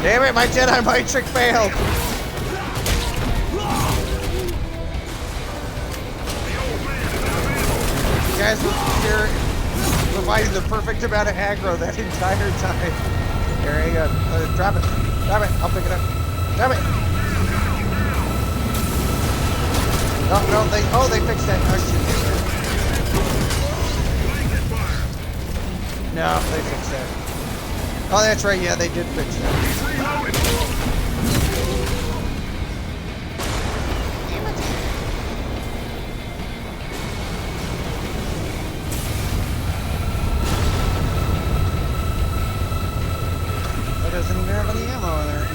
Damn it, my Jedi mind trick failed. You guys were here providing the perfect amount of aggro that entire time. There you go. Drop it. Drop it. I'll pick it up. Drop it. No, they fixed that. Oh, shit. No, they fixed that. Oh, that's right. Yeah, they did fix that. Doesn't even have any ammo in there.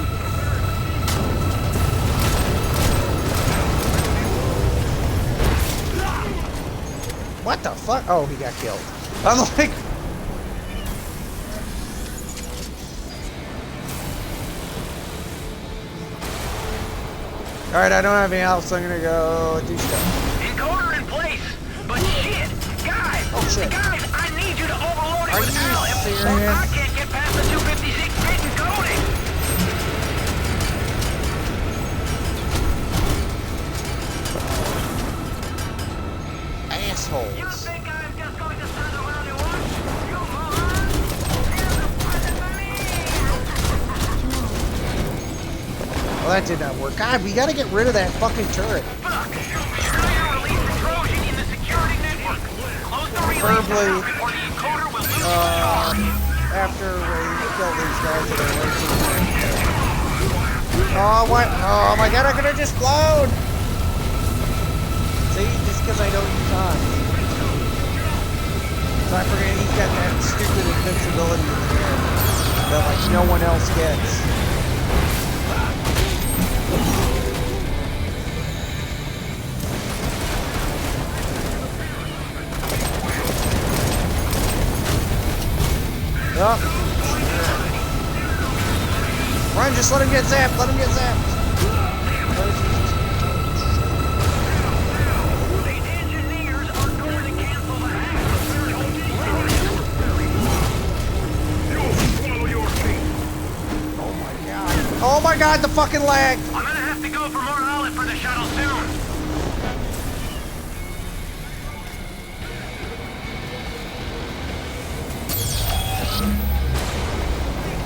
What the fuck? Oh, he got killed. I'm like... Alright, I don't have any else, so I'm gonna go do stuff. Encoder in place! But shit! Guys! Oh shit. Guys, I need you to overload it Are with you Al. serious? Or I can't get past the 256 bit encoding! Assholes. You think I'm just going to stand around and watch? You moron! Here's a present for me! Well, that did not work. God, we gotta get rid of that fucking turret. Fuck! Earlier released a Trojan in the security network. Close the relay Preferably, now, or the encoder will lose its charge. after we kill these guys that are way too late. Oh, what? Oh my god, I could have just flown! See, just because I don't use on. So I forget he's got that stupid invincibility in the air that like no one else gets. Just let him get zapped. Let him get zapped. These engineers are going to cancel the hack. Follow your feet. Oh my god. Oh my god, the fucking lag. I'm gonna have to go for more olive for the shuttle soon.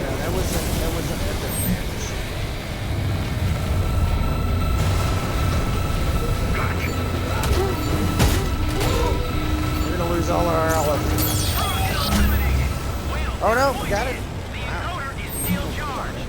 Yeah, that was an epic match. We're gonna lose all our olive. Oh no, we got it. The encoder is still charged.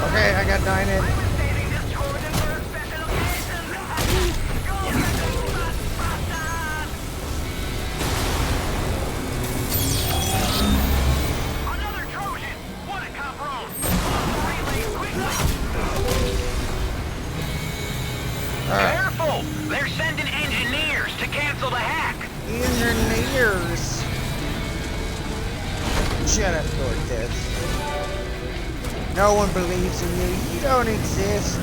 Okay, I got 9 in. Another Trojan! What a cabrón! Careful! They're sending engineers to cancel the hack! Engineers. Shut up, Cortez. No one believes in you. You don't exist.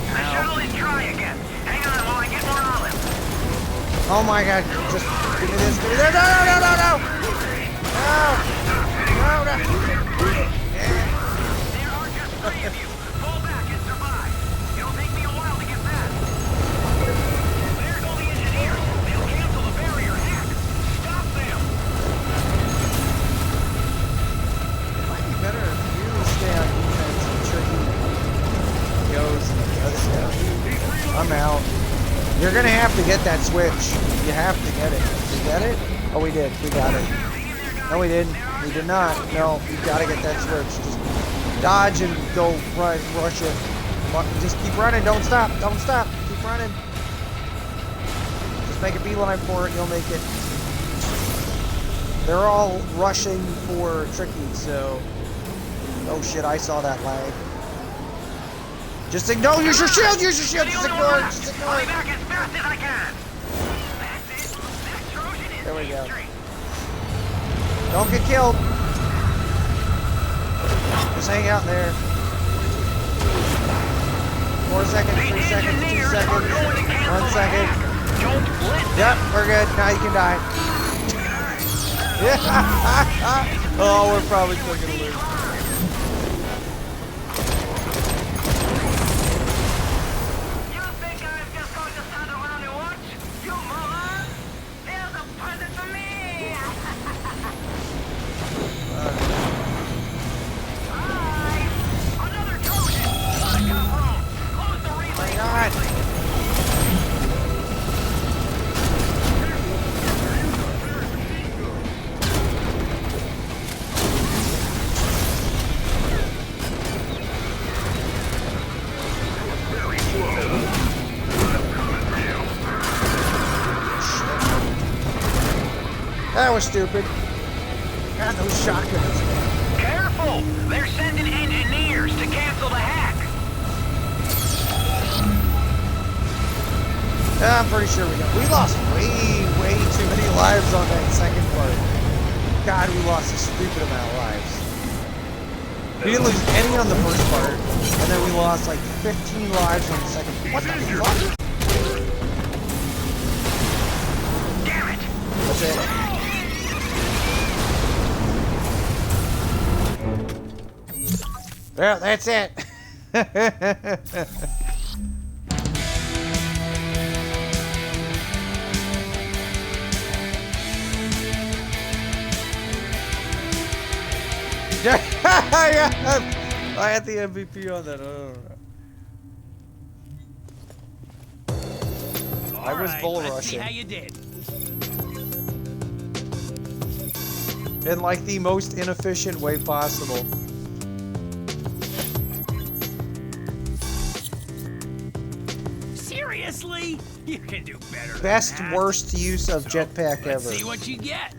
The shuttle is dry again. Hang on while I get more olive. Oh my god, just give me this, give me that. No, no, no, no, no! No! No, no! There are just 3 of you. Fall back and survive. It'll take me a while to get back. There go the engineers. They'll cancel the barrier hack. Stop them. It might be better if you stay on defense and Tricky goes and does stuff. I'm out. You're gonna have to get that switch. You have to get it. Did we get it? Oh, we did. We got it. No, we didn't. We did not. No, you gotta get that switch. Just dodge and go run, rush it. Just keep running. Don't stop. Don't stop. Keep running. Just make a beeline for it. You'll make it. They're all rushing for Tricky, so... Oh shit, I saw that lag. Just ignore, use your shield, use your shield, just ignore it, just ignore it. Back as fast as I can. That's it. That Trojan is There we go. history. Don't get killed. Just hang out there. 4 seconds, 3 seconds, 2 seconds, 1 second. Yep, we're good. Now you can die. Yeah. Oh, we're probably still gonna lose. You think I'm just going to stand around and watch? You moron! Here's a present for me! Hi! Another Trojan! What a cabrón! Close the relay! My God. That was stupid. God, those shotguns. Careful! They're sending engineers to cancel the hack! I'm pretty sure we lost way too many lives on that second part. God, we lost a stupid amount of lives. We didn't lose any on the first part, and then we lost like 15 lives on the second. What the fuck? Damn it! That's it. Well, that's it. I had the MVP on that. I was bull Let's see rushing how you did. in like the most inefficient way possible. Seriously? You can do better than Best that. worst use of jetpack Let's ever. see what you get.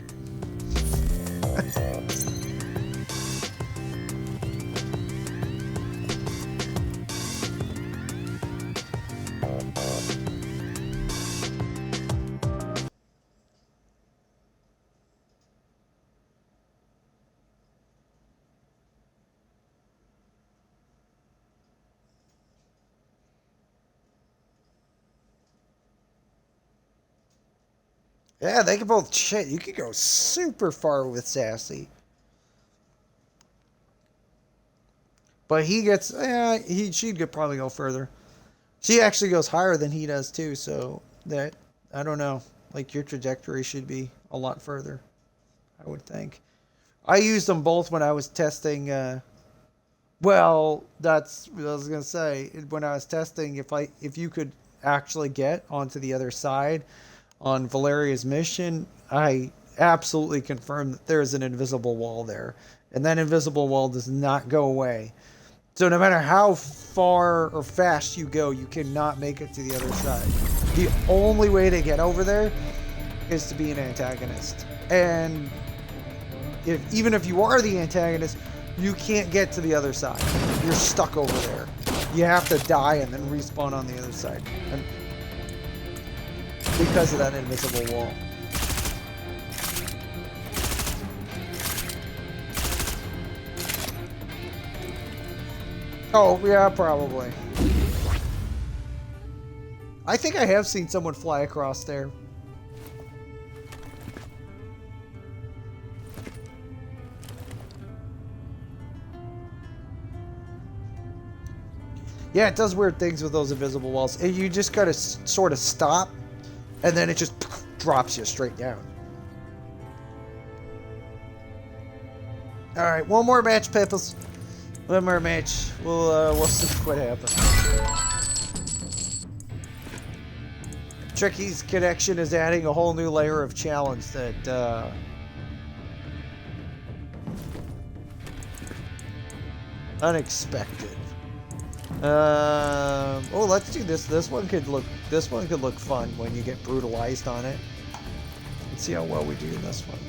Yeah, they can both shit. You could go super far with Sassy. But he gets, she could probably go further. She actually goes higher than he does too, so that, I don't know. Like, your trajectory should be a lot further, I would think. I used them both when I was testing, well, that's what I was going to say. When I was testing, if you could actually get onto the other side on Valeria's mission, I absolutely confirmed that there is an invisible wall there. And that invisible wall does not go away. So no matter how far or fast you go, you cannot make it to the other side. The only way to get over there is to be an antagonist. And even if you are the antagonist, you can't get to the other side. You're stuck over there. You have to die and then respawn on the other side. And because of that invisible wall. Oh, yeah, probably. I think I have seen someone fly across there. Yeah, it does weird things with those invisible walls. And you just gotta sort of stop, and then it just drops you straight down. All right, one more match, Peppers. One more match. We'll see what happens. Tricky's connection is adding a whole new layer of challenge that unexpected. Oh, let's do this. This one could look fun when you get brutalized on it. Let's see how well we do in this one.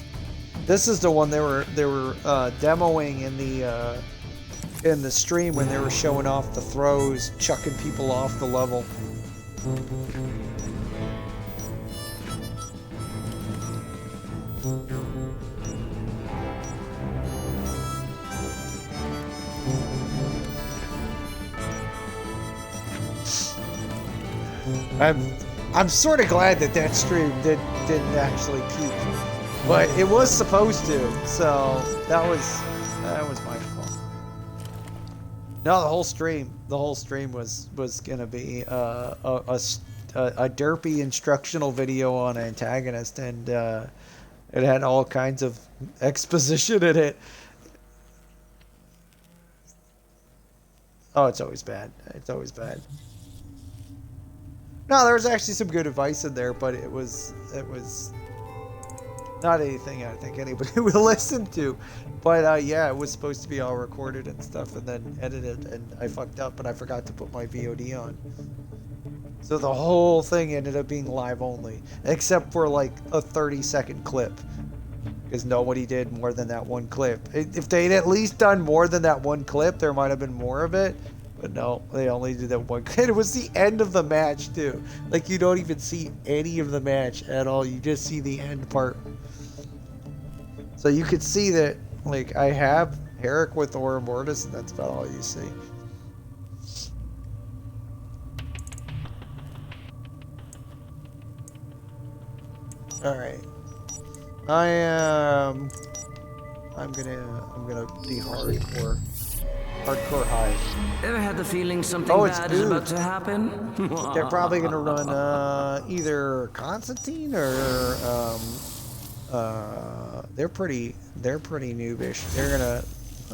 This is the one they were demoing in the stream when they were showing off the throws, chucking people off the level. I'm sort of glad that stream didn't actually peak, but it was supposed to, so that was my fault. No, the whole stream was gonna be a derpy instructional video on antagonist, and it had all kinds of exposition in it. Oh, it's always bad. It's always bad. No, there was actually some good advice in there, but it was not anything I think anybody would listen to. But yeah, it was supposed to be all recorded and stuff, and then edited, and I fucked up, and I forgot to put my VOD on. So the whole thing ended up being live only, except for like a 30-second clip, because nobody did more than that one clip. If they'd at least done more than that one clip, there might have been more of it. But no, they only did that one. And it was the end of the match, too. Like, you don't even see any of the match at all. You just see the end part. So you could see that, like, I have Hairec with Aura Mortis, and that's about all you see. Alright. I'm gonna be hardcore high. Ever had the feeling something bad is about to happen? They're probably gonna run either Constantine or they're pretty noobish. They're gonna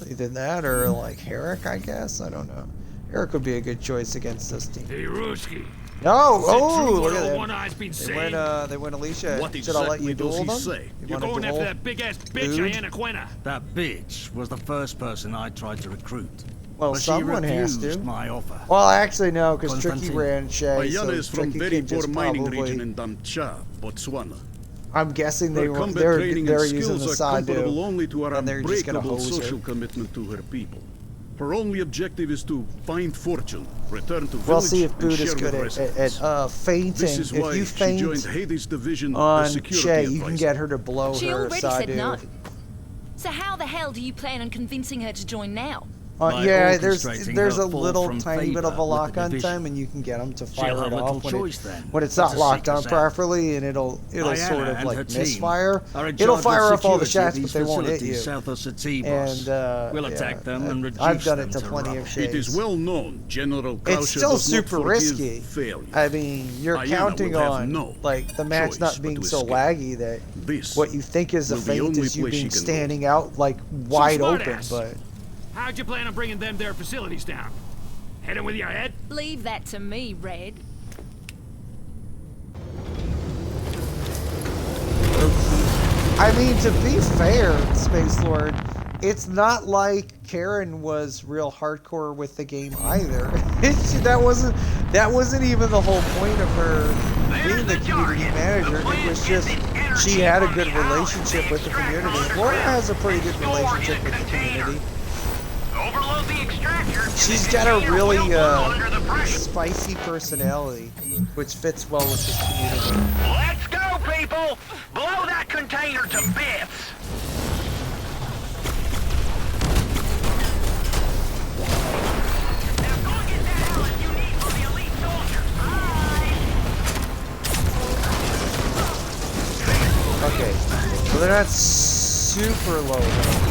either that or like Hairec, I guess. I don't know. Hairec would be a good choice against this team. Hey, Ruski. No! Oh, look at One eye's been saying? They went Alicia. What Should I let you duel them? You're going after that big-ass bitch, Iana Quena. That bitch was the first person I tried to recruit. Well, but someone she has refused to. my offer. Well, actually, no, because Tricky Constantine. ran Shay. Ayana So is from Tricky very can poor just mining probably, region in Damcha, Botswana. I'm guessing Her they were combat they're training using and the skills are comparable Sadu, only to her and they're just gonna unbreakable hose her. social commitment to her people. Her only objective is to find fortune, return to We'll village, see if and Boot share is good with at fainting. This is If why you she faint joined Hades Division, the on security Shay, you can advisor. get her to blow She her already Sadu. said no. So how the hell do you plan on convincing her to join now? By yeah, orchestrating there's her a fall little from tiny bit of a favour with lock the on division. time, and you can get them to fire She'll it have off little choice then, when it's but not to locked seek on us out. properly, and it'll Diana sort of and like her team misfire. are in It'll charge fire of off all the security shots, at but they won't hit these you. facilities south of Setebos. And We'll attack them and reduce I've done it them to to plenty rubble. of shades. It is well known General Krauscher It's still does not super forgive risky. failure. I mean, you're Ayana counting will have on no like the match choice not but being to so escape. laggy that This what you think is a will be the feint only is you place she being can go. standing out like wide open. smartass. But How'd you plan on bringing them their facilities down? Heading with your head? Leave that to me, Red. I mean, to be fair, Space Lord, it's not like Karen was real hardcore with the game either. that wasn't even the whole point of her being the community manager. It was just she had a good relationship with the community. Laura has a pretty good relationship with the community. Overload the extractor. She's got a really spicy personality, which fits well with this community. Let's go, people! Blow that container to bits! Now go get that Alice you need for the elite soldiers. Okay, so they're not super low though.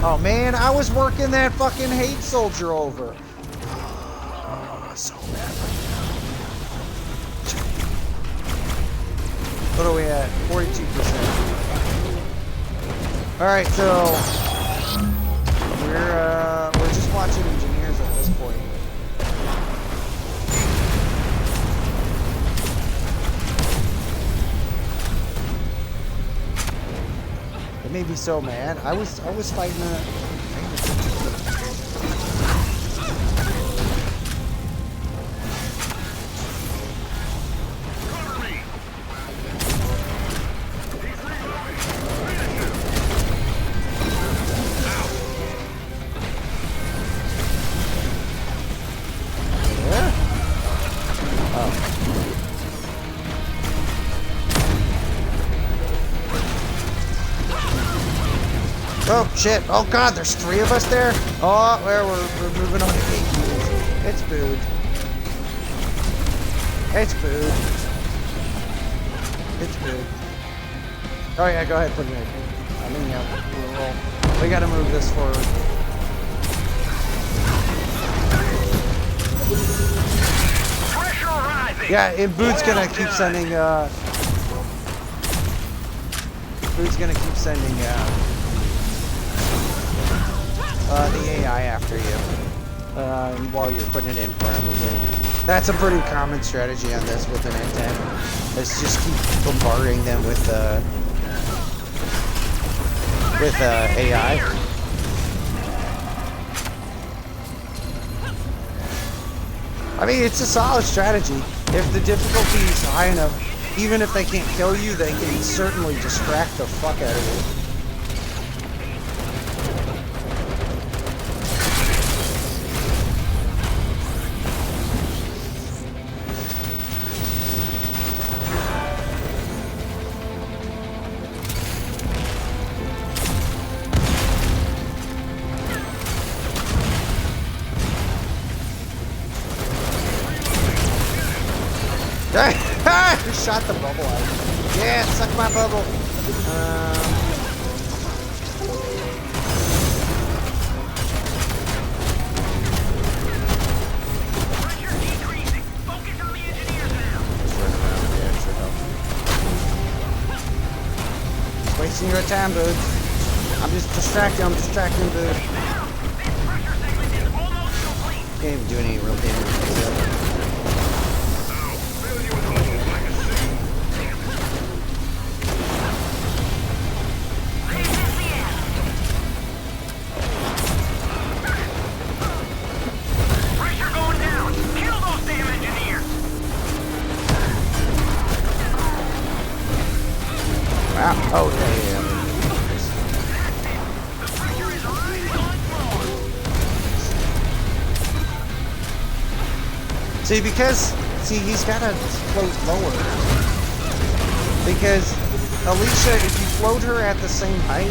Oh man, I was working that fucking hate soldier over. Oh, so bad right now. What are we at? 42%. Alright, so we're just watching engineers at this point. It made me so mad. I was fighting a Oh shit! Oh god, there's 3 of us there. Oh, we're moving on to gate. It's food. It's food. It's food. Oh yeah, go ahead, put it in. I mean, yeah, we gotta move this forward. Pressure rising! Yeah, and Boot's gonna keep sending. Boot's gonna keep sending. The AI after you while you're putting it in probably. That's a pretty common strategy on this with an antenna. Is just keep bombarding them with AI. I mean, it's a solid strategy. If the difficulty is high enough, even if they can't kill you, they can certainly distract the fuck out of you. Shot the bubble out. Yeah, suck my bubble. Pressure decreasing. Focus on the engineers now. Wasting your time, Boots. I'm just distracting, Boots. Now, this pressure segment is almost complete. Can't even do any real damage. Ah, oh, yeah. See, he's gotta float lower. Because Alicia, if you float her at the same height,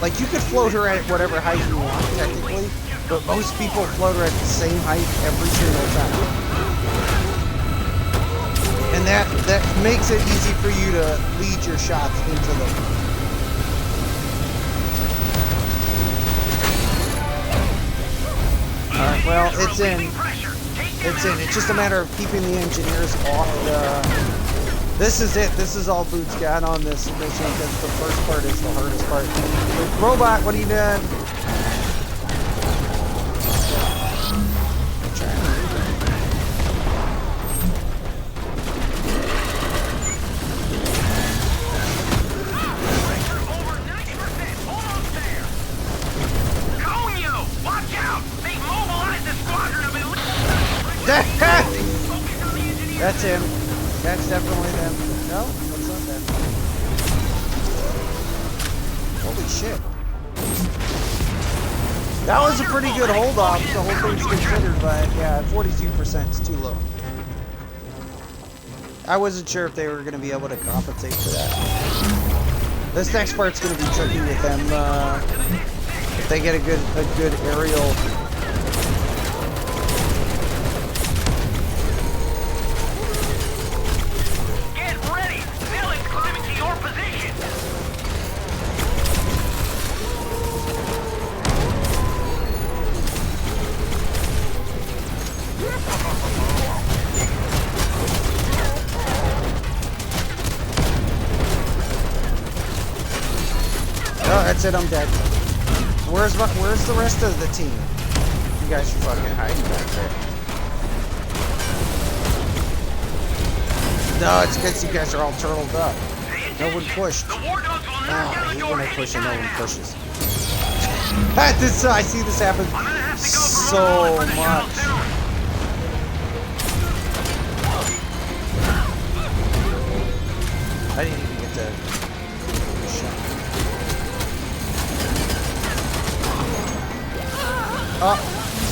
like you could float her at whatever height you want, technically, but most people float her at the same height every single time. And that makes it easy for you to lead your shots into them. Alright, well, it's in. It's just a matter of keeping the engineers off the... This is it. This is all Boots got on this mission, because the first part is the hardest part. Robot, what are you doing? That's him. That's definitely them. No? That's not them. Holy shit. That was a pretty good hold off, the whole thing's considered, but yeah, 42% is too low. I wasn't sure if they were going to be able to compensate for that. This next part's going to be tricky with them. If they get a good aerial. That's it, I'm dead. Where's the rest of the team? You guys are fucking hiding back there. No, it's because you guys are all turtled up. No one pushed. Oh, I hate when I push and no one pushes. I see this happen so much. I didn't even get to...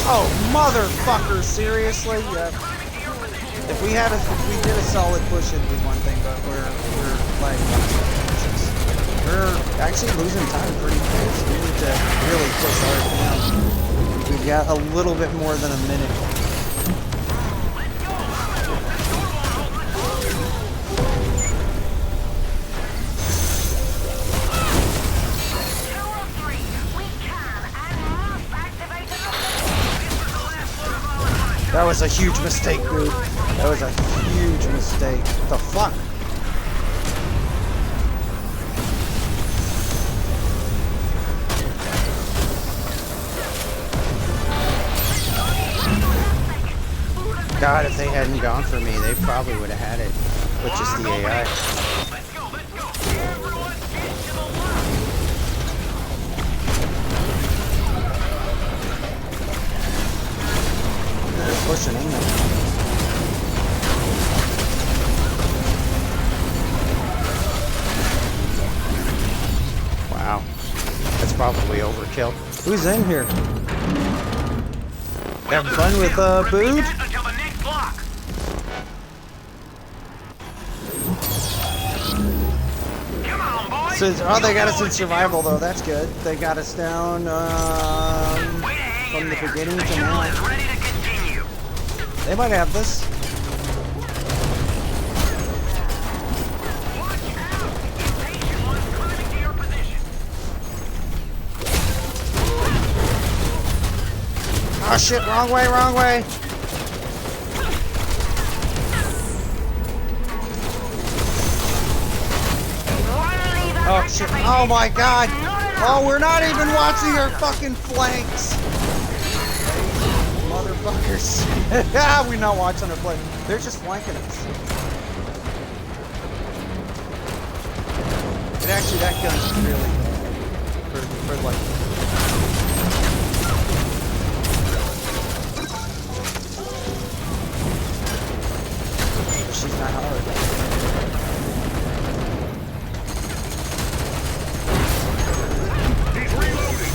Oh, motherfucker! Seriously? Yeah. If we did a solid push, it'd be one thing, but we're like, we're actually losing time pretty fast. We need to really push hard now. We've got a little bit more than a minute. That was a huge mistake, dude. That was a huge mistake. What the fuck? God, if they hadn't gone for me, they probably would have had it with just the AI. Pushing in there. Wow. That's probably overkill. Who's in here? Having fun with Bood? So, oh, they got us in survival though. That's good. They got us down from the beginning to now. They might have this. Oh shit, wrong way, wrong way. Oh shit, oh my god. Oh, we're not even watching our fucking flanks. Motherfuckers. Yeah, we're not watching our flanks. They're just flanking us. And actually, that gun's really for like... she's not hard. He's reloading.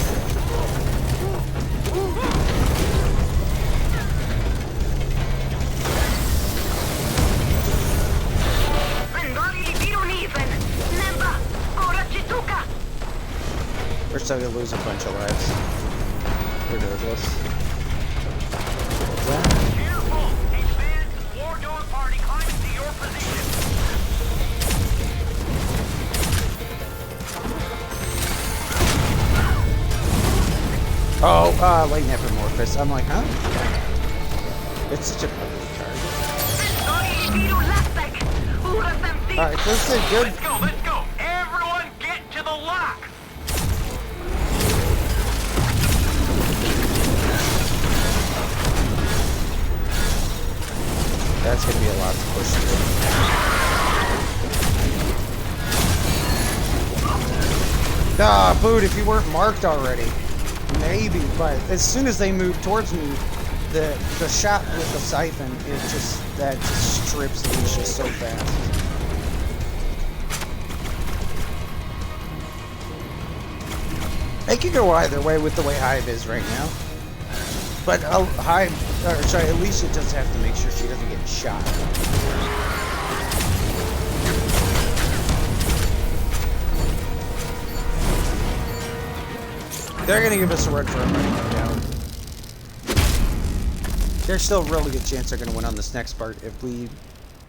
First time we lose a bunch of lives. Regardless. Careful! A bad war dog party climbing to your position. Oh, Light Nevermorphous. I'm like, huh? It's such a fucking card. Alright, this is good. Let's go, let's go! Everyone get to the lock! That's gonna be a lot to push through. Ah, boot, if you weren't marked already. Maybe, but as soon as they move towards me, the shot with the siphon, that just strips Alicia so fast. It could go either way with the way Hive is right now. But Alicia just have to make sure she doesn't get shot. They're gonna give us a run for our money, no doubt. There's still a really good chance they're gonna win on this next part if we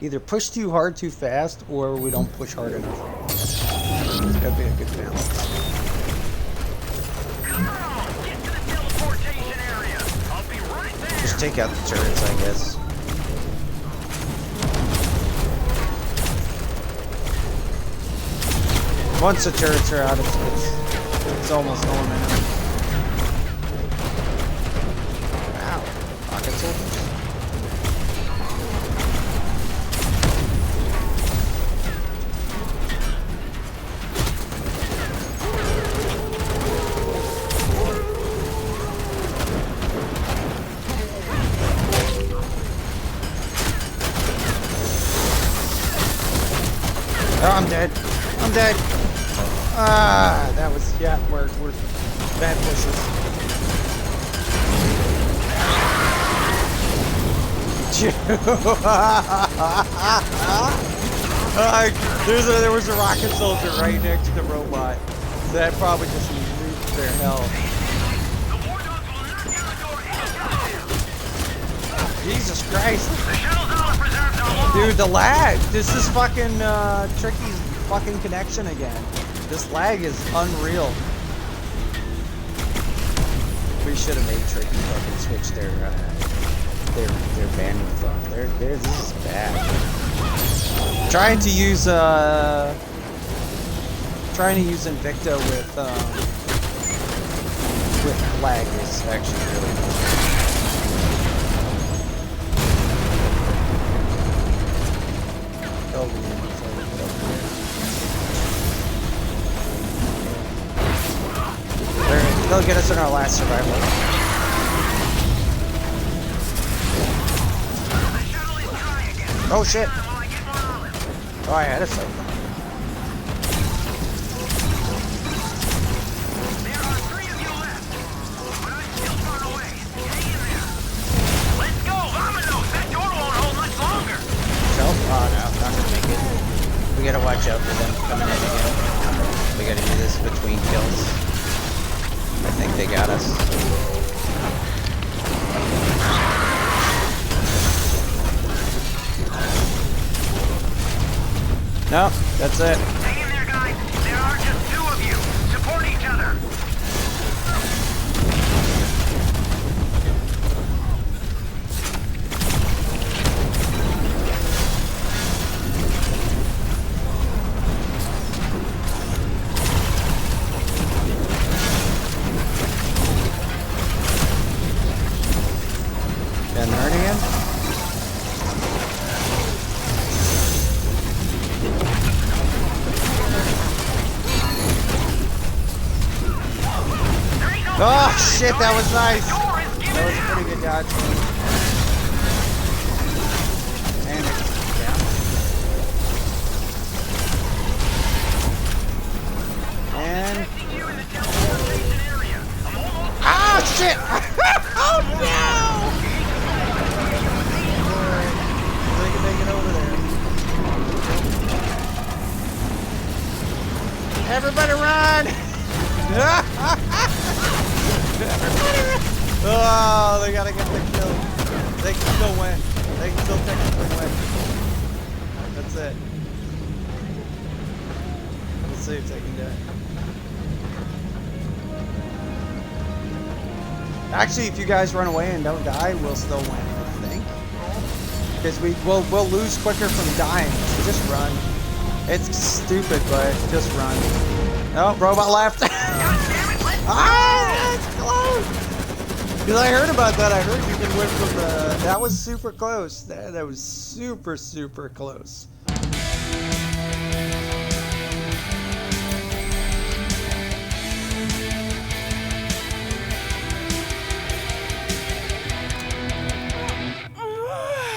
either push too hard too fast or we don't push hard enough. It's gotta be a good balance. Just take out the turrets, I guess. Once the turrets are out, it's almost eliminated. Wow, rocket soldiers. Oh, I'm dead. I'm dead. Ah, that was, yeah, we're bad pushes. There was a rocket soldier right next to the robot. So that probably just nuked their health. Jesus Christ. Dude, the lag. This is fucking Tricky's fucking connection again. This lag is unreal. We should have made Tricky fucking switch their bandwidth off. This is bad. Trying to use Invicta with lag is actually really good. They'll get us in our last survival. Oh shit! Oh, I had a sight. There are 3 of you left, but I'm still far away. Hang in there. Let's go, Vamonos! That door won't hold much longer. No? Oh no, not gonna make it. We gotta watch out for them coming in again. We gotta do this between kills. I think they got us. No, that's it. Hang in there, guys. There are just 2 of you. Support each other. And there again. Oh shit, that was nice. That was a pretty good dodge. And it's down. Everybody run! Everybody run! Oh, they gotta get the kill. They can still win. They can still technically win. That's it. Let's see if they can do it. Actually, if you guys run away and don't die, we'll still win, I think. Because we'll lose quicker from dying. So just run. It's stupid, but just run. Oh, robot left. Ah, that's close. Because I heard about that. I heard you can win from the... That was super close. That was super, super close.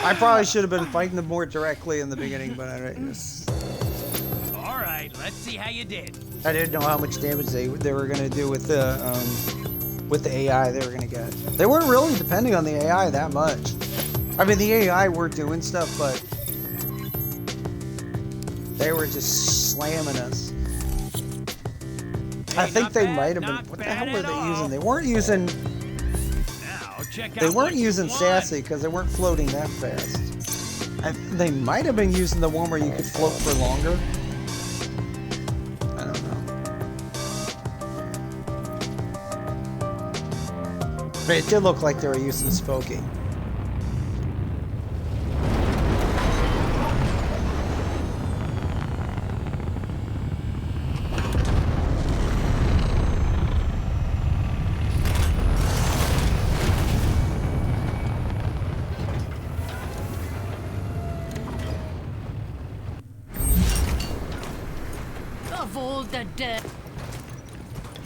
I probably should have been fighting them more directly in the beginning, but I just... All right, let's see how you did. I didn't know how much damage they were gonna do with the AI they were gonna get. They weren't really depending on the AI that much. I mean, the AI were doing stuff, but they were just slamming us. I think they might have been. What the hell were they using? They weren't using. They weren't using Sassy because they weren't floating that fast. They might have been using the one where you could float for longer. I don't know. But it did look like they were using Spooky.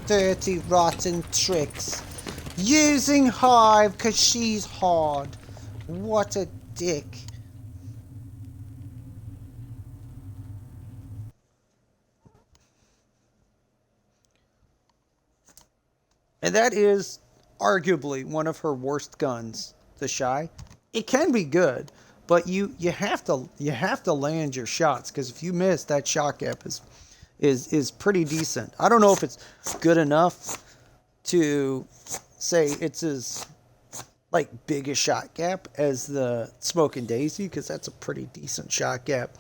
Dirty, rotten tricks. Using Hive because she's hard. What a dick. And that is arguably one of her worst guns, the Shy. It can be good, but you have to land your shots, because if you miss, that shot gap is pretty decent. I don't know if it's good enough to say it's as big a shot gap as the Smoke and Daisy, because that's a pretty decent shot gap.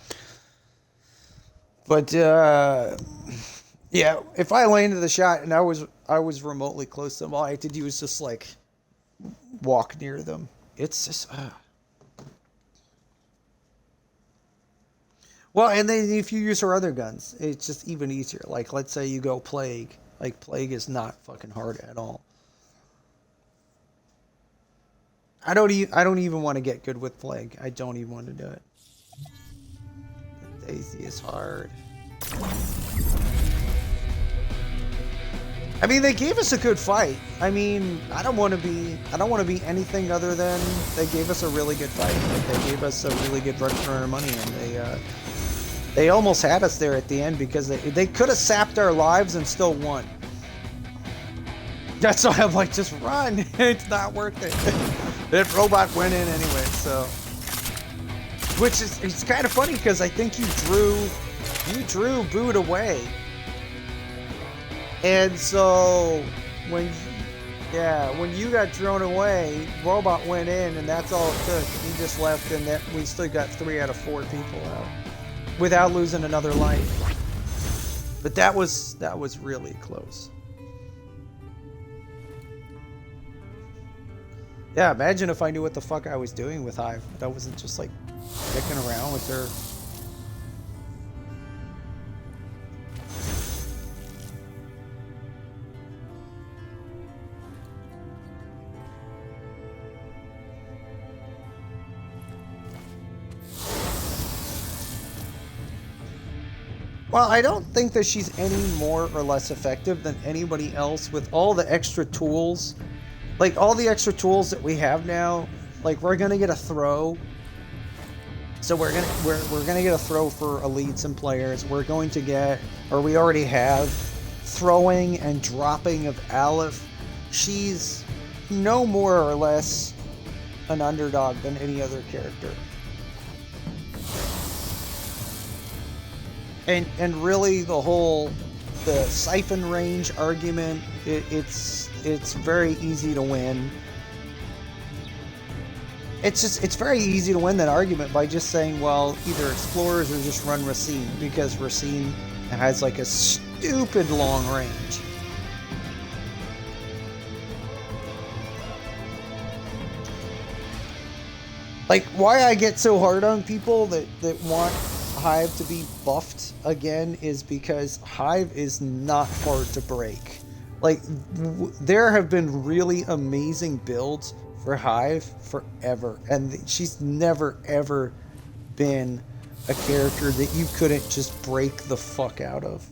But yeah, if I landed the shot and I was remotely close to them, all I had to do was just walk near them. It's just well, and then if you use her other guns, it's just even easier. Like, let's say you go Plague. Like, Plague is not fucking hard at all. I don't even want to get good with Plague. I don't even want to do it. The Daisy is hard. I mean, they gave us a good fight. I mean, I don't want to be anything other than they gave us a really good fight. Like, they gave us a really good run for our money, and they almost had us there at the end, because they could have sapped our lives and still won. That's why I'm like, just run. It's not worth it. That robot went in anyway, so. Which is, it's kind of funny, because I think you drew Boot away. And so when you got drawn away, robot went in, and that's all it took. He just left, and that we still got 3 out of 4 people out without losing another life. But that was really close. Yeah, imagine if I knew what the fuck I was doing with Hive, but I wasn't just dicking around with her. Well, I don't think that she's any more or less effective than anybody else with all the extra tools. Like, all the extra tools that we have now, we're gonna get a throw. So we're gonna get a throw for elites and players. We're going to get, or we already have, throwing and dropping of Aleph. She's no more or less an underdog than any other character. And really the whole the siphon range argument, it's very easy to win. It's very easy to win that argument by just saying, well, either explorers or just run Racine, because Racine has like a stupid long range. Like, why I get so hard on people that want Hive to be buffed again is because Hive is not hard to break. Like, there have been really amazing builds for Hive forever, and she's never ever been a character that you couldn't just break the fuck out of.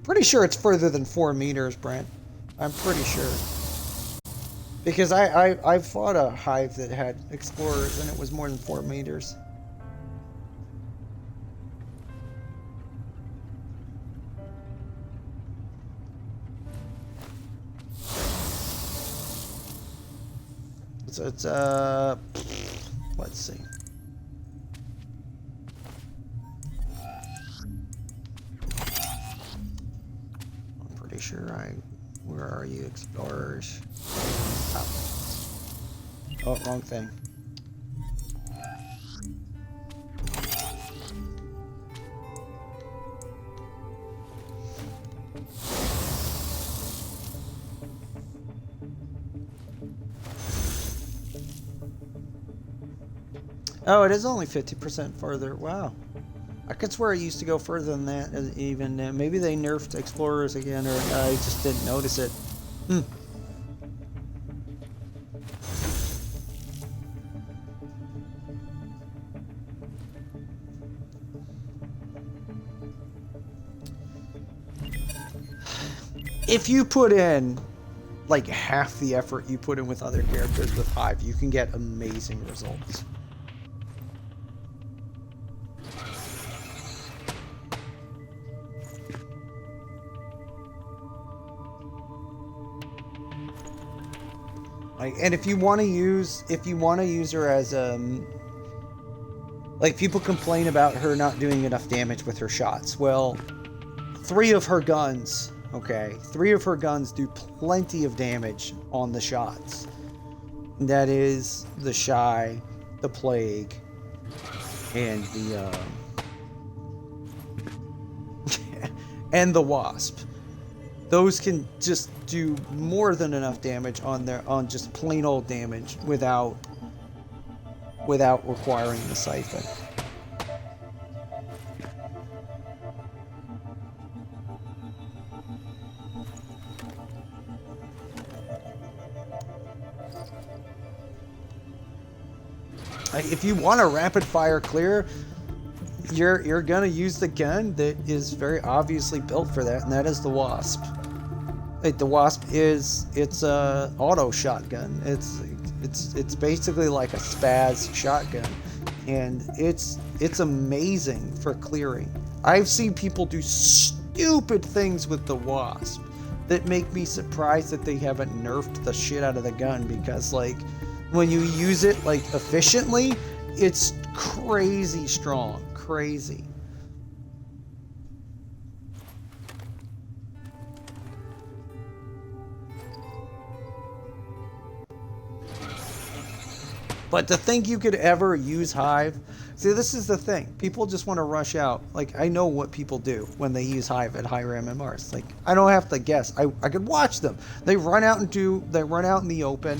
Pretty sure it's further than 4 meters, Brent. I'm pretty sure. Because I fought a Hive that had explorers and it was more than 4 meters. So it's let's see. I'm pretty sure where are you, explorers? Oh, wrong thing. Oh, it is only 50% farther. Wow. I could swear it used to go further than that even. Maybe they nerfed explorers again, or I just didn't notice it. If you put in like half the effort you put in with other characters with Hive, you can get amazing results. And if you want to use her as like, people complain about her not doing enough damage with her shots. Well, 3 of her guns, okay, 3 of her guns do plenty of damage on the shots. And that is the Shy, the Plague, and the and the Wasp. Those can just do more than enough damage on just plain old damage without requiring the siphon. If you want a rapid fire clear, you're gonna use the gun that is very obviously built for that, and that is the Wasp. Like, the Wasp it's a auto shotgun. It's basically like a spaz shotgun, and it's amazing for clearing. I've seen people do stupid things with the Wasp that make me surprised that they haven't nerfed the shit out of the gun, because like, when you use it like efficiently, it's crazy strong, crazy. But to think you could ever use Hive, see, this is the thing. People just want to rush out. Like, I know what people do when they use Hive at higher MMRs. Like, I don't have to guess. I could watch them. They run out in the open,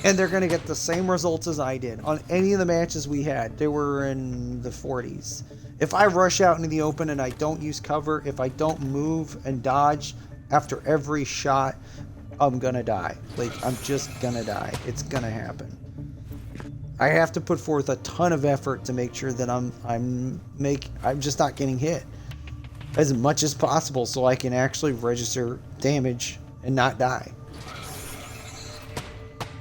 and they're going to get the same results as I did on any of the matches we had. They were in the 40s. If I rush out into the open and I don't use cover, if I don't move and dodge after every shot, I'm going to die. Like, I'm just going to die. It's going to happen. I have to put forth a ton of effort to make sure that I'm just not getting hit as much as possible, so I can actually register damage and not die.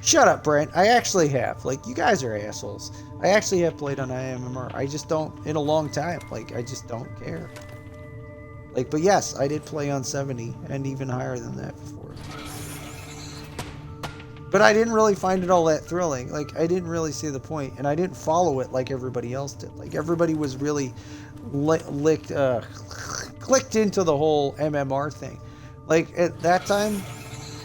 Shut up, Brent. I actually have. Like, you guys are assholes. I actually have played on IMMR. I just don't, in a long time. Like, I just don't care. Like, but yes, I did play on 70 and even higher than that before. But I didn't really find it all that thrilling. Like, I didn't really see the point, and I didn't follow it like everybody else did. Like, everybody was really clicked into the whole MMR thing. Like, at that time,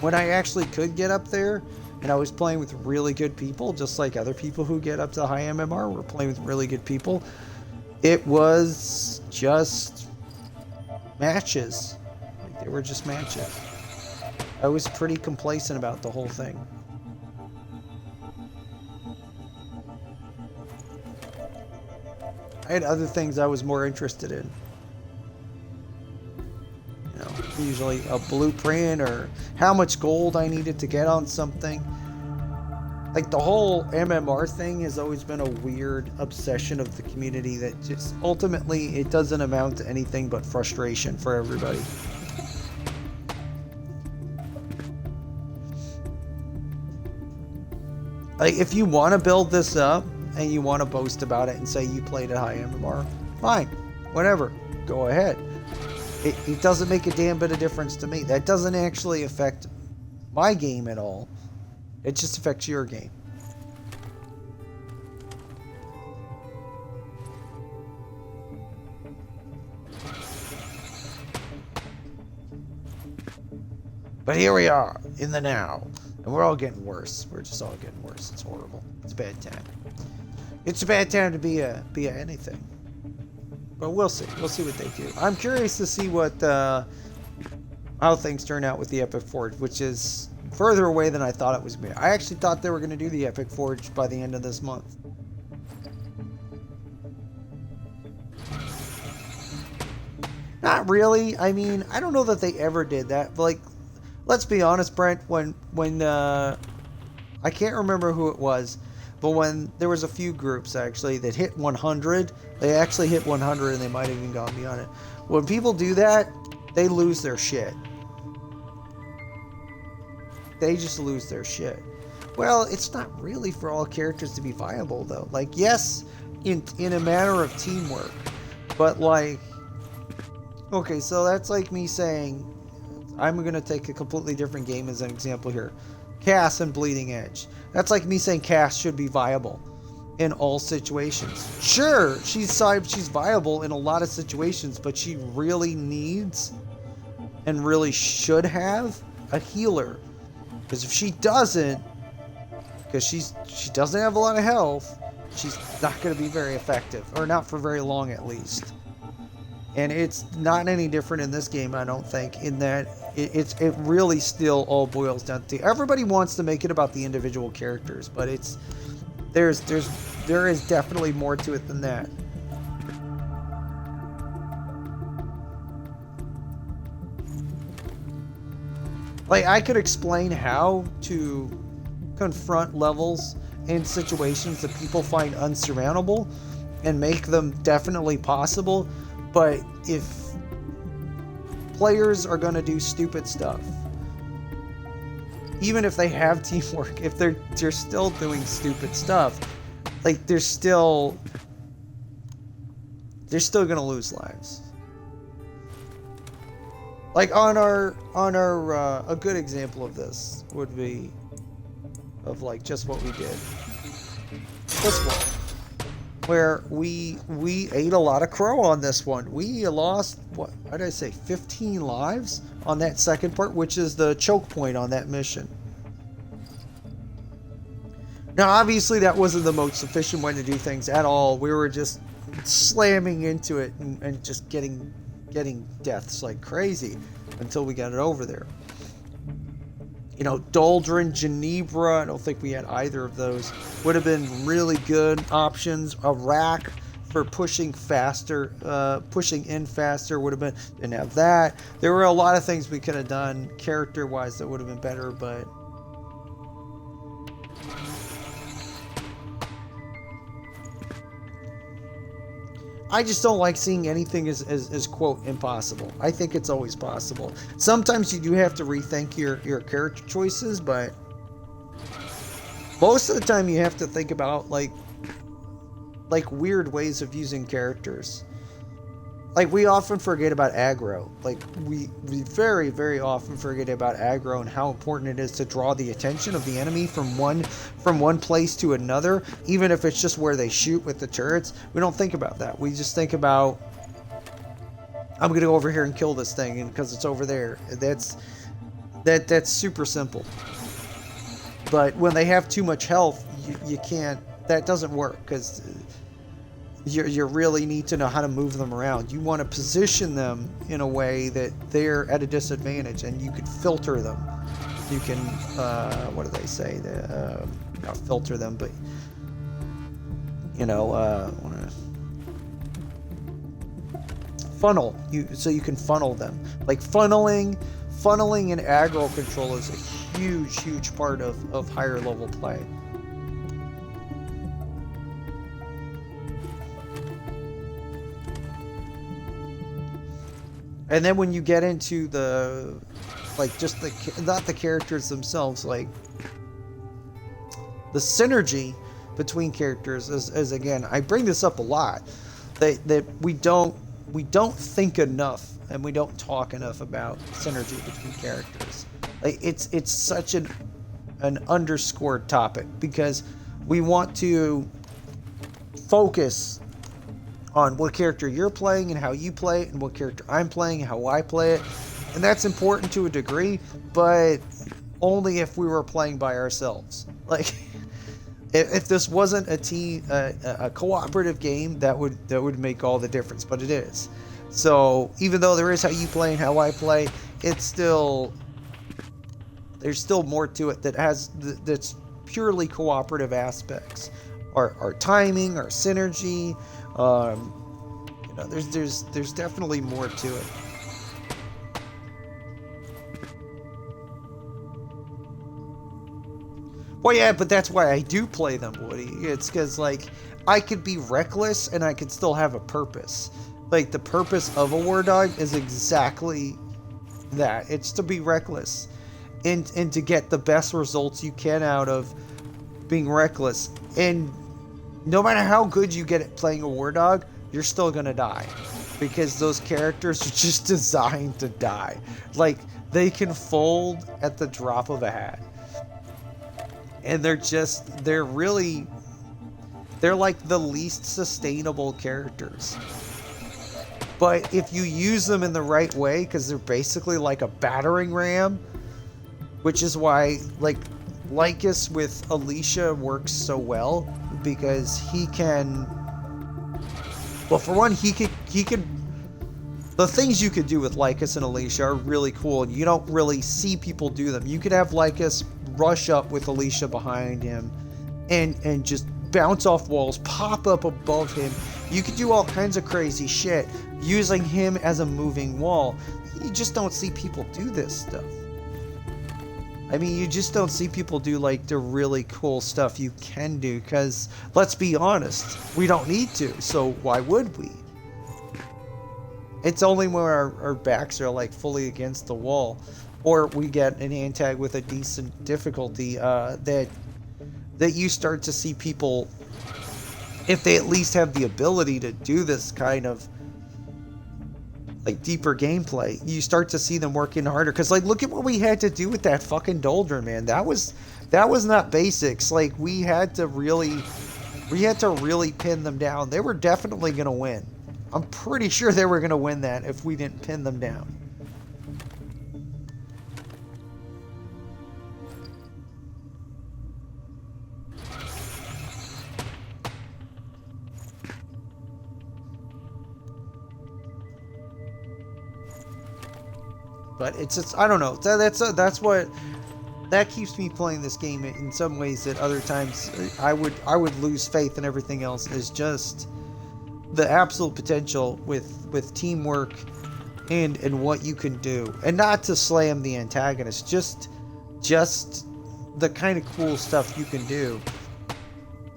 when I actually could get up there, and I was playing with really good people, just like other people who get up to high MMR were playing with really good people, it was just matches. Like, they were just matches. I was pretty complacent about the whole thing. I had other things I was more interested in. You know, usually a blueprint or how much gold I needed to get on something. Like, the whole MMR thing has always been a weird obsession of the community that just ultimately it doesn't amount to anything but frustration for everybody. Like, if you want to build this up and you want to boast about it and say you played at high MMR, fine, whatever, go ahead. It doesn't make a damn bit of difference to me. That doesn't actually affect my game at all. It just affects your game. But here we are, in the now. And we're all getting worse. We're just all getting worse. It's horrible. It's a bad time. It's a bad time to be a anything. But we'll see. We'll see what they do. I'm curious to see what how things turn out with the Epic Forge, which is further away than I thought it was going to be. I actually thought they were going to do the Epic Forge by the end of this month. Not really. I mean, I don't know that they ever did that. But, like, let's be honest, Brent, when I can't remember who it was, but when there was a few groups actually that hit 100, they actually hit 100 and they might have even gone beyond it. When people do that, they lose their shit. They just lose their shit. Well, it's not really for all characters to be viable though. Like, yes, in a matter of teamwork, but like, okay, so that's like me saying, I'm going to take a completely different game as an example here. Cass and Bleeding Edge. That's like me saying Cass should be viable in all situations. Sure, she's viable in a lot of situations, but she really needs and really should have a healer. Because if she doesn't, because she doesn't have a lot of health, she's not going to be very effective, or not for very long at least. And it's not any different in this game, I don't think, in that it really still all boils down to everybody wants to make it about the individual characters, but there is definitely more to it than that. Like, I could explain how to confront levels and situations that people find unsurmountable and make them definitely possible. But if players are going to do stupid stuff, even if they have teamwork, if they're still doing stupid stuff, like they're still going to lose lives. Like on our a good example of this would be of like just what we did. This one. Where we ate a lot of crow on this one. We lost, what did I say, 15 lives on that second part, which is the choke point on that mission. Now, obviously, that wasn't the most efficient way to do things at all. We were just slamming into it and just getting deaths like crazy until we got it over there. You know, Doldrin, Genebra, I don't think we had either of those. Would have been really good options. A rack for pushing faster, pushing in faster would have been, didn't have that. There were a lot of things we could have done character-wise that would have been better, but I just don't like seeing anything as quote, impossible. I think it's always possible. Sometimes you do have to rethink your character choices, but most of the time you have to think about like weird ways of using characters. Like, we often forget about aggro. Like, we very, very often forget about aggro and how important it is to draw the attention of the enemy from one place to another, even if it's just where they shoot with the turrets. We don't think about that. We just think about, I'm going to go over here and kill this thing because it's over there. That's super simple. But when they have too much health, you can't, that doesn't work, because you really need to know how to move them around. You want to position them in a way that they're at a disadvantage, and you can filter them. You can, what do they say? Not filter them, but, you know, funnel. So you can funnel them. Like, funneling and aggro control is a huge part of higher level play. And then when you get into the, like, just not the characters themselves, like, the synergy between characters is again, I bring this up a lot, that we don't think enough and we don't talk enough about synergy between characters. Like, it's such an underscored topic, because we want to focus on what character you're playing and how you play it, and what character I'm playing and how I play it. And that's important to a degree, but only if we were playing by ourselves. Like, if this wasn't a cooperative game, that would make all the difference, but it is. So even though there is how you play and how I play, there's still more to it that's purely cooperative aspects. Our timing, our synergy, you know, there's definitely more to it. Well, yeah, but that's why I do play them, Woody. It's because, like, I could be reckless and I could still have a purpose. Like, the purpose of a war dog is exactly that. It's to be reckless and to get the best results you can out of being reckless. And no matter how good you get at playing a war dog, you're still gonna die, because those characters are just designed to die. Like, they can fold at the drop of a hat, and they're like the least sustainable characters. But if you use them in the right way, because they're basically like a battering ram, which is why, like, Lycus with Alicia works so well, because he can, well, for one, he could, the things you could do with Lycus and Alicia are really cool, and you don't really see people do them. You could have Lycus rush up with Alicia behind him and just bounce off walls, pop up above him. You could do all kinds of crazy shit using him as a moving wall. You just don't see people do this stuff. I mean, you just don't see people do, like, the really cool stuff you can do, because, let's be honest, we don't need to, so why would we? It's only when our backs are, like, fully against the wall, or we get an hand-tag with a decent difficulty, that you start to see people, if they at least have the ability to do this kind of, like, deeper gameplay, you start to see them working harder. Because, like, look at what we had to do with that fucking Doldrum, man. That was not basics. Like, we had to really pin them down. They were definitely gonna win. I'm pretty sure they were gonna win that if we didn't pin them down. But it's I don't know. That's what keeps me playing this game in some ways that other times I would lose faith in everything else, is just the absolute potential with teamwork and what you can do. And not to slam the antagonist, just the kind of cool stuff you can do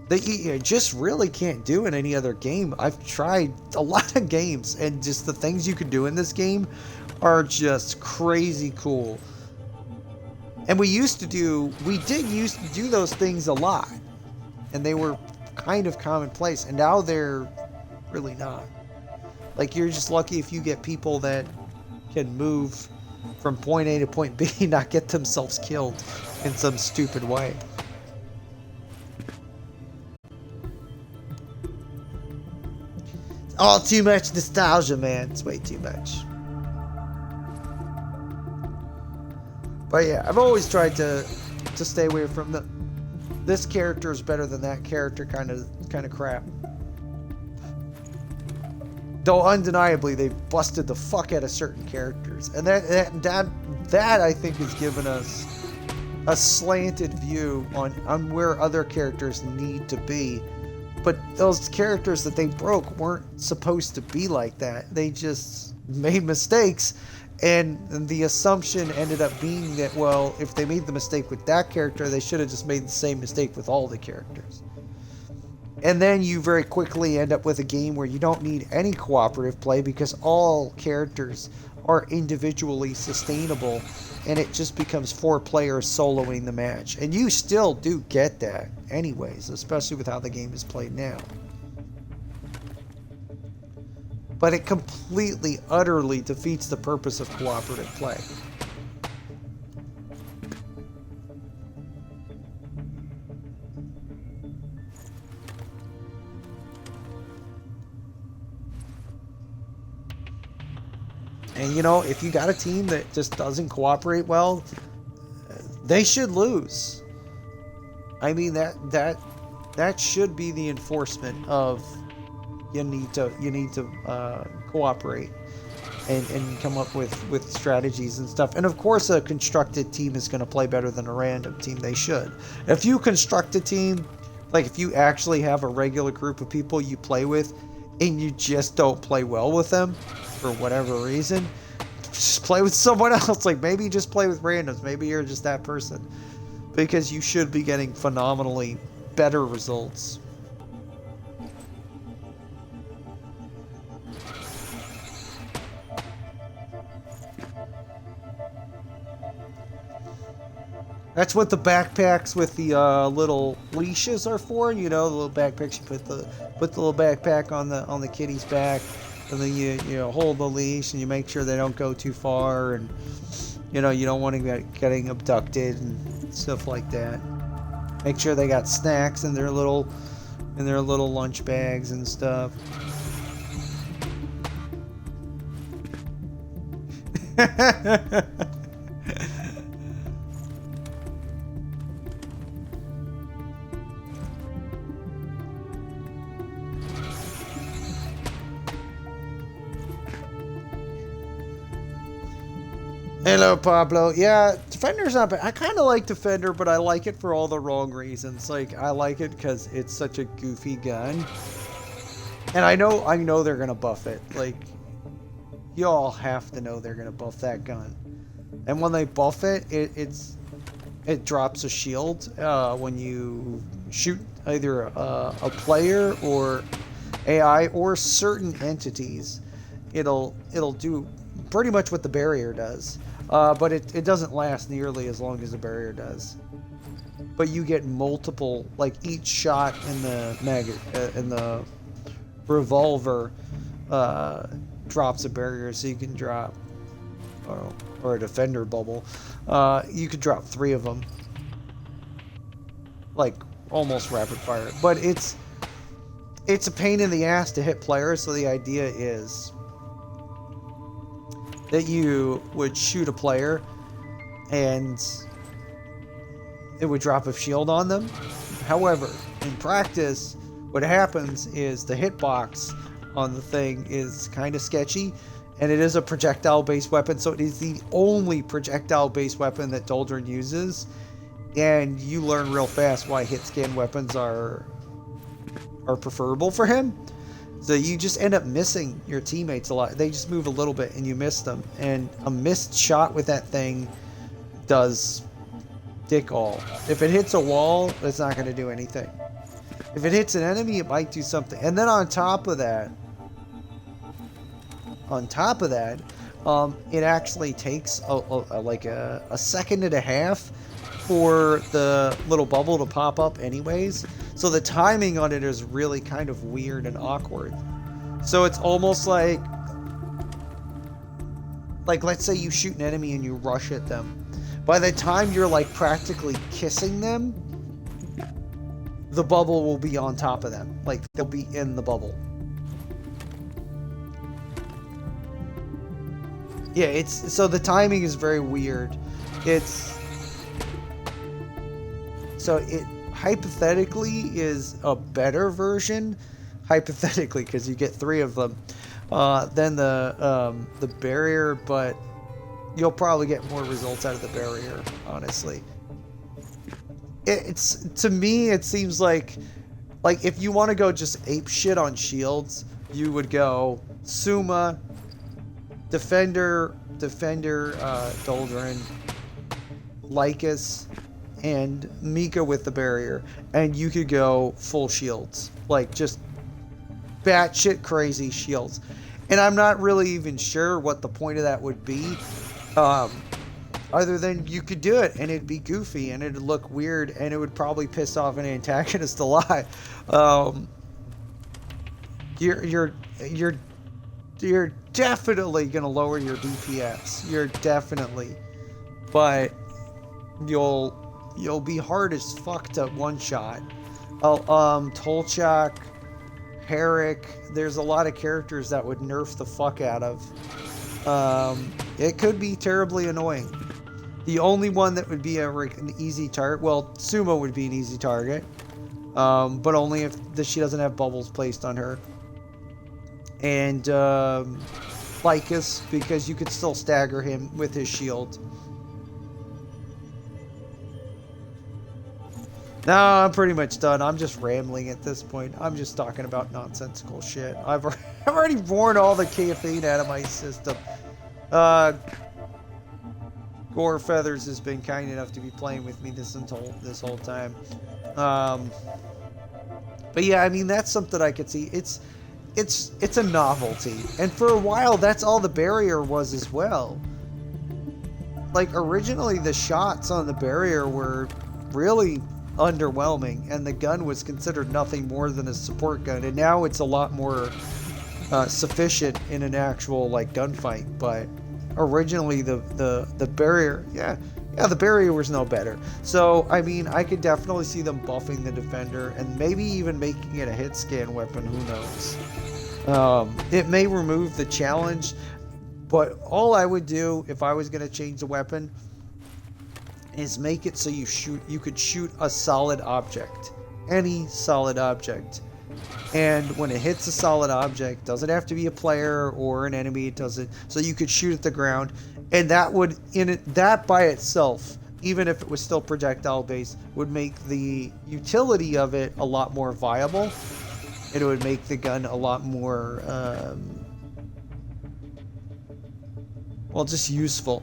that you just really can't do in any other game. I've tried a lot of games, and just the things you can do in this game are just crazy cool. And we did used to do those things a lot, and they were kind of commonplace, and now they're really not. Like, you're just lucky if you get people that can move from point A to point B, not get themselves killed in some stupid way. All too much nostalgia, man. It's way too much. But yeah, I've always tried to stay away from the this character is better than that character kind of crap. Though undeniably they've busted the fuck out of certain characters, and that I think has given us a slanted view on where other characters need to be. But those characters that they broke weren't supposed to be like that. They just made mistakes, and the assumption ended up being that, well, if they made the mistake with that character, they should have just made the same mistake with all the characters. And then you very quickly end up with a game where you don't need any cooperative play because all characters are individually sustainable, and it just becomes 4 players soloing the match. And you still do get that anyways, especially with how the game is played now. But it completely, utterly defeats the purpose of cooperative play. And you know, if you got a team that just doesn't cooperate well, they should lose. I mean, that should be the enforcement of you need to cooperate and come up with strategies and stuff. And of course, a constructed team is going to play better than a random team. They should. If you construct a team, like if you actually have a regular group of people you play with, and you just don't play well with them for whatever reason, just play with someone else. Like, maybe just play with randoms. Maybe you're just that person, because you should be getting phenomenally better results. That's what the backpacks with the little leashes are for. You know, the little backpacks. You put the little backpack on the kitty's back, and then you hold the leash and you make sure they don't go too far, and you know, you don't want to get getting abducted and stuff like that. Make sure they got snacks in their little lunch bags and stuff. Hello, Pablo. Yeah, Defender's not bad. I kind of like Defender, but I like it for all the wrong reasons. Like, I like it because it's such a goofy gun. And I know they're going to buff it. Like, you all have to know they're going to buff that gun. And when they buff it, it drops a shield when you shoot either a player or AI or certain entities. It'll do pretty much what the barrier does. But it doesn't last nearly as long as the barrier does. But you get multiple, like each shot in the revolver drops a barrier, so you can drop, or a defender bubble. You could drop 3 of them, like almost rapid fire. But it's a pain in the ass to hit players. So the idea is that you would shoot a player and it would drop a shield on them. However, in practice, what happens is the hitbox on the thing is kind of sketchy, and it is a projectile-based weapon, so it is the only projectile-based weapon that Doldrin uses, and you learn real fast why hit-scan weapons are preferable for him. So you just end up missing your teammates a lot. They just move a little bit and you miss them. And a missed shot with that thing does dick all. If it hits a wall, it's not going to do anything. If it hits an enemy, it might do something. And then on top of that, it actually takes like a second and a half for the little bubble to pop up anyways. So the timing on it is really kind of weird and awkward. So it's almost like let's say you shoot an enemy and you rush at them. By the time you're like practically kissing them, the bubble will be on top of them. Like they'll be in the bubble. Yeah, it's so the timing is very weird. It's so it hypothetically is a better version, hypothetically, because you get 3 of them, than the barrier, but you'll probably get more results out of the barrier, honestly. It's to me, it seems like if you want to go just ape shit on shields, you would go Suma, Defender, Doldrin, Lycus, and Mika with the barrier, and you could go full shields, like just batshit crazy shields. And I'm not really even sure what the point of that would be, other than you could do it and it'd be goofy and it'd look weird and it would probably piss off an antagonist a lot. You're definitely gonna lower your DPS. You're definitely, but you'll be hard as fuck to one shot. Tolchak, Hairec, there's a lot of characters that would nerf the fuck out of. It could be terribly annoying. The only one that would be an easy target, well, Sumo would be an easy target, but only if she doesn't have bubbles placed on her. And Lycus, because you could still stagger him with his shield. No, I'm pretty much done. I'm just rambling at this point. I'm just talking about nonsensical shit. I've already worn all the caffeine out of my system. Gore Feathers has been kind enough to be playing with me this whole time. But yeah, I mean, that's something I could see. It's a novelty, and for a while that's all the barrier was as well. Like originally the shots on the barrier were really underwhelming, and the gun was considered nothing more than a support gun, and now it's a lot more sufficient in an actual like gunfight. But originally the barrier, yeah, the barrier was no better. So I mean, I could definitely see them buffing the defender and maybe even making it a hit scan weapon. Who knows? It may remove the challenge, but all I would do if I was going to change the weapon is make it so you could shoot a solid object, any solid object, and when it hits a solid object, doesn't have to be a player or an enemy, it doesn't, so you could shoot at the ground, and that would that by itself, even if it was still projectile based, would make the utility of it a lot more viable. It would make the gun a lot more well, just useful.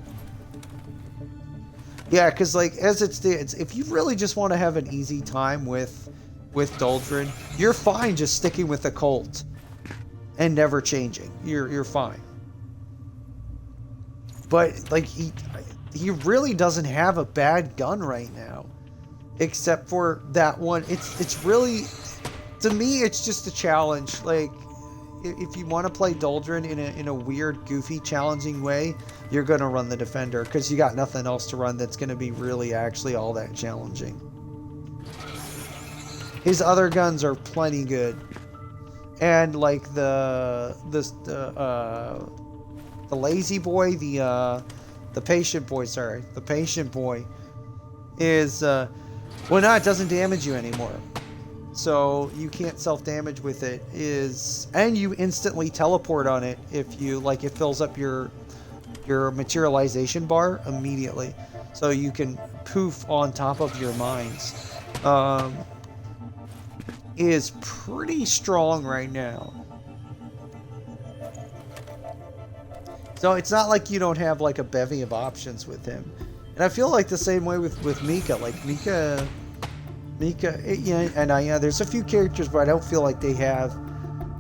Yeah, because like as it stands, if you really just want to have an easy time with Doldrin, you're fine just sticking with the Colt and never changing. You're fine. But like he really doesn't have a bad gun right now, except for that one. It's really, to me, it's just a challenge. Like if you want to play Doldrin in a weird, goofy, challenging way, you're gonna run the defender because you got nothing else to run that's gonna be really actually all that challenging. His other guns are plenty good, and like the lazy boy, the patient boy, sorry, the patient boy is well, no, it doesn't damage you anymore. So you can't self-damage with it, and you instantly teleport on it if you like. It fills up your materialization bar immediately, so you can poof on top of your mines. Is pretty strong right now. So it's not like you don't have like a bevy of options with him, and I feel like the same way with Mika. Like Mika, yeah, and there's a few characters where I don't feel like they have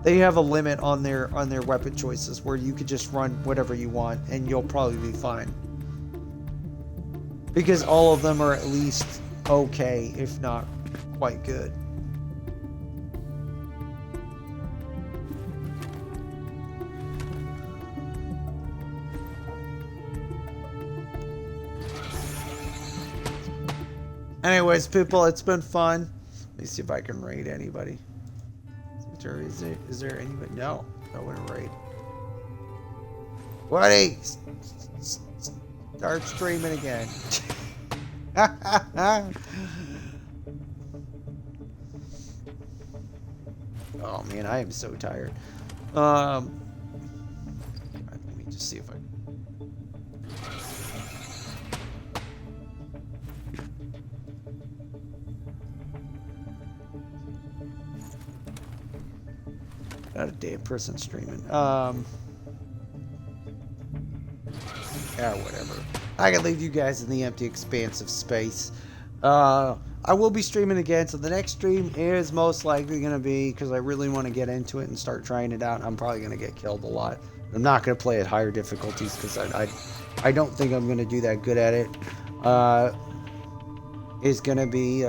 a limit on their weapon choices, where you could just run whatever you want and you'll probably be fine, because all of them are at least okay, if not quite good. Anyways, people, it's been fun. Let me see if I can raid anybody. Is there anybody? No, no one to raid. Woody, start streaming again. Oh man, I am so tired. Let me just see if I. Not a damn person streaming. Yeah, whatever. I can leave you guys in the empty expanse of space. I will be streaming again, so the next stream is most likely going to be, because I really want to get into it and start trying it out. I'm probably going to get killed a lot. I'm not going to play at higher difficulties because I don't think I'm going to do that good at it. Is going to be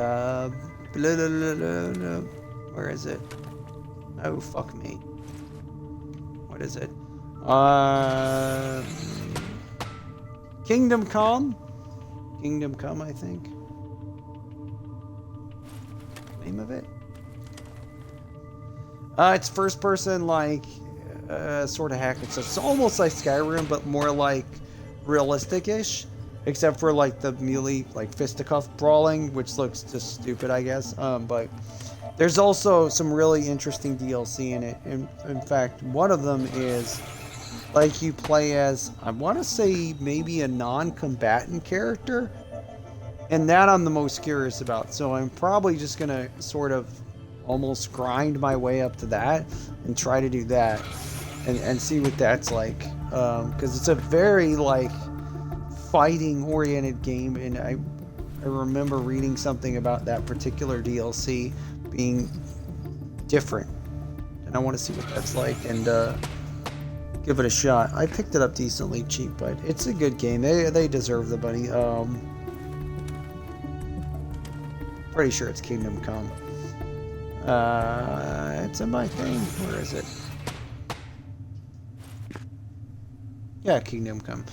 where is it? Oh, fuck me. What is it? Kingdom Come? Kingdom Come, I think. Name of it? It's first person, like, sort of hack. It's almost like Skyrim, but more like realistic-ish. Except for, like, the melee, like, fisticuff brawling, which looks just stupid, I guess. But there's also some really interesting DLC in it. In fact, one of them is, like, you play as, I want to say, maybe a non-combatant character. And that I'm the most curious about. So I'm probably just going to sort of almost grind my way up to that and try to do that and see what that's like. Because it's a very, like, fighting-oriented game. And I remember reading something about that particular DLC being different. And I want to see what that's like and give it a shot. I picked it up decently cheap, but it's a good game. They deserve the money. Pretty sure it's Kingdom Come. It's in my thing. Where is it? Yeah, Kingdom Come.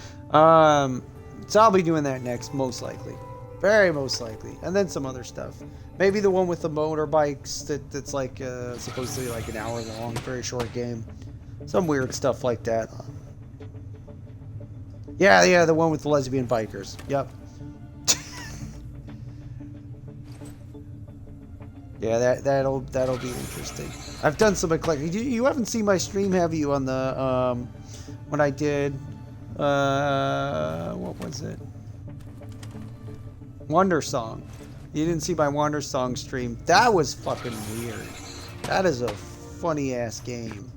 So I'll be doing that next, most likely. Very most likely. And then some other stuff. Maybe the one with the motorbikes that's like supposedly like an hour long, very short game. Some weird stuff like that. Yeah, the one with the lesbian bikers. Yep. Yeah, that'll be interesting. I've done some eclectic. You haven't seen my stream, have you? On the when I did what was it? Wonder Song. You didn't see my Wonder Song stream. That was fucking weird. That is a funny ass game.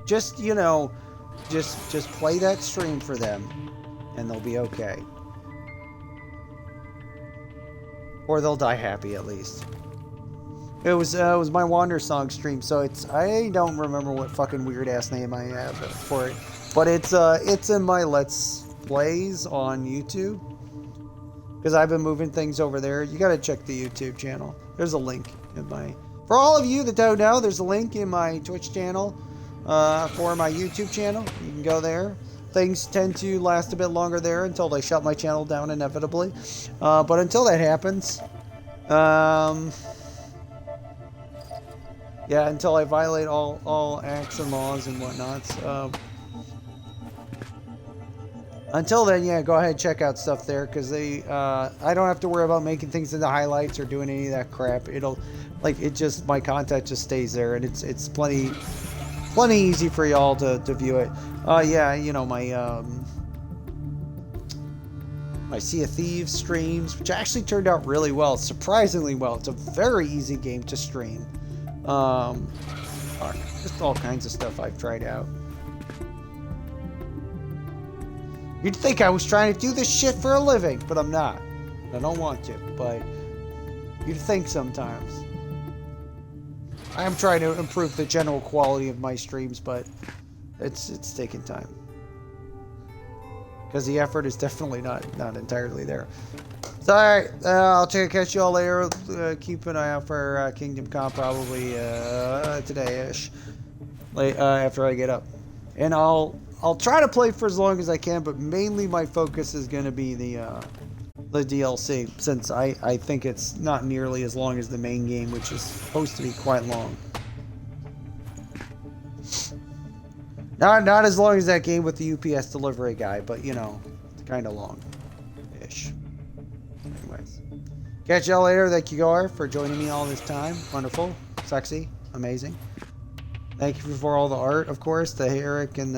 Just, you know, just play that stream for them and they'll be okay. Or they'll die happy at least. It was my Wander Song stream, so I don't remember what fucking weird ass name I have for it, but it's in my Let's Plays on YouTube because I've been moving things over there. You got to check the YouTube channel. There's a link in my. For all of you that don't know, there's a link in my Twitch channel for my YouTube channel. You can go there. Things tend to last a bit longer there until they shut my channel down inevitably. But until that happens, yeah, until I violate all acts and laws and whatnots. Until then, yeah, go ahead and check out stuff there because I don't have to worry about making things into highlights or doing any of that crap. My content just stays there, and it's plenty easy for y'all to view it. Yeah, you know, my Sea of Thieves streams, which actually turned out really well, surprisingly well. It's a very easy game to stream. Just all kinds of stuff I've tried out. You'd think I was trying to do this shit for a living, but I'm not. I don't want to, but you'd think sometimes. I am trying to improve the general quality of my streams, but it's taking time. Because the effort is definitely not entirely there. So, alright, I'll catch you all later. Keep an eye out for Kingdom Come probably today-ish. like after I get up, and I'll try to play for as long as I can, but mainly my focus is going to be the DLC, since I think it's not nearly as long as the main game, which is supposed to be quite long. Not as long as that game with the UPS delivery guy, but you know, it's kind of long-ish. Anyways, catch y'all later. Thank you, Gar, for joining me all this time. Wonderful, sexy, amazing. Thank you for all the art, of course, the Hairec and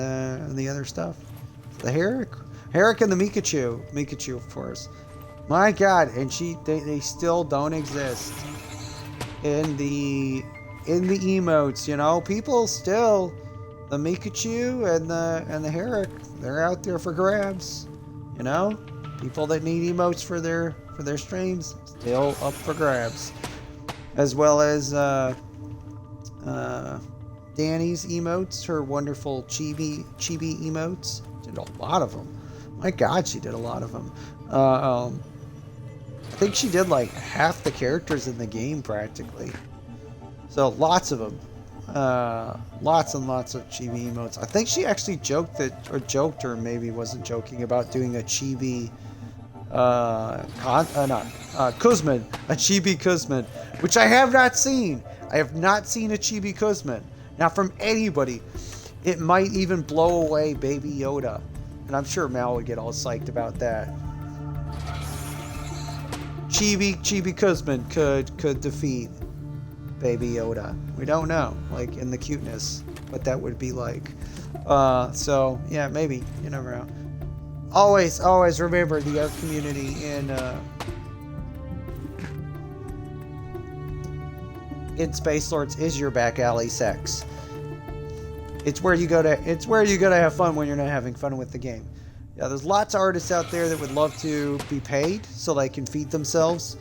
the other stuff. The Hairec and the Mikachu, of course. My God, and they still don't exist in the emotes. You know, people still. The Mikachu and the Hairec, they're out there for grabs. You know, people that need emotes for their streams, still up for grabs. As well as Danny's emotes, her wonderful chibi emotes. Did a lot of them. My God, she did a lot of them. I think she did like half the characters in the game practically. So lots of them. Lots and lots of chibi emotes. I think she actually joked or maybe wasn't joking about doing a chibi Kuzman, a chibi Kuzman, which I have not seen. I have not seen a chibi Kuzman. Now from anybody, it might even blow away Baby Yoda, and I'm sure Mal would get all psyched about that. Chibi Kuzman could defeat Baby Yoda. We don't know, like, in the cuteness, what that would be like. So yeah, maybe, you never know. Always remember the art community in Space Lords is your back alley sex. It's where you go to have fun when you're not having fun with the game. Yeah, there's lots of artists out there that would love to be paid so they can feed themselves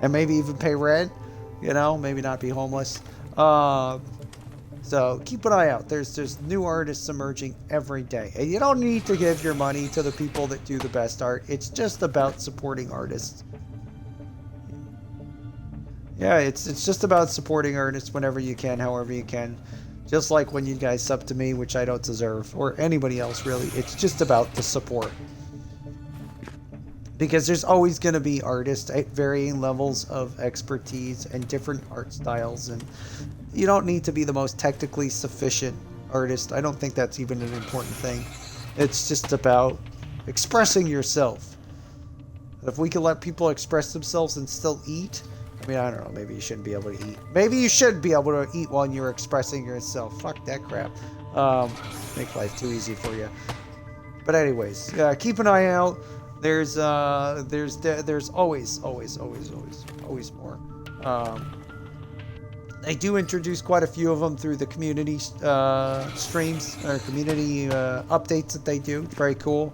and maybe even pay rent. You know, maybe not be homeless. So keep an eye out. There's new artists emerging every day. And you don't need to give your money to the people that do the best art. It's just about supporting artists. Yeah, it's just about supporting artists whenever you can, however you can. Just like when you guys sub to me, which I don't deserve, or anybody else really. It's just about the support. Because there's always going to be artists at varying levels of expertise and different art styles, and you don't need to be the most technically sufficient artist. I don't think that's even an important thing. It's just about expressing yourself. If we can let people express themselves and still eat, I mean, I don't know, maybe you shouldn't be able to eat. Maybe you should be able to eat while you're expressing yourself. Fuck that crap. Make life too easy for you. But anyways, keep an eye out. There's always more. They do introduce quite a few of them through the community streams or community updates that they do. It's very cool.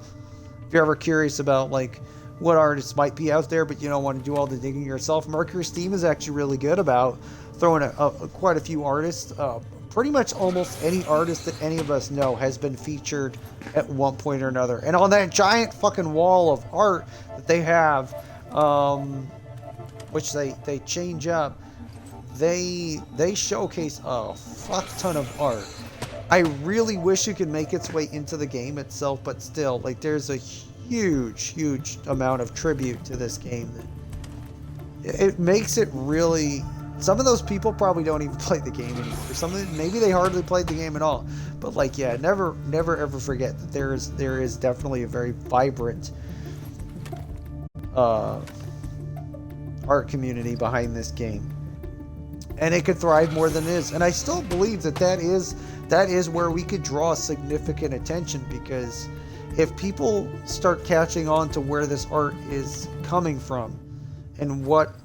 If you're ever curious about like what artists might be out there, but you don't want to do all the digging yourself, Mercury Steam is actually really good about throwing quite a few artists. Pretty much almost any artist that any of us know has been featured at one point or another. And on that giant fucking wall of art that they have, which they change up, they showcase a fuck ton of art. I really wish it could make its way into the game itself, but still, like, there's a huge amount of tribute to this game. It makes it really... Some of those people probably don't even play the game anymore. Maybe they hardly played the game at all. But like, yeah, never ever forget that there is definitely a very vibrant art community behind this game, and it could thrive more than it is. And I still believe that is where we could draw significant attention, because if people start catching on to where this art is coming from and what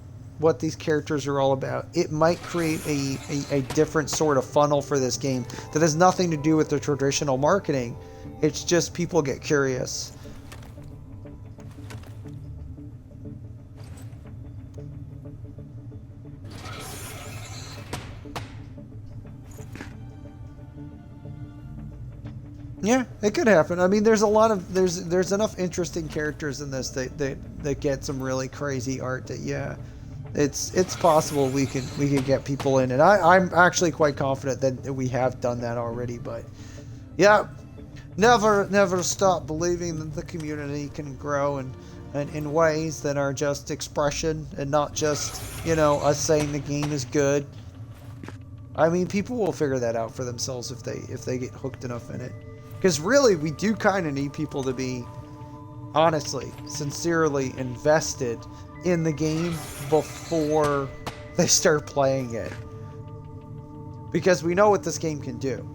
these characters are all about, it might create a different sort of funnel for this game that has nothing to do with the traditional marketing. It's just people get curious. Yeah, it could happen. I mean, there's enough interesting characters in this that get some really crazy art that, yeah, It's possible we can get people in, and I'm actually quite confident that we have done that already. But yeah, never stop believing that the community can grow and in ways that are just expression and not just, you know, us saying the game is good. I mean, people will figure that out for themselves if they get hooked enough in it. Because really, we do kind of need people to be, honestly, sincerely invested in the game before they start playing it. Because we know what this game can do.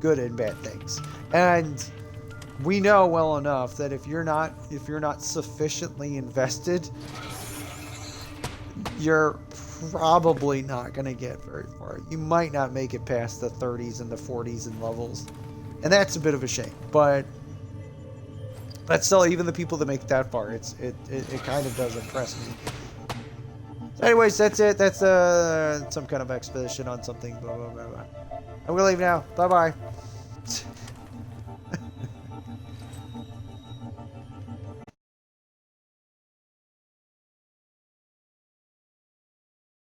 Good and bad things. And we know well enough that if you're not sufficiently invested, you're probably not going to get very far. You might not make it past the 30s and the 40s in levels. And that's a bit of a shame. But still, even the people that make it that far, it kind of does impress me. So anyways, that's it. That's some kind of expedition on something. Blah, blah, blah, blah. I'm going to leave now. Bye-bye.